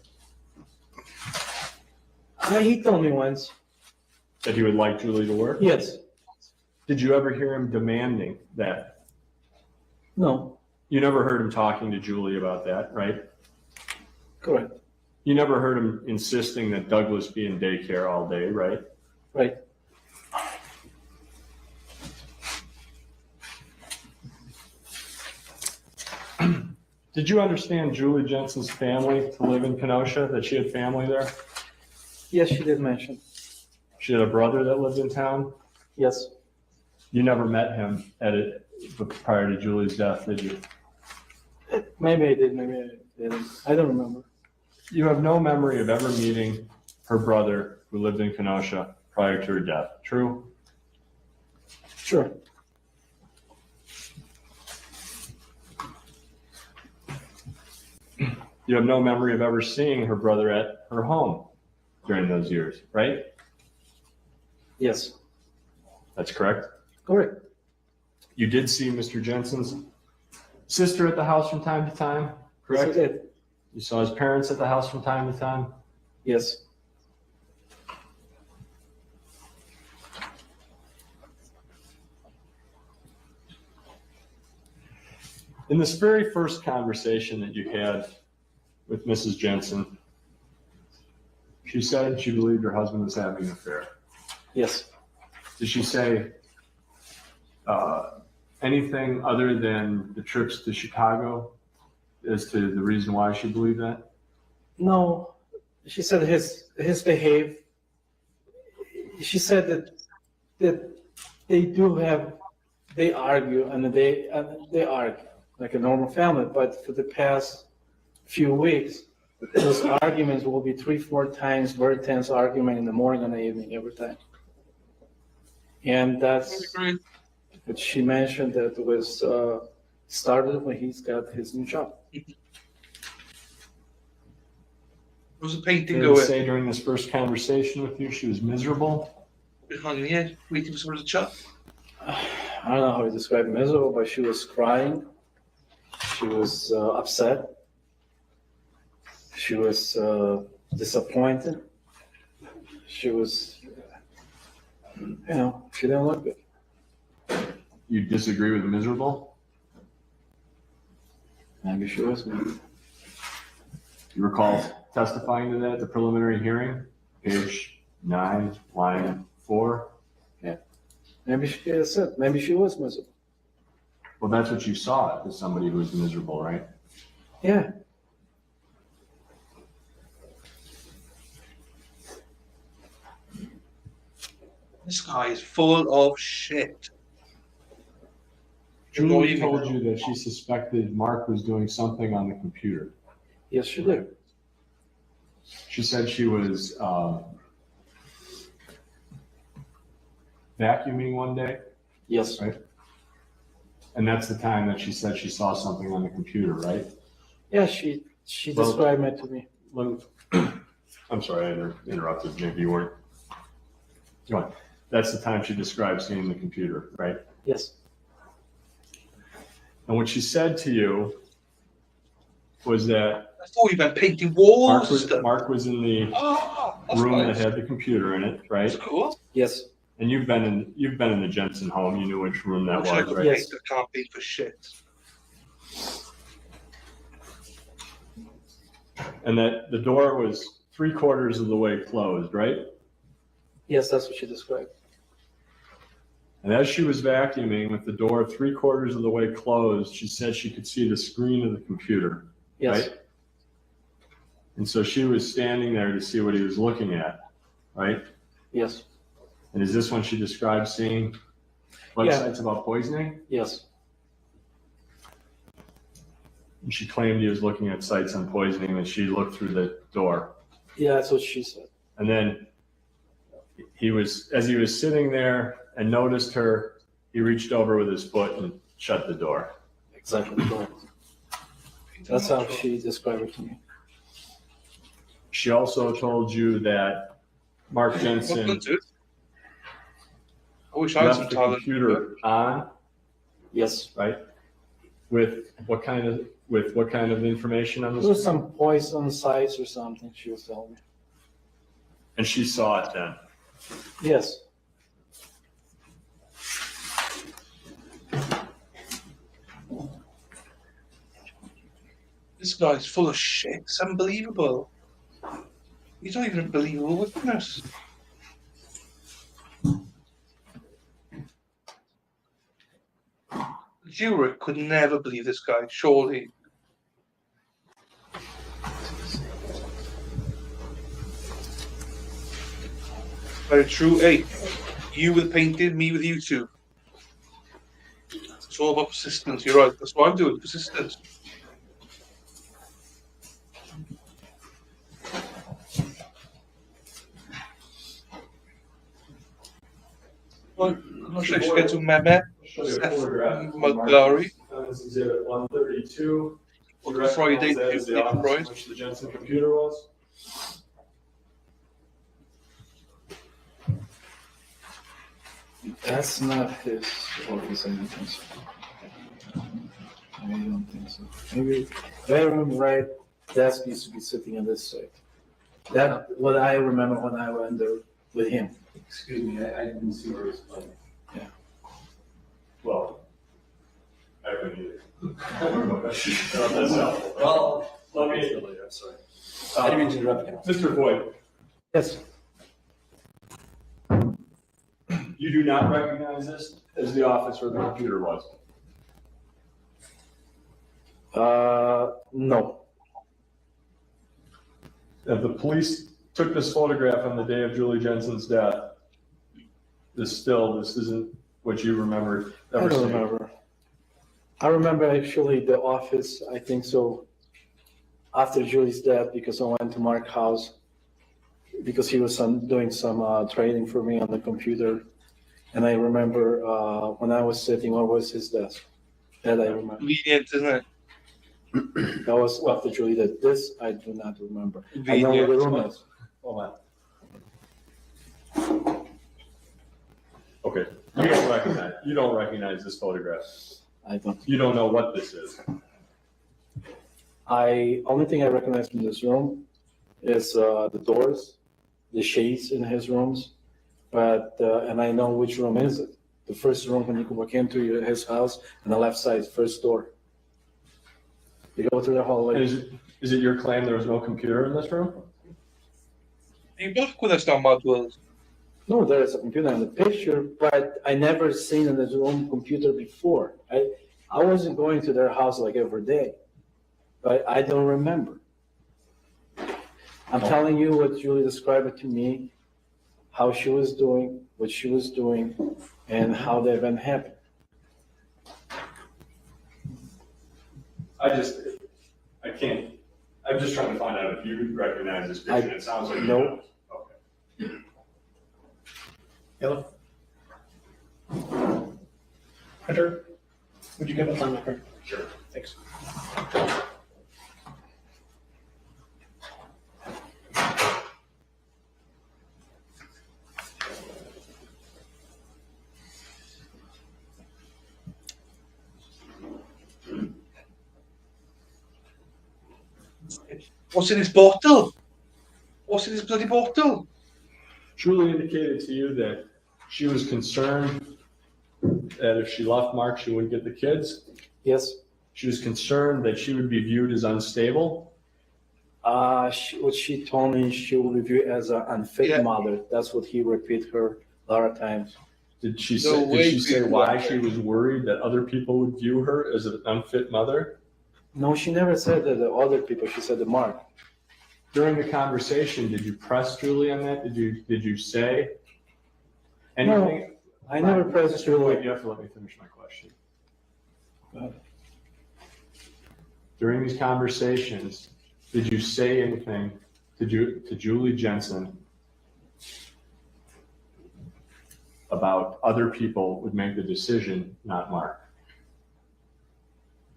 He told me once. That he would like Julie to work? Yes. Did you ever hear him demanding that? No. You never heard him talking to Julie about that, right? Correct. You never heard him insisting that Douglas be in daycare all day, right? Right. Did you understand Julie Jensen's family to live in Kenosha, that she had family there? Yes, she did mention. She had a brother that lived in town? Yes. You never met him prior to Julie's death, did you? Maybe I did, maybe I didn't. I don't remember. You have no memory of ever meeting her brother who lived in Kenosha prior to her death, true? Sure. You have no memory of ever seeing her brother at her home during those years, right? Yes. That's correct? Correct. You did see Mr. Jensen's sister at the house from time to time, correct? Yes, I did. You saw his parents at the house from time to time? Yes. In this very first conversation that you had with Mrs. Jensen, She said she believed her husband was having an affair. Yes. Did she say anything other than the trips to Chicago as to the reason why she believed that? No, she said his behavior. She said that they argue and they argue like a normal family, but for the past few weeks, those arguments will be 3-4 times very tense argument in the morning and the evening every time. And that's what she mentioned that was started when he's got his new job. Was the painting Did you going? say during this first conversation with you she was miserable? Hanging the edge, waiting for someone to chat. I don't know how to describe miserable, but she was crying. She was upset. She was disappointed. She was, she didn't look good. You disagree with miserable? Maybe she was. You recall testifying to that at the preliminary hearing, page 9, line 4? Yeah. Maybe she said, maybe she was miserable. Well, that's what you saw as somebody who was miserable, right? Yeah. This guy is full of shit. Julie told you that she suspected Mark was doing something on the computer. Yes, she did. She said she was vacuuming one day. Yes. Right? And that's the time that she said she saw something on the computer, right? Yeah, she described it to me. I'm sorry, I interrupted. Maybe you weren't. Go on. That's the time she described seeing the computer, right? Yes. And what she said to you was that I thought you've been painting walls. Mark was in the room that had the computer in it, right? That's cool. Yes. And you've been in the Jensen home. You knew which room that was, right? Yes. I can't paint for shit. And that the door was 3/4 of the way closed, right? Yes, that's what she described. And as she was vacuuming with the door 3/4 of the way closed, she said she could see the screen of the computer. Yes. Right? And so she was standing there to see what he was looking at, right? Yes. And is this when she described seeing websites about poisoning? Yes. And she claimed he was looking at sites on poisoning and she looked through the door. Yeah, that's what she said. And then as he was sitting there and noticed her, he reached over with his foot and shut the door. Exactly correct. That's how she described it to me. She also told you that Mark Jensen I wish I had some left the talent. computer on, Yes. right? With what kind of information on There this? was some poison sites or something she was telling me. And she saw it then. Yes. This guy's full of shit. It's unbelievable. He's not even a believable witness. The jury could never believe this guy, surely. Very true. Hey, you with painting, me with YouTube. It's all about persistence. You're right. That's what I'm doing. Persistence. Well, I'm not sure if you get to Mehmet, Magari. Exhibit 132. What the Friday Says the office in which the Jensen computer was. That's not his office, I don't think so. I don't think so. Maybe bedroom right desk used to be sitting on this side. That what I remember when I went there with him. Excuse me, I didn't see where it was playing. Yeah. Well, I couldn't either. Well, let me. I'm sorry. I didn't mean to interrupt you. Mr. Voigt, Yes. You do not recognize this as the office where the computer was? No. If the police took this photograph on the day of Julie Jensen's death, this isn't what you remember I ever don't seeing? remember. I remember actually the office, I think so, after Julie's death, because I went to Mark's house, because he was doing some training for me on the computer. And I remember when I was sitting, what was his desk? That I remember. Convenient, isn't it? That was after Julie did this, I do not remember. I know where the room is. Hold on. Okay, you don't recognize this photograph. I don't. You don't know what this is. Only thing I recognize from this room is the doors, the shades in his rooms, but and I know which room is it. The first room when you walk into his house, on the left side, first door. You go through the hallway. Is it your claim there was no computer in this room? Are you back with us now, Mad World? No, there is a computer in the picture, but I never seen in this room computer before. I wasn't going to their house like every day, but I don't remember. I'm telling you what Julie described it to me, how she was doing, what she was doing, and how the event happened. I can't, I'm just trying to find out if you recognize this picture. It sounds like you No. don't. Okay. Yellow? Hunter, would you give us on the record? Sure. Thanks. What's in his bottle? What's in his bloody bottle? Julie indicated to you that she was concerned that if she left Mark, she wouldn't get the kids. Yes. She was concerned that she would be viewed as unstable. What she told me, she will review as an unfit mother. That's what he repeated her a lot of times. Did she say why she was worried that other people would view her as an unfit mother? No, she never said that the other people. She said the Mark. During the conversation, did you press Julie on that? Did you say anything? No, I never pressed Julie. You have to let me finish my question. During these conversations, did you say anything to Julie Jensen about other people would make the decision, not Mark?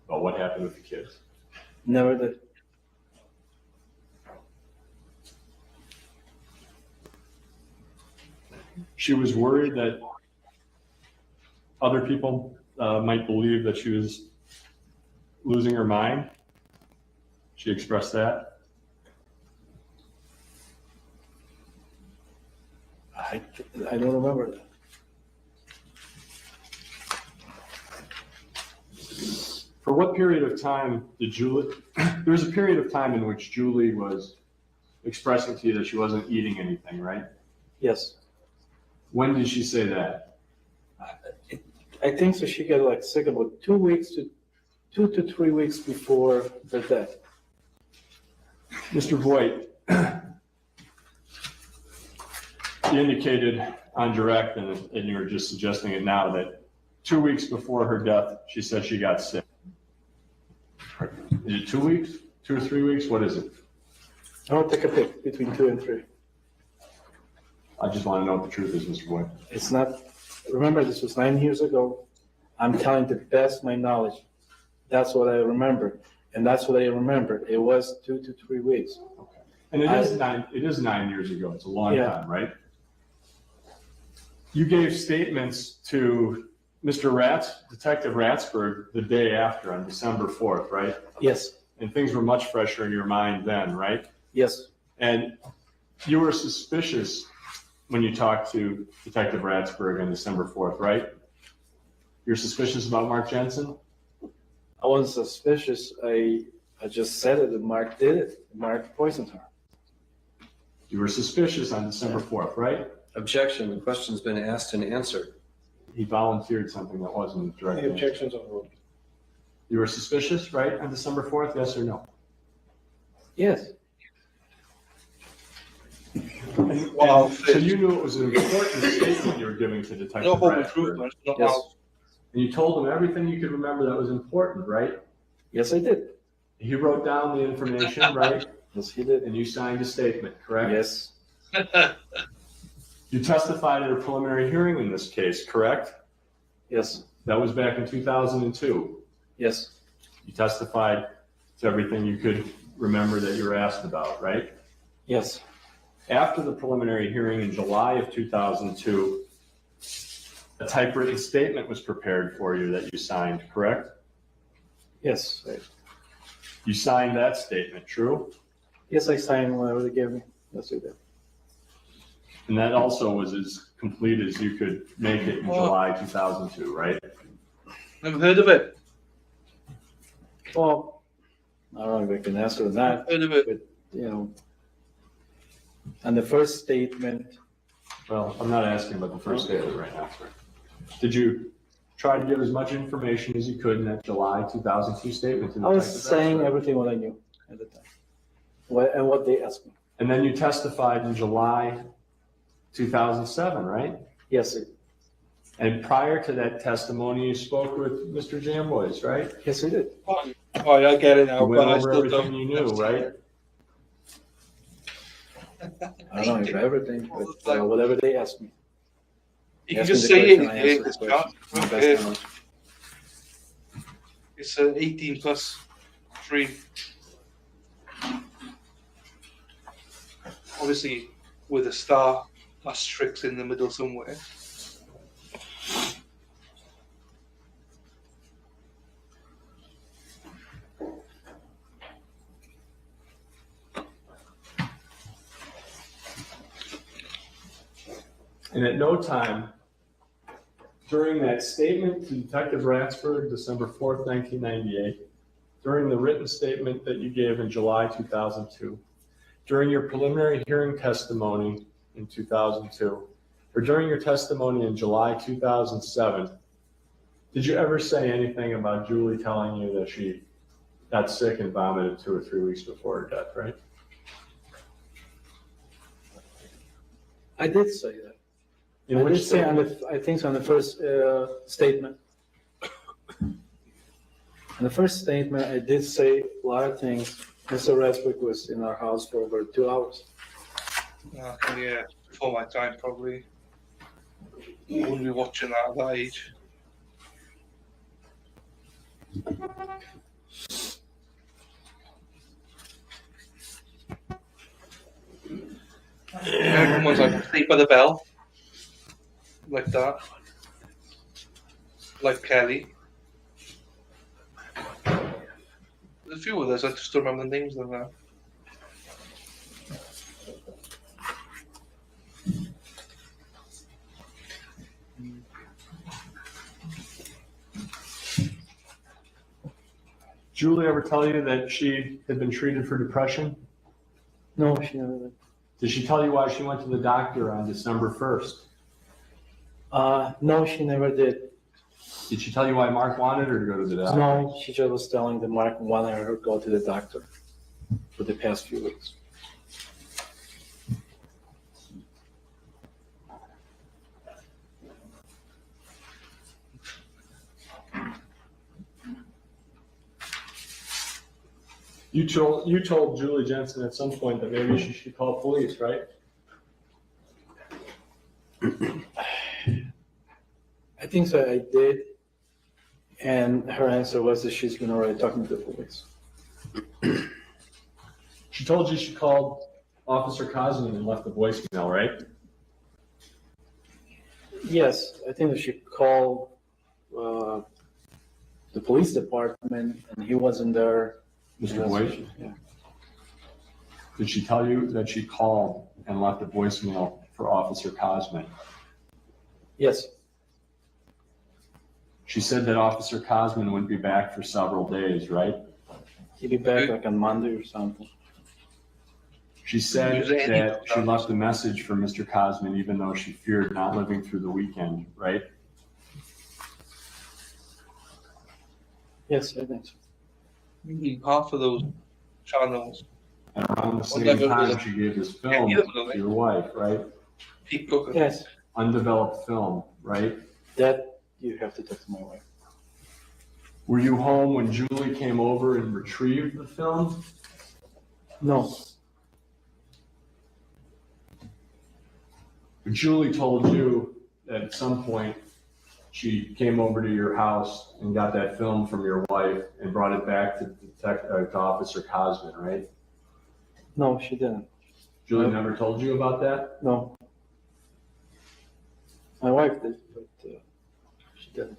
About what happened with the kids? Never did. She was worried that other people might believe that she was losing her mind. She expressed that. I don't remember that. For what period of time did Julie, there was a period of time in which Julie was expressing to you that she wasn't eating anything, right? Yes. When did she say that? I think so. She got like sick about 2 to 3 weeks before the death. Mr. Voigt, you indicated on direct, and you were just suggesting it now, that 2 weeks before her death, she said she got sick. Is it 2 weeks? 2 or 3 weeks? What is it? I'll take a pick between 2 and 3. I just want to know what the truth is, Mr. Voigt. It's not, remember, this was 9 years ago. I'm telling the best of my knowledge. That's what I remember. And that's what I remember. It was 2 to 3 weeks. Okay. And it is 9 years ago. It's a long time, right? You gave statements to Mr. Detective Ratsberg, the day after, on December 4th, right? Yes. And things were much fresher in your mind then, right? Yes. And you were suspicious when you talked to Detective Ratsberg on December 4th, right? You're suspicious about Mark Jensen? I wasn't suspicious. I just said it, and Mark did it. Mark poisoned her. You were suspicious on December 4th, right? Objection, the question's been asked and answered. He volunteered something that wasn't direct. The objection's overruled. You were suspicious, right, on December 4th, yes or no? Yes. Well, so you knew it was an important statement you were giving to Detective No home Bradford. improvement, not Yes. now. And you told him everything you could remember that was important, right? Yes, I did. He wrote down the information, right? Yes, he did. And you signed a statement, correct? Yes. You testified at a preliminary hearing in this case, correct? Yes. That was back in 2002. Yes. You testified to everything you could remember that you were asked about, right? Yes. After the preliminary hearing in July of 2002, a typewritten statement was prepared for you that you signed, correct? Yes. You signed that statement, true? Yes, I signed whatever they gave me. Yes, I did. And that also was as complete as you could make it in July 2002, right? Never heard of it. Well, I don't know if I can answer that, Heard of it. but, you know, on the first statement, Well, I'm not asking about the first statement right now, sir. Did you try to give as much information as you could in that July 2002 statement to the I was Detective saying Bradford? everything what I knew at the time. And what they asked me. And then you testified in July 2007, right? Yes, sir. And prior to that testimony, you spoke with Mr. Jamboys, right? Yes, I did. Oh, yeah, I get it now, You went but I over still everything don't. you knew, right? I don't know if everything, but whatever they asked me. You can Ask me just the say question, I it. answer the It's question. To my best not. knowledge. It's 18 plus 3. Obviously, with a star asterisk in the middle somewhere. And at no time during that statement to Detective Ratsford, December 4th, 1998, during the written statement that you gave in July 2002, during your preliminary hearing testimony in 2002, or during your testimony in July 2007, did you ever say anything about Julie telling you that she got sick and vomited 2 or 3 weeks before her death, right? I did say that. In I which did say on statement? the, I think on the first statement. On the first statement, I did say a lot of things. Mr. Rasberg was in our house for over 2 hours. Yeah, before my time, probably. I wouldn't be watching that at that age. Everyone's like, Sleep by the Bell. Like that. Like Kelly. There's a few others, I just don't remember the names of them now. Julie ever tell you that she had been treated for depression? No, she never did. Did she tell you why she went to the doctor on December 1st? No, she never did. Did she tell you why Mark wanted her to go to the doctor? No, she just was telling the Mark wanted her to go to the doctor for the past few weeks. You told Julie Jensen at some point that maybe she should call police, right? I think so, I did. And her answer was that she's been already talking to the police. She told you she called Officer Cosman and left a voicemail, right? Yes, I think that she called the police department and he wasn't there. Mr. Boyd? Yeah. Did she tell you that she called and left a voicemail for Officer Cosman? Yes. She said that Officer Cosman wouldn't be back for several days, right? He'll be back like on Monday or something. She said that she left a message for Mr. Cosman even though she feared not living through the weekend, right? Yes, I think so. Maybe half of those channels. And around the same Never time, really- she gave this film Yeah, to your wife, right? Pete Cook. Yes, Undeveloped film, right? that you have to talk to my wife. Were you home when Julie came over and retrieved the film? No, Julie told you that at some point she came over to your house and got that film from your wife and brought it back to Officer Cosman, right? no, she didn't. Julie never told you about that? No. My wife did, but she didn't.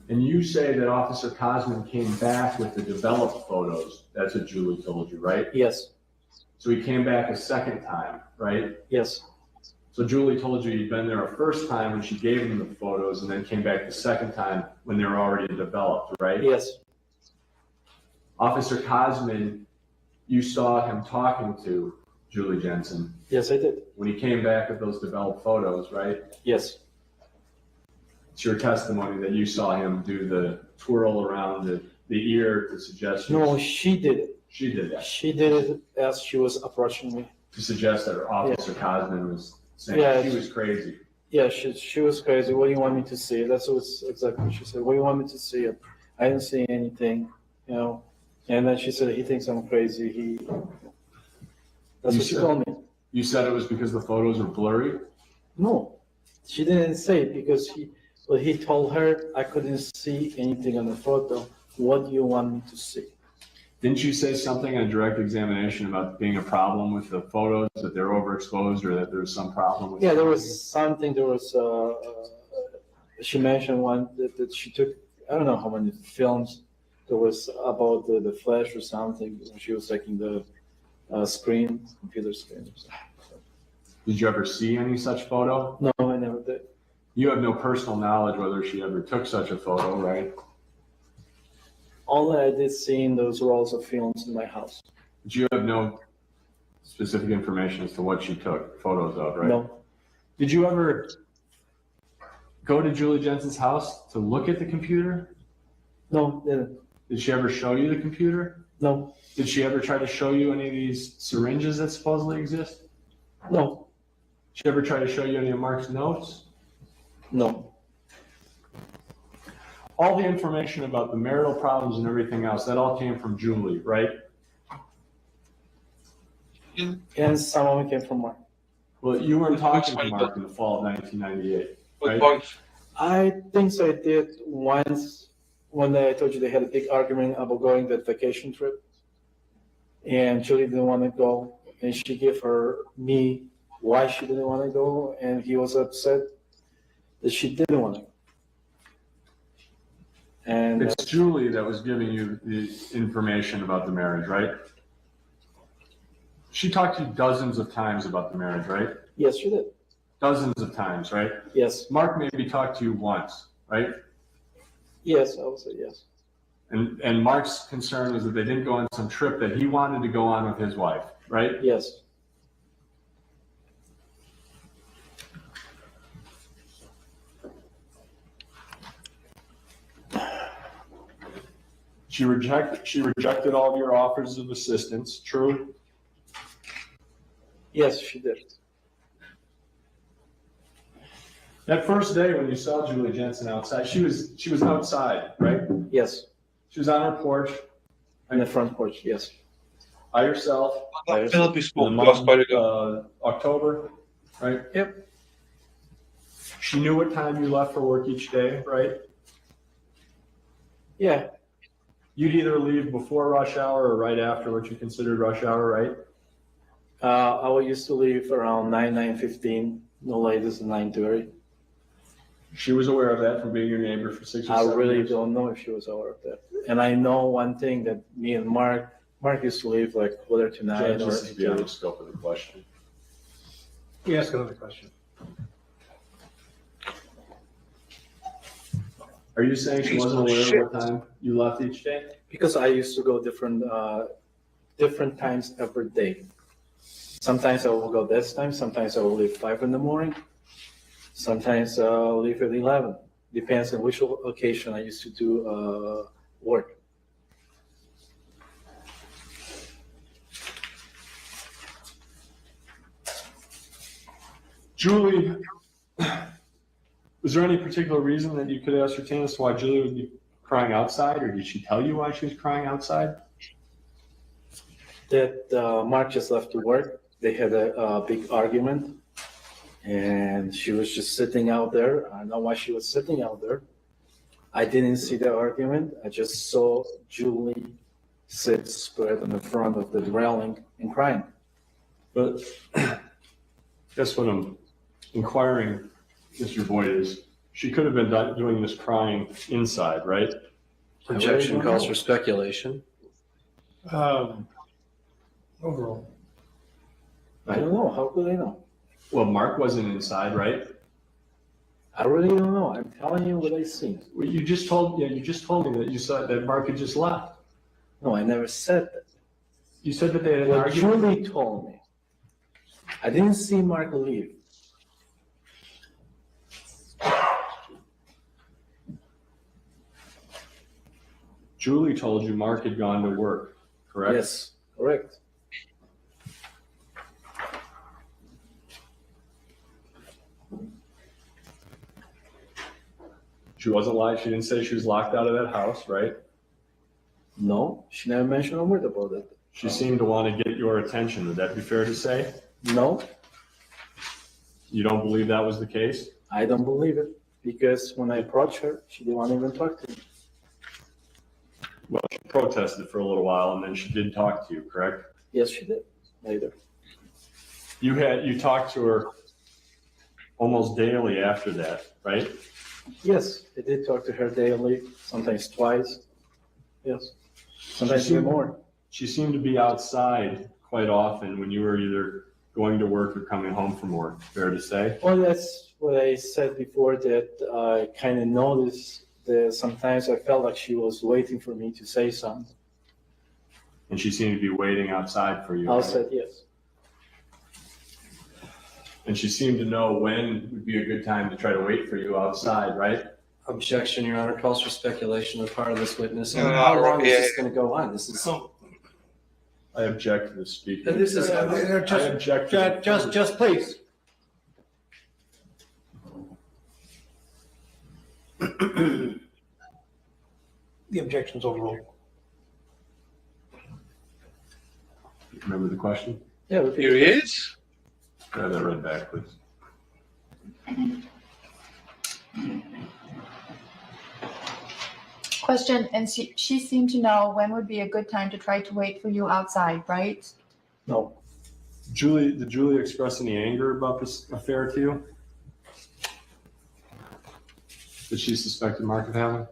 And you say that Officer Cosman came back with the developed photos. That's what Julie told you, right? Yes, So he came back a second time, right? yes, So Julie told you you'd been there a first time when she gave him the photos and then came back the second time when they were already developed, right? yes, Officer Cosman, you saw him talking to Julie Jensen yes, I did. when he came back with those developed photos, right? Yes, It's your testimony that you saw him do the twirl around the ear to suggest. no, she did it. She did that She did it as she was approaching me. to suggest that Officer Cosman was saying Yeah, she was crazy. Yeah, she was crazy. What do you want me to see? That's exactly what she said. What do you want me to see? I didn't see anything, you know. And then she said, he thinks I'm crazy. That's what she told me. You said it was because the photos were blurry? No, she didn't say it because he told her I couldn't see anything on the photo. What do you want me to see? Didn't you say something in a direct examination about being a problem with the photos, that they're overexposed or that there's some problem with? Yeah, there was something, she mentioned one that she took, I don't know how many films. There was about the flash or something when she was taking the computer screen. Did you ever see any such photo? No, I never did. You have no personal knowledge whether she ever took such a photo, right? All I did see in those rolls of films in my house. But you have no specific information as to what she took photos of, right? No, Did you ever go to Julie Jensen's house to look at the computer? no, didn't. Did she ever show you the computer? No, Did she ever try to show you any of these syringes that supposedly exist? no, Did she ever try to show you any of Mark's notes? no. All the information about the marital problems and everything else, that all came from Julie, right? And some of it came from Mark. Well, you weren't talking to Mark in the fall of 1998, right? I think so. I did once one day. I told you they had a big argument about going that vacation trip, and Julie didn't want to go, and she gave me why she didn't want to go, and he was upset that she didn't want to go. And It's Julie that was giving you the information about the marriage, right? She talked to you dozens of times about the marriage, right? yes, she did. Dozens of times, right? Yes, Mark maybe talked to you once, right? yes, I would say yes. And Mark's concern was that they didn't go on some trip that he wanted to go on with his wife, right? Yes, She rejected all of your offers of assistance, true? yes, she did. That first day when you saw Julie Jensen outside, she was outside, right? Yes, She was on her porch on the front porch. Yes, by herself. Philip, you spoke in to the us month quite of, October, right? Yep. She knew what time you left for work each day, right? yeah, You'd either leave before rush hour or right after what you considered rush hour, right? I used to leave around 9:15, no later than 9:30. She was aware of that from being your neighbor for 6 or I 7 really years. don't know if she was aware of that. And I know one thing, that me and Mark used to leave like whether tonight Judge, or. this is beyond the scope of the question. You ask another question. Are you saying she wasn't aware of what time you left each day? Because I used to go different times every day. Sometimes I will go this time, sometimes I will leave 5 in the morning. Sometimes I'll leave at 11. Depends on which location I used to do work. Julie, was there any particular reason that you could ascertain as to why Julie would be crying outside, or did she tell you why she was crying outside? That Mark just left to work. They had a big argument, and she was just sitting out there. I don't know why she was sitting out there. I didn't see the argument. I just saw Julie sit spread on the front of the railing and crying. But that's what I'm inquiring, Mr. Boyd, is she could have been doing this crying inside, right? Objection calls for speculation. Overall. I don't know. How could I know? Well, Mark wasn't inside, right? I really don't know. I'm telling you what I seen. Well, you just told me that you saw that Mark had just left. No, I never said that. You said that they had an What argument. Julie told me. I didn't see Mark leave. Julie told you Mark had gone to work, correct? Yes, correct. She wasn't lying. She didn't say she was locked out of that house, right? No, she never mentioned a word about it. She seemed to want to get your attention. Would that be fair to say? No, You don't believe that was the case? I don't believe it because when I approached her, she didn't want to even talk to me. Well, she protested for a little while and then she did talk to you, correct? Yes, she did later. You talked to her almost daily after that, right? Yes, I did talk to her daily, sometimes twice. Yes, sometimes even more. She seemed to be outside quite often when you were either going to work or coming home from work, fair to say? Well, that's what I said before, that I kind of noticed that sometimes I felt like she was waiting for me to say something. And she seemed to be waiting outside for you. I right? said yes. And she seemed to know when would be a good time to try to wait for you outside, right? Objection, Your Honor, calls for speculation on the part of this witness. And No, how long is yeah. this going to go on? This is. I object to the speaker. And this is- I object. to- Just please. The objection's overruled. Remember the question? Yeah, Here he is. Can I have that read back, please? Question, and she seemed to know when would be a good time to try to wait for you outside, right? no. Did Julie express any anger about this affair to you? That she suspected Mark of having?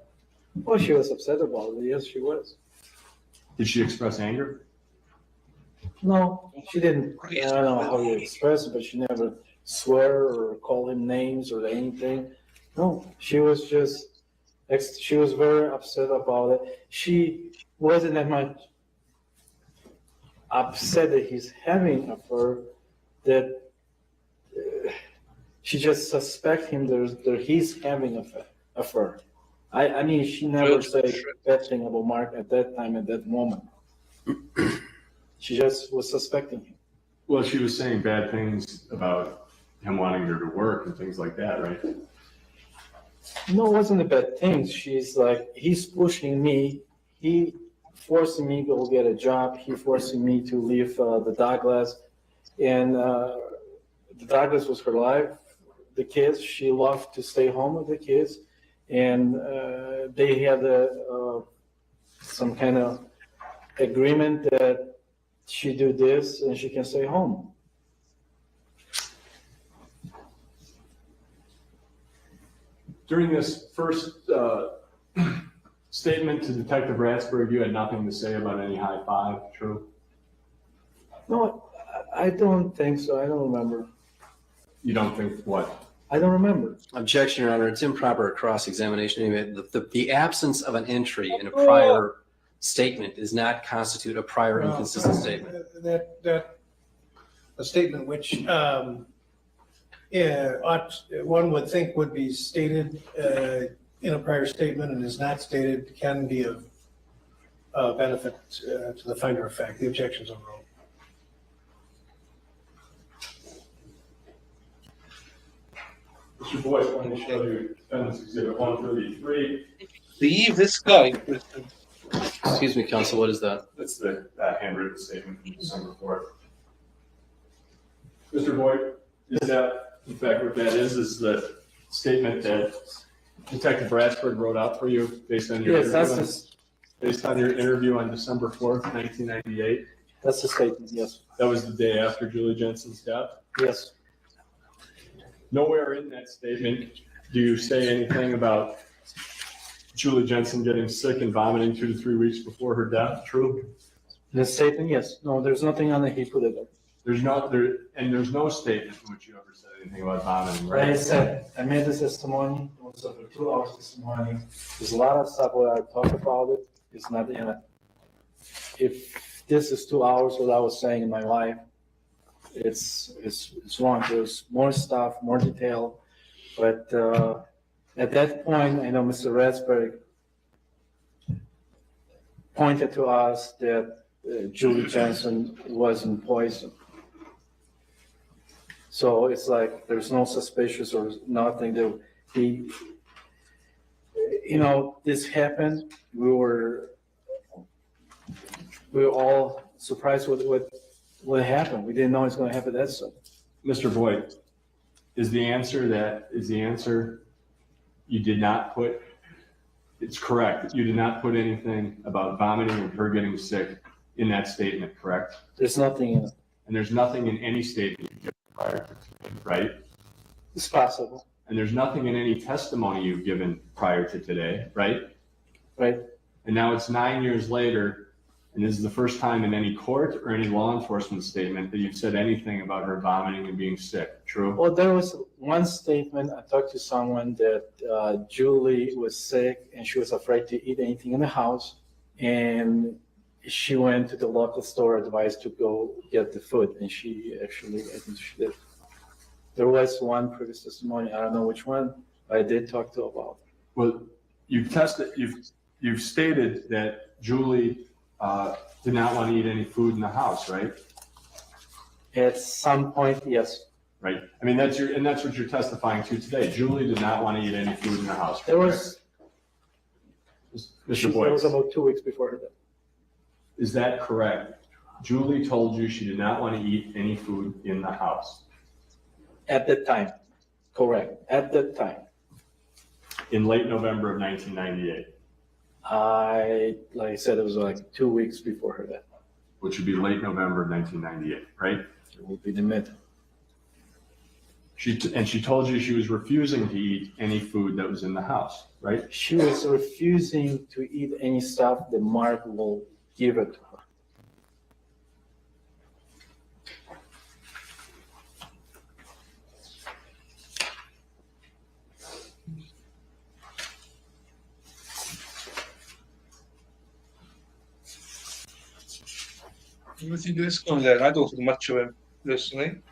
Well, she was upset about it. Yes, she was. Did she express anger? No, she didn't. I don't know how you express it, but she never swear or call him names or anything. No, she was just, she was very upset about it. She wasn't that much upset that he's having an affair, that she just suspect him that he's having an affair. I mean, she never said bad thing about Mark at that time, at that moment. She just was suspecting him. Well, she was saying bad things about him wanting her to work and things like that, right? No, it wasn't a bad thing. She's like, he's pushing me. He forcing me to go get a job. He forcing me to leave the Douglas. And the Douglas was her life. The kids, she loved to stay home with the kids. And they had some kind of agreement that she do this and she can stay home. During this first statement to Detective Ratsburg, you had nothing to say about any high five, true? No, I don't think so. I don't remember. You don't think what? I don't remember. Objection, Your Honor, it's improper cross-examination. Anyway, the absence of an entry in a prior statement does not constitute a prior inconsistent statement. That a statement which one would think would be stated in a prior statement and is not stated can be of benefit to the finder of fact. The objections overruled. Mr. Boyd, I want to show you Defendant's Exhibit 133. This guy. Excuse me, counsel, what is that? That's that handwritten statement from December 4th. Mr. Boyd, is that, in fact, what that is the statement that Detective Bradsford wrote out for you based on your interview on December 4th, 1998? That's the statement, yes. That was the day after Julie Jensen's death? Yes. Nowhere in that statement do you say anything about Julie Jensen getting sick and vomiting 2 to 3 weeks before her death, true? The statement, yes. No, there's nothing on the he put it up. There's no statement in which you ever said anything about vomiting, right? I said, I made this testimony, it was over 2 hours testimony. There's a lot of stuff where I talk about it, it's not in it. If this is 2 hours what I was saying in my life, it's wrong. There's more stuff, more detail, but at that point, I know Mr. Radsberg pointed to us that Julie Jensen wasn't poisoned. So it's like there's no suspicious or nothing that this happened. We were all surprised with what happened. We didn't know it was going to happen that soon. Mr. Boyd, is the answer you did not put, it's correct, you did not put anything about vomiting or her getting sick in that statement, correct? There's nothing in it. And there's nothing in any statement you've given prior to today, right? It's possible. And there's nothing in any testimony you've given prior to today, right? Right. And now it's 9 years later, and this is the first time in any court or any law enforcement statement that you've said anything about her vomiting and being sick, true? Well, there was one statement. I talked to someone that Julie was sick and she was afraid to eat anything in the house. And she went to the local store, advised to go get the food. And she actually, I think she did. There was one previous testimony. I don't know which one, but I did talk to her about it. Well, you've stated that Julie did not want to eat any food in the house, right? At some point, yes. Right. I mean, that's what you're testifying to today. Julie did not want to eat any food in the house. There was, Mr. Boyd. It was about 2 weeks before her death. Is that correct? Julie told you she did not want to eat any food in the house. At that time, correct. At that time. In late November of 1998. Like I said, it was like 2 weeks before her death. Which would be late November of 1998, right? It would be the mid. She told you she was refusing to eat any food that was in the house, right? She was refusing to eat any stuff that Mark will give it to her. What do you think of this guy then? I don't think much of him, personally.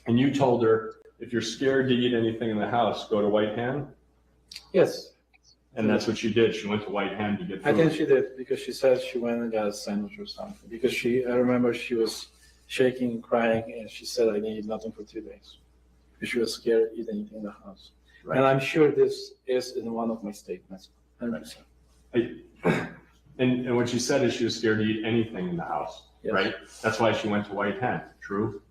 And you told her, if you're scared to eat anything in the house, go to White Hand? Yes. And that's what she did. She went to White Hand to get food. I think she did, because she said she went and got a sandwich or something. Because I remember she was shaking and crying, and she said, I need nothing for 2 days. Because she was scared to eat anything in the house. Right. And I'm sure this is in one of my statements. 100%. And what she said is she was scared to eat anything in the house, Yes. right? That's why she went to White Hen, true?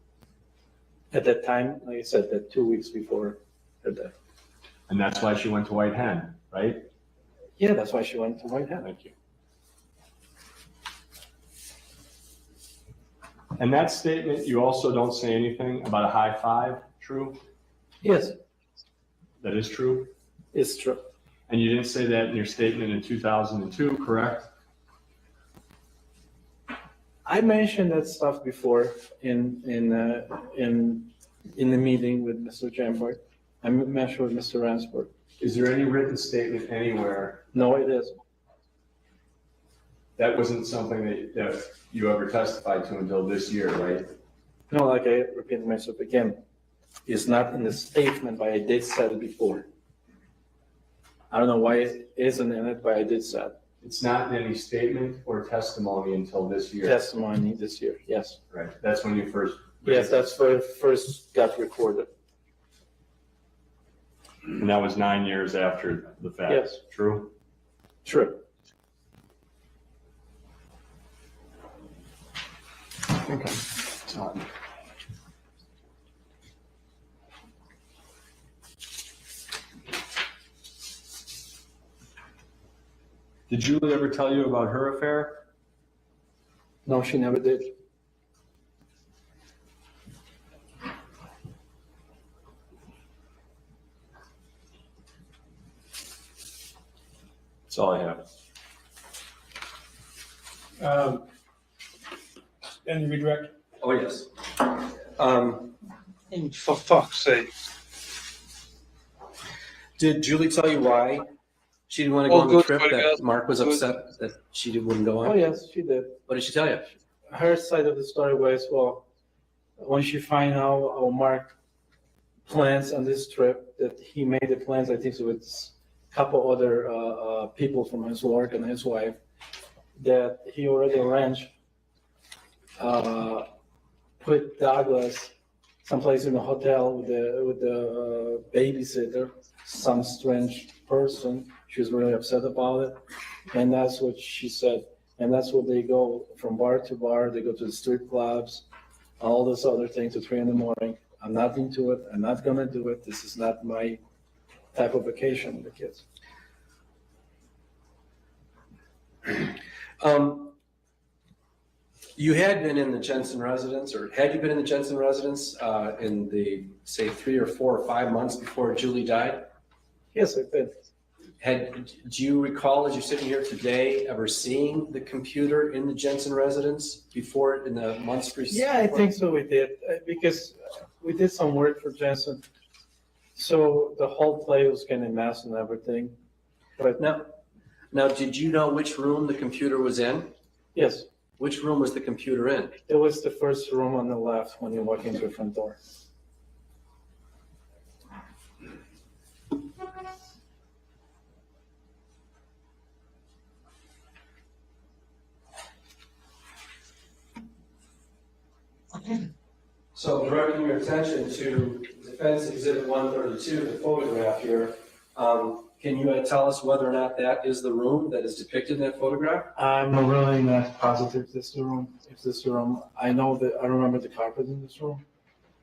At that time, like I said, that 2 weeks before her death. And that's why she went to White Hen, right? Yeah, that's why she went to White Hen. Thank you. And that statement, you also don't say anything about a high five, true? Yes, That is true? it's true. And you didn't say that in your statement in 2002, correct? I mentioned that stuff before in the meeting with Mr. Jambert. I mentioned with Mr. Ransford. Is there any written statement anywhere? No, it isn't. That wasn't something that you ever testified to until this year, right? No, like I repeat myself again, it's not in the statement, but I did say it before. I don't know why it isn't in it, but I did say it. It's not in any statement or testimony until this year. Testimony this year, yes. Right, that's when you first. Yes, that's where it first got recorded. And that was 9 years after the fact. Yes. True? True. Okay. Did Julie ever tell you about her affair? No, she never did. That's all I have. Any redirect? Oh, yes. For fuck's sake. Did Julie tell you why she didn't want to go Oh, on the good, trip, good, that good. Mark was Good. upset that she wouldn't go Oh, on? yes, she did. What did she tell you? Her side of the story was, well, when she find out how Mark plans on this trip, that he made the plans, I think, with a couple other people from his work and his wife, that he already arranged, put Douglas someplace in a hotel with the babysitter, some strange person. She was really upset about it. And that's what she said. And that's what they go from bar to bar. They go to the strip clubs, all those other things at 3 a.m. I'm not into it. I'm not gonna do it. This is not my type of vacation with the kids. You had been in the Jensen residence, or had you been in the Jensen residence in the, say, 3 or 4 or 5 months before Julie died? Yes, I've been. Do you recall, as you're sitting here today, ever seeing the computer in the Jensen residence before, in the months preceding? Yeah, I think so. We did because we did some work for Jensen. So the whole place was kind of mess and everything. But Now, did you know which room the computer was in? yes, Which room was the computer in? it was the first room on the left when you walk into the front door. So directing your attention to Defense Exhibit 132, the photograph here, can you tell us whether or not that is the room that is depicted in that photograph? I'm really not positive if this is the room. I know that I remember the carpet in this room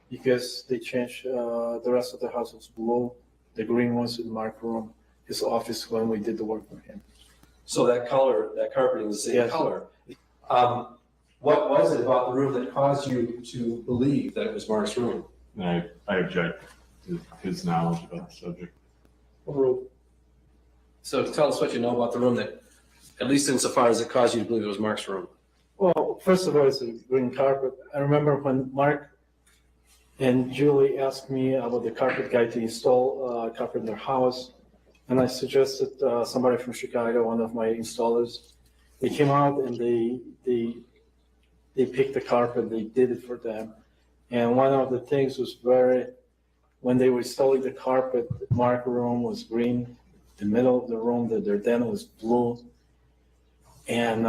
because they changed, the rest of the house was blue. The green was in Mark room, his office when we did the work for him. So that color, that carpeting is the same Yes. color. What was it about the room that caused you to believe that it was Mark's room? I object to his knowledge about the subject. So tell us what you know about the room that, at least insofar as it caused you to believe it was Mark's room. Well, first of all, it's a green carpet. I remember when Mark and Julie asked me about the carpet guy to install carpet in their house, and I suggested somebody from Chicago, one of my installers. They came out and they picked the carpet. They did it for them, and one of the things was when they were installing the carpet, Mark's room was green. The middle of the room, their den was blue, and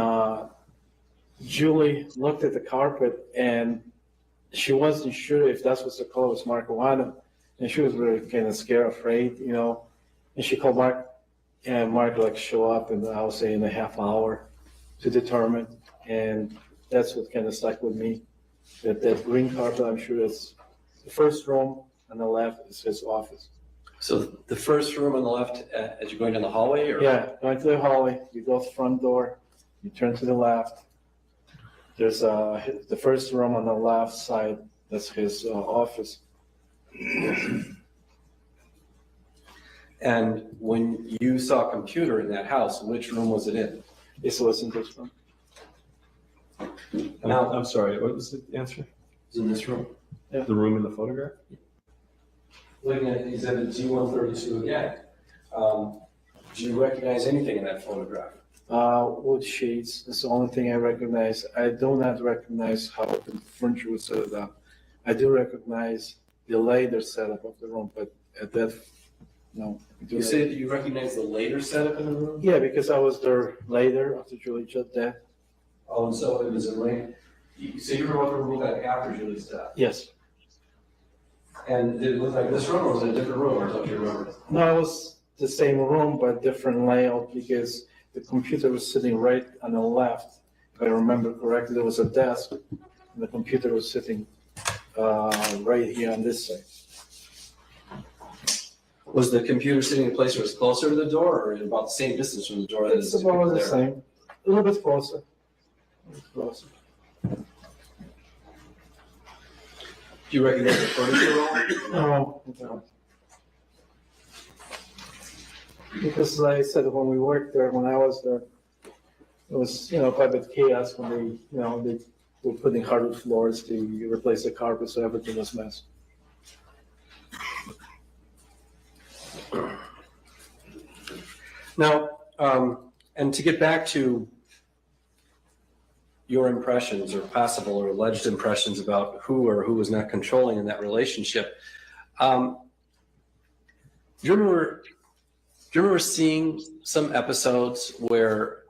Julie looked at the carpet and she wasn't sure if that was the color was Mark wanted, and she was really kind of scared, afraid, and she called Mark, and Mark like show up in, I would say, in a half hour to determine, and that's what kind of stuck with me, that green carpet. I'm sure it's the first room on the left is his office. So the first room on the left, as you're going down the hallway, or? Yeah, going to the hallway, you go to the front door, you turn to the left. There's the first room on the left side, that's his office. And when you saw a computer in that house, which room was it in? It was in this room. Now- I'm sorry, what was the answer? It's in this room. The room in the photograph? Looking at exhibit G132 again, do you recognize anything in that photograph? Wood sheets, that's the only thing I recognize. I do not recognize how the furniture was set up. I do recognize the later setup of the room, but at that, no. I do You not. say that you recognize the later setup in the room? Yeah, because I was there later after Julie just dead. Oh, and so it was a late, so you remember what the room looked like after Julie's death? Yes. And did it look like this room, or was it a different room, or don't you remember? No, it was the same room, but different layout because the computer was sitting right on the left. If I remember correctly, there was a desk, and the computer was sitting right here on this side. Was the computer sitting in a place where it was closer to the door, or about the same distance from the door? that It's is about the there? same, a little bit closer. A little closer. Do you recognize the furniture at all? No. Because like I said, when we worked there, when I was there, it was, quite a bit chaos when they were putting hardwood floors to replace the carpet, so everything was messed. Now, and to get back to your impressions or possible or alleged impressions about who or who was not controlling in that relationship, do you remember seeing some episodes where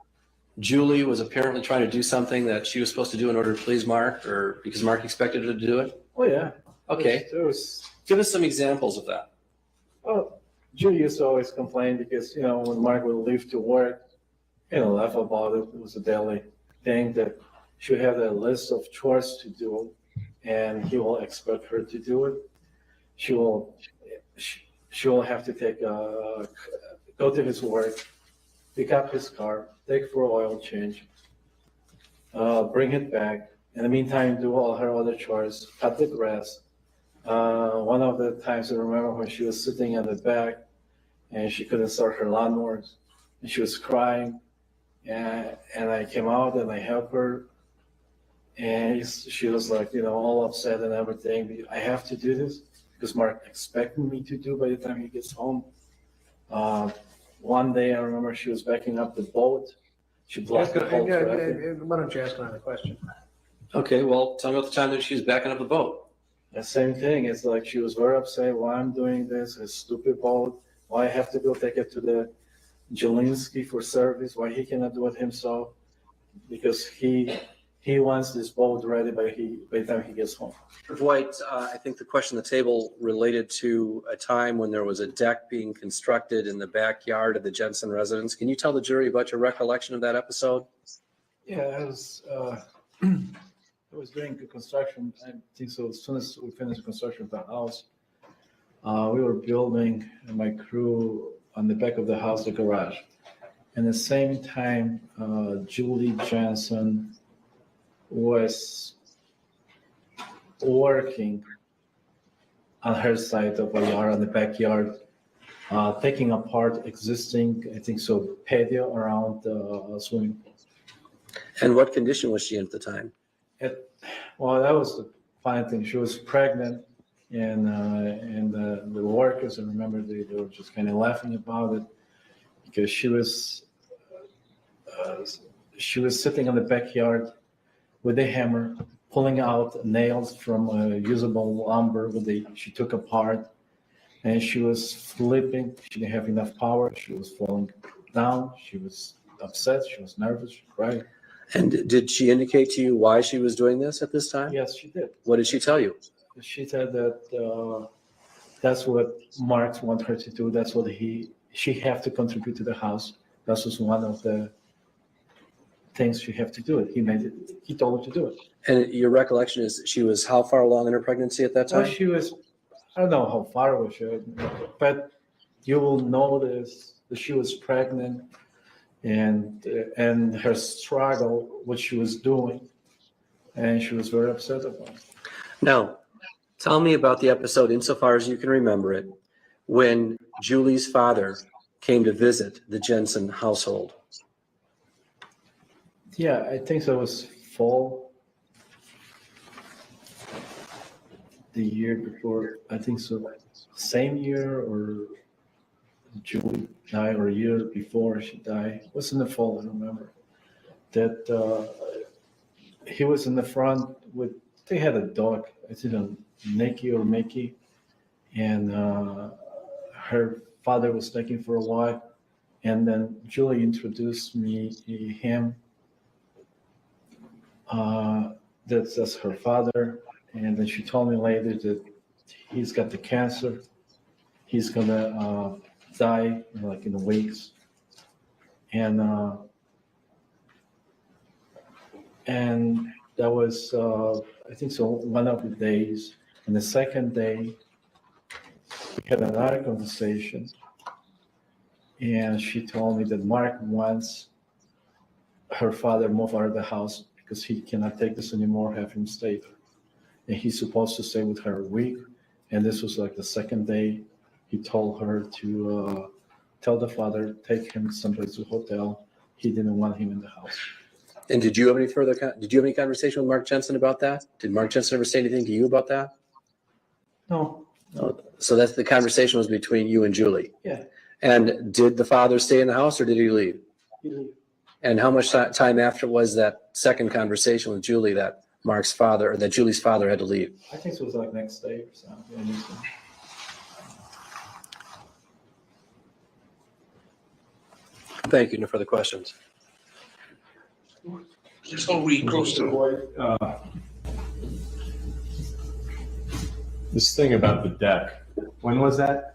Julie was apparently trying to do something that she was supposed to do in order to please Mark, or because Mark expected her to do it? Oh, yeah. Okay. Give us some examples of that. Well, Julie used to always complain because, when Mark would leave to work, laugh about it. It was a daily thing that she would have a list of chores to do, and he will expect her to do it. She will have to go to his work, pick up his car, take for oil change, bring it back. In the meantime, do all her other chores, cut the grass. One of the times I remember when she was sitting in the back and she couldn't start her lawnmowers and she was crying. And I came out and I helped her. And she was like, all upset and everything. I have to do this because Mark expected me to do by the time he gets home. One day I remember she was backing up the boat. She blocked the whole traffic. Why don't you ask another question? Okay, well, tell me about the time that she was backing up the boat. The same thing. It's like she was very upset. Why I'm doing this? A stupid boat. Why I have to go take it to the Jelinski for service? Why he cannot do it himself? Because he wants this boat ready by the time he gets home. Dwight, I think the question on the table related to a time when there was a deck being constructed in the backyard of the Jensen residence. Can you tell the jury about your recollection of that episode? Yeah, it was during the construction. I think so. As soon as we finished the construction of the house, we were building, my crew, on the back of the house, the garage. And at the same time, Julie Jensen was working on her side of a yard, on the backyard, taking apart existing, I think so, patio around the swimming pool. And what condition was she in at the time? Well, that was the fine thing. She was pregnant, and the workers, I remember they were just kind of laughing about it because she was sitting in the backyard with a hammer, pulling out nails from usable lumber she took apart, and she was flipping. She didn't have enough power. She was falling down. She was upset. She was nervous. She cried. And did she indicate to you why she was doing this at this time? Yes, she did. What did she tell you? She said that that's what Mark wanted her to do. That's what she have to contribute to the house. That was one of the things she have to do it. He told her to do it. And your recollection is she was how far along in her pregnancy at that time? Well, she was, I don't know how far was she, but you will notice that she was pregnant and her struggle, what she was doing, and she was very upset about it. Now, tell me about the episode, insofar as you can remember it, when Julie's father came to visit the Jensen household? Yeah, I think that was fall. The year before, I think so. Same year or Julie died, or a year before she died. It was in the fall, I remember. That he was in the front with, they had a dog, I think a Nicky or Mickey, and her father was taking for a walk, and then Julie introduced him. That's her father, and then she told me later that he's got the cancer. He's gonna die like in weeks, and that was I think so one of the days. And the second day, we had another conversation, and she told me that Mark wants her father move out of the house because he cannot take this anymore, have him stay there. And he's supposed to stay with her a week. And this was like the second day. He told her to tell the father, take him someplace to a hotel. He didn't want him in the house. And did you have any conversation with Mark Jensen about that? Did Mark Jensen ever say anything to you about that? No. So that's the conversation was between you and Julie. Yeah. And did the father stay in the house or did he leave? He left. And how much time after was that second conversation with Julie that Mark's father or that Julie's father had to leave? I think it was like next day or something. Thank you. No further questions. There's no recourse to This thing about the deck, when was that?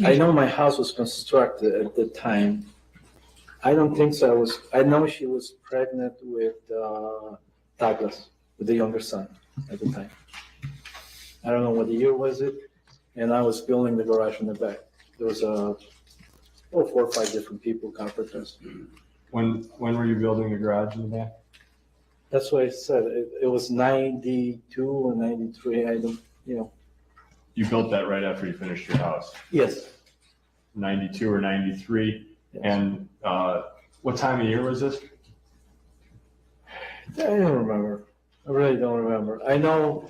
I know my house was constructed at the time. I don't think so. I know she was pregnant with Douglas, with the younger son at the time. I don't know what year was it, and I was building the garage in the back. There was 4 or 5 different people, carpenters. When were you building the garage in the back? That's what I said. It was 92 or 93. I don't, You built that right after you finished your house? Yes. 92 or 93. Yes. And what time of year was this? I don't remember. I really don't remember. I know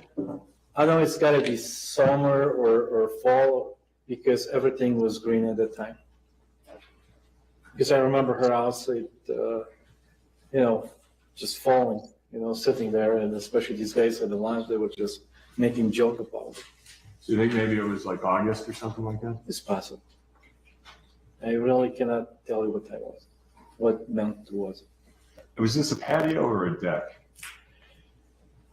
it's got to be summer or fall because everything was green at that time. Because I remember her outside, just falling, sitting there, and especially these guys at the lunch, they were just making joke about it. So you think maybe it was like August or something like that? It's possible. I really cannot tell you what that was, what month it was. Was this a patio or a deck?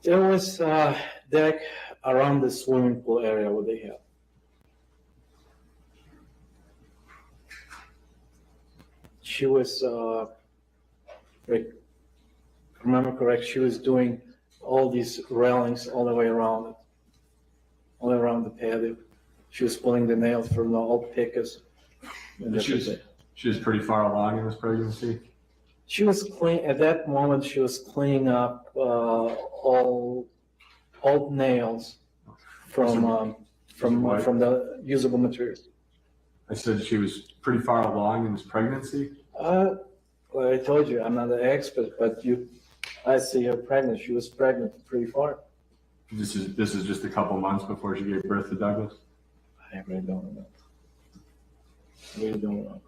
There was a deck around the swimming pool area where they have. She was, if I remember correct, she was doing all these railings all the way around it, all around the patio. She was pulling the nails from the old pickers. She was pretty far along in this pregnancy? She was at that moment, she was cleaning up all old nails from the usable materials. I said she was pretty far along in this pregnancy? Well, I told you, I'm not an expert, but I see her pregnant. She was pregnant pretty far. This is just a couple months before she gave birth to Douglas? I really don't know. I really don't know.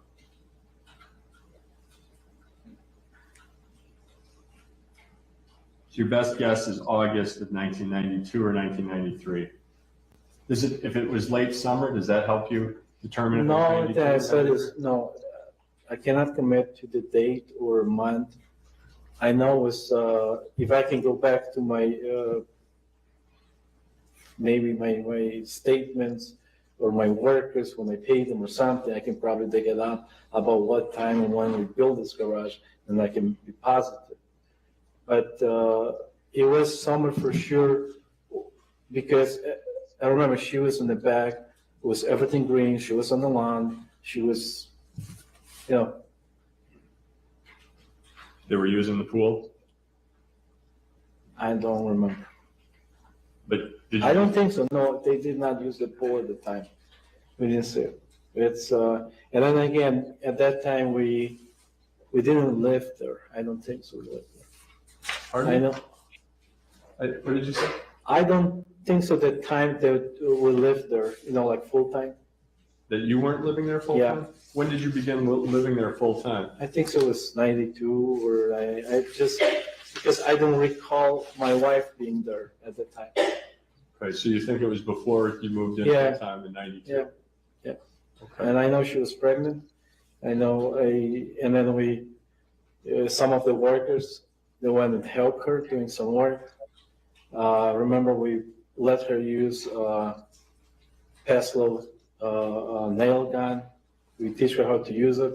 So your best guess is August of 1992 or 1993. If it was late summer, does that help you determine? No, I said is no. I cannot commit to the date or month. I know it was if I can go back to my maybe my statements or my workers when I paid them or something, I can probably dig it up about what time and when we build this garage, and I can be positive. But it was summer for sure because I remember she was in the back. It was everything green. She was on the lawn. She was, They were using the pool? I don't remember. But I don't think so. No, they did not use the pool at the time. We didn't see it. It's, and then again, at that time, we didn't live there. I don't think so. We lived there. Pardon? I know. What did you say? I don't think so. The time that we lived there, like full time. That you weren't living there full Yeah. time? When did you begin living there full time? I think so it was 92, or I just, because I don't recall my wife being there at the time. Okay, so you think it was before you moved in Yeah. full time in 92? Yeah, yeah. And I know she was pregnant. I know, and then some of the workers, they went and helped her doing some work. Remember, we let her use Peslow nail gun. We teach her how to use it,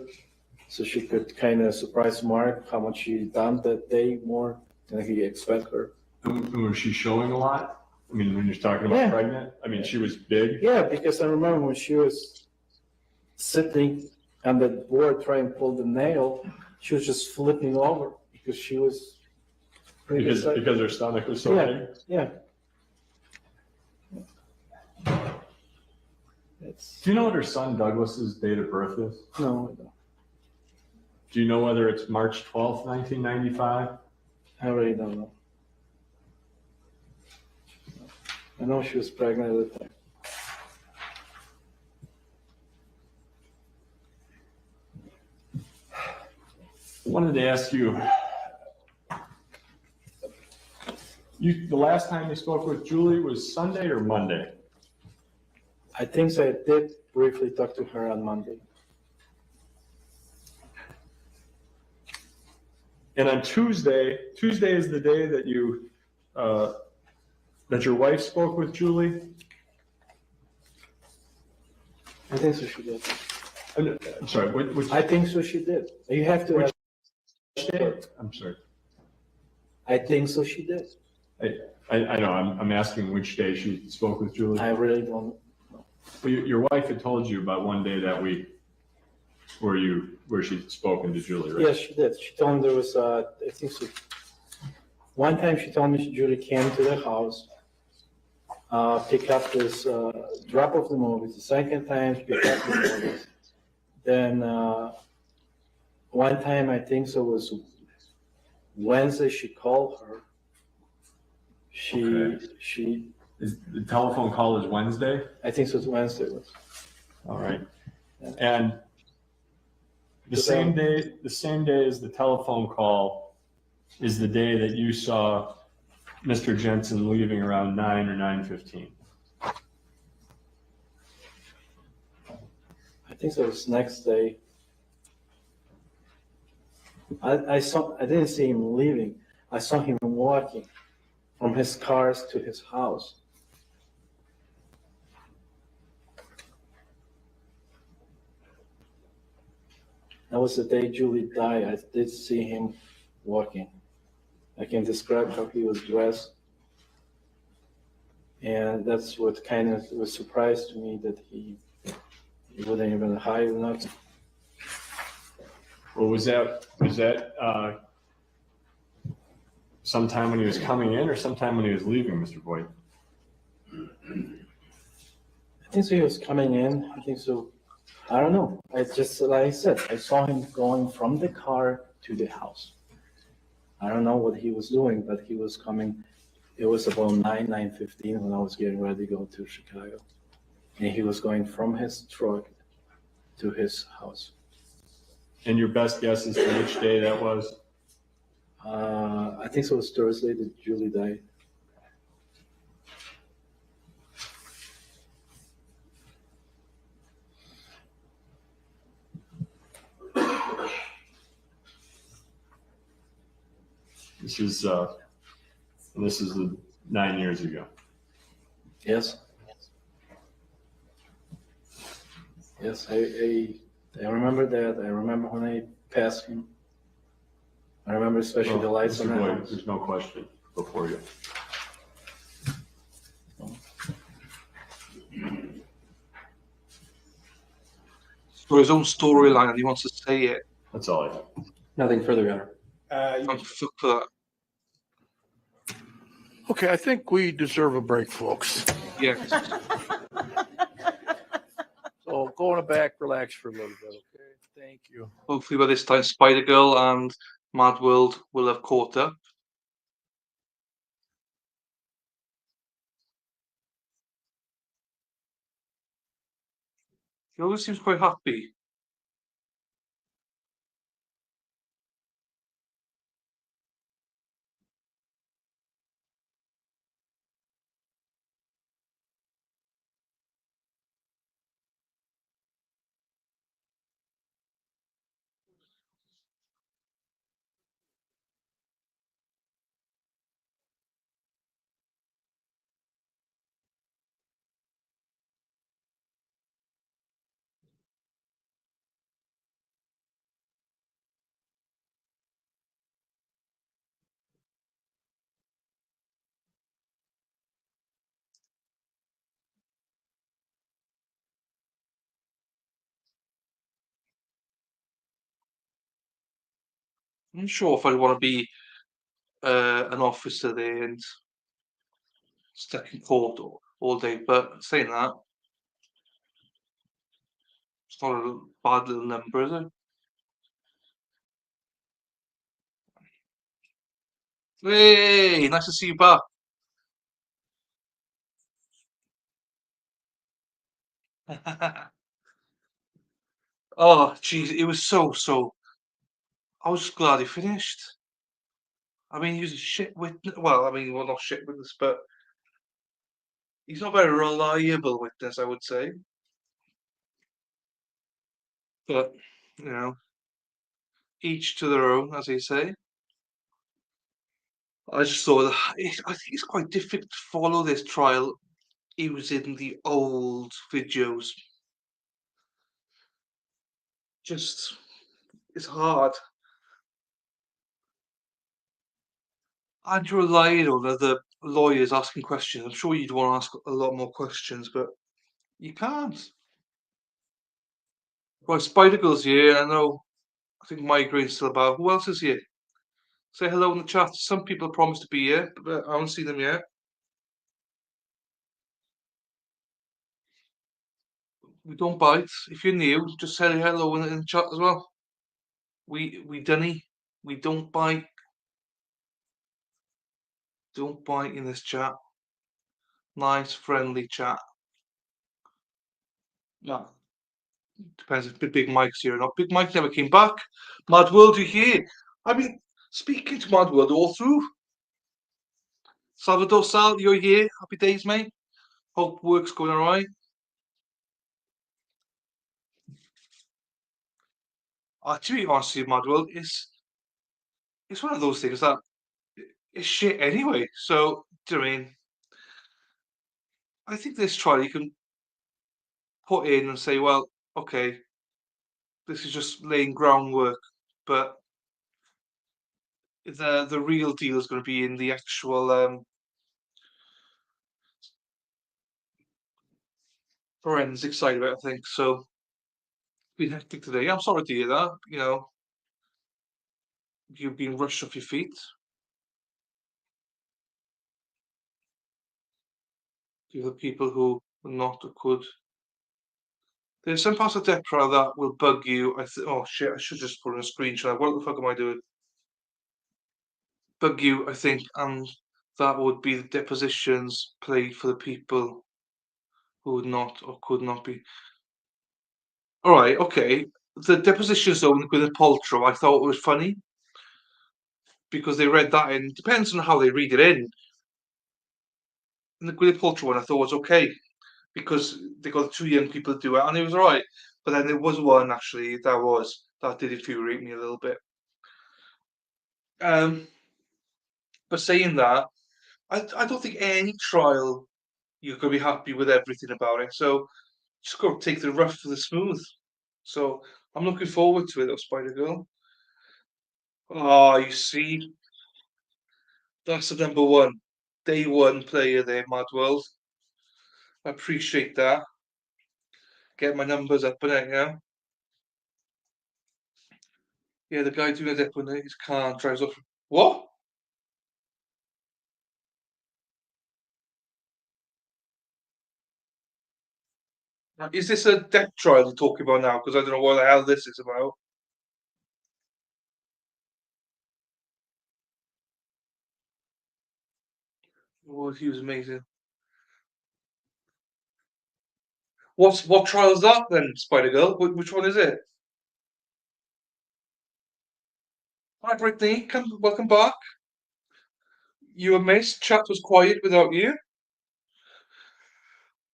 so she could kind of surprise Mark how much she done that day more than he expect her. And was she showing a lot? I mean, when you're talking about Yeah. pregnant, I mean, she was big. Yeah, because I remember when she was sitting on the board trying to pull the nail, she was just flipping over because she was pretty Because excited. her stomach was so Yeah. big? Yeah. Do you know what her son Douglas's date of birth is? No, I don't. Do you know whether it's March 12th, 1995? I really don't know. I know she was pregnant at the time. I wanted to ask you, the last time you spoke with Julie was Sunday or Monday? I think so. I did briefly talk to her on Monday. And on Tuesday is the day that that your wife spoke with Julie? I think so she did. I'm sorry, which? I think so she did. You have to. Which day? I'm sorry. I think so she did. I know, I'm asking which day she spoke with Julie. I really don't. Well, your wife had told you about one day that week where she'd spoken to Julie, right? Yes, she did. She told me there was, I think so. One time she told me Julie came to the house, pick up this, drop off the movies. The second time she picked up the movies. Then, one time I think so was Wednesday, she called her. She. The telephone call is Wednesday? I think so it's Wednesday. All right. And the same day as the telephone call is the day that you saw Mr. Jensen leaving around 9 or 9:15. I think so it was next day. I didn't see him leaving. I saw him walking from his cars to his house. That was the day Julie died. I did see him walking. I can describe how he was dressed. And that's what kind of was a surprise to me, that he wouldn't even hide or nothing. Well, was that sometime when he was coming in or sometime when he was leaving, Mr. Boyd? I think so he was coming in. I think so. I don't know. I just, like I said, I saw him going from the car to the house. I don't know what he was doing, but he was coming. It was about 9:15 when I was getting ready to go to Chicago. And he was going from his truck to his house. And your best guess as to which day that was? I think so it was Thursday that Julie died. This is 9 years ago. Yes. Yes, I remember that. I remember when I passed him. I remember especially the lights on Mr. the Boyd, house. there's no question before you. For his own storyline, and he wants to say it. That's all I have. Nothing further, Your Honor. Thank you for that. Okay, I think we deserve a break, folks. Yes. So go in the back, relax for a little bit, okay? Thank you. Hopefully by this time Spider-Girl and Mad World will have caught up. He always seems quite happy. I'm not sure if I'd want to be an officer there and stuck in court all day, but saying that, it's not a bad little number, is it? Hey, nice to see you back. Oh, jeez, it was so. I was just glad he finished. I mean, he was a shit witness. Well, I mean, well, not shit witness, but he's not a very reliable witness, I would say. But, you know, each to their own, as they say. I just thought I think it's quite difficult to follow this trial. He was in the old videos. Just, it's hard. And you're relying on other lawyers asking questions. I'm sure you'd want to ask a lot more questions, but you can't. Right, Spider Girl's here. I know. I think Migraine's still about. Who else is here? Say hello in the chat. Some people promised to be here, but I haven't seen them yet. We don't bite. If you're new, just say hello in the chat as well. We dunny. We don't bite. Don't bite in this chat. Nice, friendly chat. No. Depends if Big Mike's here or not. Big Mike never came back. Mad World, you here? I mean, speaking to Mad World all through. Salvador Sal, you're here. Happy days, mate. Hope work's going all right. Actually, honestly, Mad World, it's one of those things that it's shit anyway. So, do you know what I mean? I think this trial you can put in and say, well, okay, this is just laying groundwork, but the real deal is going to be in the actual forensic side of it, I think. So, it's been hectic today. I'm sorry to hear that. You know, you've been rushed off your feet. To the people who are not or could. There's some parts of DEPRA that will bug you. Oh shit! I should just put in a screenshot. What the fuck am I doing? Bug you, I think, and that would be the depositions played for the people who would not or could not be. All right, okay. The depositions though with Gwyneth Paltrow, I thought was funny because they read that in. Depends on how they read it in. And the Gwyneth Paltrow one I thought was okay because they got two young people to do it, and it was all right. But then there was one actually that did infuriate me a little bit. But saying that, I don't think any trial you're gonna be happy with everything about it. So just got to take the rough for the smooth. So I'm looking forward to it, though, Spider Girl. Oh, you see, that's the number one, day one player there, Mad World. I appreciate that. Get my numbers up in it, yeah. Yeah, the guy doing the dip on his car drives off. What? Is this a death trial you're talking about now? Because I don't know what the hell this is about. Oh, he was amazing. What trial's that then, Spider Girl? Which one is it? Hi, Brittany. Welcome back. You were missed. Chat was quiet without you.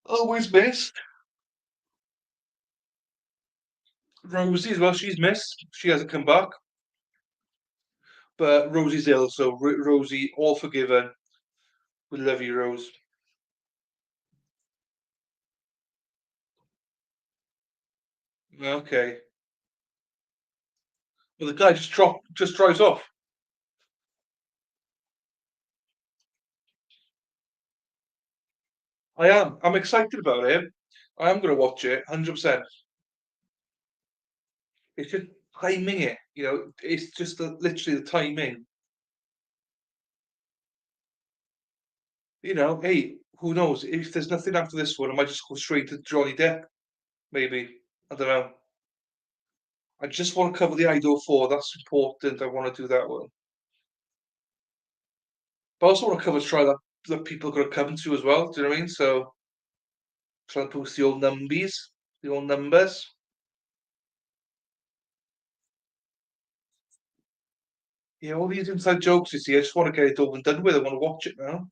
Always missed. Rosie as well. She's missed. She hasn't come back. But Rosie's ill, so Rosie, all forgiven. We love you, Rose. Okay. Well, the guy just drives off. I am. I'm excited about it. I am going to watch it, 100%. It's just timing it, it's just literally the timing. Hey, who knows? If there's nothing after this one, I might just go straight to Johnny Depp. Maybe. I don't know. I just want to cover the Idol 4. That's important. I want to do that one. But I also want to cover a trial that people are going to come to as well. Do you know what I mean? So, try and post the old numbers. Yeah, all these inside jokes, you see, I just want to get it over and done with. I want to watch it now.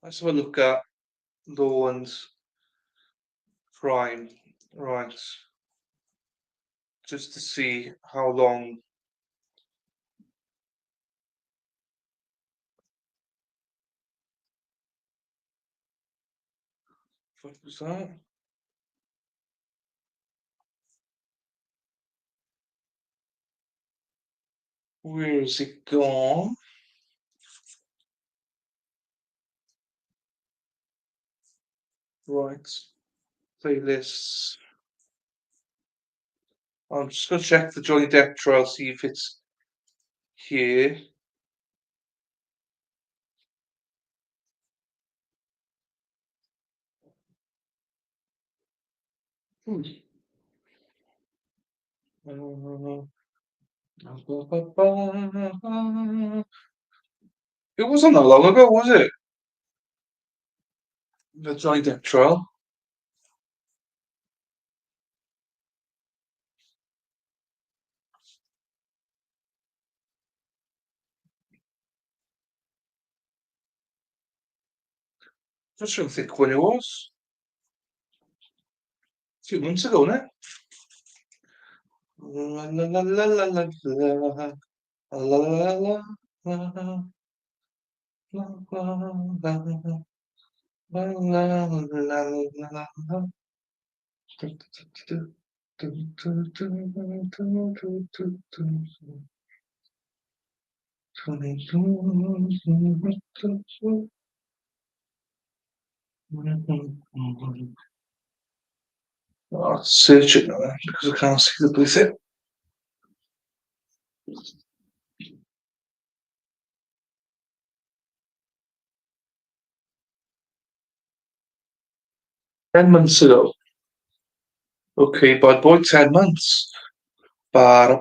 Let's have a look at Law and Crime. Right. Just to see how long. What was that? Where is it gone? Right. Playlists. I'm just going to check the Johnny Depp trial, see if it's here. It wasn't that long ago, was it? The Johnny Depp trial. Just trying to think when it was. A few months ago, wasn't it? La la la la la la la la la la. I'll search it now because I can't see the place it. Ten months ago. Okay, bad boy, 10 months. Right,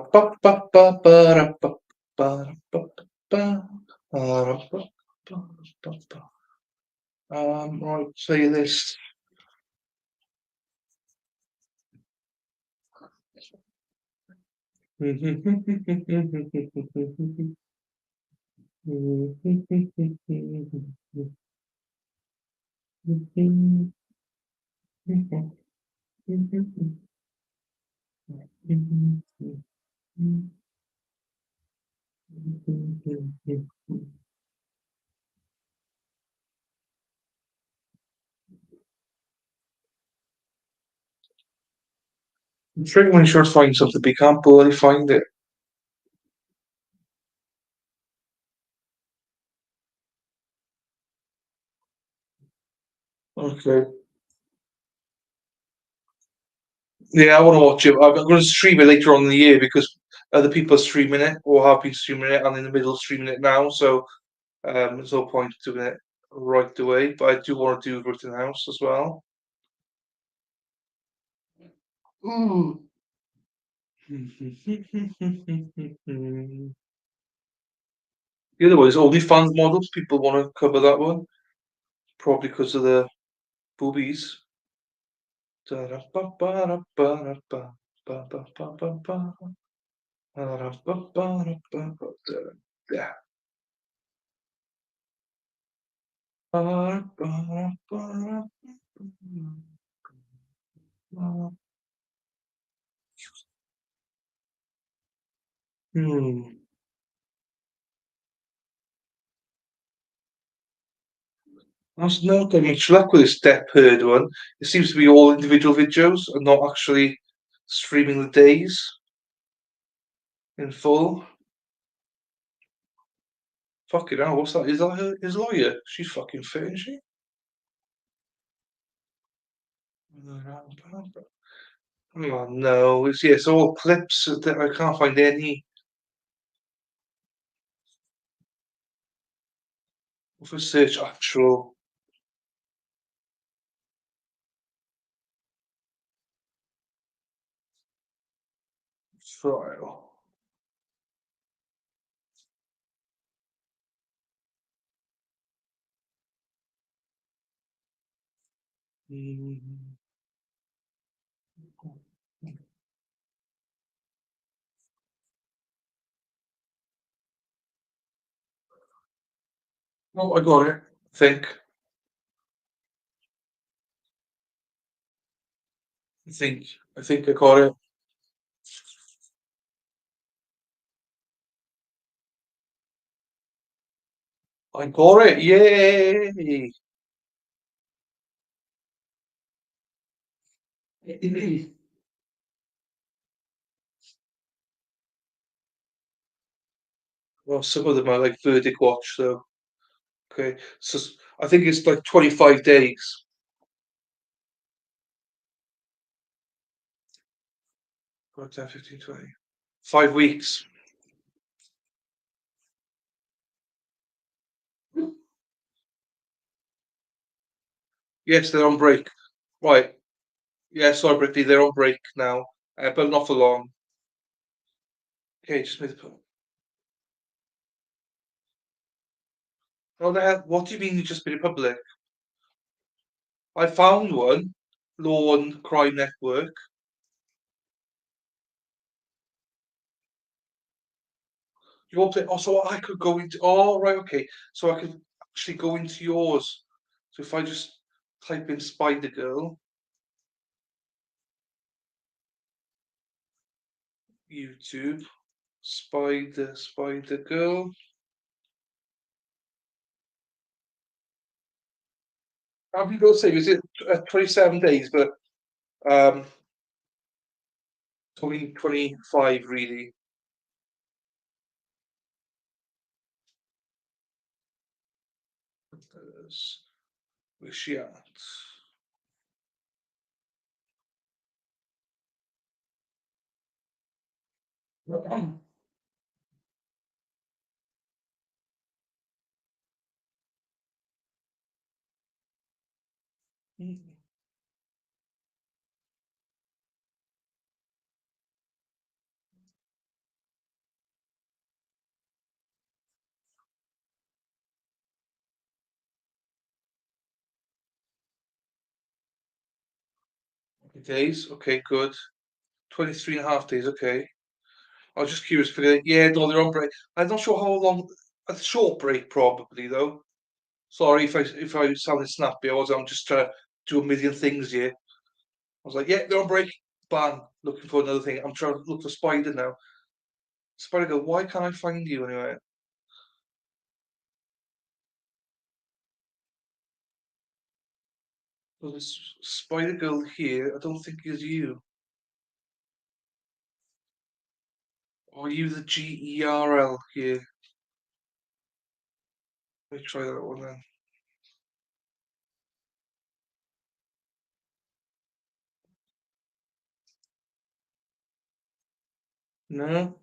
playlist. I'm trying when you try to find something, but you can't bloody find it. Okay. Yeah, I want to watch it. I'm going to stream it later on in the year because other people are streaming it or have been streaming it. I'm in the middle of streaming it now, so there's no point doing it right away, but I do want to do Rittenhouse as well. The other one is OnlyFans models. People want to cover that one, probably because of the boobies. Yeah. Hmm. I've not got much luck with this Depp Heard one. It seems to be all individual videos and not actually streaming the days in full. Fucking hell, what's that? Is that his lawyer? She's fucking fit, isn't she? Oh no, it's all clips that I can't find any. If I search actual trial. Oh, I got it. I think I got it. I got it. Yay! Well, some of them are like verdict watch, though. Okay, so I think it's like 25 days. 5, 10, 15, 20. 5 weeks. Yes, they're on break. Right. Yeah, sorry, Brittany, they're on break now, but not for long. Okay, just made the point. Oh, the hell? What do you mean you just made it public? I found one, Law and Crime Network. So I could go into. Oh, right, okay. So I could actually go into yours. So if I just type in Spider Girl, YouTube, Spider Girl. How you got to say? Is it 27 days? But 2025 really. Where's she at? Days. Okay, good. 23 and a half days. Okay. I was just curious for yeah, no, they're on break. I'm not sure how long. A short break, probably though. Sorry if I sounded snappy. I'm just trying to do a million things here. I was like, yeah, they're on break. Bang, looking for another thing. I'm trying to look for Spider now. Spider Girl, why can't I find you anyway? Well, this Spider Girl here, I don't think is you. Or are you the GERL here? Let me try that one then. No.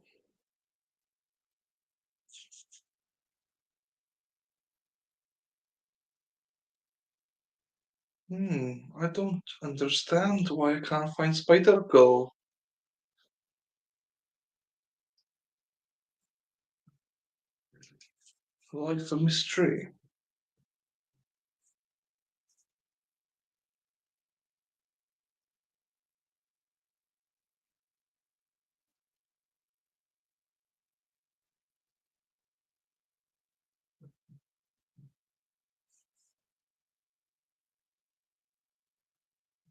I don't understand why I can't find Spider Girl. Life a mystery.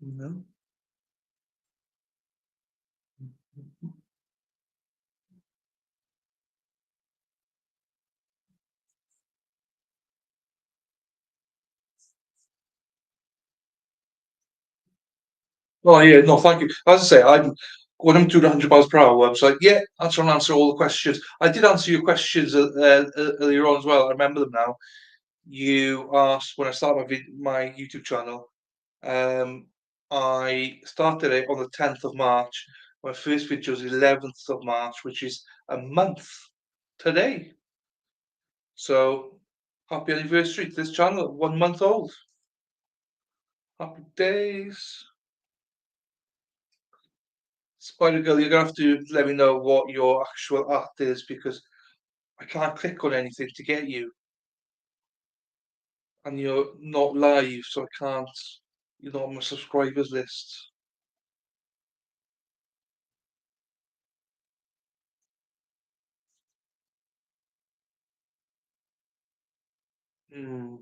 No. Oh yeah, no, thank you. As I say, I'm when I'm doing 100 miles per hour, I was like, yeah, I'll try and answer all the questions. I did answer your questions earlier on as well. I remember them now. You asked when I started my YouTube channel. I started it on the 10th of March. My first video was 11th of March, which is a month today. So happy anniversary to this channel, 1 month old. Happy days. Spider Girl, you're gonna have to let me know what your actual art is because I can't click on anything to get you. And you're not live, so I can't, you're not on my subscribers list. Hmm.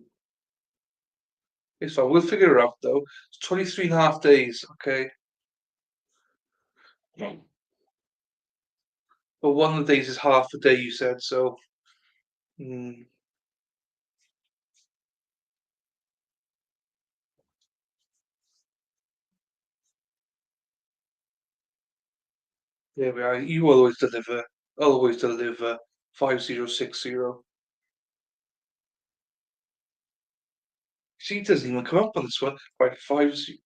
It's fine, we'll figure it out though. It's 23 and a half days, okay? But one of the days is half a day, you said, so. Hmm. There we are. You always deliver. Always deliver. 5060. See, it doesn't even come up on this one. Right, 5060.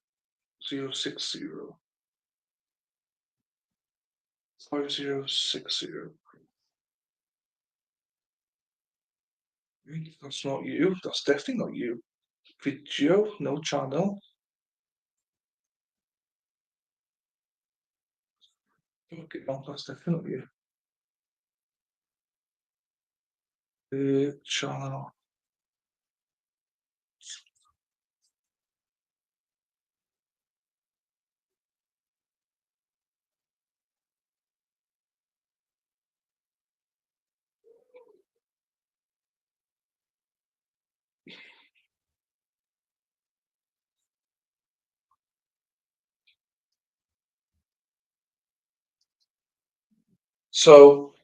5060. That's not you. That's definitely not you. Video, no channel. Okay, no, that's definitely not you. Channel. So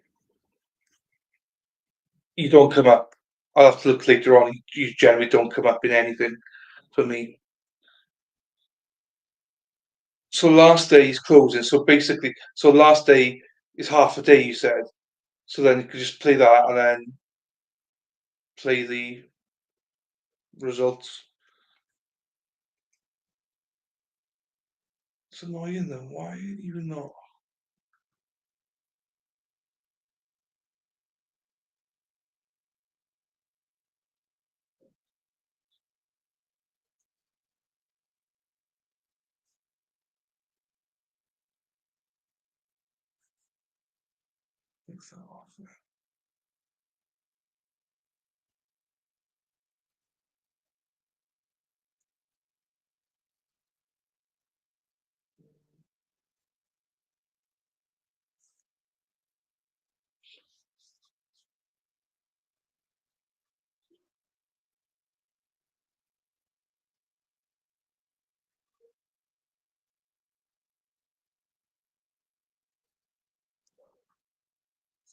you don't come up. I'll have to look later on. You generally don't come up in anything for me. So last day is closing. So basically, so last day is half a day, you said. So then you could just play that and then play the results. It's annoying though. Why even not?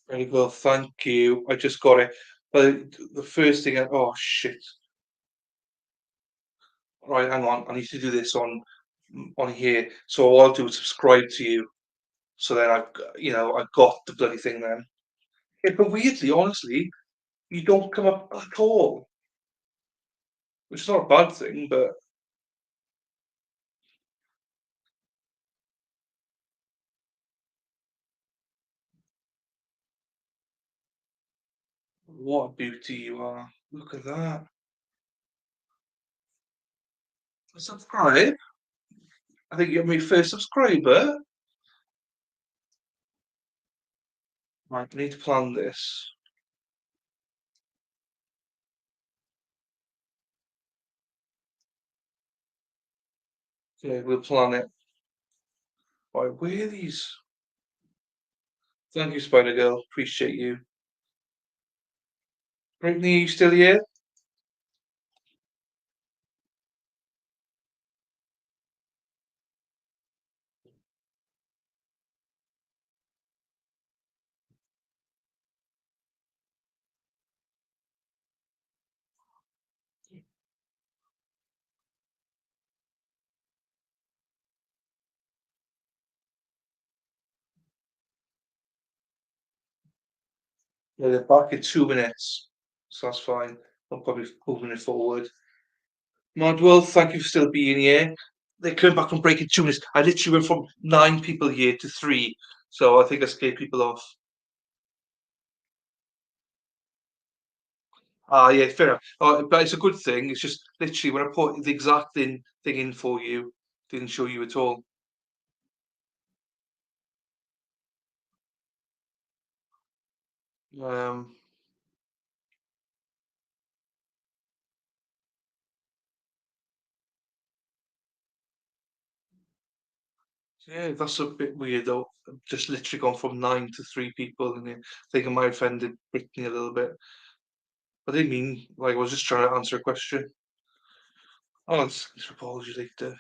Very well, thank you. I just got it. But the first thing, oh shit. Right, hang on. I need to do this on here. So all I'll do is subscribe to you. So then I've got the bloody thing then. Yeah, but weirdly, honestly, you don't come up at all. Which is not a bad thing, but what a beauty you are. Look at that. Subscribe. I think you're my first subscriber. Right, I need to plan this. Okay, we'll plan it. Right, where are these? Thank you, Spider Girl. Appreciate you. Brittany, you still here? Yeah, they're back in 2 minutes, so that's fine. I'm probably moving it forward. Madwell, thank you for still being here. They came back from break in 2 minutes. I literally went from 9 people here to 3, so I think I scared people off. Ah, yeah, fair enough. But it's a good thing. It's just literally when I put the exact thing in for you, didn't show you at all. Yeah, that's a bit weird though. I've just literally gone from 9 to 3 people, and I think I might have offended Brittany a little bit. I didn't mean, like, I was just trying to answer a question. Oh, it's apology later.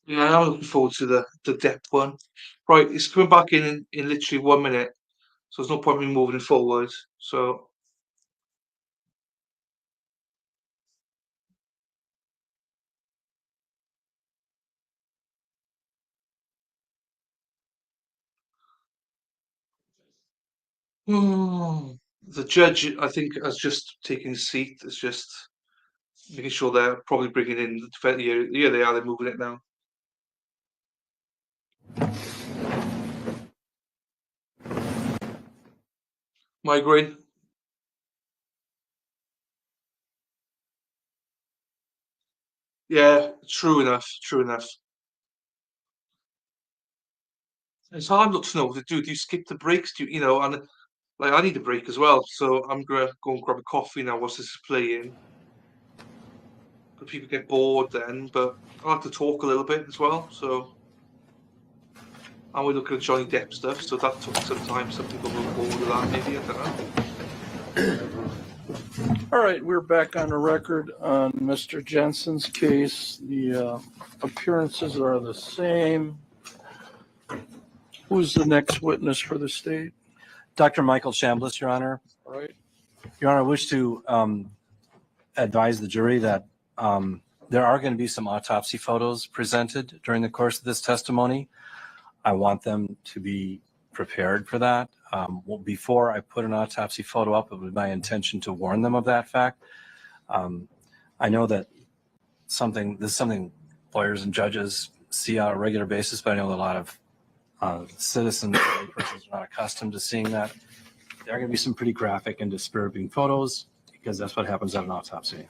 Yeah, I'm looking forward to the depth one. Right, it's coming back in literally 1 minute, so there's no point in me moving forward. So the judge, I think, has just taken his seat. It's just making sure they're probably bringing in the defense. Yeah, they are. They're moving it now. Migraine. Yeah, true enough. True enough. It's hard not to know what to do. Do you skip the breaks? And like I need a break as well, so I'm gonna go and grab a coffee now whilst this is playing. But people get bored then, but I like to talk a little bit as well. So, and we're looking at Johnny Depp stuff, so that took some time. Some people were bored with that, maybe. I don't know. All right, we're back on the record on Mr. Jensen's case. The appearances are the same. Who's the next witness for the state? Dr. Michael Chambliss, Your Honor. All right. Your Honor, I wish to advise the jury that there are going to be some autopsy photos presented during the course of this testimony. I want them to be prepared for that. Before I put an autopsy photo up, it was my intention to warn them of that fact. I know that this is something lawyers and judges see on a regular basis, but I know that a lot of citizens and persons are not accustomed to seeing that. There are going to be some pretty graphic and disturbing photos because that's what happens at an autopsy.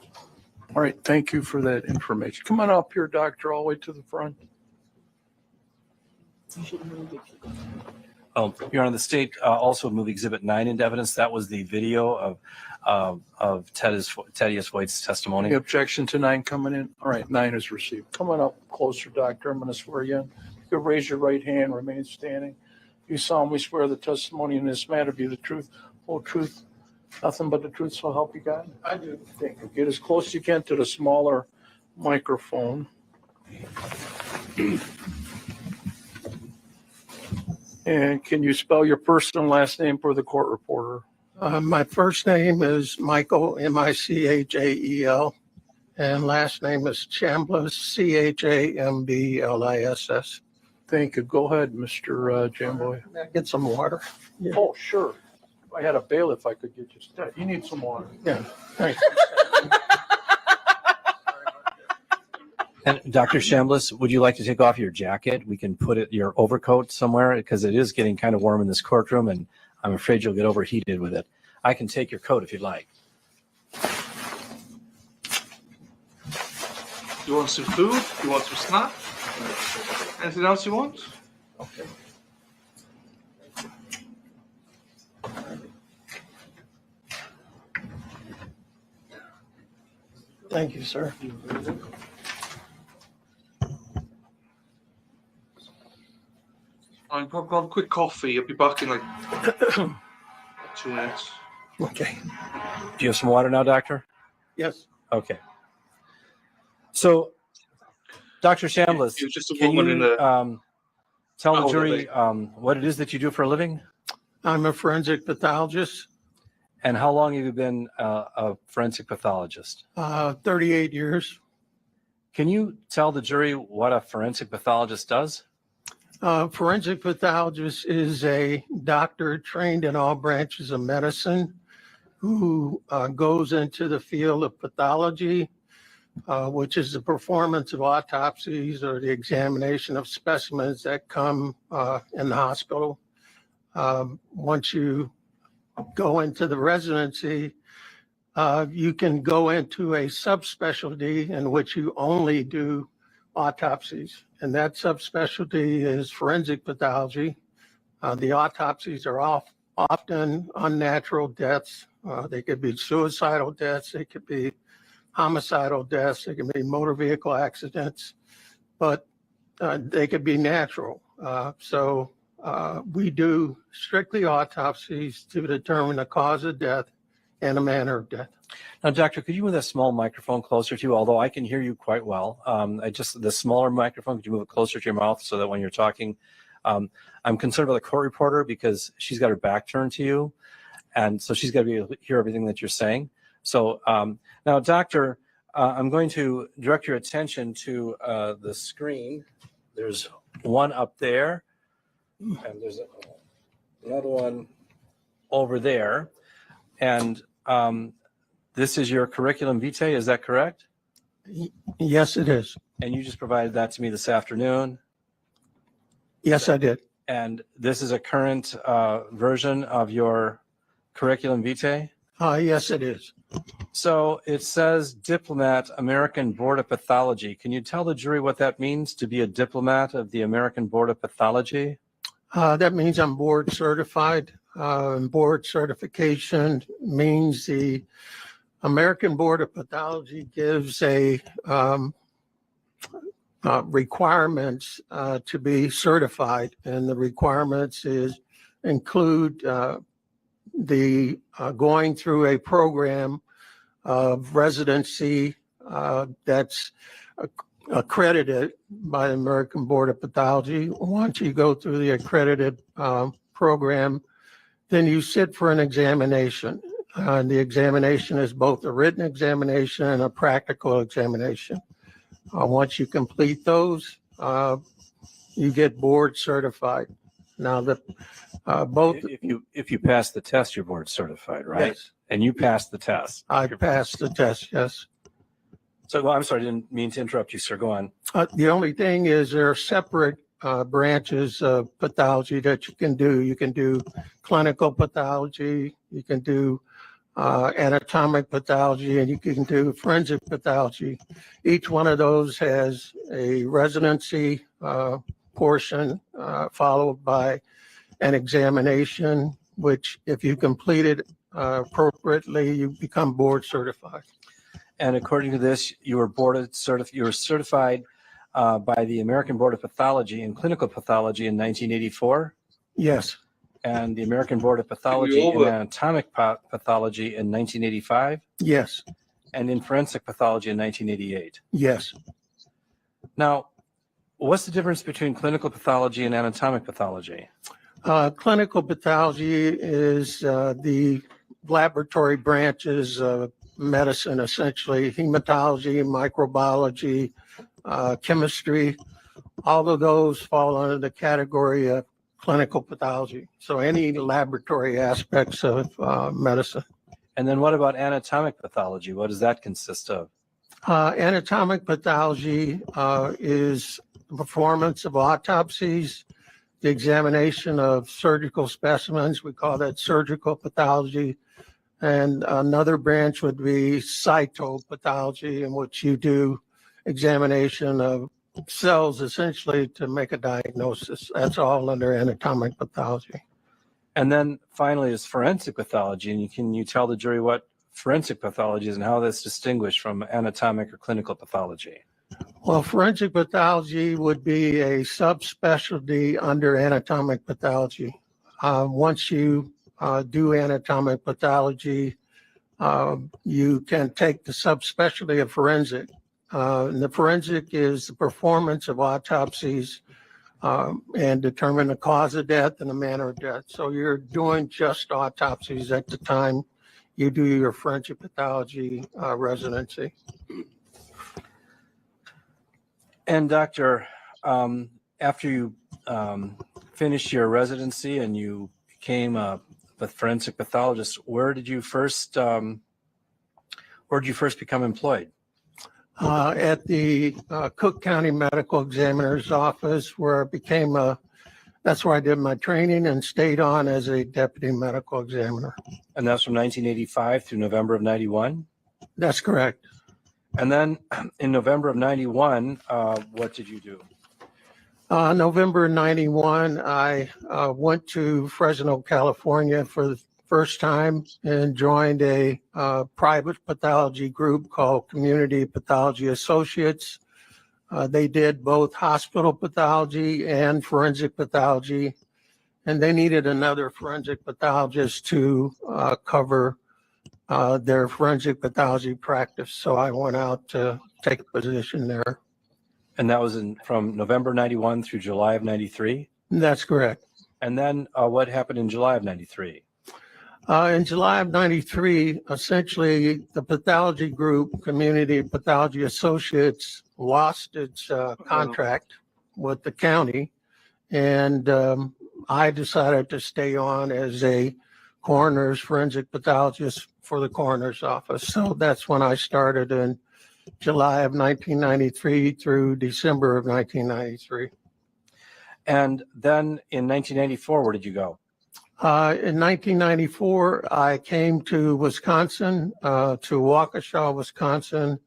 All right, thank you for that information. Come on up here, doctor, all the way to the front. Your Honor, the state also moved Exhibit 9 into evidence. That was the video of Thaddeus Voigt's testimony. Any objection to 9 coming in? All right, 9 is received. Come on up closer, doctor. I'm going to swear you in. You can raise your right hand, remain standing. You solemnly swear the testimony in this matter be the truth, whole truth, nothing but the truth, so help you God? I do. Thank you. Get as close as you can to the smaller microphone. And can you spell your first and last name for the court reporter? My first name is Michael, Michael, and last name is Chambliss, Chambliss. Thank you. Go ahead, Mr. Jamboy. Get some water. Yeah. Oh, sure. If I had a bailiff, I could get you stuff. You need some water. Yeah, thanks. And Dr. Chambliss, would you like to take off your jacket? We can put your overcoat somewhere because it is getting kind of warm in this courtroom, and I'm afraid you'll get overheated with it. I can take your coat if you'd like. You want some food? You want some snack? Anything else you want? Okay. Thank you, sir. I'll grab a quick coffee. I'll be back in like 2 minutes. Okay. Do you have some water now, doctor? Yes. Okay. So, Dr. Chambliss, It was just a can woman in you the- tell the Oh, jury okay. what it is that you do for a living? I'm a forensic pathologist, And how long have you been a forensic pathologist? 38 years. Can you tell the jury what a forensic pathologist does? Forensic pathologist is a doctor trained in all branches of medicine who goes into the field of pathology, which is the performance of autopsies or the examination of specimens that come in the hospital. Once you go into the residency, you can go into a subspecialty in which you only do autopsies. And that subspecialty is forensic pathology. The autopsies are often unnatural deaths. They could be suicidal deaths. They could be homicidal deaths. They can be motor vehicle accidents, but they could be natural. So we do strictly autopsies to determine the cause of death and the manner of death. Now, doctor, could you move that small microphone closer to you? Although I can hear you quite well. The smaller microphone, could you move it closer to your mouth so that when you're talking, I'm concerned about the court reporter because she's got her back turned to you. And so she's got to be able to hear everything that you're saying. So now, doctor, I'm going to direct your attention to the screen. There's one up there, and there's another one over there. And this is your curriculum vitae, is that correct? Yes, it is. And you just provided that to me this afternoon? Yes, I did. And this is a current version of your curriculum vitae? Yes, it is. So it says diplomat, American Board of Pathology. Can you tell the jury what that means to be a diplomat of the American Board of Pathology? That means I'm board certified. Board certification means the American Board of Pathology gives a requirements to be certified, and the requirements include the going through a program of residency that's accredited by the American Board of Pathology. Once you go through the accredited program, then you sit for an examination. The examination is both a written examination and a practical examination. Once you complete those, you get board certified. Now, both if you pass the test, you're board certified, right? Yes. And you passed the test. I passed the test, yes. So, well, I'm sorry, I didn't mean to interrupt you, sir. Go on. The only thing is there are separate branches of pathology that you can do. You can do clinical pathology, you can do anatomic pathology, and you can do forensic pathology. Each one of those has a residency portion followed by an examination, which if you complete it appropriately, you become board certified. And according to this, you were certified by the American Board of Pathology in clinical pathology in 1984, Yes, and the American Board of Pathology in anatomic pathology in 1985, yes, and in forensic pathology in 1988. yes. Now, what's the difference between clinical pathology and anatomic pathology? Clinical pathology is the laboratory branches of medicine, essentially hematology, microbiology, chemistry. All of those fall under the category of clinical pathology. So any laboratory aspects of medicine. And then what about anatomic pathology? What does that consist of? Anatomic pathology is the performance of autopsies, the examination of surgical specimens. We call that surgical pathology. And another branch would be cytopathology, in which you do examination of cells essentially to make a diagnosis. That's all under anatomic pathology. And then finally is forensic pathology. And can you tell the jury what forensic pathology is and how that's distinguished from anatomic or clinical pathology? Well, forensic pathology would be a subspecialty under anatomic pathology. Once you do anatomic pathology, you can take the subspecialty of forensic. And the forensic is the performance of autopsies and determine the cause of death and the manner of death. So you're doing just autopsies at the time you do your forensic pathology residency. And doctor, after you finished your residency and you became a forensic pathologist, where did you first become employed? At the Cook County Medical Examiner's Office, where I became that's where I did my training and stayed on as a deputy medical examiner. And that's from 1985 through November of 91? That's correct. And then in November of 91, what did you do? November 91, I went to Fresno, California for the first time and joined a private pathology group called Community Pathology Associates. They did both hospital pathology and forensic pathology, and they needed another forensic pathologist to cover their forensic pathology practice. So I went out to take a position there. And that was from November 91 through July of 93? That's correct. And then what happened in July of 93? In July of 93, essentially the pathology group, Community Pathology Associates, lost its contract with the county. And I decided to stay on as a coroner's forensic pathologist for the coroner's office. So that's when I started in July of 1993 through December of 1993. And then in 1994, where did you go? In 1994, I came to Wisconsin, to Waukesha, Wisconsin,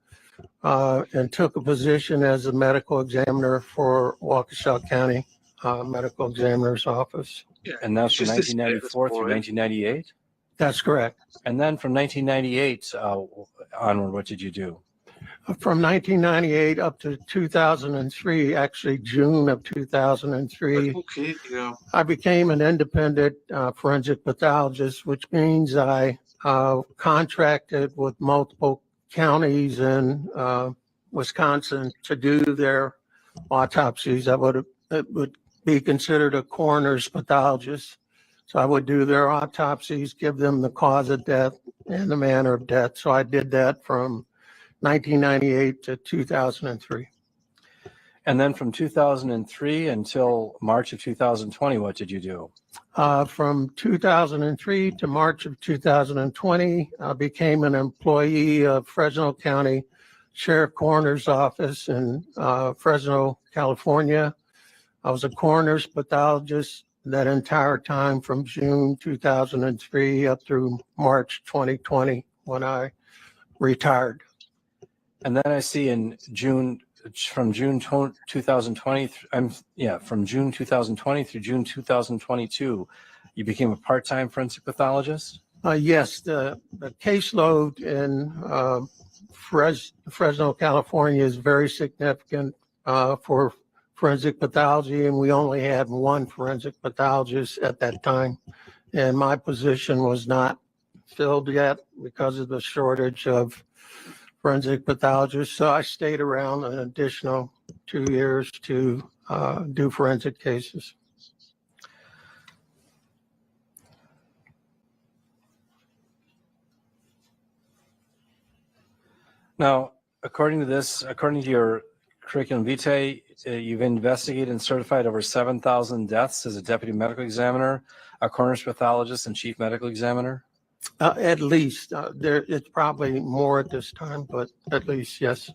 and took a position as a medical examiner for Waukesha County Medical Examiner's Office. And that's from 1994 through 1998? That's correct. And then from 1998 onward, what did you do? From 1998 up to 2003, actually June of 2003, Okay, yeah. I became an independent forensic pathologist, which means I contracted with multiple counties in Wisconsin to do their autopsies. It would be considered a coroner's pathologist. So I would do their autopsies, give them the cause of death and the manner of death. So I did that from 1998 to 2003. And then from 2003 until March of 2020, what did you do? From 2003 to March of 2020, I became an employee of Fresno County Sheriff Coroner's Office in Fresno, California. I was a coroner's pathologist that entire time from June 2003 up through March 2020 when I retired. And then I see in June, from June 2020, from June 2020 through June 2022, you became a part-time forensic pathologist? Yes, the caseload in Fresno, California is very significant for forensic pathology, and we only had one forensic pathologist at that time. And my position was not filled yet because of the shortage of forensic pathologists. So I stayed around an additional 2 years to do forensic cases. Now, according to your curriculum vitae, you've investigated and certified over 7,000 deaths as a deputy medical examiner, a coroner's pathologist, and chief medical examiner? At least. It's probably more at this time, but at least, yes.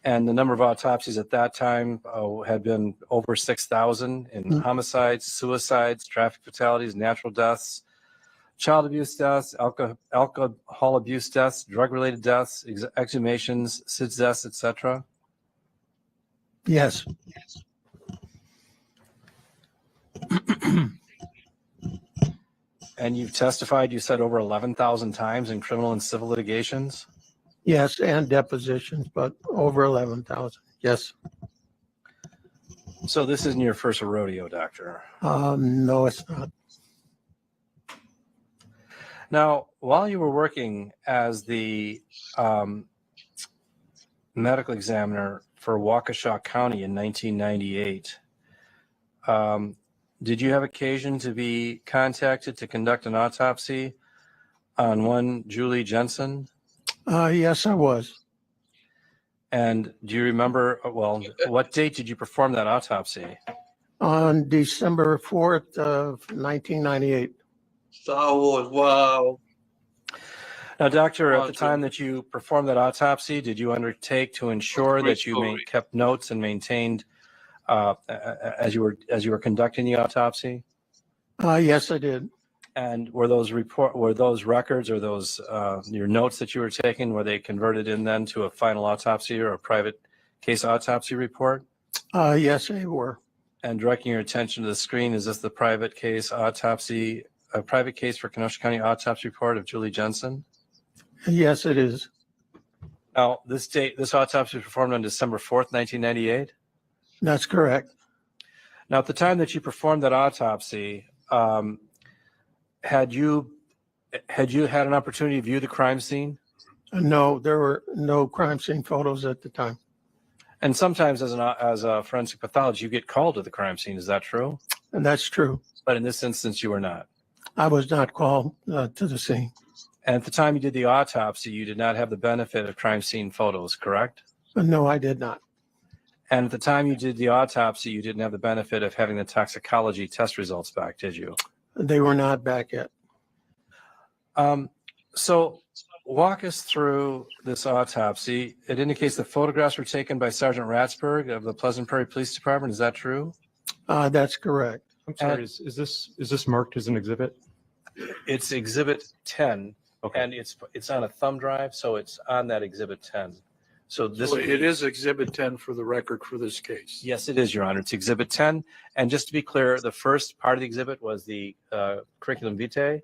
And the number of autopsies at that time had been over 6,000 in homicides, suicides, traffic fatalities, natural deaths, child abuse deaths, alcohol abuse deaths, drug-related deaths, exhumations, SIDS deaths, etc.? Yes. And you've testified, you said, over 11,000 times in criminal and civil litigations? Yes, and depositions, but over 11,000. Yes. So this isn't your first rodeo, doctor. No, it's not. Now, while you were working as the medical examiner for Waukesha County in 1998, did you have occasion to be contacted to conduct an autopsy on one Julie Jensen? Yes, I was. And do you remember, well, what date did you perform that autopsy? On December 4th of 1998. Star Wars, wow. Now, doctor, at the time that you performed that autopsy, did you undertake to ensure Great that you story. kept notes and maintained as you were conducting the autopsy? Yes, I did. And were those records or those your notes that you were taking, were they converted in then to a final autopsy or a private case autopsy report? Yes, they were. And directing your attention to the screen, is this the private case autopsy, a private case for Kenosha County autopsy report of Julie Jensen? Yes, it is. Now, this autopsy was performed on December 4th, 1998? That's correct. Now, at the time that you performed that autopsy, had you had an opportunity to view the crime scene? No, there were no crime scene photos at the time. And sometimes as a forensic pathologist, you get called to the crime scene. Is that true? And that's true. But in this instance, you were not. I was not called to the scene. And at the time you did the autopsy, you did not have the benefit of crime scene photos, correct? No, I did not. And at the time you did the autopsy, you didn't have the benefit of having the toxicology test results back, did you? They were not back yet. So walk us through this autopsy. It indicates the photographs were taken by Sergeant Ratsburg of the Pleasant Prairie Police Department. Is that true? That's correct. I'm sorry, is this marked as an exhibit? It's Exhibit 10, Okay. and it's on a thumb drive, so it's on that Exhibit 10. So this So it is Exhibit 10 for the record for this case. Yes, it is, Your Honor. It's Exhibit 10. And just to be clear, the first part of the exhibit was the curriculum vitae,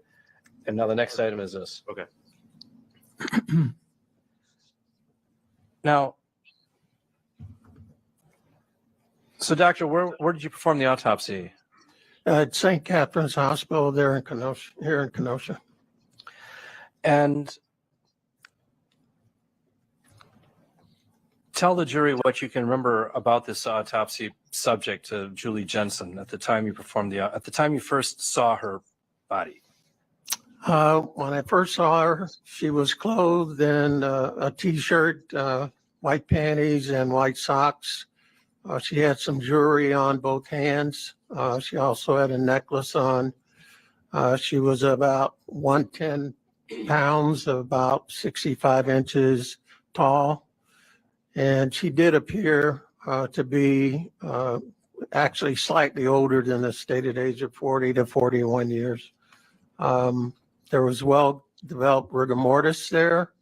and now the next item is this. Okay. Now, so doctor, where did you perform the autopsy? At St. Catherine's Hospital there in Kenosha, here in Kenosha. And tell the jury what you can remember about this autopsy subject to Julie Jensen at the time you performed at the time you first saw her body. When I first saw her, she was clothed in a t-shirt, white panties, and white socks. She had some jewelry on both hands. She also had a necklace on. She was about 110 pounds, about 65 inches tall. And she did appear to be actually slightly older than the stated age of 40 to 41 years. There was well-developed rigor mortis there.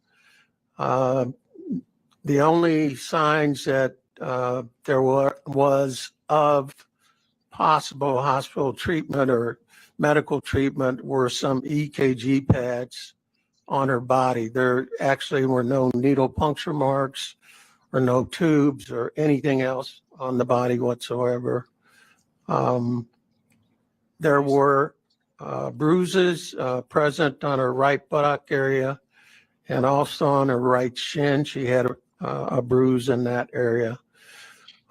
The only signs that there was of possible hospital treatment or medical treatment were some EKG pads on her body. There actually were no needle puncture marks or no tubes or anything else on the body whatsoever. There were bruises present on her right buttock area and also on her right shin. She had a bruise in that area.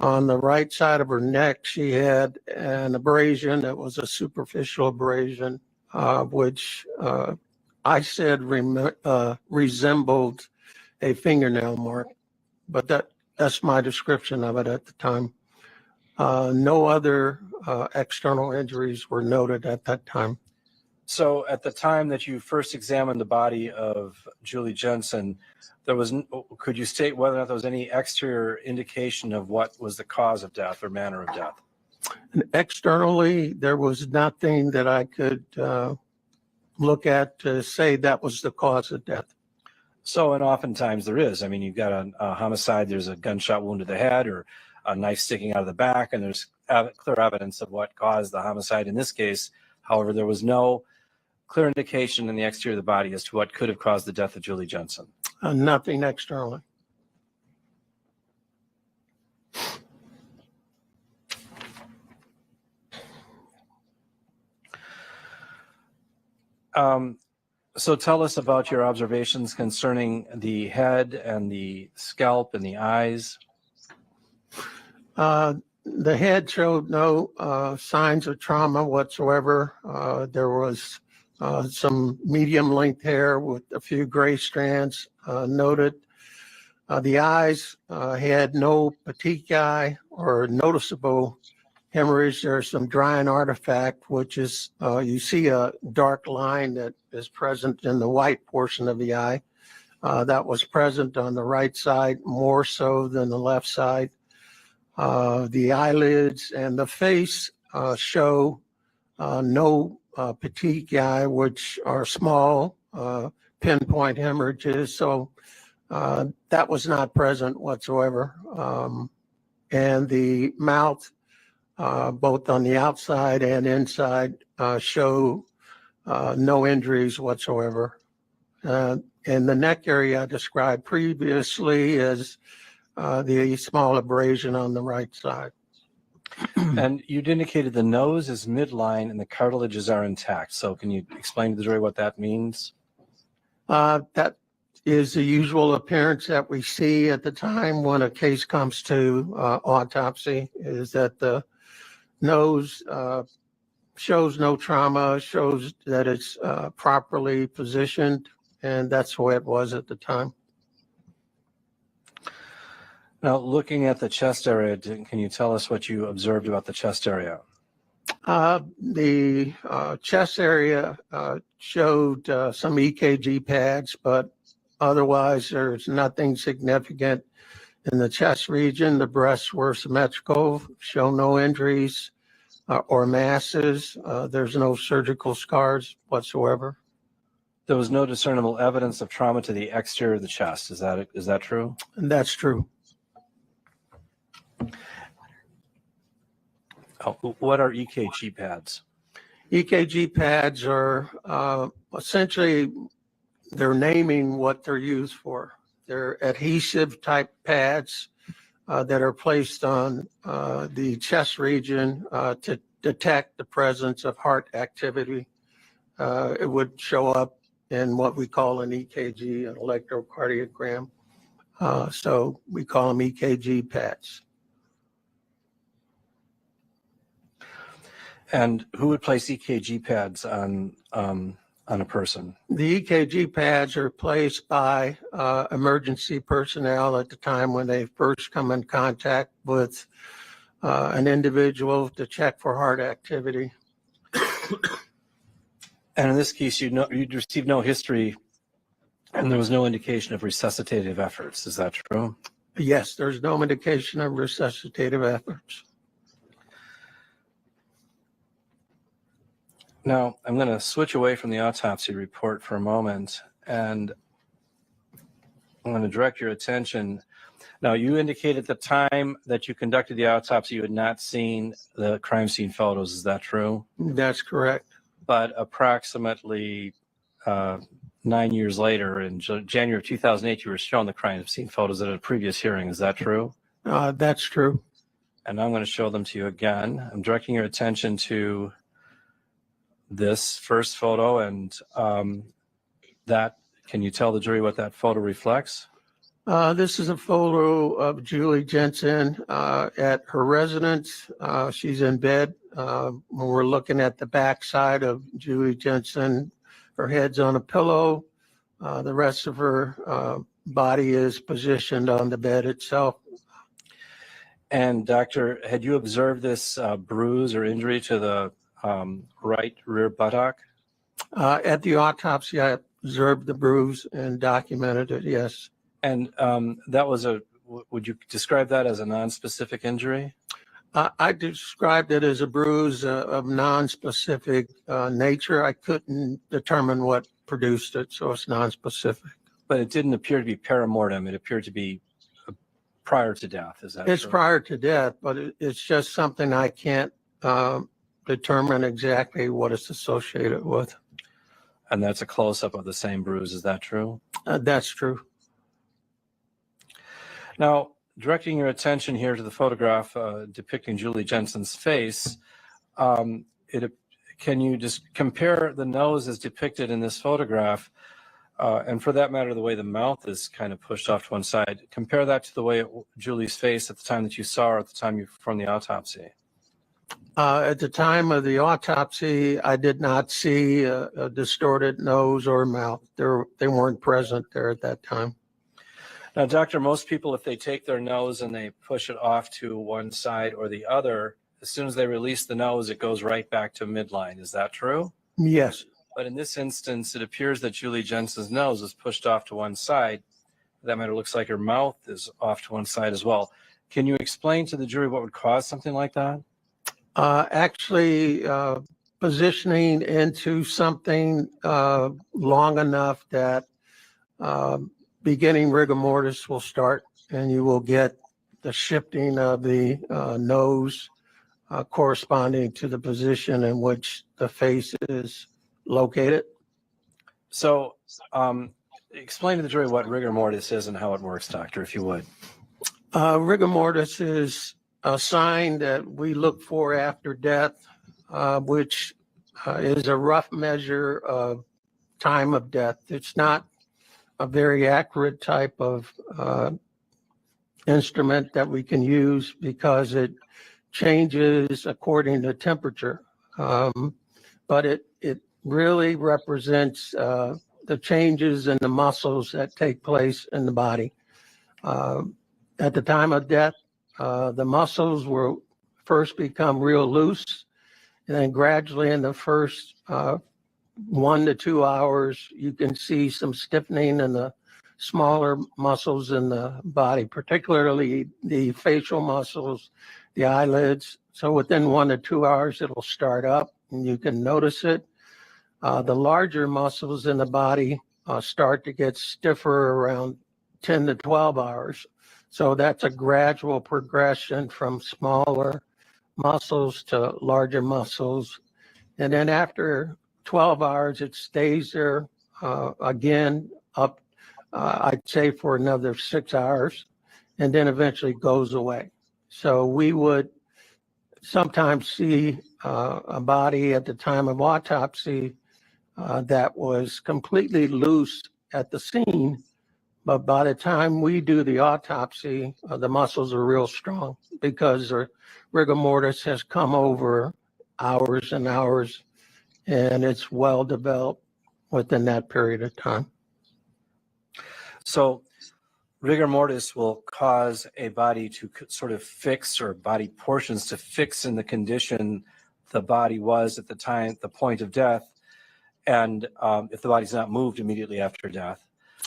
On the right side of her neck, she had an abrasion that was a superficial abrasion, which I said resembled a fingernail mark, but that's my description of it at the time. No other external injuries were noted at that time. So at the time that you first examined the body of Julie Jensen, could you state whether or not there was any exterior indication of what was the cause of death or manner of death? And externally, there was nothing that I could look at to say that was the cause of death. So, and oftentimes there is. I mean, you've got a homicide, there's a gunshot wound to the head or a knife sticking out of the back, and there's clear evidence of what caused the homicide. In this case, however, there was no clear indication in the exterior of the body as to what could have caused the death of Julie Jensen. Nothing externally. So tell us about your observations concerning the head and the scalp and the eyes. The head showed no signs of trauma whatsoever. There was some medium length hair with a few gray strands noted. The eyes had no petechiae or noticeable hemorrhage. There's some drying artifact, which is you see a dark line that is present in the white portion of the eye. That was present on the right side more so than the left side. The eyelids and the face show no petechiae, which are small pinpoint hemorrhages. So that was not present whatsoever. And the mouth, both on the outside and inside, show no injuries whatsoever. And the neck area I described previously is the small abrasion on the right side. And you'd indicated the nose is midline and the cartilages are intact. So can you explain to the jury what that means? That is the usual appearance that we see at the time when a case comes to autopsy, is that the nose shows no trauma, shows that it's properly positioned, and that's the way it was at the time. Now, looking at the chest area, can you tell us what you observed about the chest area? The chest area showed some EKG pads, but otherwise there's nothing significant in the chest region. The breasts were symmetrical, show no injuries or masses. There's no surgical scars whatsoever. There was no discernible evidence of trauma to the exterior of the chest. Is that true? And that's true. What are EKG pads? EKG pads are essentially, they're naming what they're used for. They're adhesive type pads that are placed on the chest region to detect the presence of heart activity. It would show up in what we call an EKG, an electrocardiogram. So we call them EKG pads. And who would place EKG pads on a person? The EKG pads are placed by emergency personnel at the time when they first come in contact with an individual to check for heart activity. And in this case, you'd received no history and there was no indication of resuscitative efforts. Is that true? Yes, there's no indication of resuscitative efforts. Now, I'm going to switch away from the autopsy report for a moment, and I'm going to direct your attention. Now, you indicated at the time that you conducted the autopsy, you had not seen the crime scene photos. Is that true? That's correct. But approximately 9 years later, in January of 2008, you were shown the crime scene photos at a previous hearing. Is that true? That's true. And I'm going to show them to you again. I'm directing your attention to this first photo, and can you tell the jury what that photo reflects? This is a photo of Julie Jensen at her residence. She's in bed. When we're looking at the back side of Julie Jensen, her head's on a pillow. The rest of her body is positioned on the bed itself. And doctor, had you observed this bruise or injury to the right rear buttock? At the autopsy, I observed the bruise and documented it, yes. And that was would you describe that as a non-specific injury? I described it as a bruise of non-specific nature. I couldn't determine what produced it, so it's non-specific. But it didn't appear to be perimortem. It appeared to be prior to death. Is that It's true? prior to death, but it's just something I can't determine exactly what it's associated with. And that's a close-up of the same bruise. Is that true? That's true. Now, directing your attention here to the photograph depicting Julie Jensen's face, can you just compare the nose as depicted in this photograph, and for that matter, the way the mouth is kind of pushed off to one side, compare that to the way Julie's face at the time that you saw her at the time you performed the autopsy? At the time of the autopsy, I did not see a distorted nose or mouth. They weren't present there at that time. Now, doctor, most people, if they take their nose and they push it off to one side or the other, as soon as they release the nose, it goes right back to midline. Is that true? Yes. But in this instance, it appears that Julie Jensen's nose is pushed off to one side. For that matter, it looks like her mouth is off to one side as well. Can you explain to the jury what would cause something like that? Actually, positioning into something long enough that beginning rigor mortis will start, and you will get the shifting of the nose corresponding to the position in which the face is located. So explain to the jury what rigor mortis is and how it works, doctor, if you would. Rigor mortis is a sign that we look for after death, which is a rough measure of time of death. It's not a very accurate type of instrument that we can use because it changes according to temperature. But it really represents the changes in the muscles that take place in the body. At the time of death, the muscles will first become real loose, and then gradually in the first 1 to 2 hours, you can see some stiffening in the smaller muscles in the body, particularly the facial muscles, the eyelids. So within 1 to 2 hours, it'll start up and you can notice it. The larger muscles in the body start to get stiffer around 10 to 12 hours. So that's a gradual progression from smaller muscles to larger muscles. And then after 12 hours, it stays there again up, I'd say for another 6 hours, and then eventually goes away. So we would sometimes see a body at the time of autopsy that was completely loose at the scene. But by the time we do the autopsy, the muscles are real strong because the rigor mortis has come over hours and hours, and it's well developed within that period of time. So rigor mortis will cause a body to sort of fix, or body portions to fix in the condition the body was at the time, the point of death, and if the body's not moved immediately after death.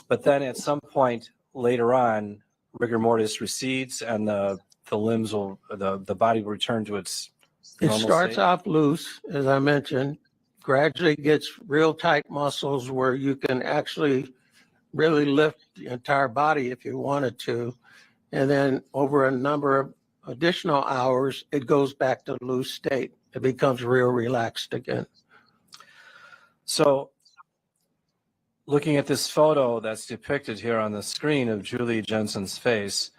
But then at some point later on, rigor mortis recedes and the limbs will, the body will return to its It starts off loose, as I mentioned, gradually gets real tight muscles where you can actually really lift the entire body if you wanted to. And then over a number of additional hours, it goes back to loose state. It becomes real relaxed again. So looking at this photo that's depicted here on the screen of Julie Jensen's face,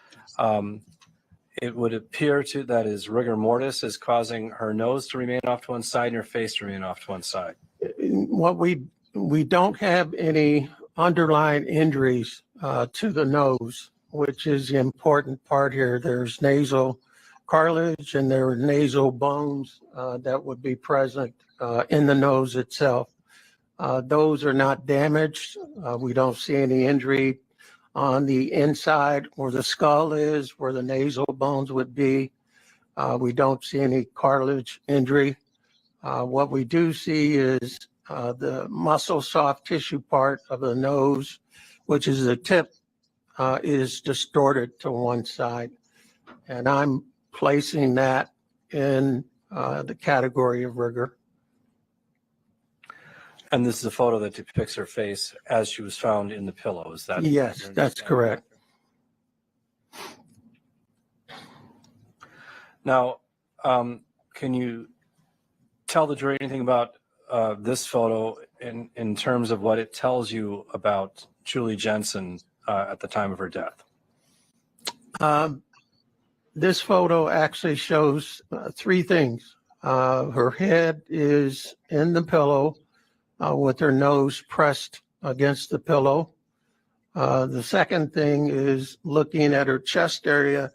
it would appear to that is rigor mortis is causing her nose to remain off to one side and her face to remain off to one side. What we don't have any underlying injuries to the nose, which is the important part here. There's nasal cartilage and there are nasal bones that would be present in the nose itself. Those are not damaged. We don't see any injury on the inside where the skull is, where the nasal bones would be. We don't see any cartilage injury. What we do see is the muscle soft tissue part of the nose, which is the tip, is distorted to one side. And I'm placing that in the category of rigor. And this is a photo that depicts her face as she was found in the pillow. Is that? Yes, that's correct. Now, can you tell the jury anything about this photo in terms of what it tells you about Julie Jensen at the time of her death? This photo actually shows three things. Her head is in the pillow with her nose pressed against the pillow. The second thing is looking at her chest area.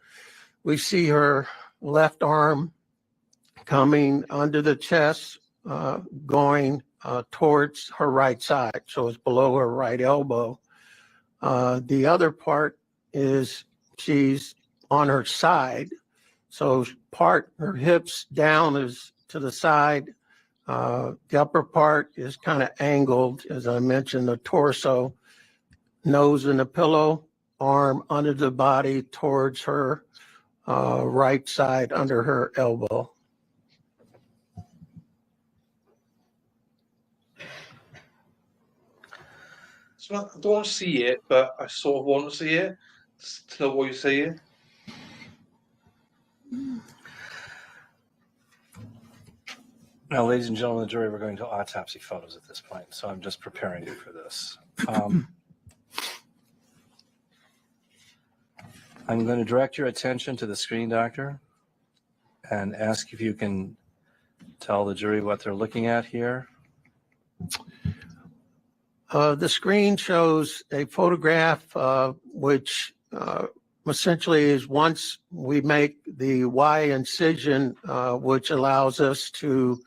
We see her left arm coming under the chest, going towards her right side. So it's below her right elbow. The other part is she's on her side. So her hips down is to the side. The upper part is kind of angled, as I mentioned, the torso, nose in the pillow, arm under the body towards her right side under her elbow. So I don't want to see it, but I sort of want to see it to know what you're saying. Now, ladies and gentlemen of the jury, we're going to autopsy photos at this point, so I'm just preparing you for this. I'm going to direct your attention to the screen, doctor, and ask if you can tell the jury what they're looking at here. The screen shows a photograph which essentially is once we make the Y incision, which allows us to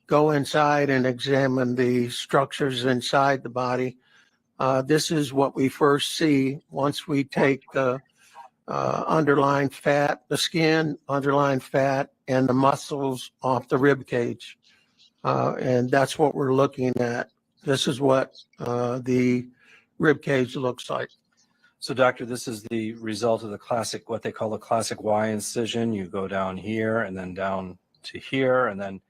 go inside and examine the structures inside the body. This is what we first see once we take the underlying fat, the skin, underlying fat, and the muscles off the rib cage. And that's what we're looking at. This is what the rib cage looks like. So, doctor, this is the result of the classic, what they call the classic Y incision. You go down here and then down to here, and then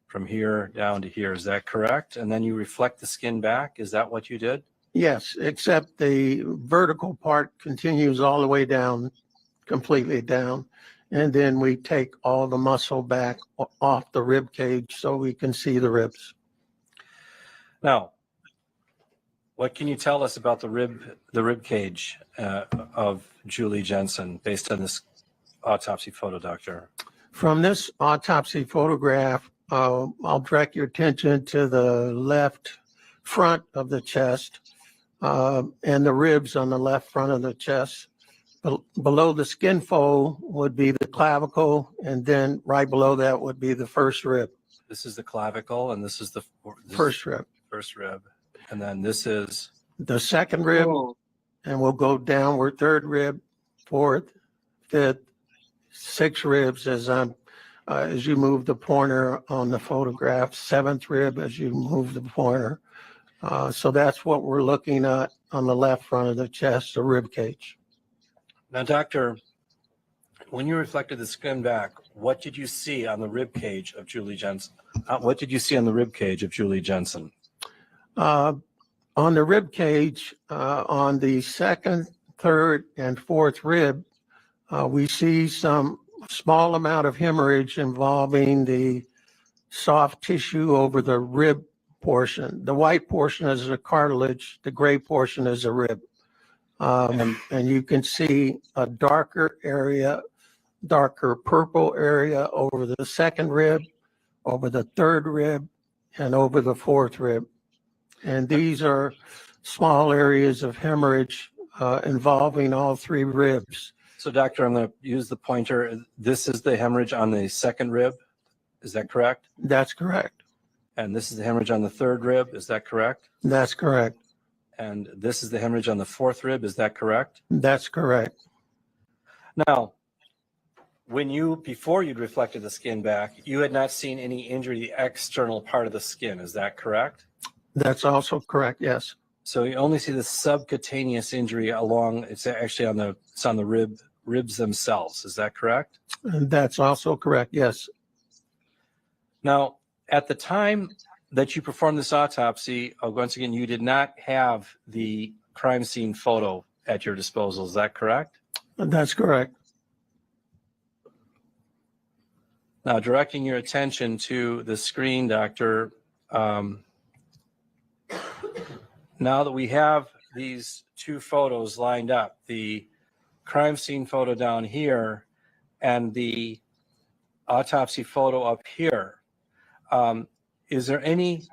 from here down to here. Is that correct? And then you reflect the skin back. Is that what you did? Yes, except the vertical part continues all the way down, completely down. And then we take all the muscle back off the rib cage so we can see the ribs. Now, what can you tell us about the rib cage of Julie Jensen based on this autopsy photo, doctor? From this autopsy photograph, I'll direct your attention to the left front of the chest and the ribs on the left front of the chest. Below the skin fold would be the clavicle, and then right below that would be the first rib. This is the clavicle, and this is the First rib. First rib. And then this is The second rib, and we'll go downward, third rib, fourth, fifth, sixth ribs as you move the pointer on the photograph, seventh rib as you move the pointer. So that's what we're looking at on the left front of the chest, the rib cage. Now, doctor, when you reflected the skin back, what did you see on the rib cage of Julie Jensen? What did you see on the rib cage of Julie Jensen? On the rib cage, on the second, third, and fourth rib, we see some small amount of hemorrhage involving the soft tissue over the rib portion. The white portion is a cartilage, the gray portion is a rib. And you can see a darker area, darker purple area over the second rib, over the third rib, and over the fourth rib. And these are small areas of hemorrhage involving all three ribs. So, doctor, I'm going to use the pointer. This is the hemorrhage on the second rib. Is that correct? That's correct. And this is the hemorrhage on the third rib. Is that correct? That's correct. And this is the hemorrhage on the fourth rib. Is that correct? That's correct. Now, before you'd reflected the skin back, you had not seen any injury to the external part of the skin. Is that correct? That's also correct, yes. So you only see the subcutaneous injury it's actually on the rib ribs themselves. Is that correct? And that's also correct, yes. Now, at the time that you performed this autopsy, once again, you did not have the crime scene photo at your disposal. Is that correct? That's correct. Now, directing your attention to the screen, Doctor, now that we have these two photos lined up, the crime scene photo down here and the autopsy photo up here, is there any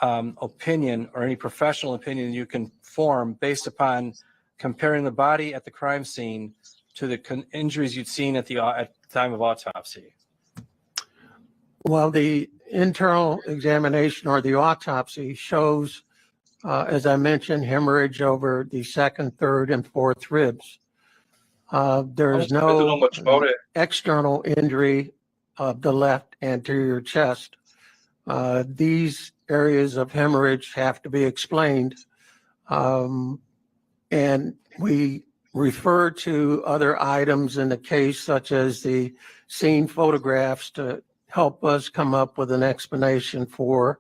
opinion or any professional opinion you can form based upon comparing the body at the crime scene to the injuries you'd seen at the time of autopsy? Well, the internal examination or the autopsy shows, as I mentioned, hemorrhage over the second, third, and fourth ribs. There's I don't know no much about it. external injury of the left anterior chest. These areas of hemorrhage have to be explained. And we refer to other items in the case, such as the scene photographs, to help us come up with an explanation for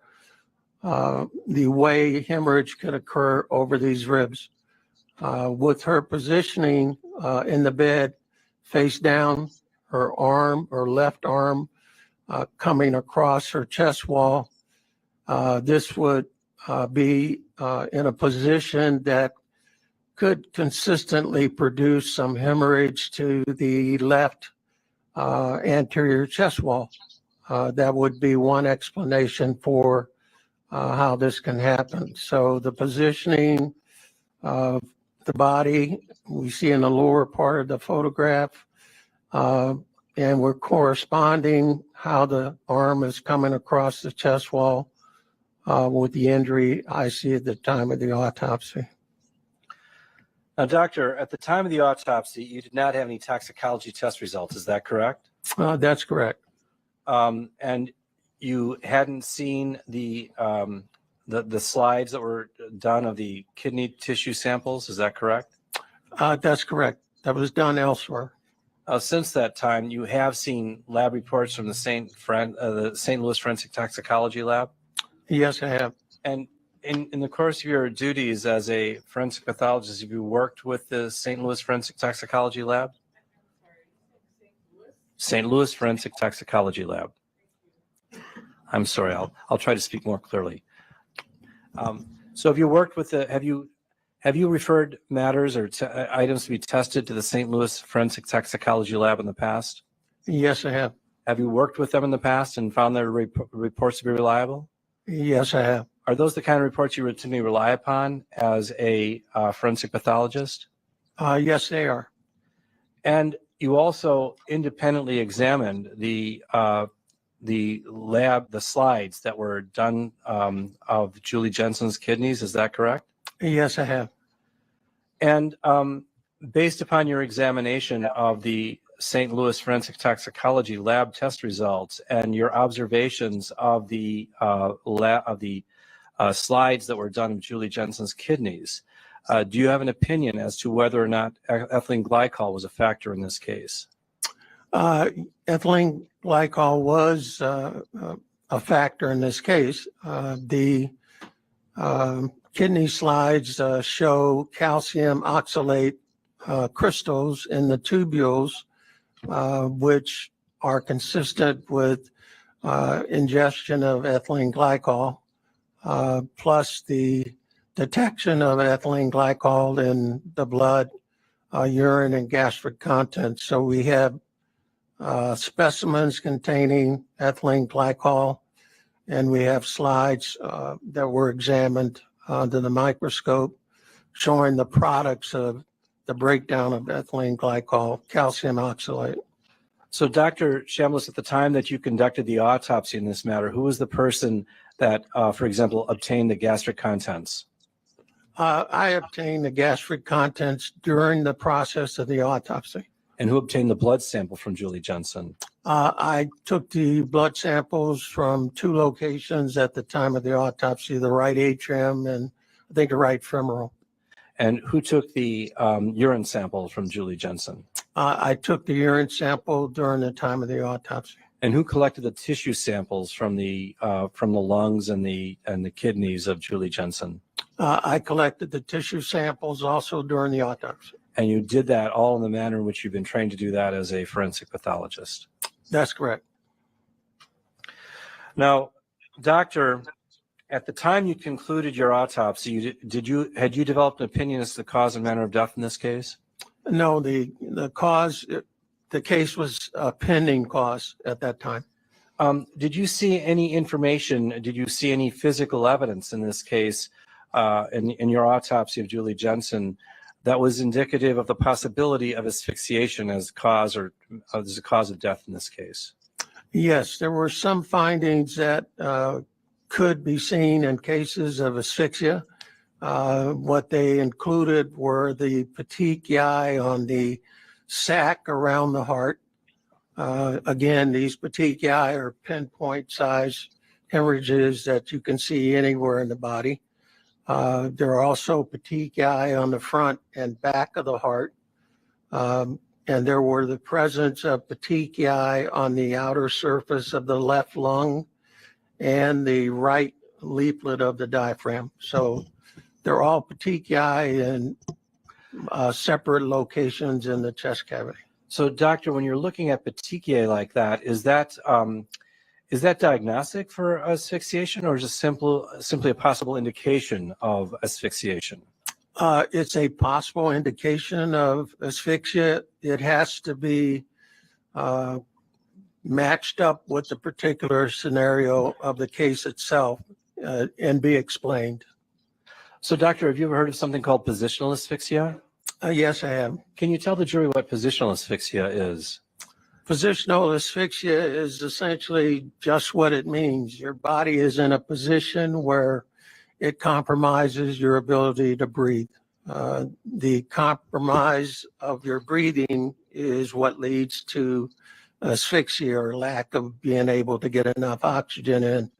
the way hemorrhage could occur over these ribs. With her positioning in the bed, face down, her arm or left arm coming across her chest wall, this would be in a position that could consistently produce some hemorrhage to the left anterior chest wall. That would be one explanation for how this can happen. So the positioning of the body we see in the lower part of the photograph, and we're corresponding how the arm is coming across the chest wall with the injury I see at the time of the autopsy. Now, doctor, at the time of the autopsy, you did not have any toxicology test results. Is that correct? That's correct. And you hadn't seen the slides that were done of the kidney tissue samples. Is that correct? That's correct. That was done elsewhere. Since that time, you have seen lab reports from the St. Louis Forensic Toxicology Lab? Yes, I have. And in the course of your duties as a forensic pathologist, have you worked with the St. Louis Forensic Toxicology Lab? St. Louis Forensic Toxicology Lab. I'm sorry, I'll try to speak more clearly. So have you worked with have you referred matters or items to be tested to the St. Louis Forensic Toxicology Lab in the past? Yes, I have. Have you worked with them in the past and found their reports to be reliable? Yes, I have. Are those the kind of reports you routinely rely upon as a forensic pathologist? Yes, they are. And you also independently examined the slides that were done of Julie Jensen's kidneys. Is that correct? Yes, I have. And based upon your examination of the St. Louis Forensic Toxicology Lab test results and your observations of the slides that were done of Julie Jensen's kidneys, do you have an opinion as to whether or not ethylene glycol was a factor in this case? Ethylene glycol was a factor in this case. The kidney slides show calcium oxalate crystals in the tubules, which are consistent with ingestion of ethylene glycol, plus the detection of ethylene glycol in the blood, urine, and gastric contents. So we have specimens containing ethylene glycol, and we have slides that were examined under the microscope showing the products of the breakdown of ethylene glycol, calcium oxalate. So Dr. Chambliss, at the time that you conducted the autopsy in this matter, who was the person that, for example, obtained the gastric contents? I obtained the gastric contents during the process of the autopsy. And who obtained the blood sample from Julie Jensen? I took the blood samples from two locations at the time of the autopsy, the right atrium and I think the right femoral. And who took the urine samples from Julie Jensen? I took the urine sample during the time of the autopsy. And who collected the tissue samples from the lungs and the kidneys of Julie Jensen? I collected the tissue samples also during the autopsy. And you did that all in the manner in which you've been trained to do that as a forensic pathologist. That's correct. Now, doctor, at the time you concluded your autopsy, had you developed an opinion as to the cause and manner of death in this case? No, the case was a pending cause at that time. Did you see any information? Did you see any physical evidence in this case, in your autopsy of Julie Jensen, that was indicative of the possibility of asphyxiation as a cause of death in this case? Yes, there were some findings that could be seen in cases of asphyxia. What they included were the petechiae on the sac around the heart. Again, these petechiae are pinpoint size hemorrhages that you can see anywhere in the body. There are also petechiae on the front and back of the heart. And there were the presence of petechiae on the outer surface of the left lung and the right leaflet of the diaphragm. So they're all petechiae in separate locations in the chest cavity. So, doctor, when you're looking at petechiae like that, is that diagnostic for asphyxiation, or is it simply a possible indication of asphyxiation? It's a possible indication of asphyxia. It has to be matched up with the particular scenario of the case itself and be explained. So, doctor, have you ever heard of something called positional asphyxia? Yes, I have. Can you tell the jury what positional asphyxia is? Positional asphyxia is essentially just what it means. Your body is in a position where it compromises your ability to breathe. The compromise of your breathing is what leads to asphyxia or lack of being able to get enough oxygen in.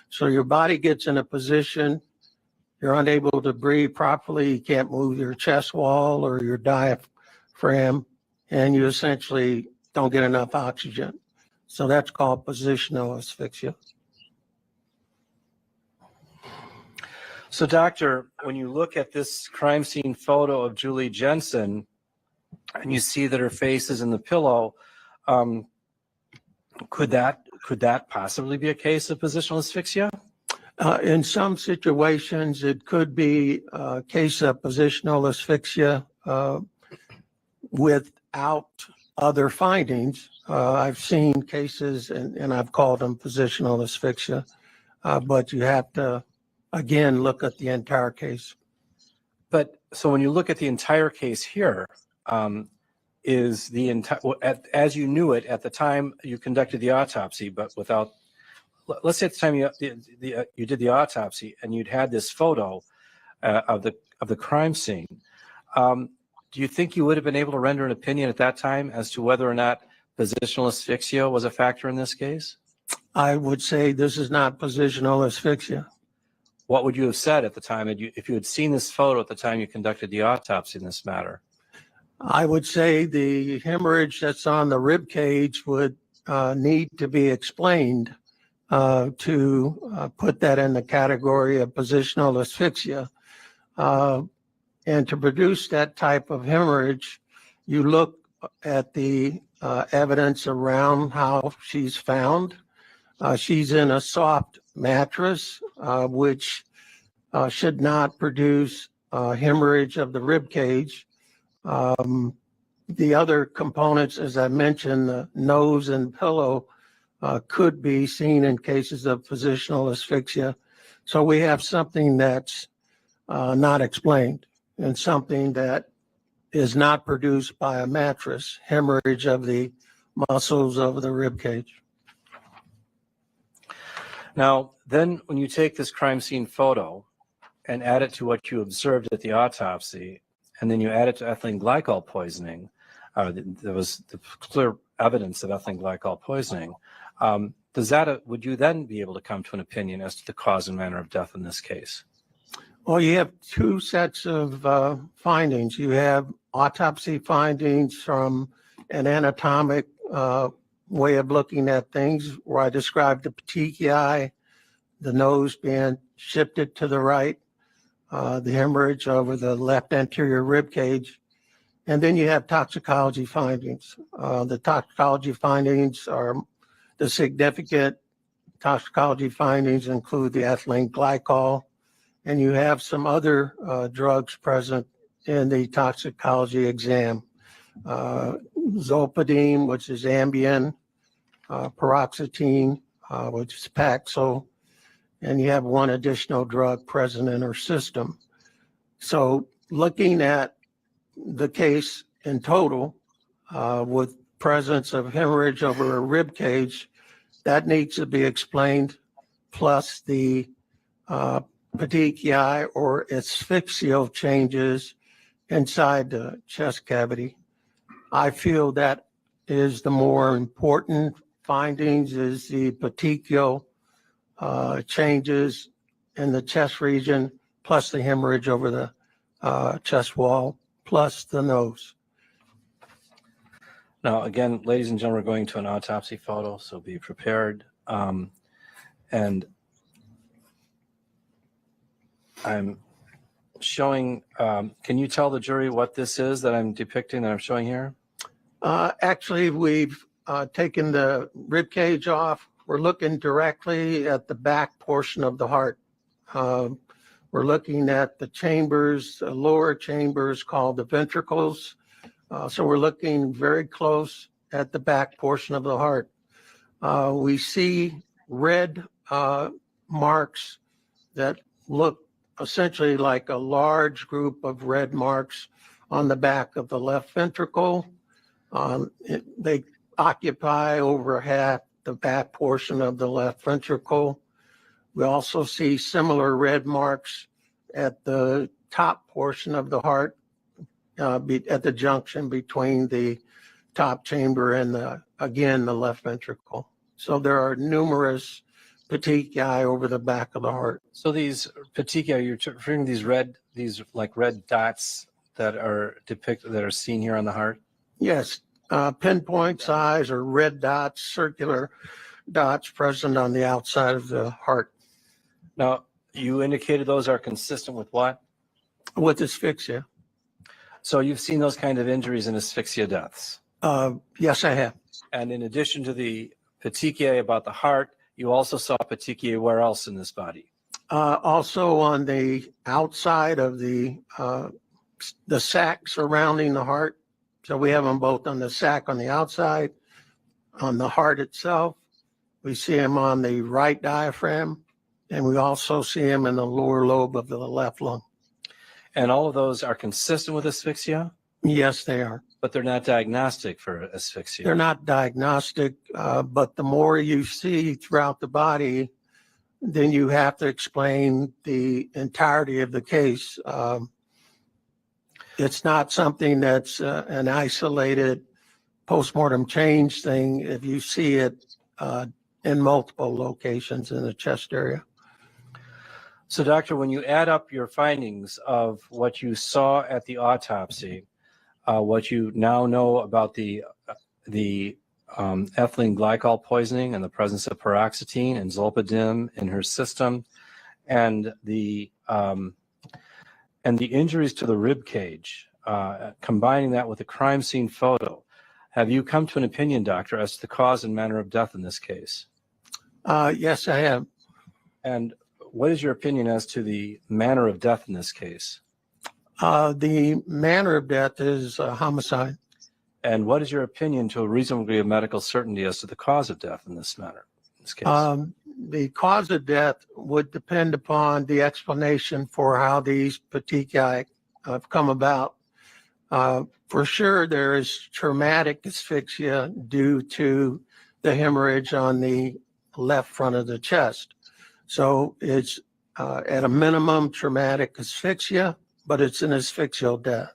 So your body gets in a position, you're unable to breathe properly, you can't move your chest wall or your diaphragm, and you essentially don't get enough oxygen. So that's called positional asphyxia. So, doctor, when you look at this crime scene photo of Julie Jensen and you see that her face is in the pillow, could that possibly be a case of positional asphyxia? In some situations, it could be a case of positional asphyxia without other findings. I've seen cases, and I've called them positional asphyxia, but you have to, again, look at the entire case. But so when you look at the entire case here, is the entire, as you knew it at the time you conducted the autopsy, but without, let's say at the time you did the autopsy and you'd had this photo of the crime scene, do you think you would have been able to render an opinion at that time as to whether or not positional asphyxia was a factor in this case? I would say this is not positional asphyxia. What would you have said at the time if you had seen this photo at the time you conducted the autopsy in this matter? I would say the hemorrhage that's on the rib cage would need to be explained to put that in the category of positional asphyxia. And to produce that type of hemorrhage, you look at the evidence around how she's found. She's in a soft mattress, which should not produce hemorrhage of the rib cage. The other components, as I mentioned, the nose and pillow could be seen in cases of positional asphyxia. So we have something that's not explained and something that is not produced by a mattress, hemorrhage of the muscles of the rib cage. Now, then when you take this crime scene photo and add it to what you observed at the autopsy, and then you add it to ethylene glycol poisoning, there was the clear evidence of ethylene glycol poisoning. Would you then be able to come to an opinion as to the cause and manner of death in this case? Well, you have two sets of findings. You have autopsy findings from an anatomic way of looking at things where I described the petechiae, the nose being shifted to the right, the hemorrhage over the left anterior rib cage. And then you have toxicology findings. The toxicology findings are the significant toxicology findings include the ethylene glycol, and you have some other drugs present in the toxicology exam. Zolpidem, which is Ambien, paroxetine, which is Paxil, and you have one additional drug present in her system. So looking at the case in total, with presence of hemorrhage over a rib cage, that needs to be explained, plus the petechiae or asphyxial changes inside the chest cavity. I feel that is the more important findings is the petechial changes in the chest region, plus the hemorrhage over the chest wall, plus the nose. Now, again, ladies and gentlemen, we're going to an autopsy photo, so be prepared. And I'm showing, can you tell the jury what this is that I'm depicting, that I'm showing here? Actually, we've taken the rib cage off. We're looking directly at the back portion of the heart. We're looking at the chambers, the lower chambers called the ventricles. So we're looking very close at the back portion of the heart. We see red marks that look essentially like a large group of red marks on the back of the left ventricle. They occupy over half the back portion of the left ventricle. We also see similar red marks at the top portion of the heart, at the junction between the top chamber and the left ventricle. So there are numerous petechiae over the back of the heart. So these petechiae, you're referring to these like red dots that are depicted, that are seen here on the heart? Yes, pinpoint size or red dots, circular dots present on the outside of the heart. Now, you indicated those are consistent with what? With asphyxia. So you've seen those kind of injuries and asphyxia deaths? Yes, I have. And in addition to the petechiae about the heart, you also saw petechiae where else in this body? Also on the outside of the sac surrounding the heart. So we have them both on the sac on the outside, on the heart itself. We see them on the right diaphragm, and we also see them in the lower lobe of the left lung. And all of those are consistent with asphyxia? Yes, they are. But they're not diagnostic for asphyxia? They're not diagnostic, but the more you see throughout the body, then you have to explain the entirety of the case. It's not something that's an isolated postmortem change thing if you see it in multiple locations in the chest area. So, doctor, when you add up your findings of what you saw at the autopsy, what you now know about the ethylene glycol poisoning and the presence of paroxetine and zolpidem in her system, and the injuries to the rib cage, combining that with the crime scene photo, have you come to an opinion, doctor, as to the cause and manner of death in this case? Yes, I have. And what is your opinion as to the manner of death in this case? The manner of death is homicide. And what is your opinion to a reasonable degree of medical certainty as to the cause of death in this matter, in this case? The cause of death would depend upon the explanation for how these petechiae have come about. For sure, there is traumatic asphyxia due to the hemorrhage on the left front of the chest. So it's at a minimum traumatic asphyxia, but it's an asphyxial death.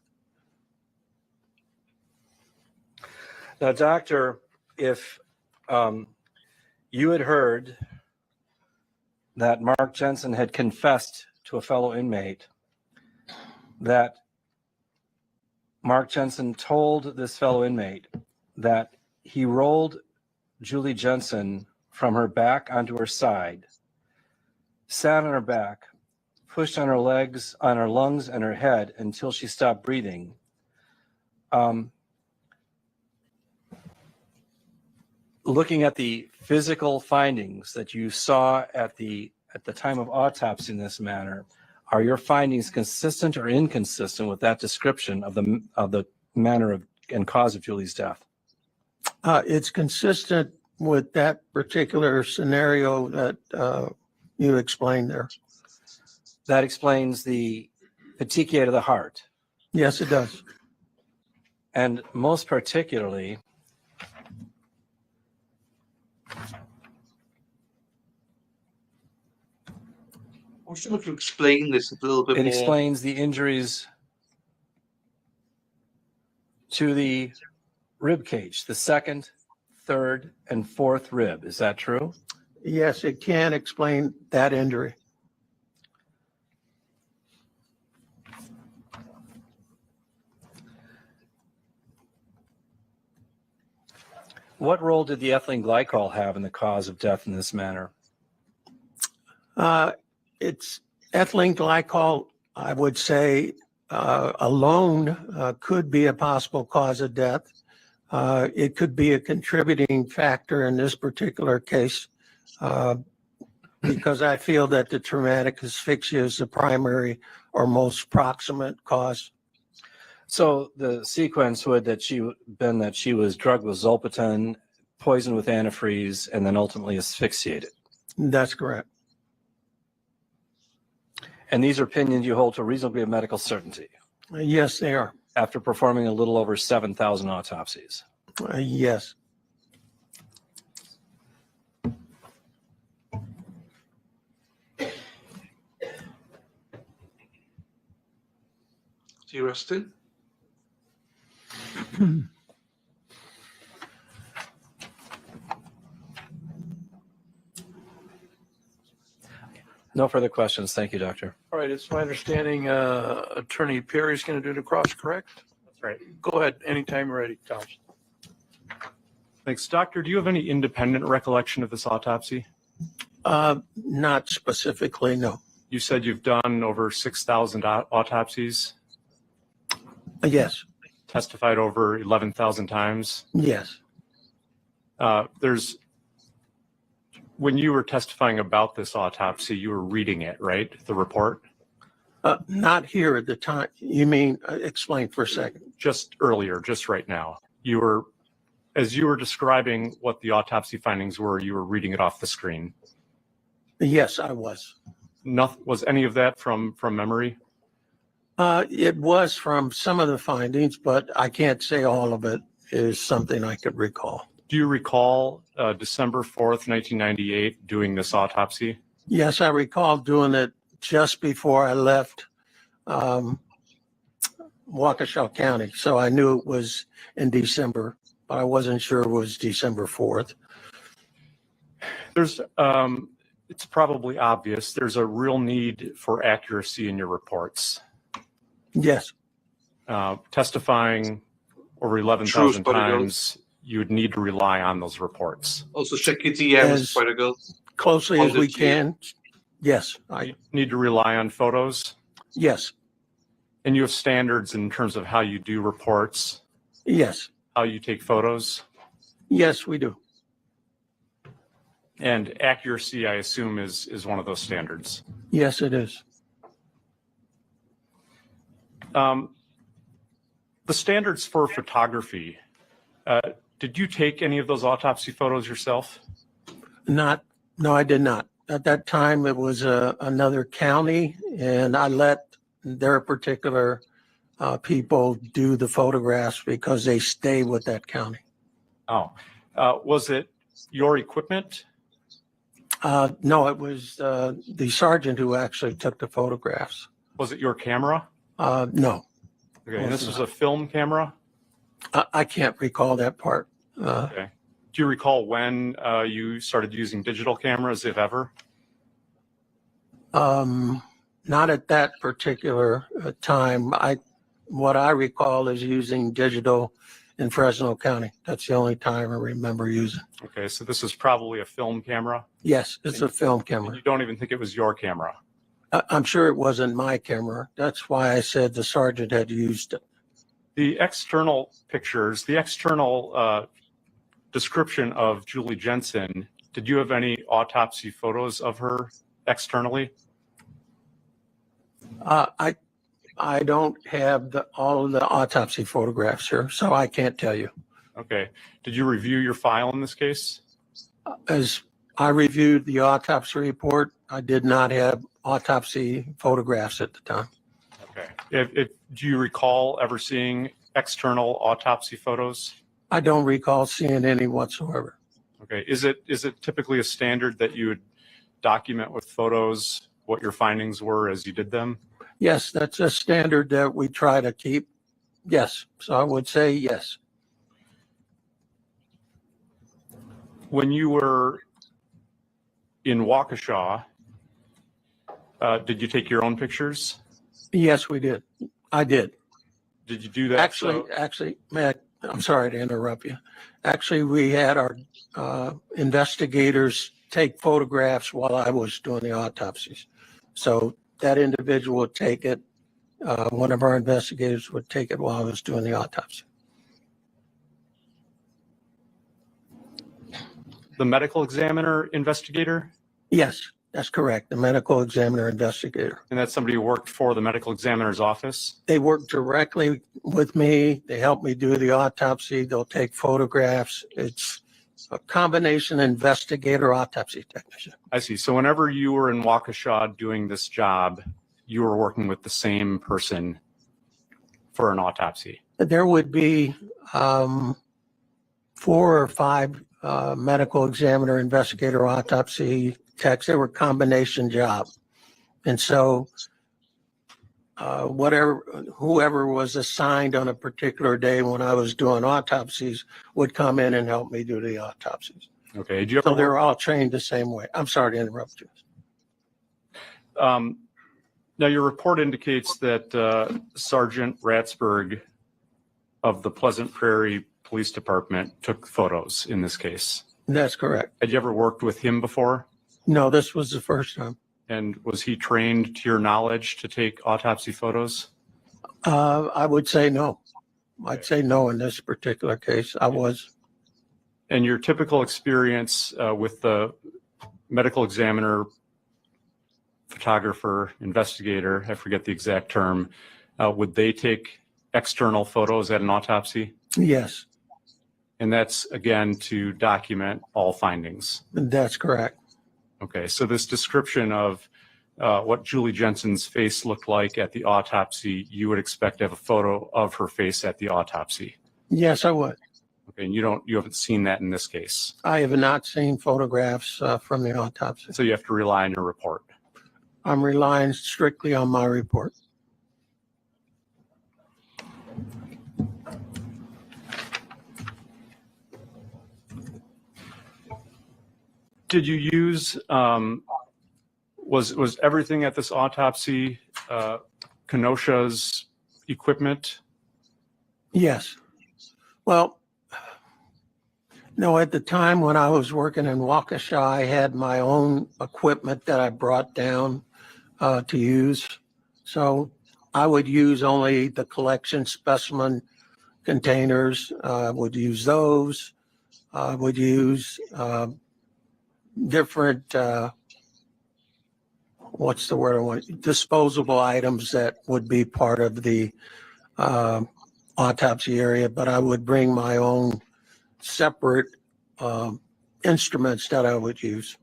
Now, doctor, if you had heard that Mark Jensen had confessed to a fellow inmate, that Mark Jensen told this fellow inmate that he rolled Julie Jensen from her back onto her side, sat on her back, pushed on her legs, on her lungs and her head until she stopped breathing. Looking at the physical findings that you saw at the time of autopsy in this manner, are your findings consistent or inconsistent with that description of the manner of and cause of Julie's death? It's consistent with that particular scenario that you explained there. That explains the petechiae of the heart. Yes, it does. And most particularly, I should have to explain this a little bit it more. explains the injuries to the rib cage, the second, third, and fourth rib. Is that true? Yes, it can explain that injury. What role did the ethylene glycol have in the cause of death in this manner? It's ethylene glycol, I would say, alone could be a possible cause of death. It could be a contributing factor in this particular case because I feel that the traumatic asphyxia is the primary or most proximate cause. So the sequence would that she was drugged with zolpidem, poisoned with antifreeze, and then ultimately asphyxiated. That's correct. And these are opinions you hold to reasonably of medical certainty. Yes, they are. After performing a little over 7,000 autopsies. Yes. Do you resting? No further questions. Thank you, Doctor. All right, it's my understanding Attorney Perry's going to do the cross, correct? That's right. Go ahead, anytime you're ready, Tom. Thanks. Doctor, do you have any independent recollection of this autopsy? Not specifically, no. You said you've done over 6,000 autopsies, Yes, testified over 11,000 times. yes. When you were testifying about this autopsy, you were reading it, right? The report? Not here at the time. You mean, explain for a second. Just earlier, just right now. As you were describing what the autopsy findings were, you were reading it off the screen. Yes, I was. Was any of that from memory? It was from some of the findings, but I can't say all of it is something I could recall. Do you recall December 4th, 1998, doing this autopsy? Yes, I recall doing it just before I left Waukesha County. So I knew it was in December, but I wasn't sure it was December 4th. It's probably obvious. There's a real need for accuracy in your reports. Yes. Testifying over 11,000 times, you would need to rely on those reports. Also check your DMs, protocol. Closely as we can. Yes. You need to rely on photos. Yes. And you have standards in terms of how you do reports. Yes. How you take photos. Yes, we do. And accuracy, I assume, is one of those standards. Yes, it is. The standards for photography, did you take any of those autopsy photos yourself? No, I did not. At that time, it was another county, and I let their particular people do the photographs because they stay with that county. Oh, was it your equipment? No, it was the sergeant who actually took the photographs. Was it your camera? No. Okay, and this was a film camera? I can't recall that part. Okay. Do you recall when you started using digital cameras, if ever? Not at that particular time. What I recall is using digital in Fresno County. That's the only time I remember using. Okay, so this is probably a film camera. Yes, it's a film camera. You don't even think it was your camera. I'm sure it wasn't my camera. That's why I said the sergeant had used it. The external pictures, the external description of Julie Jensen, did you have any autopsy photos of her externally? I don't have all of the autopsy photographs here, so I can't tell you. Okay. Did you review your file in this case? As I reviewed the autopsy report, I did not have autopsy photographs at the time. Okay. Do you recall ever seeing external autopsy photos? I don't recall seeing any whatsoever. Okay. Is it typically a standard that you would document with photos what your findings were as you did them? Yes, that's a standard that we try to keep. Yes, so I would say yes. When you were in Waukesha, did you take your own pictures? Yes, we did. I did. Did you do that? Actually, Matt, I'm sorry to interrupt you. Actually, we had our investigators take photographs while I was doing the autopsies. So that individual would take it. One of our investigators would take it while I was doing the autopsy. The medical examiner investigator? Yes, that's correct. The medical examiner investigator. And that's somebody who worked for the medical examiner's office? They work directly with me. They help me do the autopsy. They'll take photographs. It's a combination investigator autopsy technician. I see. So whenever you were in Waukesha doing this job, you were working with the same person for an autopsy? There would be 4 or 5 medical examiner, investigator, autopsy techs. They were combination job. And so whoever was assigned on a particular day when I was doing autopsies would come in and help me do the autopsies. Okay. Did you ever So they're all trained the same way. I'm sorry to interrupt you. Now, your report indicates that Sergeant Ratsburg of the Pleasant Prairie Police Department took photos in this case. That's correct. Had you ever worked with him before? No, this was the first time. And was he trained, to your knowledge, to take autopsy photos? I would say no. I'd say no in this particular case. I was. And your typical experience with the medical examiner, photographer, investigator, I forget the exact term, would they take external photos at an autopsy? Yes, And that's, again, to document all findings. that's correct. Okay, so this description of what Julie Jensen's face looked like at the autopsy, you would expect to have a photo of her face at the autopsy. Yes, I would. Okay, and you haven't seen that in this case. I have not seen photographs from the autopsy. So you have to rely on your report. I'm relying strictly on my report. Did you use, was everything at this autopsy Kenosha's equipment? Yes. Well, no, at the time when I was working in Waukesha, I had my own equipment that I brought down to use. So I would use only the collection specimen containers, would use those. I would use different, what's the word I want, disposable items that would be part of the autopsy area, but I would bring my own separate instruments that I would use.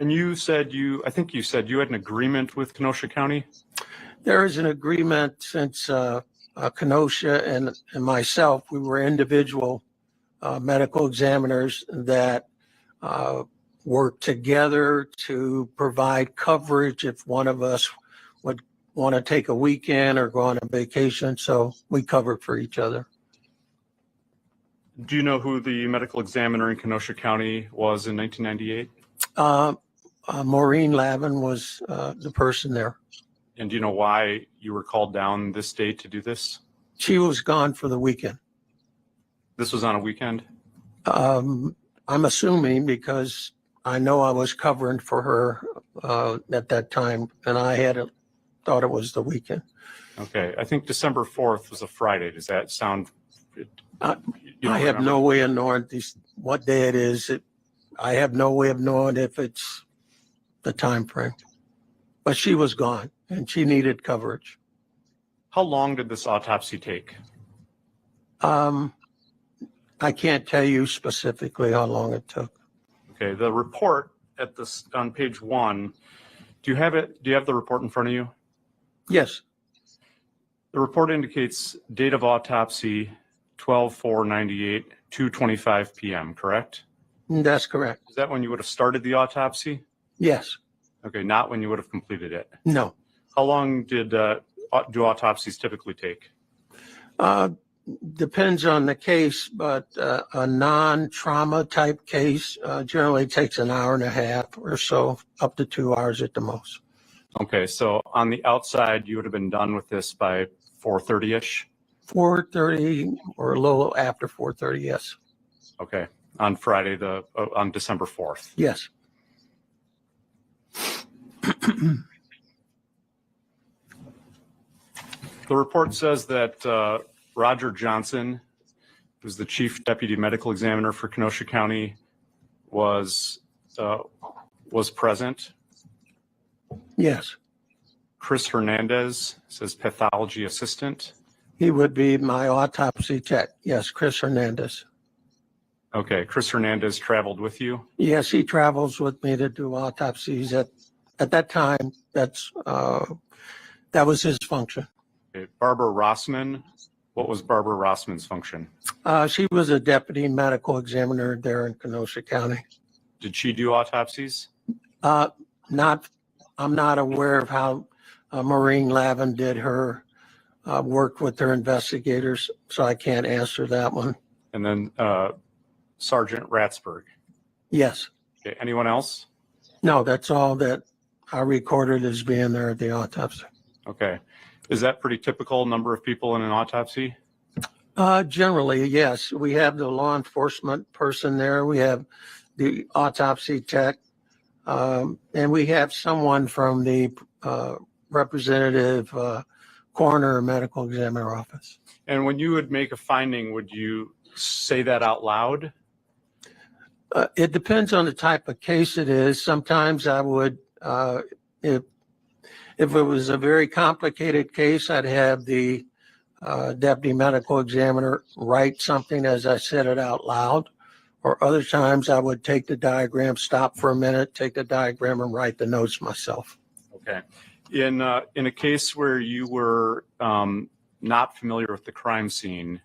And you said I think you said you had an agreement with Kenosha County? There is an agreement since Kenosha and myself, we were individual medical examiners that work together to provide coverage if one of us would want to take a weekend or go on a vacation. So we cover for each other. Do you know who the medical examiner in Kenosha County was in 1998? Maureen Lavin was the person there. And do you know why you were called down this day to do this? She was gone for the weekend. This was on a weekend? I'm assuming because I know I was covering for her at that time, and I had thought it was the weekend. Okay, I think December 4th was a Friday. Does that sound? You I don't have remember? no way of knowing what day it is. I have no way of knowing if it's the time frame. But she was gone, and she needed coverage. How long did this autopsy take? I can't tell you specifically how long it took. Okay, the report at this on page 1. Do you have it? Do you have the report in front of you? Yes. The report indicates date of autopsy 12/4/98, 2:25 p.m. Correct? That's correct. Is that when you would have started the autopsy? Yes. Okay, not when you would have completed it. No. How long did do autopsies typically take? Depends on the case, but a non-trauma type case generally takes an hour and a half or so, up to 2 hours at the most. Okay, so on the outside, you would have been done with this by 4:30-ish? 4:30 or a little after 4:30, yes. Okay, on Friday, on December 4th. Yes. The report says that Roger Johnson, who's the chief deputy medical examiner for Kenosha County, was present. Yes. Chris Hernandez says pathology assistant. He would be my autopsy tech. Yes, Chris Hernandez. Okay, Chris Hernandez traveled with you? Yes, he travels with me to do autopsies. At that time, that was his function. Okay, Barbara Rossman. What was Barbara Rossman's function? She was a deputy medical examiner there in Kenosha County. Did she do autopsies? I'm not aware of how Maureen Lavin did her work with her investigators, so I can't answer that one. And then Sergeant Ratsberg. Yes. Okay, anyone else? No, that's all that I recorded as being there at the autopsy. Okay. Is that pretty typical number of people in an autopsy? Generally, yes. We have the law enforcement person there. We have the autopsy tech. And we have someone from the representative coroner or medical examiner office. And when you would make a finding, would you say that out loud? It depends on the type of case it is. Sometimes I would, if it was a very complicated case, I'd have the deputy medical examiner write something as I said it out loud. Or other times I would take the diagram, stop for a minute, take the diagram and write the notes myself. Okay. In a case where you were not familiar with the crime scene,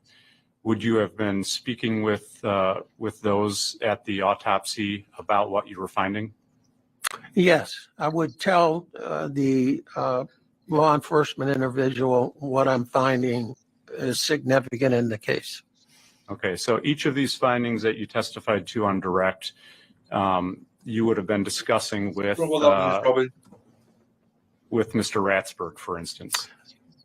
would you have been speaking with those at the autopsy about what you were finding? Yes, I would tell the law enforcement individual what I'm finding is significant in the case. Okay, so each of these findings that you testified to on direct, you would have been discussing with Mr. Ratsberg, for instance.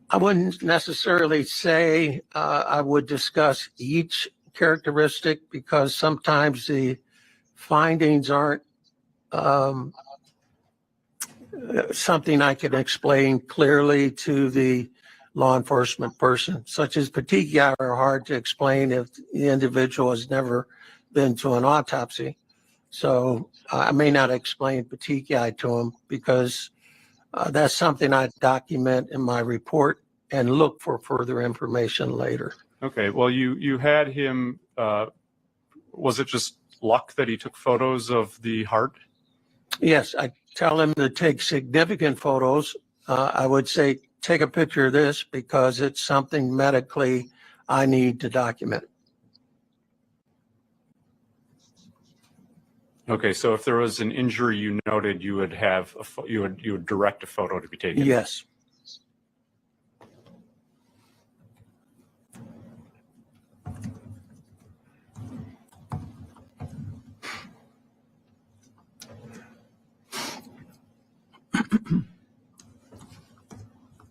I wouldn't necessarily say I would discuss each characteristic because sometimes the findings aren't something I can explain clearly to the law enforcement person, such as petechiae are hard to explain if the individual has never been to an autopsy. So I may not explain petechiae to him because that's something I document in my report and look for further information later. Okay, well, you had him, was it just luck that he took photos of the heart? Yes, I tell him to take significant photos. I would say, take a picture of this because it's something medically I need to document. Okay, so if there was an injury you noted, you would have you would direct a photo to be taken. Yes.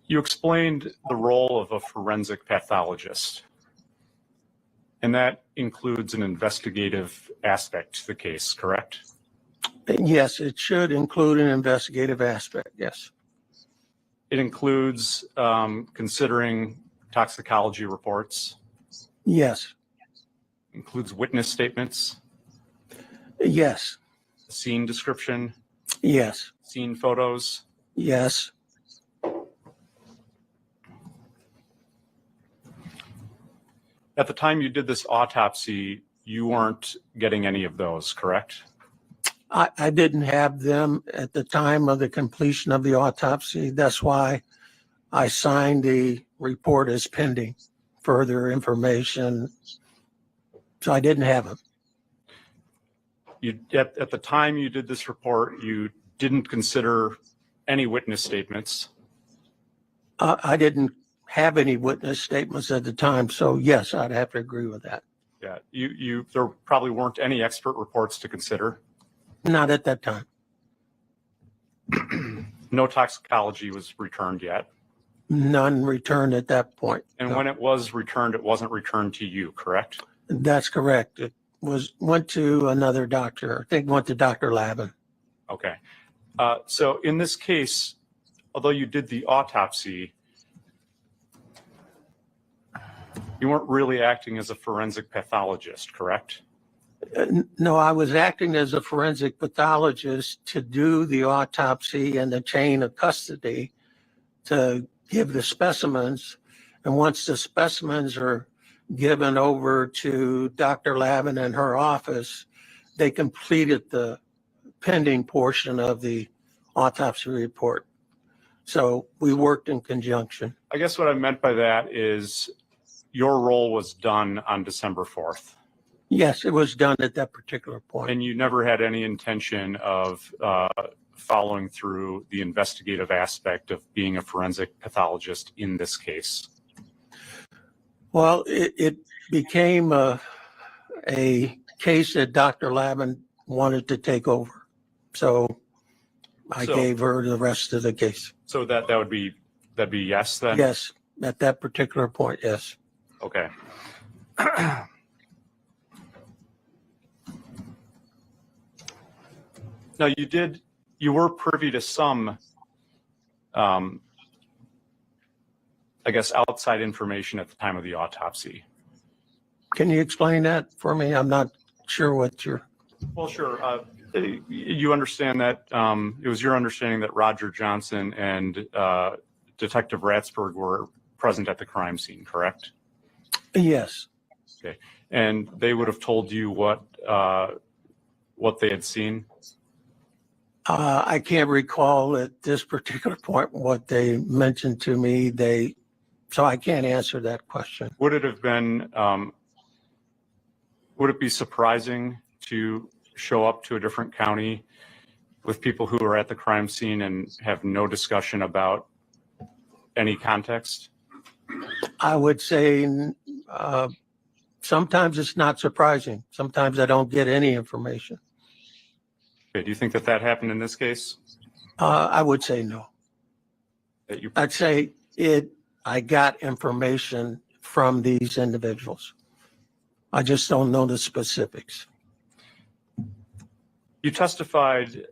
You explained the role of a forensic pathologist. And that includes an investigative aspect to the case, correct? Yes, it should include an investigative aspect, yes. It includes considering toxicology reports, Yes, includes witness statements, yes, scene description, yes, scene photos. yes. At the time you did this autopsy, you weren't getting any of those, correct? I didn't have them at the time of the completion of the autopsy. That's why I signed the report as pending further information. So I didn't have them. You, at the time you did this report, you didn't consider any witness statements. I didn't have any witness statements at the time. So yes, I'd have to agree with that. Yeah, there probably weren't any expert reports to consider. Not at that time. No toxicology was returned yet. None returned at that point. And when it was returned, it wasn't returned to you, correct? That's correct. It went to another doctor. I think went to Dr. Lavin. Okay. So in this case, although you did the autopsy, you weren't really acting as a forensic pathologist, correct? No, I was acting as a forensic pathologist to do the autopsy and the chain of custody to give the specimens. And once the specimens are given over to Dr. Lavin and her office, they completed the pending portion of the autopsy report. So we worked in conjunction. I guess what I meant by that is your role was done on December 4th. Yes, it was done at that particular point. And you never had any intention of following through the investigative aspect of being a forensic pathologist in this case? Well, it became a case that Dr. Lavin wanted to take over. So I gave her the rest of the case. So that'd be yes then? Yes, at that particular point, yes. Okay. Now you were privy to some, I guess, outside information at the time of the autopsy. Can you explain that for me? I'm not sure what you're. Well, sure. You understand that it was your understanding that Roger Johnson and Detective Ratsberg were present at the crime scene, correct? Yes. Okay. And they would have told you what they had seen? I can't recall at this particular point what they mentioned to me. So I can't answer that question. Would it have been, would it be surprising to show up to a different county with people who are at the crime scene and have no discussion about any context? I would say sometimes it's not surprising. Sometimes I don't get any information. Okay, do you think that happened in this case? I would say no. I'd say I got information from these individuals. I just don't know the specifics. You testified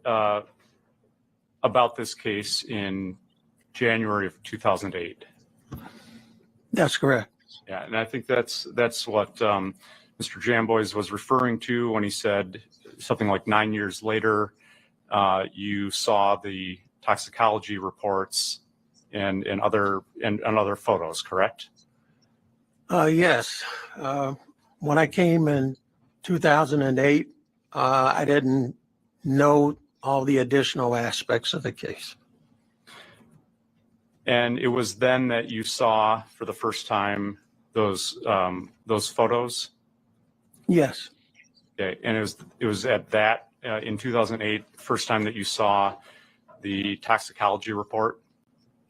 about this case in January of 2008. That's correct. Yeah, and I think that's what Mr. Jamboys was referring to when he said something like 9 years later, you saw the toxicology reports and other photos, correct? Yes. When I came in 2008, I didn't know all the additional aspects of the case. And it was then that you saw for the first time those photos? Yes. Okay, and it was at that in 2008 first time that you saw the toxicology report?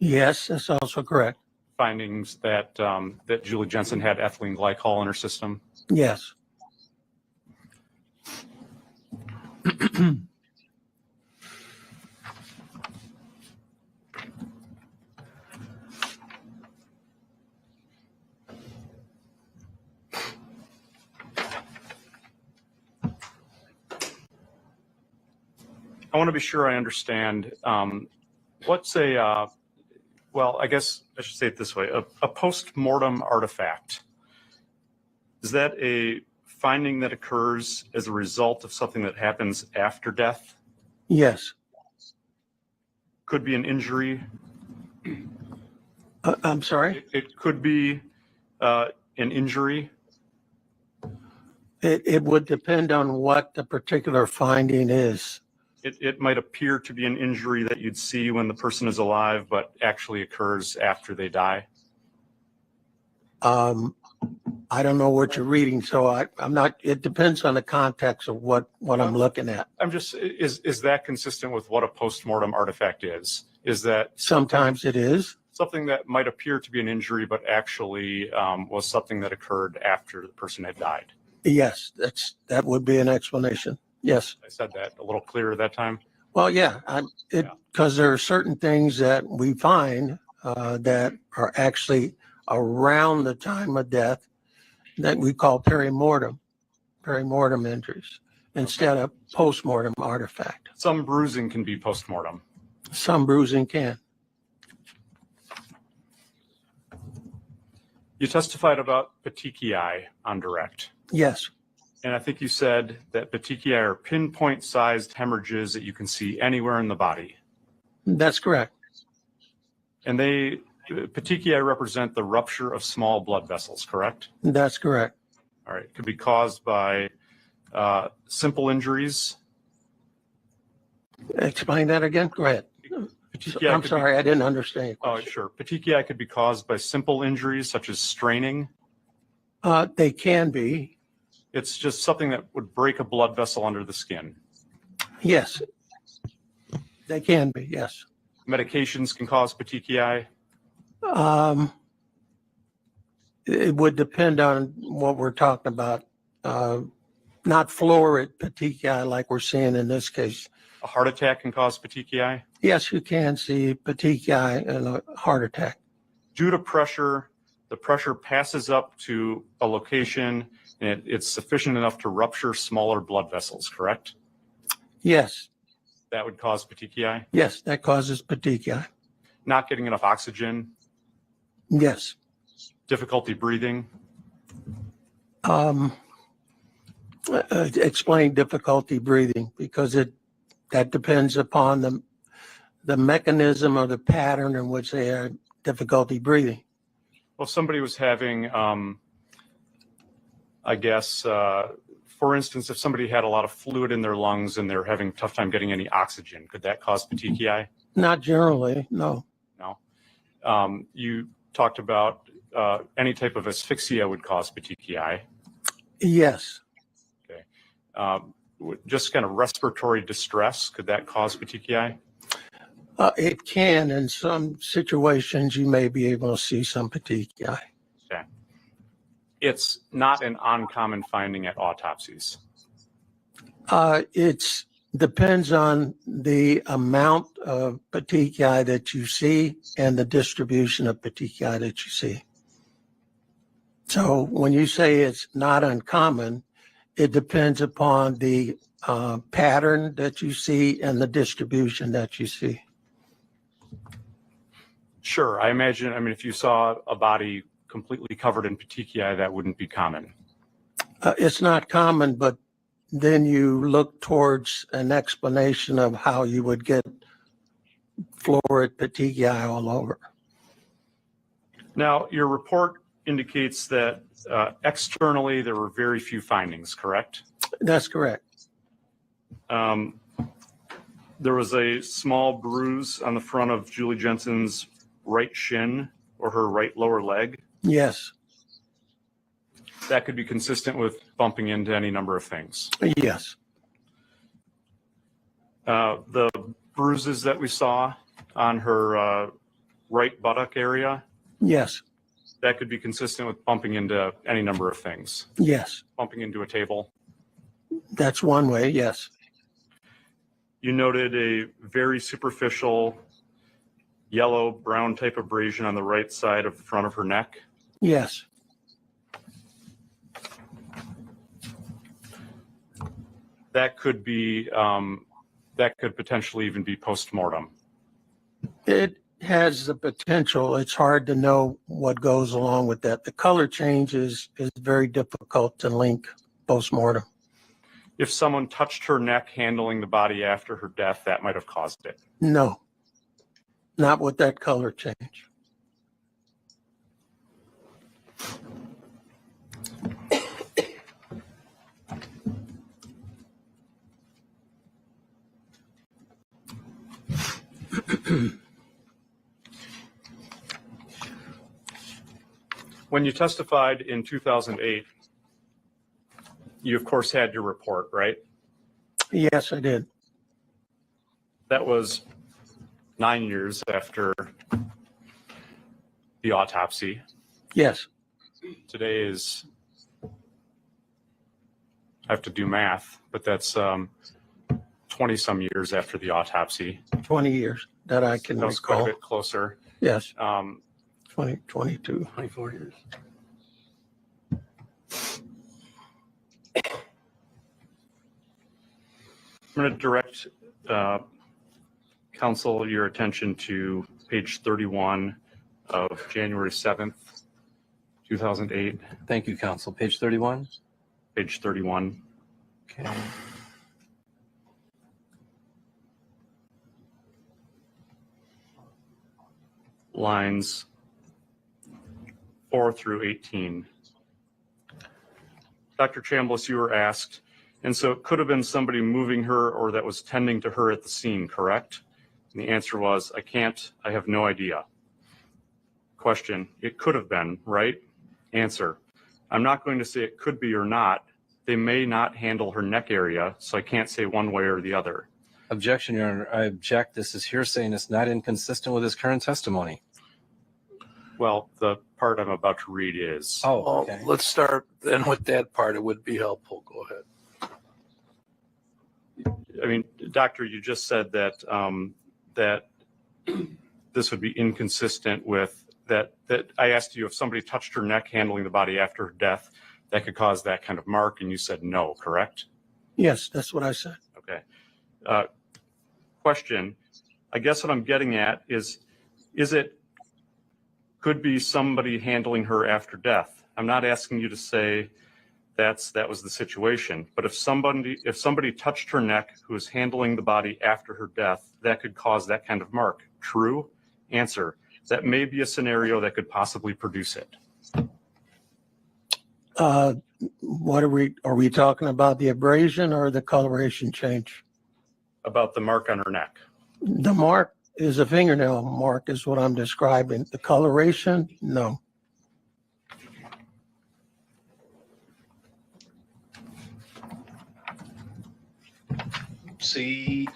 Yes, that's also correct. Findings that that Julie Jensen had ethylene glycol in her system? Yes. I want to be sure I understand. What's well, I guess I should say it this way, a post-mortem artifact. Is that a finding that occurs as a result of something that happens after death? Yes. Could be an injury. I'm sorry? It could be an injury. It would depend on what the particular finding is. It might appear to be an injury that you'd see when the person is alive, but actually occurs after they die. I don't know what you're reading, so I'm not, it depends on the context of what I'm looking at. I'm just, is that consistent with what a postmortem artifact is? Is that Sometimes it is. something that might appear to be an injury, but actually was something that occurred after the person had died? Yes, that would be an explanation. Yes. I said that a little clearer that time. Well, yeah, because there are certain things that we find that are actually around the time of death that we call perimortem injuries instead of postmortem artifact. Some bruising can be postmortem. Some bruising can. You testified about petechiae on direct. Yes. And I think you said that petechiae are pinpoint-sized hemorrhages that you can see anywhere in the body. That's correct. And petechiae represent the rupture of small blood vessels, correct? That's correct. All right. It could be caused by simple injuries. Explain that again. Go ahead. I'm sorry, I didn't understand your question. Oh, sure. Petechiae could be caused by simple injuries such as straining. They can be. It's just something that would break a blood vessel under the skin. Yes. They can be, yes. Medications can cause petechiae. It would depend on what we're talking about. Not florid petechiae like we're seeing in this case. A heart attack can cause petechiae. Yes, you can see petechiae in a heart attack. Due to pressure, the pressure passes up to a location and it's sufficient enough to rupture smaller blood vessels, correct? Yes. That would cause petechiae. Yes, that causes petechiae. Not getting enough oxygen. Yes. Difficulty breathing. Explain difficulty breathing because that depends upon the mechanism or the pattern in which they have difficulty breathing. Well, somebody was having, I guess, for instance, if somebody had a lot of fluid in their lungs and they're having a tough time getting any oxygen, could that cause petechiae? Not generally, no. No. You talked about any type of asphyxia would cause petechiae. Yes. Okay. Just kind of respiratory distress, could that cause petechiae? It can. In some situations, you may be able to see some petechiae. Okay. It's not an uncommon finding at autopsies. It depends on the amount of petechiae that you see and the distribution of petechiae that you see. So when you say it's not uncommon, it depends upon the pattern that you see and the distribution that you see. Sure. I imagine, if you saw a body completely covered in petechiae, that wouldn't be common. It's not common, but then you look towards an explanation of how you would get florid petechiae all over. Now, your report indicates that externally there were very few findings, correct? That's correct. There was a small bruise on the front of Julie Jensen's right shin or her right lower leg. Yes. That could be consistent with bumping into any number of things. Yes. The bruises that we saw on her right buttock area. Yes. That could be consistent with bumping into any number of things. Yes. Bumping into a table. That's one way, yes. You noted a very superficial yellow brown type abrasion on the right side of the front of her neck. Yes. That could be that could potentially even be post-mortem. It has the potential. It's hard to know what goes along with that. The color change is very difficult to link postmortem. If someone touched her neck handling the body after her death, that might have caused it. No, not with that color change. When you testified in 2008, you of course had your report, right? Yes, I did. That was 9 years after the autopsy. Yes. Today is, I have to do math, but that's 20 some years after the autopsy. 20 years that I can That was quite recall. a bit closer. Yes. 22. 24 years. I'm going to direct council your attention to page 31 of January 7th, 2008. Thank you, counsel. Page 31. Page 31. Okay. Lines 4 through 18. Dr. Chambliss, you were asked, and so it could have been somebody moving her or that was tending to her at the scene, correct? And the answer was, I have no idea. Question, it could have been, right? Answer, I'm not going to say it could be or not. They may not handle her neck area, so I can't say one way or the other. Objection, Your Honor. I object. This is hearsay and it's not inconsistent with his current testimony. Well, the part I'm about to read is. Oh, okay. Let's start then with that part. It would be helpful. Go ahead. I mean, Doctor, you just said that that this would be inconsistent with that I asked you if somebody touched her neck handling the body after her death, that could cause that kind of mark, and you said no, correct? Yes, that's what I said. Okay. Question, I guess what I'm getting at is it could be somebody handling her after death. I'm not asking you to say that was the situation, but if somebody touched her neck who was handling the body after her death, that could cause that kind of mark. True? Answer, that may be a scenario that could possibly produce it. What are we talking about, the abrasion or the coloration change? About the mark on her neck. The mark is a fingernail mark is what I'm describing. The coloration, no. See,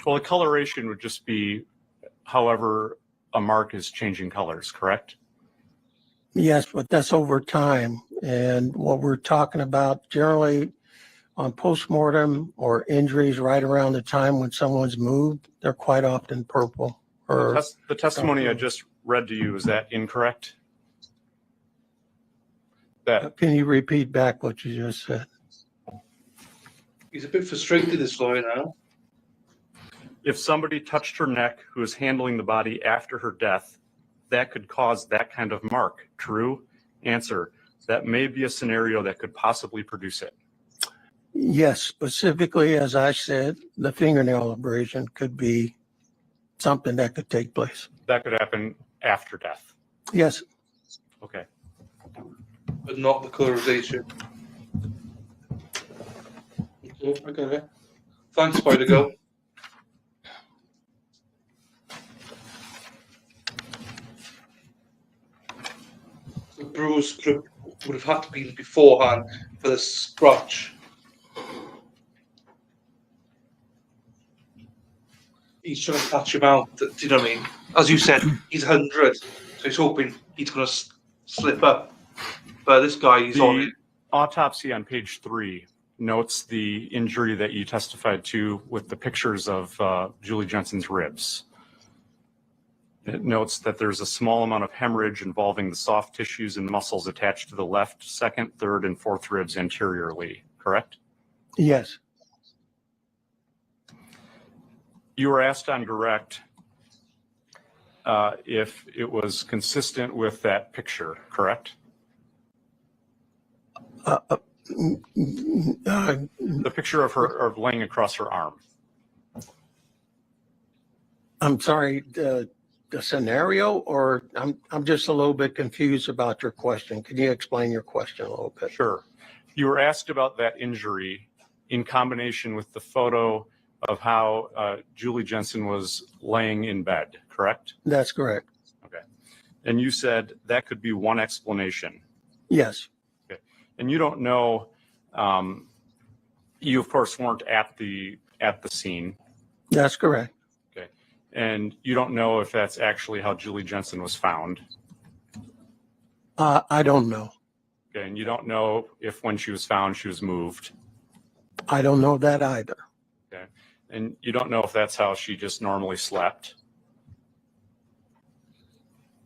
well, the coloration would just be however a mark is changing colors, correct? Yes, but that's over time. And what we're talking about generally on postmortem or injuries right around the time when someone's moved, they're quite often purple. Or The testimony I just read to you, is that incorrect? Can you repeat back what you just said? he's a bit frustrated, this lawyer now. If somebody touched her neck who is handling the body after her death, that could cause that kind of mark. True? Answer, that may be a scenario that could possibly produce it. Yes, specifically, as I said, the fingernail abrasion could be something that could take place. That could happen after death. Yes. Okay. But not the colorization. Okay, I got it. Thanks, Spider-Go. The bruise would have had to be beforehand for the scratch. He's trying to catch him out. Do you know what I mean? As you said, he's 100, so he's hoping he's going to slip up. But this guy, he's on it. Autopsy on page 3 notes the injury that you testified to with the pictures of Julie Jensen's ribs. It notes that there's a small amount of hemorrhage involving the soft tissues and muscles attached to the left, second, third, and fourth ribs anteriorly, correct? Yes. You were asked on direct if it was consistent with that picture, correct? The picture of her laying across her arm. I'm sorry, the scenario, or I'm just a little bit confused about your question. Can you explain your question a little bit? Sure. You were asked about that injury in combination with the photo of how Julie Jensen was laying in bed, correct? That's correct. Okay. And you said that could be one explanation. Yes. Okay. And you don't know, you of course weren't at the scene. That's correct. Okay. And you don't know if that's actually how Julie Jensen was found. I don't know. Okay. And you don't know if when she was found, she was moved. I don't know that either. Okay. And you don't know if that's how she just normally slept.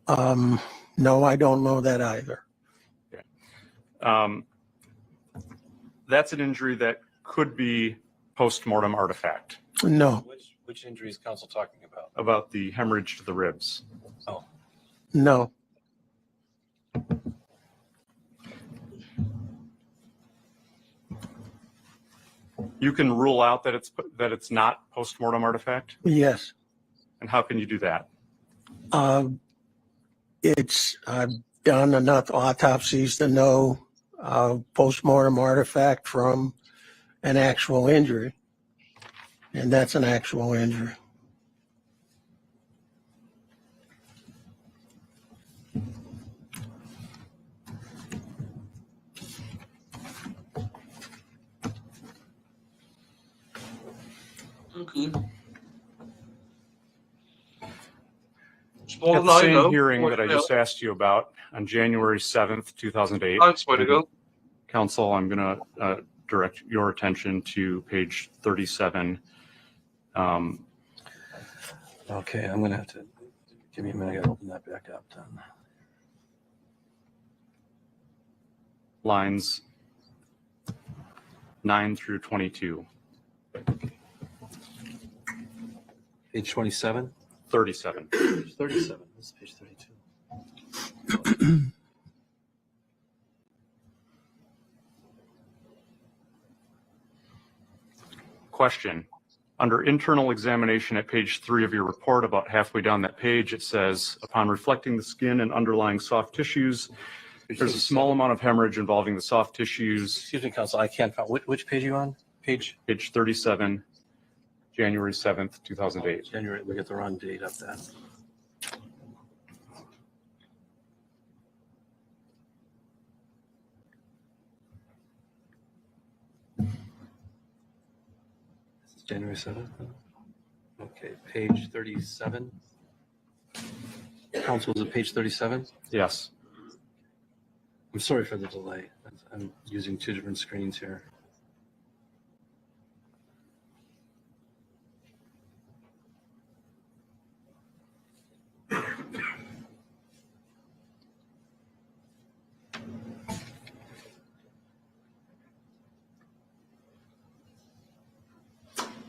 No, I don't know that either. That's an injury that could be post-mortem artifact. No, Which injury is council talking about? About the hemorrhage to the ribs. Oh, no. You can rule out that it's not post-mortem artifact? Yes. And how can you do that? I've done enough autopsies to know postmortem artifact from an actual injury. And that's an actual injury. Okay. At the same hearing that I just asked you about on January 7th, 2008. Thanks, way to go. Council, I'm going to direct your attention to page 37. okay. I'm going to have to give me a minute. I got to open that back up then. Lines 9 through 22. Page 27? 37. Page 37. This is page 32. Question. Under internal examination at page 3 of your report, about halfway down that page, it says, upon reflecting the skin and underlying soft tissues, there's a small amount of hemorrhage involving the soft tissues. Excuse me, council, I can't find, which page are you on? Page 37, January 7th, 2008. January, we got the wrong date up then. This is January 7th. Okay, page 37. Council, is it page 37? Yes. I'm sorry for the delay. I'm using two different screens here.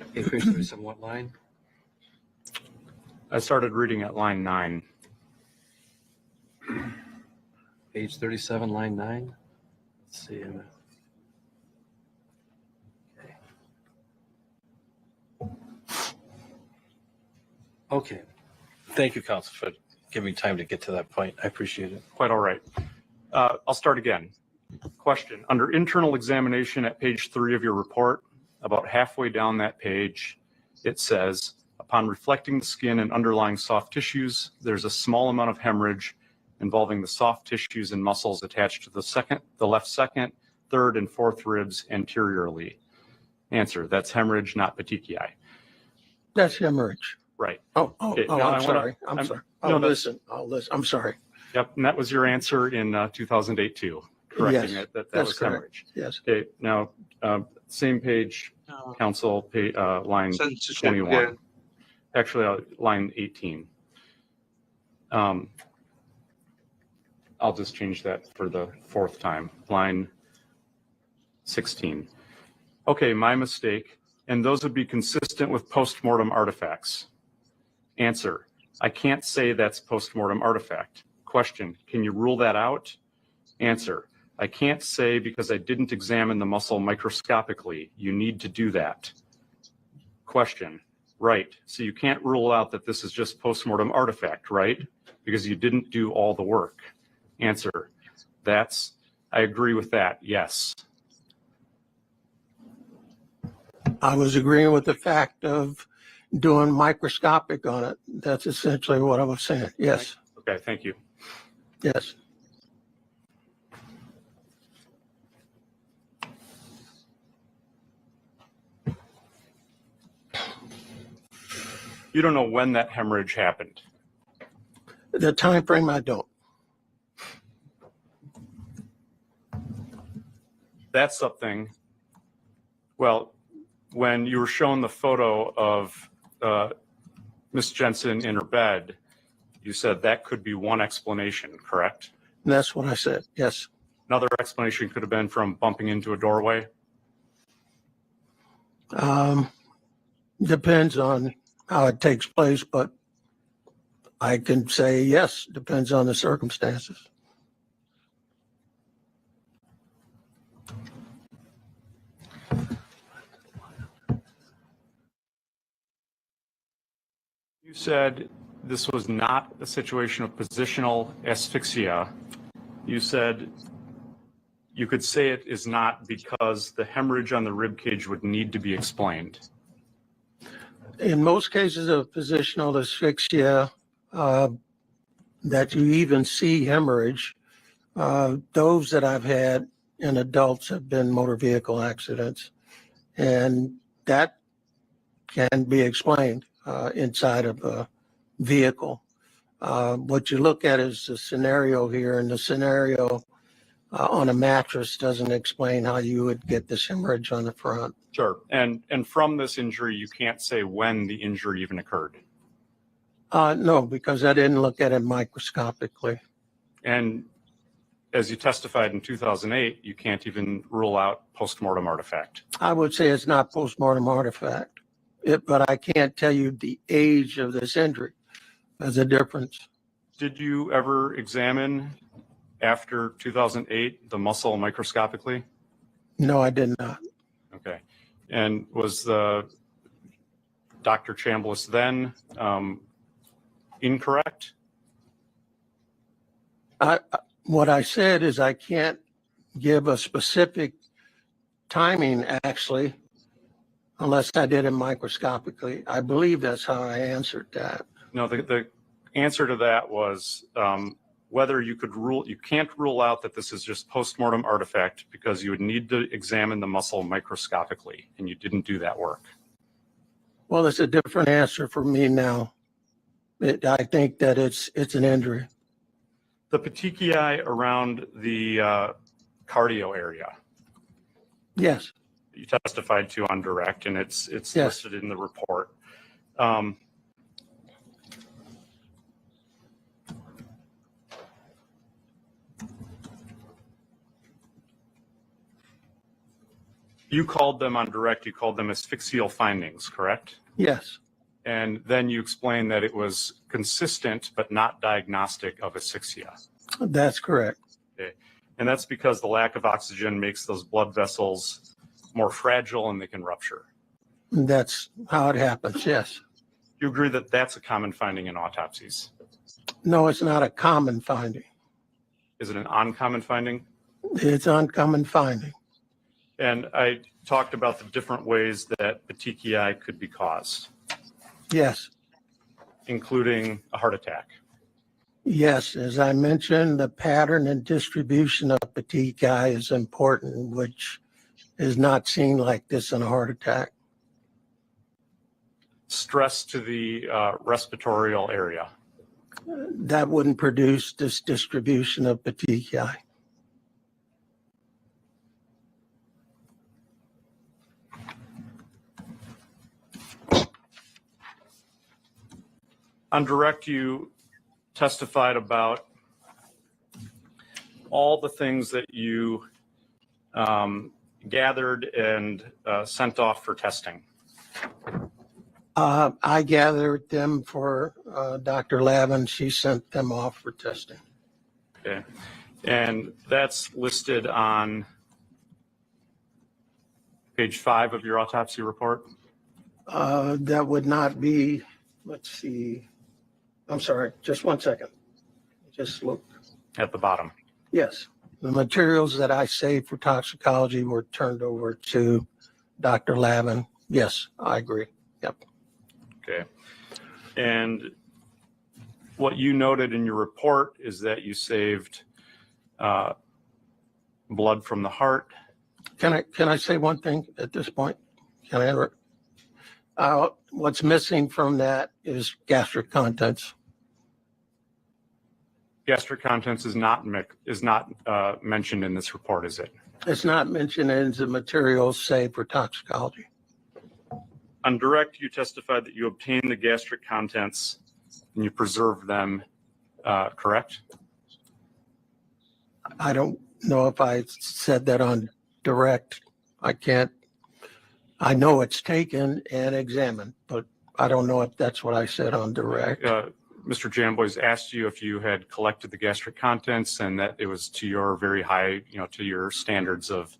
Okay, page 37, what line? I started reading at line 9. Page 37, line 9. Let's see. Okay. Thank you, Council, for giving me time to get to that point. I appreciate it. Quite all right. I'll start again. Question. Under internal examination at page 3 of your report, about halfway down that page, it says, upon reflecting the skin and underlying soft tissues, there's a small amount of hemorrhage involving the soft tissues and muscles attached to the left second, third, and fourth ribs anteriorly. Answer, that's hemorrhage, not petechiae. That's hemorrhage. Right. I'm sorry. I'm sorry. I'll listen. I'm sorry. Yep, and that was your answer in 2008 too, correcting Yes, it that that's was correct. hemorrhage. Yes. Okay, now, same page, council, line Censorship 21. again. Actually, line 18. I'll just change that for the fourth time. Line 16. Okay, my mistake. and those would be consistent with postmortem artifacts. Answer, I can't say that's postmortem artifact. Question, can you rule that out? Answer, I can't say because I didn't examine the muscle microscopically. You need to do that. Question, right, so you can't rule out that this is just postmortem artifact, right? Because you didn't do all the work. Answer, I agree with that, yes. I was agreeing with the fact of doing microscopic on it. That's essentially what I was saying. Yes, Okay, thank you. yes. You don't know when that hemorrhage happened. The time frame, I don't. That's something, well, when you were shown the photo of Miss Jensen in her bed, you said that could be one explanation, correct? That's what I said, yes. Another explanation could have been from bumping into a doorway. Depends on how it takes place, but I can say yes, depends on the circumstances. You said this was not a situation of positional asphyxia. You said you could say it is not because the hemorrhage on the rib cage would need to be explained. In most cases of positional asphyxia, that you even see hemorrhage, those that I've had in adults have been motor vehicle accidents, and that can be explained inside of a vehicle. What you look at is the scenario here, and the scenario on a mattress doesn't explain how you would get this hemorrhage on the front. Sure. And from this injury, you can't say when the injury even occurred. No, because I didn't look at it microscopically. And as you testified in 2008, you can't even rule out postmortem artifact. I would say it's not postmortem artifact, but I can't tell you the age of this injury. There's a difference. Did you ever examine after 2008 the muscle microscopically? No, I did not. Okay. And was the Dr. Chambliss then incorrect? What I said is I can't give a specific timing, actually, unless I did it microscopically. I believe that's how I answered that. No, the answer to that was whether you can't rule out that this is just postmortem artifact because you would need to examine the muscle microscopically, and you didn't do that work. Well, it's a different answer for me now. I think that it's an injury. The petechiae around the cardio area. Yes. You testified to on direct, and it's Yes. listed in the report. You called them on direct, you called them asphyxial findings, correct? Yes. And then you explained that it was consistent but not diagnostic of asphyxia. That's correct. Okay. And that's because the lack of oxygen makes those blood vessels more fragile and they can rupture. That's how it happens, yes. You agree that that's a common finding in autopsies? No, it's not a common finding. Is it an uncommon finding? It's an uncommon finding. And I talked about the different ways that petechiae could be caused. Yes. Including a heart attack. Yes, as I mentioned, the pattern and distribution of petechiae is important, which is not seen like this in a heart attack. Stress to the respiratory area. That wouldn't produce this distribution of petechiae. On direct, you testified about all the things that you gathered and sent off for testing. I gathered them for Dr. Lavin. She sent them off for testing. Okay. And that's listed on page 5 of your autopsy report? That would not be, let's see. I'm sorry, just one second. Just look. At the bottom. Yes, the materials that I saved for toxicology were turned over to Dr. Lavin. Yes, I agree. Yep. Okay. And what you noted in your report is that you saved blood from the heart. Can I say one thing at this point? Can I interrupt? What's missing from that is gastric contents. Gastric contents is not mentioned in this report, is it? It's not mentioned in the materials saved for toxicology. On direct, you testified that you obtained the gastric contents and you preserved them, correct? I don't know if I said that on direct. I know it's taken and examined, but I don't know if that's what I said on direct. Mr. Jamboys asked you if you had collected the gastric contents and that it was to your very high, to your standards of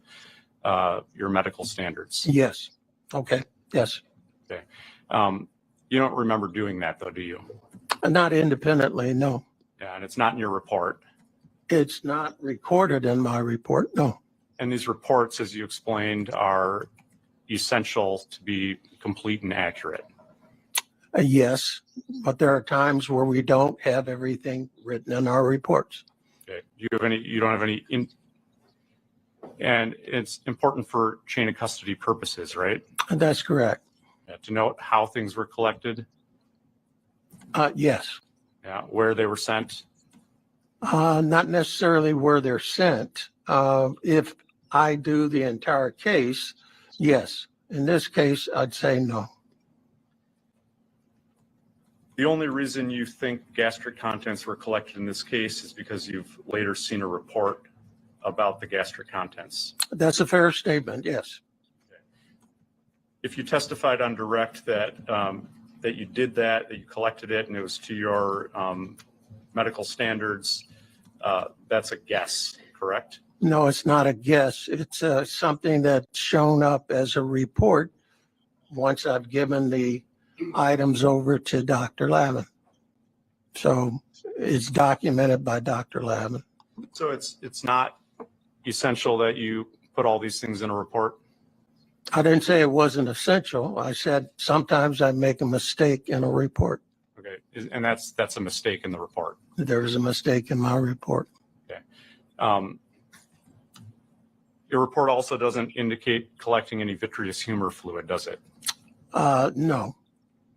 your medical standards. Yes. Okay. Yes. Okay. You don't remember doing that though, do you? Not independently, no. Yeah, and it's not in your report. It's not recorded in my report, no. And these reports, as you explained, are essential to be complete and accurate. Yes, but there are times where we don't have everything written in our reports. Okay. Do you have any? You don't have any. And it's important for chain of custody purposes, right? That's correct. Yeah, to note how things were collected. Yes. Yeah, where they were sent. Not necessarily where they're sent. If I do the entire case, yes. In this case, I'd say no. The only reason you think gastric contents were collected in this case is because you've later seen a report about the gastric contents. That's a fair statement, yes. If you testified on direct that that you did that you collected it and it was to your medical standards, that's a guess, correct? No, it's not a guess. It's something that's shown up as a report once I've given the items over to Dr. Lavin. So it's documented by Dr. Lavin. So it's not essential that you put all these things in a report? I didn't say it wasn't essential. I said sometimes I make a mistake in a report. Okay, and that's a mistake in the report. There's a mistake in my report. Okay. Your report also doesn't indicate collecting any vitreous humor fluid, does it? No.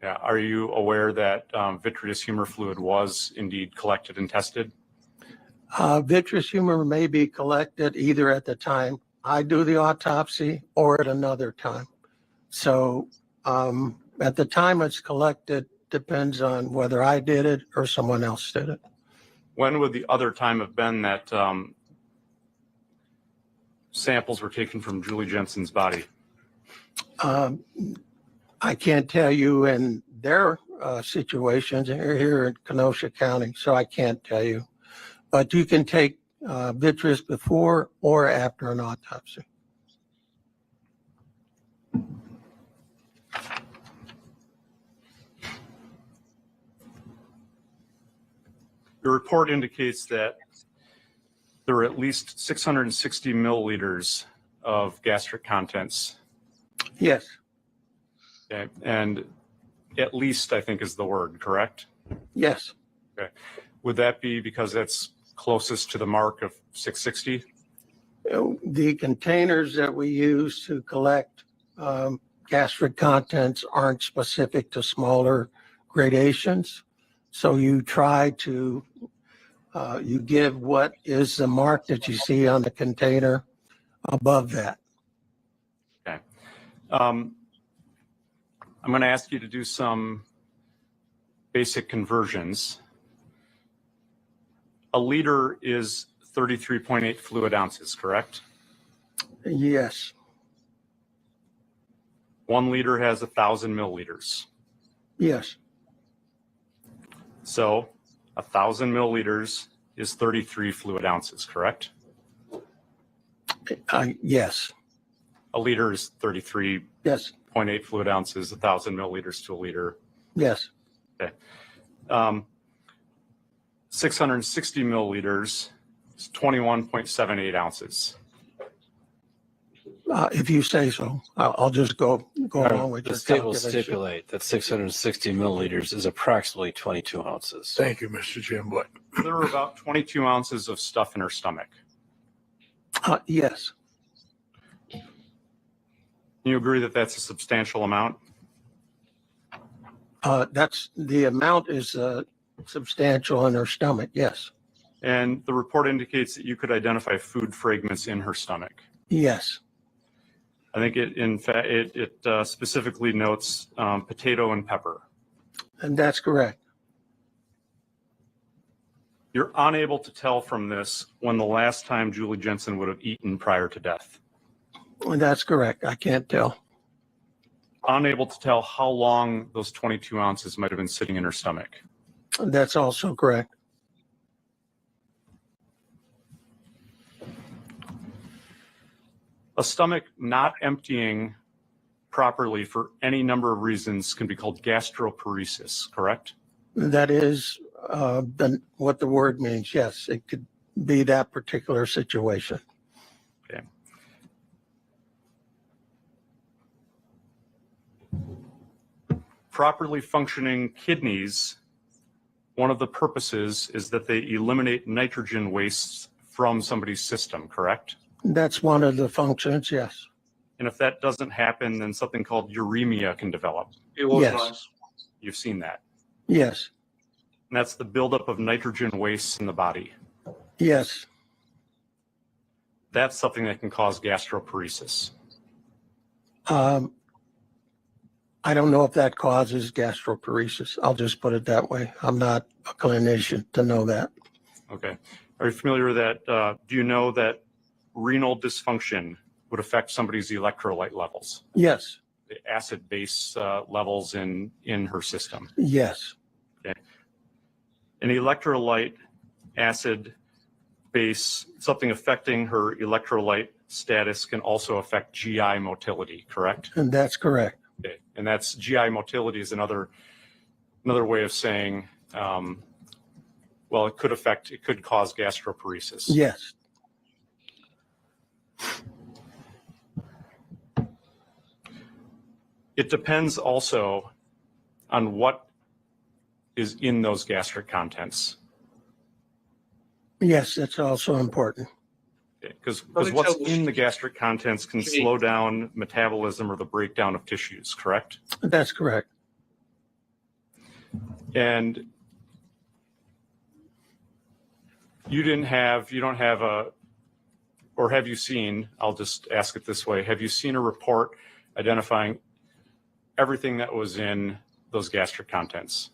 Yeah. Are you aware that vitreous humor fluid was indeed collected and tested? Vitreous humor may be collected either at the time I do the autopsy or at another time. So at the time it's collected depends on whether I did it or someone else did it. When would the other time have been that samples were taken from Julie Jensen's body? I can't tell you in their situations here in Kenosha County, so I can't tell you. But you can take vitreous before or after an autopsy. The report indicates that there were at least 660 milliliters of gastric contents. Yes. Okay. And at least, I think, is the word, correct? Yes. Okay. Would that be because that's closest to the mark of 660? The containers that we use to collect gastric contents aren't specific to smaller gradations. So you try to, you give what is the mark that you see on the container above that. Okay. I'm going to ask you to do some basic conversions. A liter is 33.8 fluid ounces, correct? Yes. 1 liter has 1,000 milliliters. Yes, So 1,000 milliliters is 33 fluid ounces, correct? yes, A liter is 33.8 yes, fluid ounces, 1,000 milliliters to a liter. yes. Okay. 660 milliliters is 21.78 ounces. If you say so, I'll just go along with The your state will calculation. stipulate that 660 milliliters is approximately 22 ounces. Thank you, Mr. Jim Wood. There were about 22 ounces of stuff in her stomach. Yes, You agree that that's a substantial amount? that's, the amount is substantial in her stomach, yes, And the report indicates that you could identify food fragments in her stomach. yes, I think in fact, it specifically notes potato and pepper. and that's correct. You're unable to tell from this when the last time Julie Jensen would have eaten prior to death. And that's correct. I can't tell. Unable to tell how long those 22 ounces might have been sitting in her stomach. That's also correct. A stomach not emptying properly for any number of reasons can be called gastroparesis, correct? That is what the word means. Yes, it could be that particular situation. Okay. Properly functioning kidneys, one of the purposes is that they eliminate nitrogen wastes from somebody's system, correct? That's one of the functions, yes. And if that doesn't happen, then something called uremia can develop. It was Yes. nice. You've seen that. Yes, And that's the buildup of nitrogen wastes in the body. yes. That's something that can cause gastroparesis. I don't know if that causes gastroparesis. I'll just put it that way. I'm not a clinician to know that. Okay. Are you familiar with that? Do you know that renal dysfunction would affect somebody's electrolyte levels? Yes, The acid base levels in her system. yes, Okay. An electrolyte acid base, something affecting her electrolyte status can also affect GI motility, correct? and that's correct. Okay. And that's GI motility is another way of saying, well, it could cause gastroparesis. Yes, It depends also on what is in those gastric contents. yes, that's also important. Because what's in the gastric contents can slow down metabolism or the breakdown of tissues, correct? That's correct. And you don't have or have you seen, I'll just ask it this way, have you seen a report identifying everything that was in those gastric contents?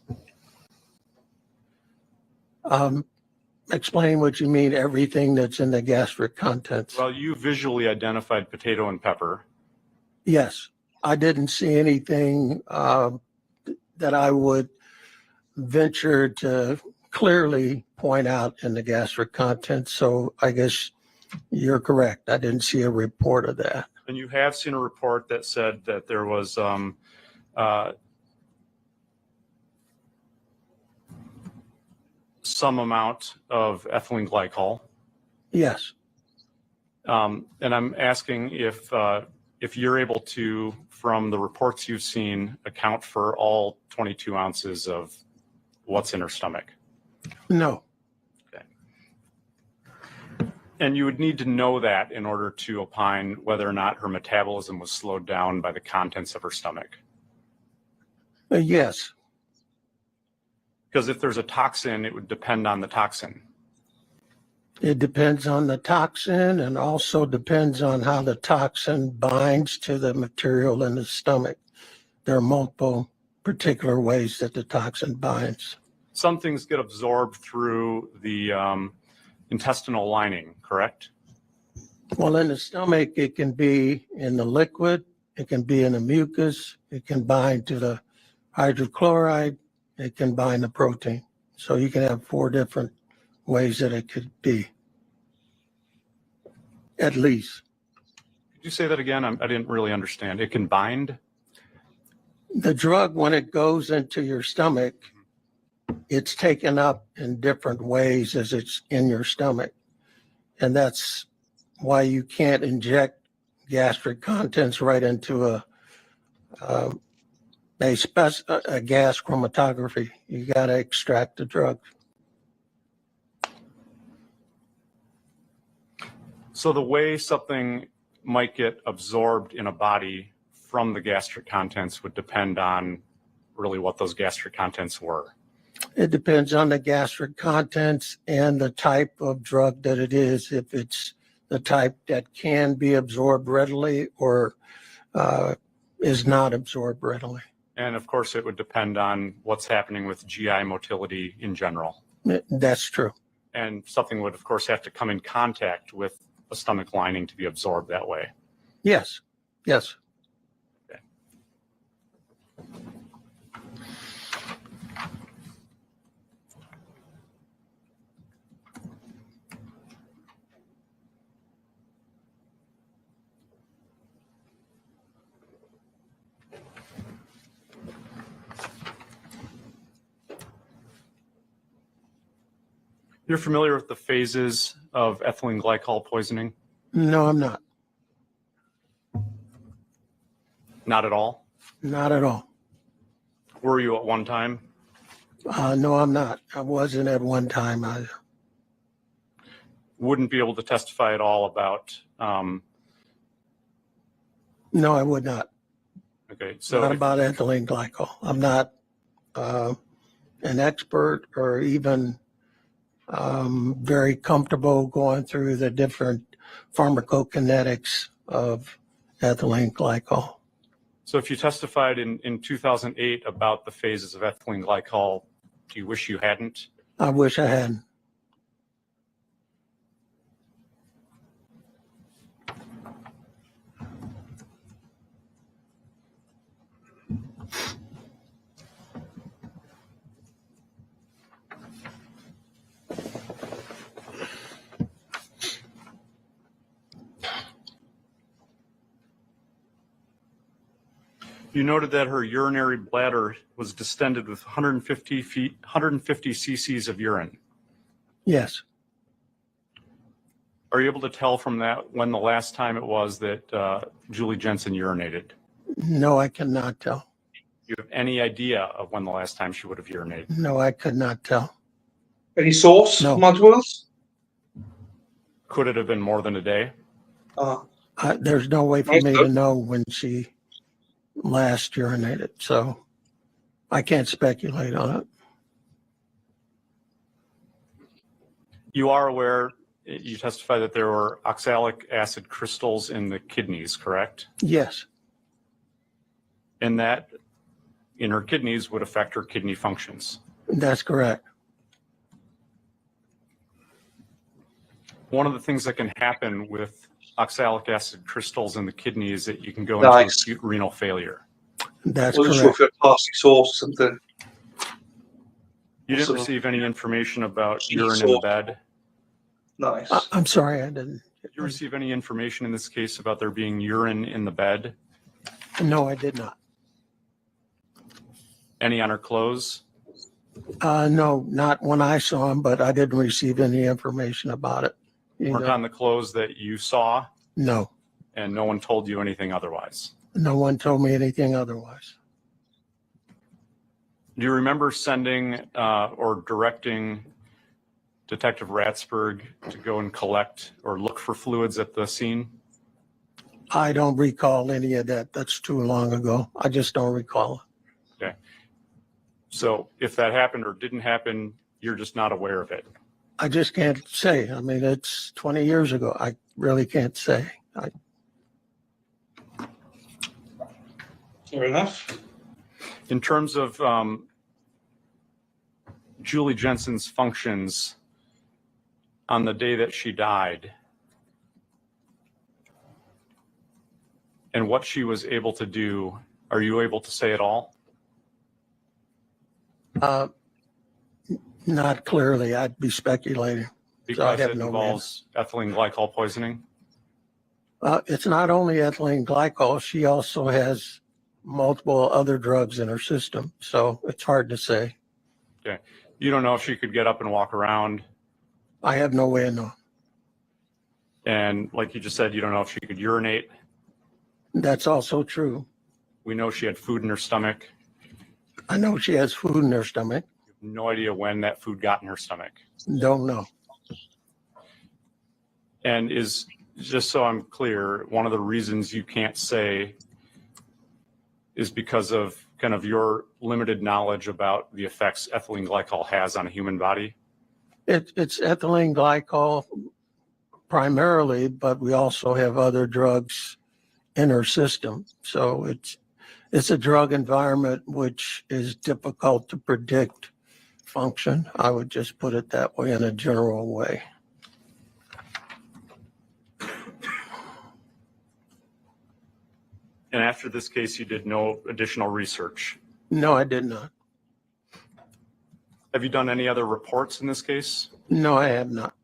Explain what you mean, everything that's in the gastric contents. Well, you visually identified potato and pepper. Yes, I didn't see anything that I would venture to clearly point out in the gastric contents. So I guess you're correct. I didn't see a report of that. And you have seen a report that said that there was some amount of ethylene glycol. Yes, And I'm asking if you're able to, from the reports you've seen, account for all 22 ounces of what's in her stomach. no, And you would need to know that in order to opine whether or not her metabolism was slowed down by the contents of her stomach. yes, Because if there's a toxin, it would depend on the toxin. it depends on the toxin and also depends on how the toxin binds to the material in the stomach. There are multiple particular ways that the toxin binds. Some things get absorbed through the intestinal lining, correct? Well, in the stomach, it can be in the liquid, it can be in the mucus, it can bind to the hydrochloride, it can bind the protein. So you can have 4 different ways that it could be, at least. Could you say that again? I didn't really understand. It can bind? The drug, when it goes into your stomach, it's taken up in different ways as it's in your stomach. And that's why you can't inject gastric contents right into a gas chromatography. You got to extract the drug. So the way something might get absorbed in a body from the gastric contents would depend on really what those gastric contents were. It depends on the gastric contents and the type of drug that it is. If it's the type that can be absorbed readily or is not absorbed readily. And of course, it would depend on what's happening with GI motility in general. That's true. And something would, of course, have to come in contact with a stomach lining to be absorbed that way. Yes, yes. Okay. You're familiar with the phases of ethylene glycol poisoning? No, I'm not. Not at all? Not at all. Were you at one time? No, I'm not. I wasn't at one time either. Wouldn't be able to testify at all about, No, I would not. okay, so Not about ethylene glycol. I'm not an expert or even very comfortable going through the different pharmacokinetics of ethylene glycol. So if you testified in 2008 about the phases of ethylene glycol, do you wish you hadn't? I wish I hadn't. You noted that her urinary bladder was distended with 150 cc's of urine. Yes. Are you able to tell from that when the last time it was that Julie Jensen urinated? No, I cannot tell. Do you have any idea of when the last time she would have urinated? No, I could not tell. Any source, No. Modules? Could it have been more than a day? There's no way for me to know when she last urinated, so I can't speculate on it. You are aware, you testified that there were oxalic acid crystals in the kidneys, correct? Yes, And that in her kidneys would affect her kidney functions. that's correct. One of the things that can happen with oxalic acid crystals in the kidney is that you can go into Nice. acute renal failure. That's Wasn't sure if correct. you had passing source or something. You didn't So- receive any information about She urine in the saw- bed? Nice. I'm sorry, I didn't. Did you receive any information in this case about there being urine in the bed? No, I did not. Any on her clothes? No, not when I saw him, but I didn't receive any information about it. Weren't either. on the clothes that you saw, No, and no one told you anything otherwise? no one told me anything otherwise. Do you remember sending or directing Detective Ratsburg to go and collect or look for fluids at the scene? I don't recall any of that. That's too long ago. I just don't recall it. Okay. So if that happened or didn't happen, you're just not aware of it. I just can't say. I mean, it's 20 years ago. I really can't say. Fair enough. In terms of Julie Jensen's functions on the day that she died, And what she was able to do, are you able to say at all? Not clearly. I'd be speculating. So I Because have it no involves ethylene glycol poisoning? It's not only ethylene glycol, she also has multiple other drugs in her system. So it's hard to say. Okay. You don't know if she could get up and walk around? I have no way of knowing. And like you just said, you don't know if she could urinate? That's also true. We know she had food in her stomach. I know she has food in her stomach. No idea when that food got in her stomach. Don't know. And is, just so I'm clear, one of the reasons you can't say is because of kind of your limited knowledge about the effects ethylene glycol has on a human body? It's ethylene glycol primarily, but we also have other drugs in her system. So it's a drug environment which is difficult to predict function. I would just put it that way in a general way. And after this case, you did no additional research? No, I did not. Have you done any other reports in this case? No, I have not.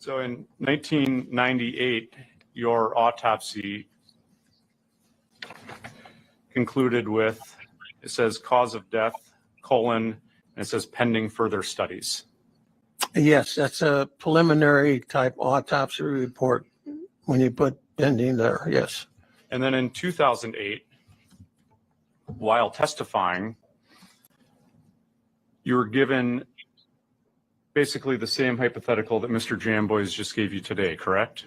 So in 1998, your autopsy concluded with, it says cause of death, and it says pending further studies. Yes, that's a preliminary type autopsy report when you put pending there, yes. And then in 2008, while testifying, you were given basically the same hypothetical that Mr. Jamboys just gave you today, correct?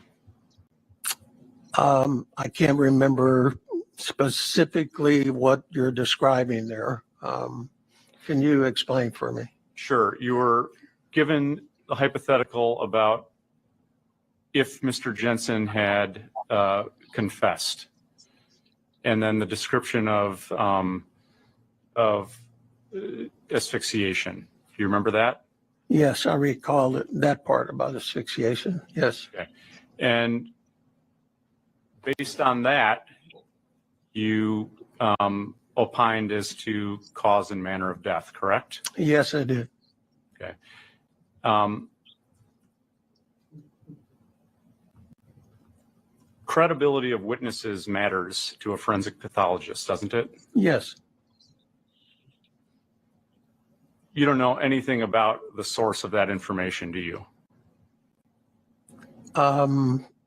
I can't remember specifically what you're describing there. Can you explain for me? Sure. You were given the hypothetical about if Mr. Jensen had confessed, and then the description of asphyxiation. Do you remember that? Yes, I recall that part about asphyxiation. Yes. Okay. And based on that, you opined as to cause and manner of death, correct? Yes, I did. Okay. Credibility of witnesses matters to a forensic pathologist, doesn't it? Yes. You don't know anything about the source of that information, do you?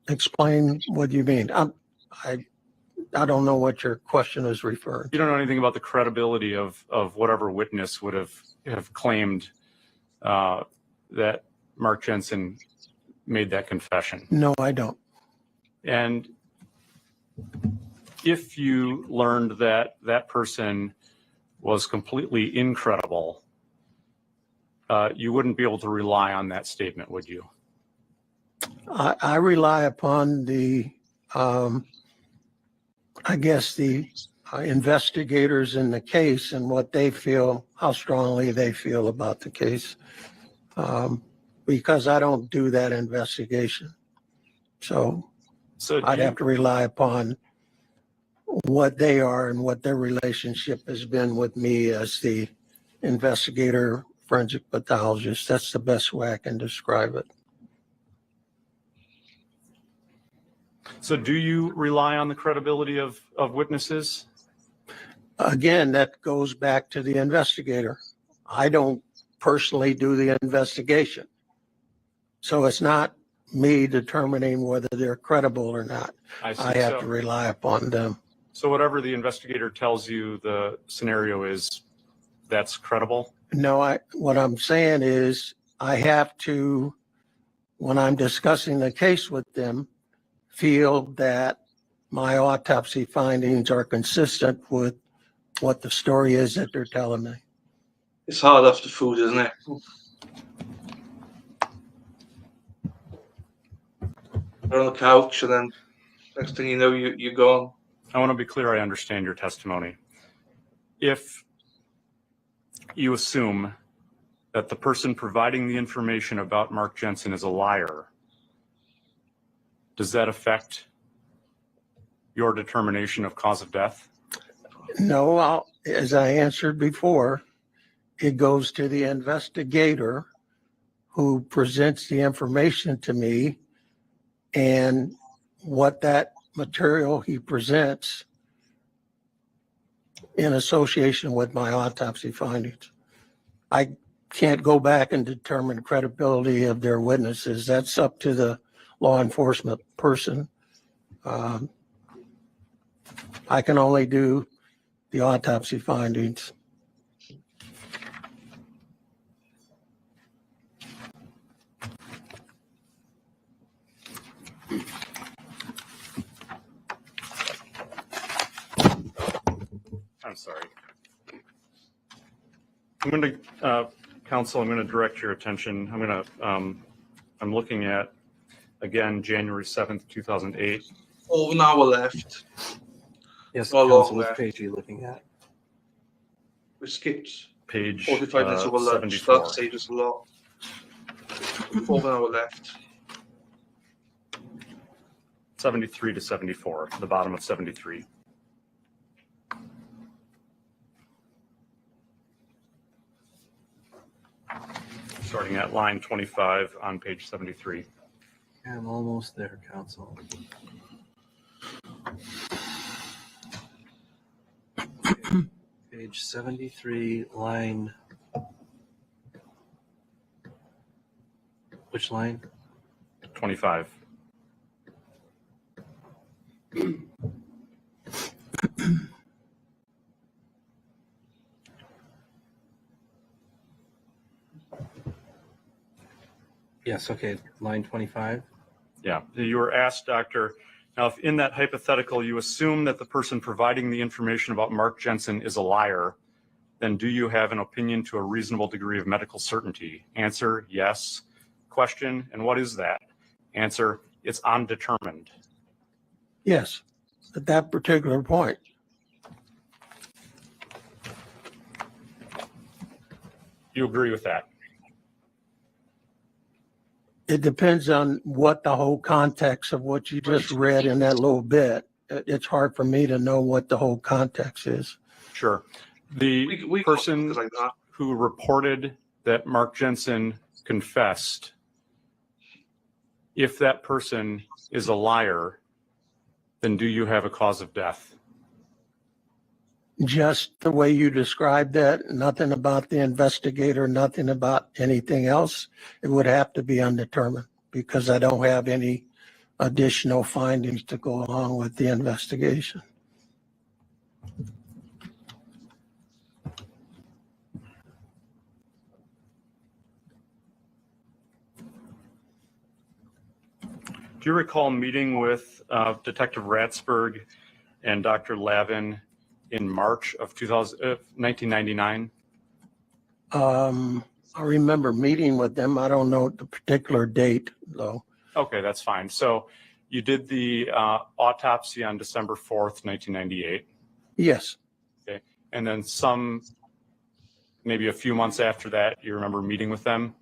Explain what you mean. I don't know what your question is referring to. You don't know anything about the credibility of whatever witness would have claimed that Mark Jensen made that confession? No, I don't. And if you learned that that person was completely incredible, you wouldn't be able to rely on that statement, would you? I rely upon the, I guess, the investigators in the case and what they feel, how strongly they feel about the case, because I don't do that investigation. So I'd have to rely upon what they are and what their relationship has been with me as the investigator, forensic pathologist. That's the best way I can describe it. So do you rely on the credibility of witnesses? Again, that goes back to the investigator. I don't personally do the investigation. So it's not me determining whether they're credible or not. I see. I have to rely upon them. So whatever the investigator tells you the scenario is, that's credible? No, what I'm saying is I have to, when I'm discussing the case with them, feel that my autopsy findings are consistent with what the story is that they're telling me. It's hard after food, isn't it? You're on the couch, and then next thing you know, you're gone. I want to be clear, I understand your testimony. If you assume that the person providing the information about Mark Jensen is a liar, does that affect your determination of cause of death? No, as I answered before, it goes to the investigator who presents the information to me, and what that material he presents in association with my autopsy findings. I can't go back and determine credibility of their witnesses. That's up to the law enforcement person. I can only do the autopsy findings. I'm sorry. I'm going to, counsel, I'm going to direct your attention. I'm looking at, again, January 7th, 2008. Over an hour left. Yes, Not counsel, long which left. page are you looking at? We skipped Page 45 minutes over lunch. 74. That saved us a lot. Over an hour left. 73 to 74, the bottom of 73. Starting at line 25 on page 73. I'm almost there, counsel. Page 73, line. Which line? 25. Yes, okay, line 25. Yeah, you were asked, Doctor, now if in that hypothetical you assume that the person providing the information about Mark Jensen is a liar, then do you have an opinion to a reasonable degree of medical certainty? Answer, yes. Question, and what is that? Answer, it's undetermined. Yes, at that particular point. You agree with that? It depends on what the whole context of what you just read in that little bit. It's hard for me to know what the whole context is. Sure. The person like that. who reported that Mark Jensen confessed, if that person is a liar, then do you have a cause of death? Just the way you described that, nothing about the investigator, nothing about anything else. It would have to be undetermined because I don't have any additional findings to go along with the investigation. Do you recall meeting with Detective Ratsburg and Dr. Lavin in March of 1999? I remember meeting with them. I don't know the particular date, though. Okay, that's fine. So you did the autopsy on December 4th, 1998. Yes. Okay. And then maybe a few months after that, you remember meeting with them?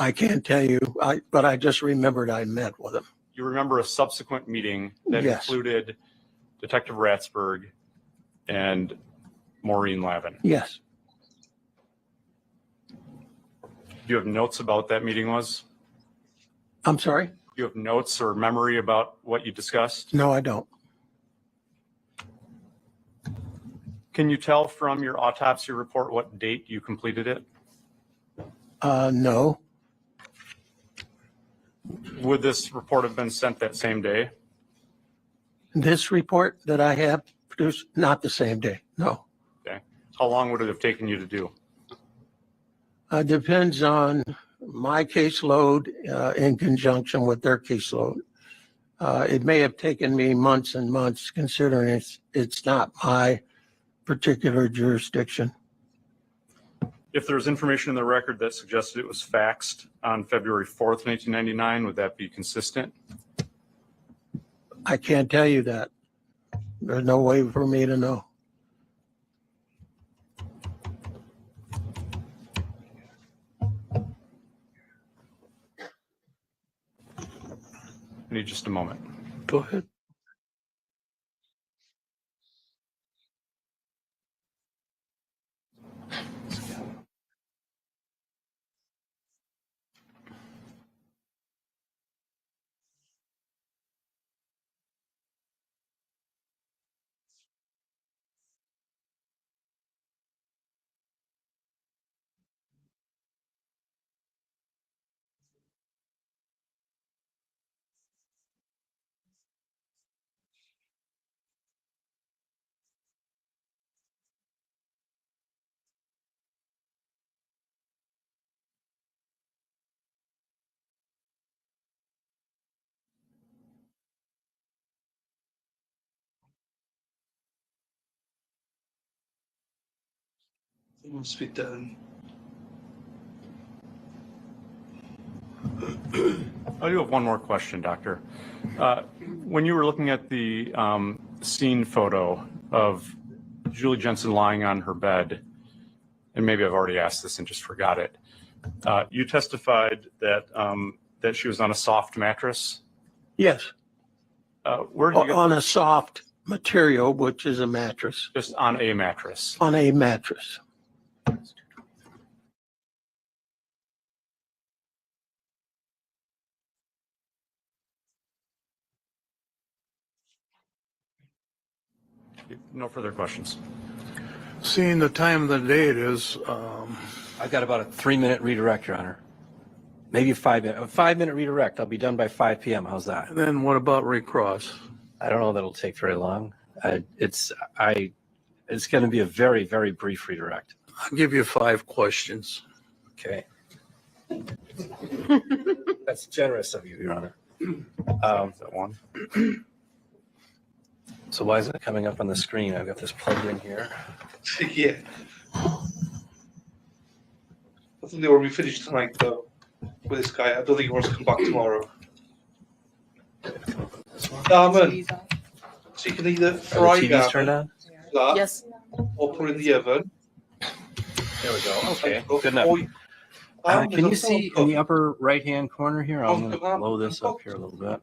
I can't tell you, but I just remembered I met with them. You remember a subsequent meeting that Yes. included Detective Ratsburg and Maureen Lavin? Yes. Do you have notes about that meeting was? I'm sorry? Do you have notes or memory about what you discussed? No, I don't. Can you tell from your autopsy report what date you completed it? No. Would this report have been sent that same day? This report that I have produced, not the same day, no. Okay. How long would it have taken you to do? Depends on my caseload in conjunction with their caseload. It may have taken me months and months considering it's not my particular jurisdiction. If there's information in the record that suggested it was faxed on February 4th, 1999, would that be consistent? I can't tell you that. There's no way for me to know. I need just a moment. Go ahead. It must be done. I do have one more question, Doctor. When you were looking at the scene photo of Julie Jensen lying on her bed, and maybe I've already asked this and just forgot it, you testified that that she was on a soft mattress. Yes, Where did you get on a soft material, which is a mattress, just on a mattress? on a mattress. No further questions. Seeing the time of the day it is, I've got about a 3-minute redirect, Your Honor. Maybe a 5-minute redirect. I'll be done by 5 p.m. How's that? and then what about recross? I don't know that it'll take very long. It's going to be a very, very brief redirect. I'll give you 5 questions. Okay. That's generous of you, Your Honor. That one. So why isn't it coming up on the screen? I've got this plugged in here. Yeah. I think they will be finished tonight, though, with this guy. I don't think he wants to come back tomorrow. Darman, so you can either Are fry the TVs turned on? that Yes. or put it in the oven. There we go. Okay, Or- good enough. or- Can there's you a see phone in the upper right-hand corner here? I'm going to Oh, blow this up here a little bit.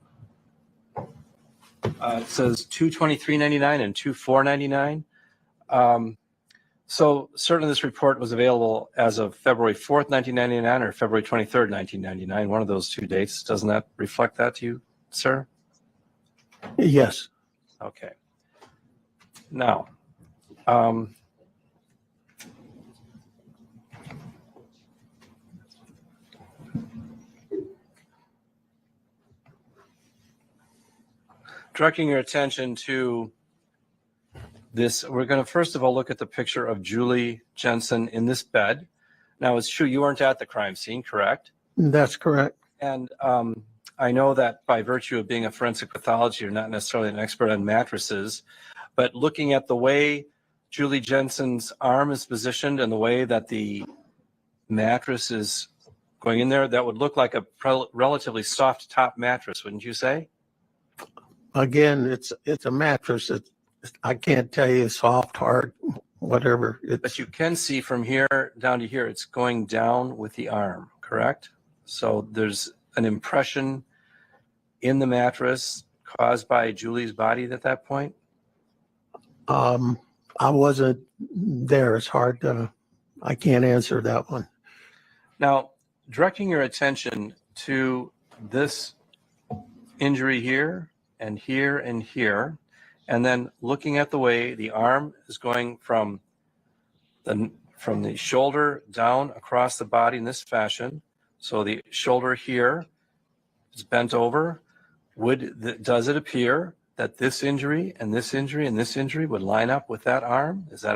It says $223.99 and $24.99. So certainly this report was available as of February 4th, 1999 or February 23rd, 1999, one of those 2 dates. Doesn't that reflect that to you, sir? Yes. Okay. Now, directing your attention to this, we're going to first of all look at the picture of Julie Jensen in this bed. Now, it's true you weren't at the crime scene, correct? That's correct. And I know that by virtue of being a forensic pathologist, you're not necessarily an expert on mattresses, but looking at the way Julie Jensen's arm is positioned and the way that the mattress is going in there, that would look like a relatively soft top mattress, wouldn't you say? Again, it's a mattress. I can't tell you soft, hard, whatever. But you can see from here down to here, it's going down with the arm, correct? So there's an impression in the mattress caused by Julie's body at that point? I wasn't there. It's hard to, I can't answer that one. Now, directing your attention to this injury here and here and here, and then looking at the way the arm is going from the shoulder down across the body in this fashion. So the shoulder here is bent over. Does it appear that this injury and this injury and this injury would line up with that arm? Is that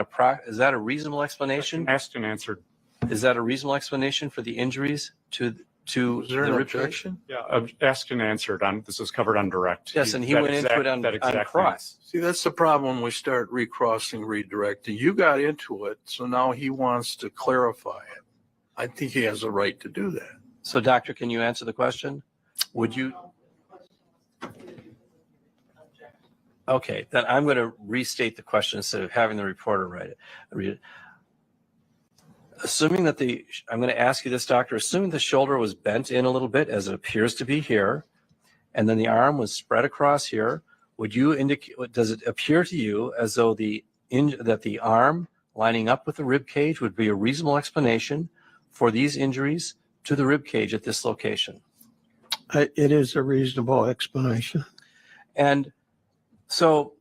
a reasonable explanation? Asked and answered. Is that a reasonable explanation for the injuries to Is there the an rib cage? objection? Yeah, asked and answered. This is covered on direct. Yes, and he went into it on cross. See, that's the problem when we start recrossing, redirecting. You got into it, so now he wants to clarify it. I think he has a right to do that. So, doctor, can you answer the question? Would you? Okay, then I'm going to restate the question instead of having the reporter read it. Assuming that I'm going to ask you this, doctor, assuming the shoulder was bent in a little bit as it appears to be here, and then the arm was spread across here, would you indicate, does it appear to you as though that the arm lining up with the rib cage would be a reasonable explanation for these injuries to the rib cage at this location? It is a reasonable explanation. And so,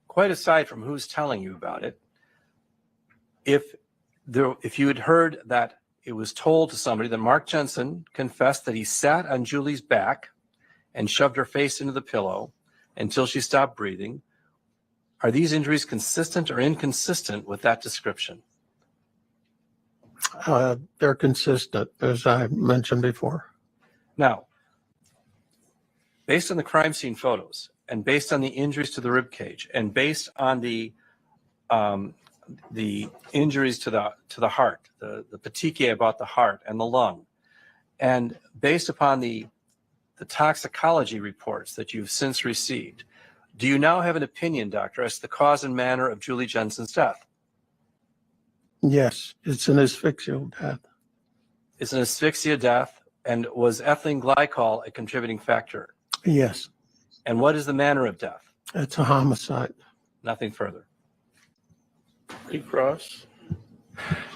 quite aside from who's telling you about it, if you had heard that it was told to somebody that Mark Jensen confessed that he sat on Julie's back and shoved her face into the pillow until she stopped breathing, are these injuries consistent or inconsistent with that description? They're consistent, as I mentioned before. Now, based on the crime scene photos and based on the injuries to the rib cage and based on the the injuries to the heart, the petechiae about the heart and the lung. And based upon the toxicology reports that you've since received, do you now have an opinion, doctor, as to the cause and manner of Julie Jensen's death? Yes, it's an asphyxial death. It's an asphyxia death, and was ethylene glycol a contributing factor? Yes, And what is the manner of death? it's a homicide. Nothing further. Cross.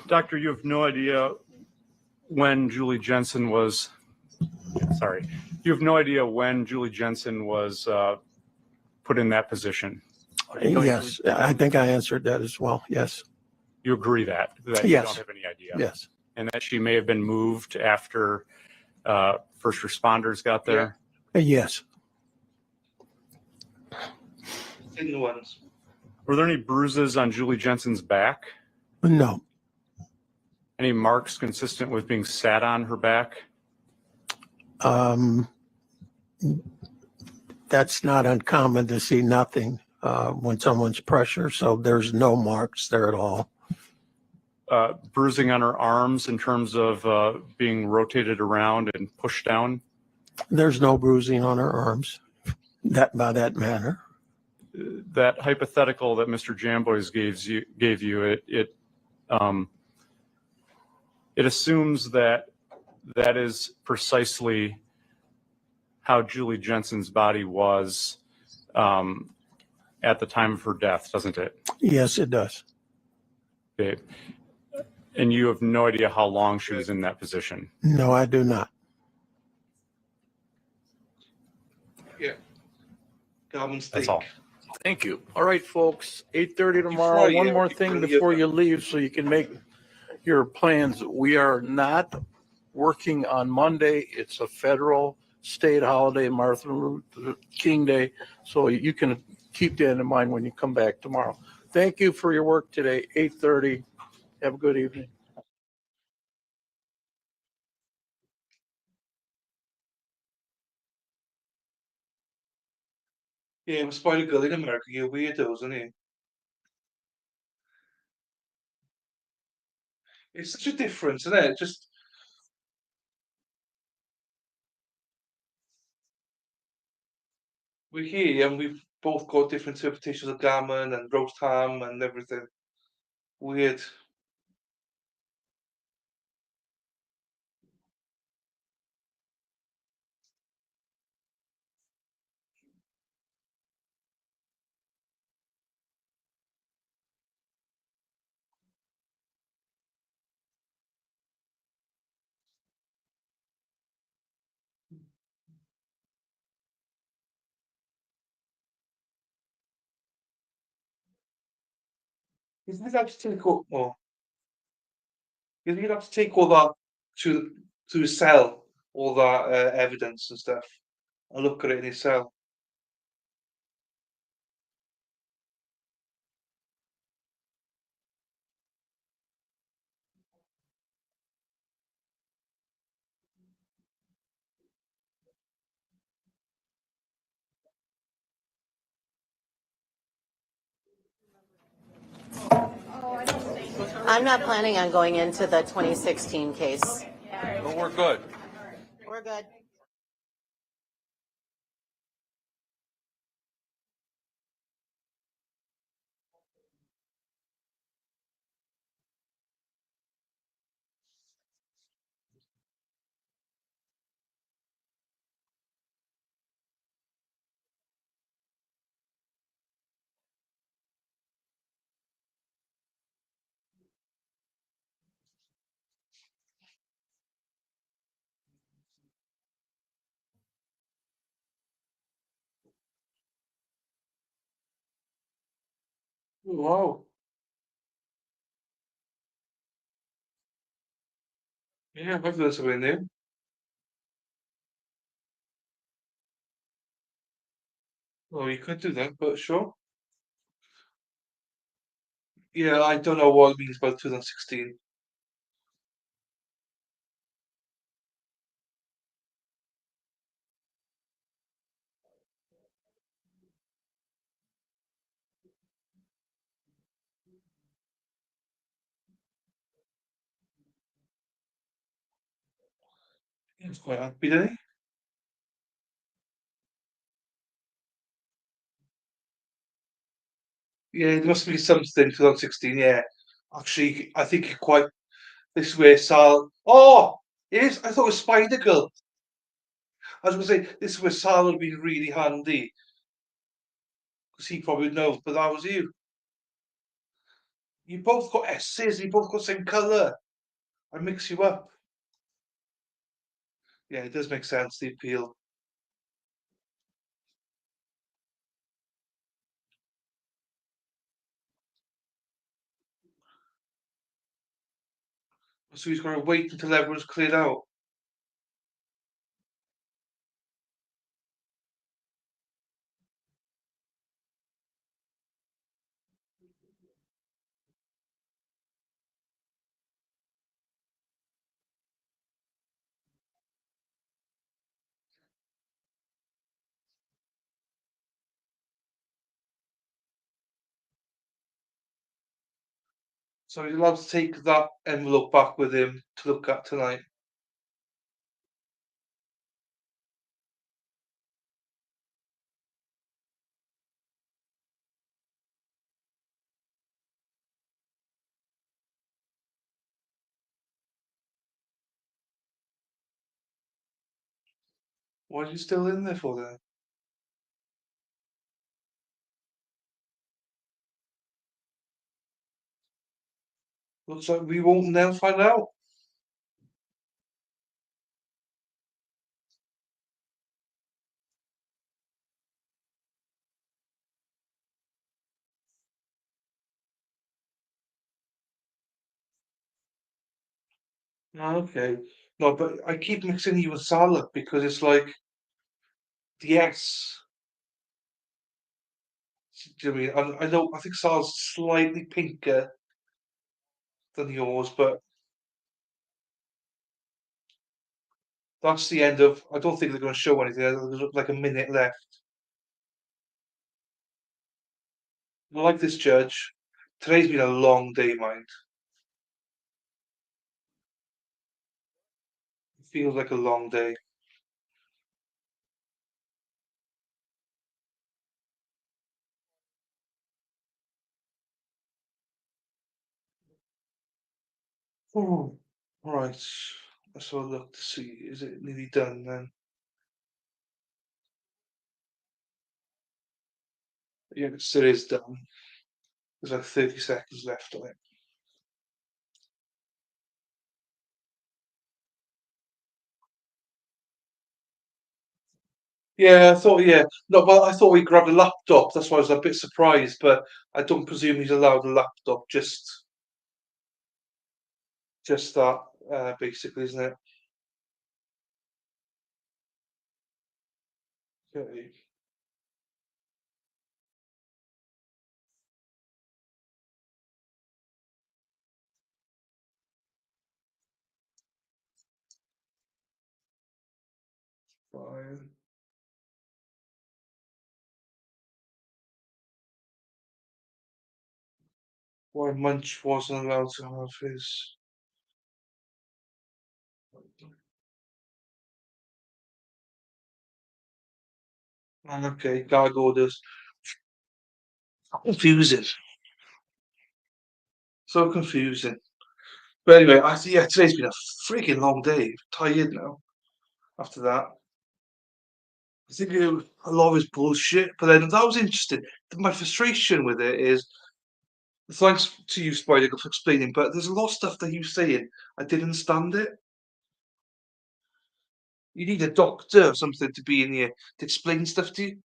Doctor, you have no idea when Julie Jensen was, sorry, you have no idea when Julie Jensen was put in that position. Yes, I think I answered that as well. Yes, You agree that you Yes. don't have any idea? yes, And that she may have been moved after first responders got there? yes. Thin ones. Were there any bruises on Julie Jensen's back? No, Any marks consistent with being sat on her back? that's not uncommon to see nothing when someone's pressure, so there's no marks there at all. Bruising on her arms in terms of being rotated around and pushed down? There's no bruising on her arms by that manner. That hypothetical that Mr. Jamboys gave you, it assumes that that is precisely how Julie Jensen's body was at the time of her death, doesn't it? Yes, it does. Okay. And you have no idea how long she was in that position? No, I do not. Yeah. Garmin That's all. Thank you. All right, folks, 8:30 tomorrow. Friday, One more you thing can before give- you leave so you can make your plans. We are not working on Monday. It's a federal state holiday, Martin Luther King Day. So you can keep that in mind when you come back tomorrow. Thank you for your work today, 8:30. Have a good evening. Yeah, we're spoiling girl in America. You're weirdos, isn't it? It's such a difference, isn't it? Just we're here and we've both got different interpretations of gammon and roast ham and everything. Weird. Isn't it have to take all, well, isn't it have to take all that to the cell, all that evidence and stuff, and look at it in his cell? I'm not planning on going into the 2016 case. Well, we're good. We're good. Wow. Yeah, I've learned something new. Well, you could do that, but sure. Yeah, I don't know what it means by 2016. He was quite happy, didn't he? Yeah, there must be something 2016. Yeah, actually, I think quite. This is where Sal. Oh, it is. I thought it was Spider Girl. I was going to say this is where Sal would be really handy because he probably knows, but that was you. You both got S's. You both got the same colour. I mix you up. Yeah, it does make sense. The appeal. So he's going to wait until everyone's cleared out. So he's allowed to take that envelope back with him to look at tonight. Why are you still in there for then? Looks like we won't now find out. Okay. No, but I keep mixing you with salad because it's like the S. Do you know what I mean? I know I think salad's slightly pinker than yours, but that's the end of. I don't think they're going to show anything. There's like a minute left. I like this judge. Today's been a long day, mind. It feels like a long day. Oh, right. Let's have a look to see. Is it nearly done then? Yeah, it still is done. There's like 30 seconds left on it. Yeah, I thought, yeah. No, but I thought he grabbed a laptop. That's why I was a bit surprised, but I don't presume he's allowed a laptop, just that, basically, isn't it? Okay. Fine. Why Munch wasn't allowed to have his. Okay, gag orders. Confusing. So confusing. But anyway, yeah, today's been a freaking long day. Tired now after that. I think a lot of it's bullshit, but then that was interesting. My frustration with it is, thanks to you, Spider, for explaining, but there's a lot of stuff that you saying I didn't understand it. You need a doctor or something to be in here to explain stuff to you.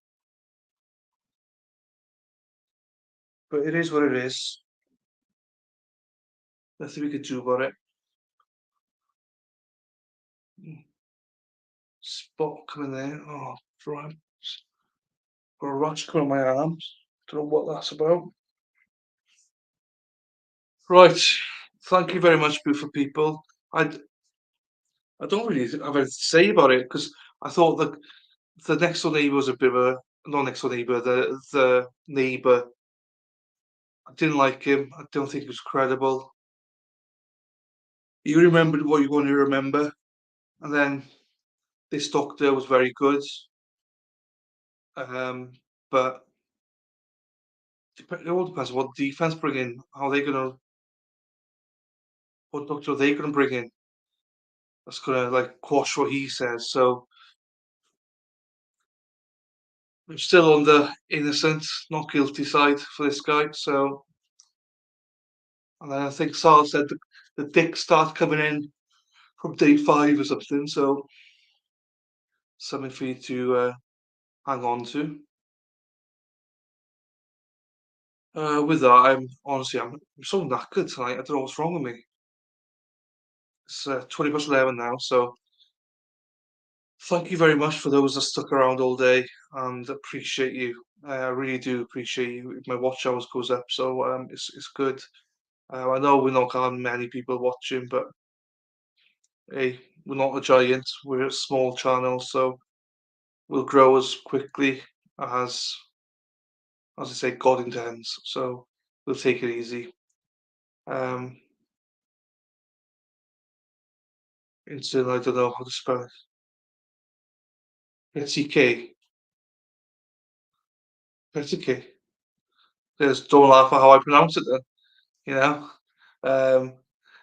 But it is what it is. Nothing we could do about it. Spot coming there. Oh, right. Got a rash coming on my arms. Don't know what that's about. Right. Thank you very much, Beautiful People. I don't really have anything to say about it because I thought that the next door neighbour was a bit of a not next door neighbour, the neighbour. I didn't like him. I don't think he was credible. You remembered what you're going to remember, and then this doctor was very good. But it all depends on what defense bring in, how they're gonna, what doctor are they gonna bring in that's gonna like quash what he says. So I'm still on the innocent, not guilty side for this guy. So, and then I think Sal said the dicks start coming in from day 5 or something. So something for you to hang on to. With that, I'm so knackered tonight. I don't know what's wrong with me. It's 11:20 now, so thank you very much for those that stuck around all day, and appreciate you. I really do appreciate you. My watch hours goes up, so it's good. I know we're not got many people watching, but hey, we're not a giant. We're a small channel, so we'll grow as quickly as I say, God intends. So we'll take it easy. Instead, I don't know how to spell it. P-E-T-K. P-E-T-K. Just don't laugh at how I pronounce it then, you know?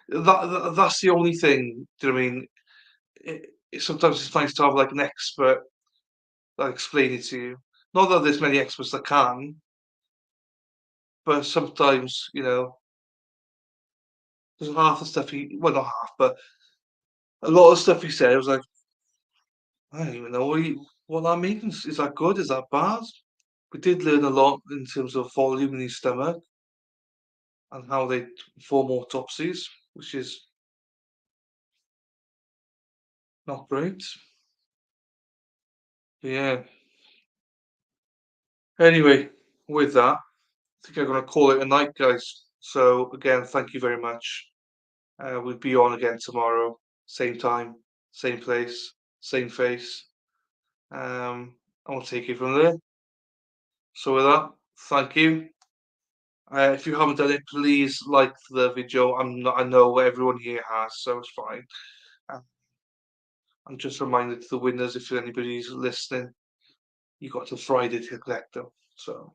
That's the only thing, do you know what I mean? Sometimes it's nice to have like an expert that explain it to you. Not that there's many experts that can, but sometimes, there's half the stuff well, not half, but a lot of stuff he said, I was like, I don't even know what that means. Is that good? Is that bad? We did learn a lot in terms of volume in his stomach and how they form autopsies, which is not great. Yeah. Anyway, with that, I think I'm going to call it a night, guys. So, again, thank you very much. We'll be on again tomorrow, same time, same place, same face. And we'll take it from there. So, with that, thank you. If you haven't done it, please like the video. I know everyone here has, so it's fine. I'm just reminded to the winners, if anybody's listening, you got till Friday to collect them. So,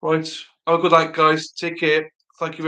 right. Have a good night, guys. Take care. Thank you very much.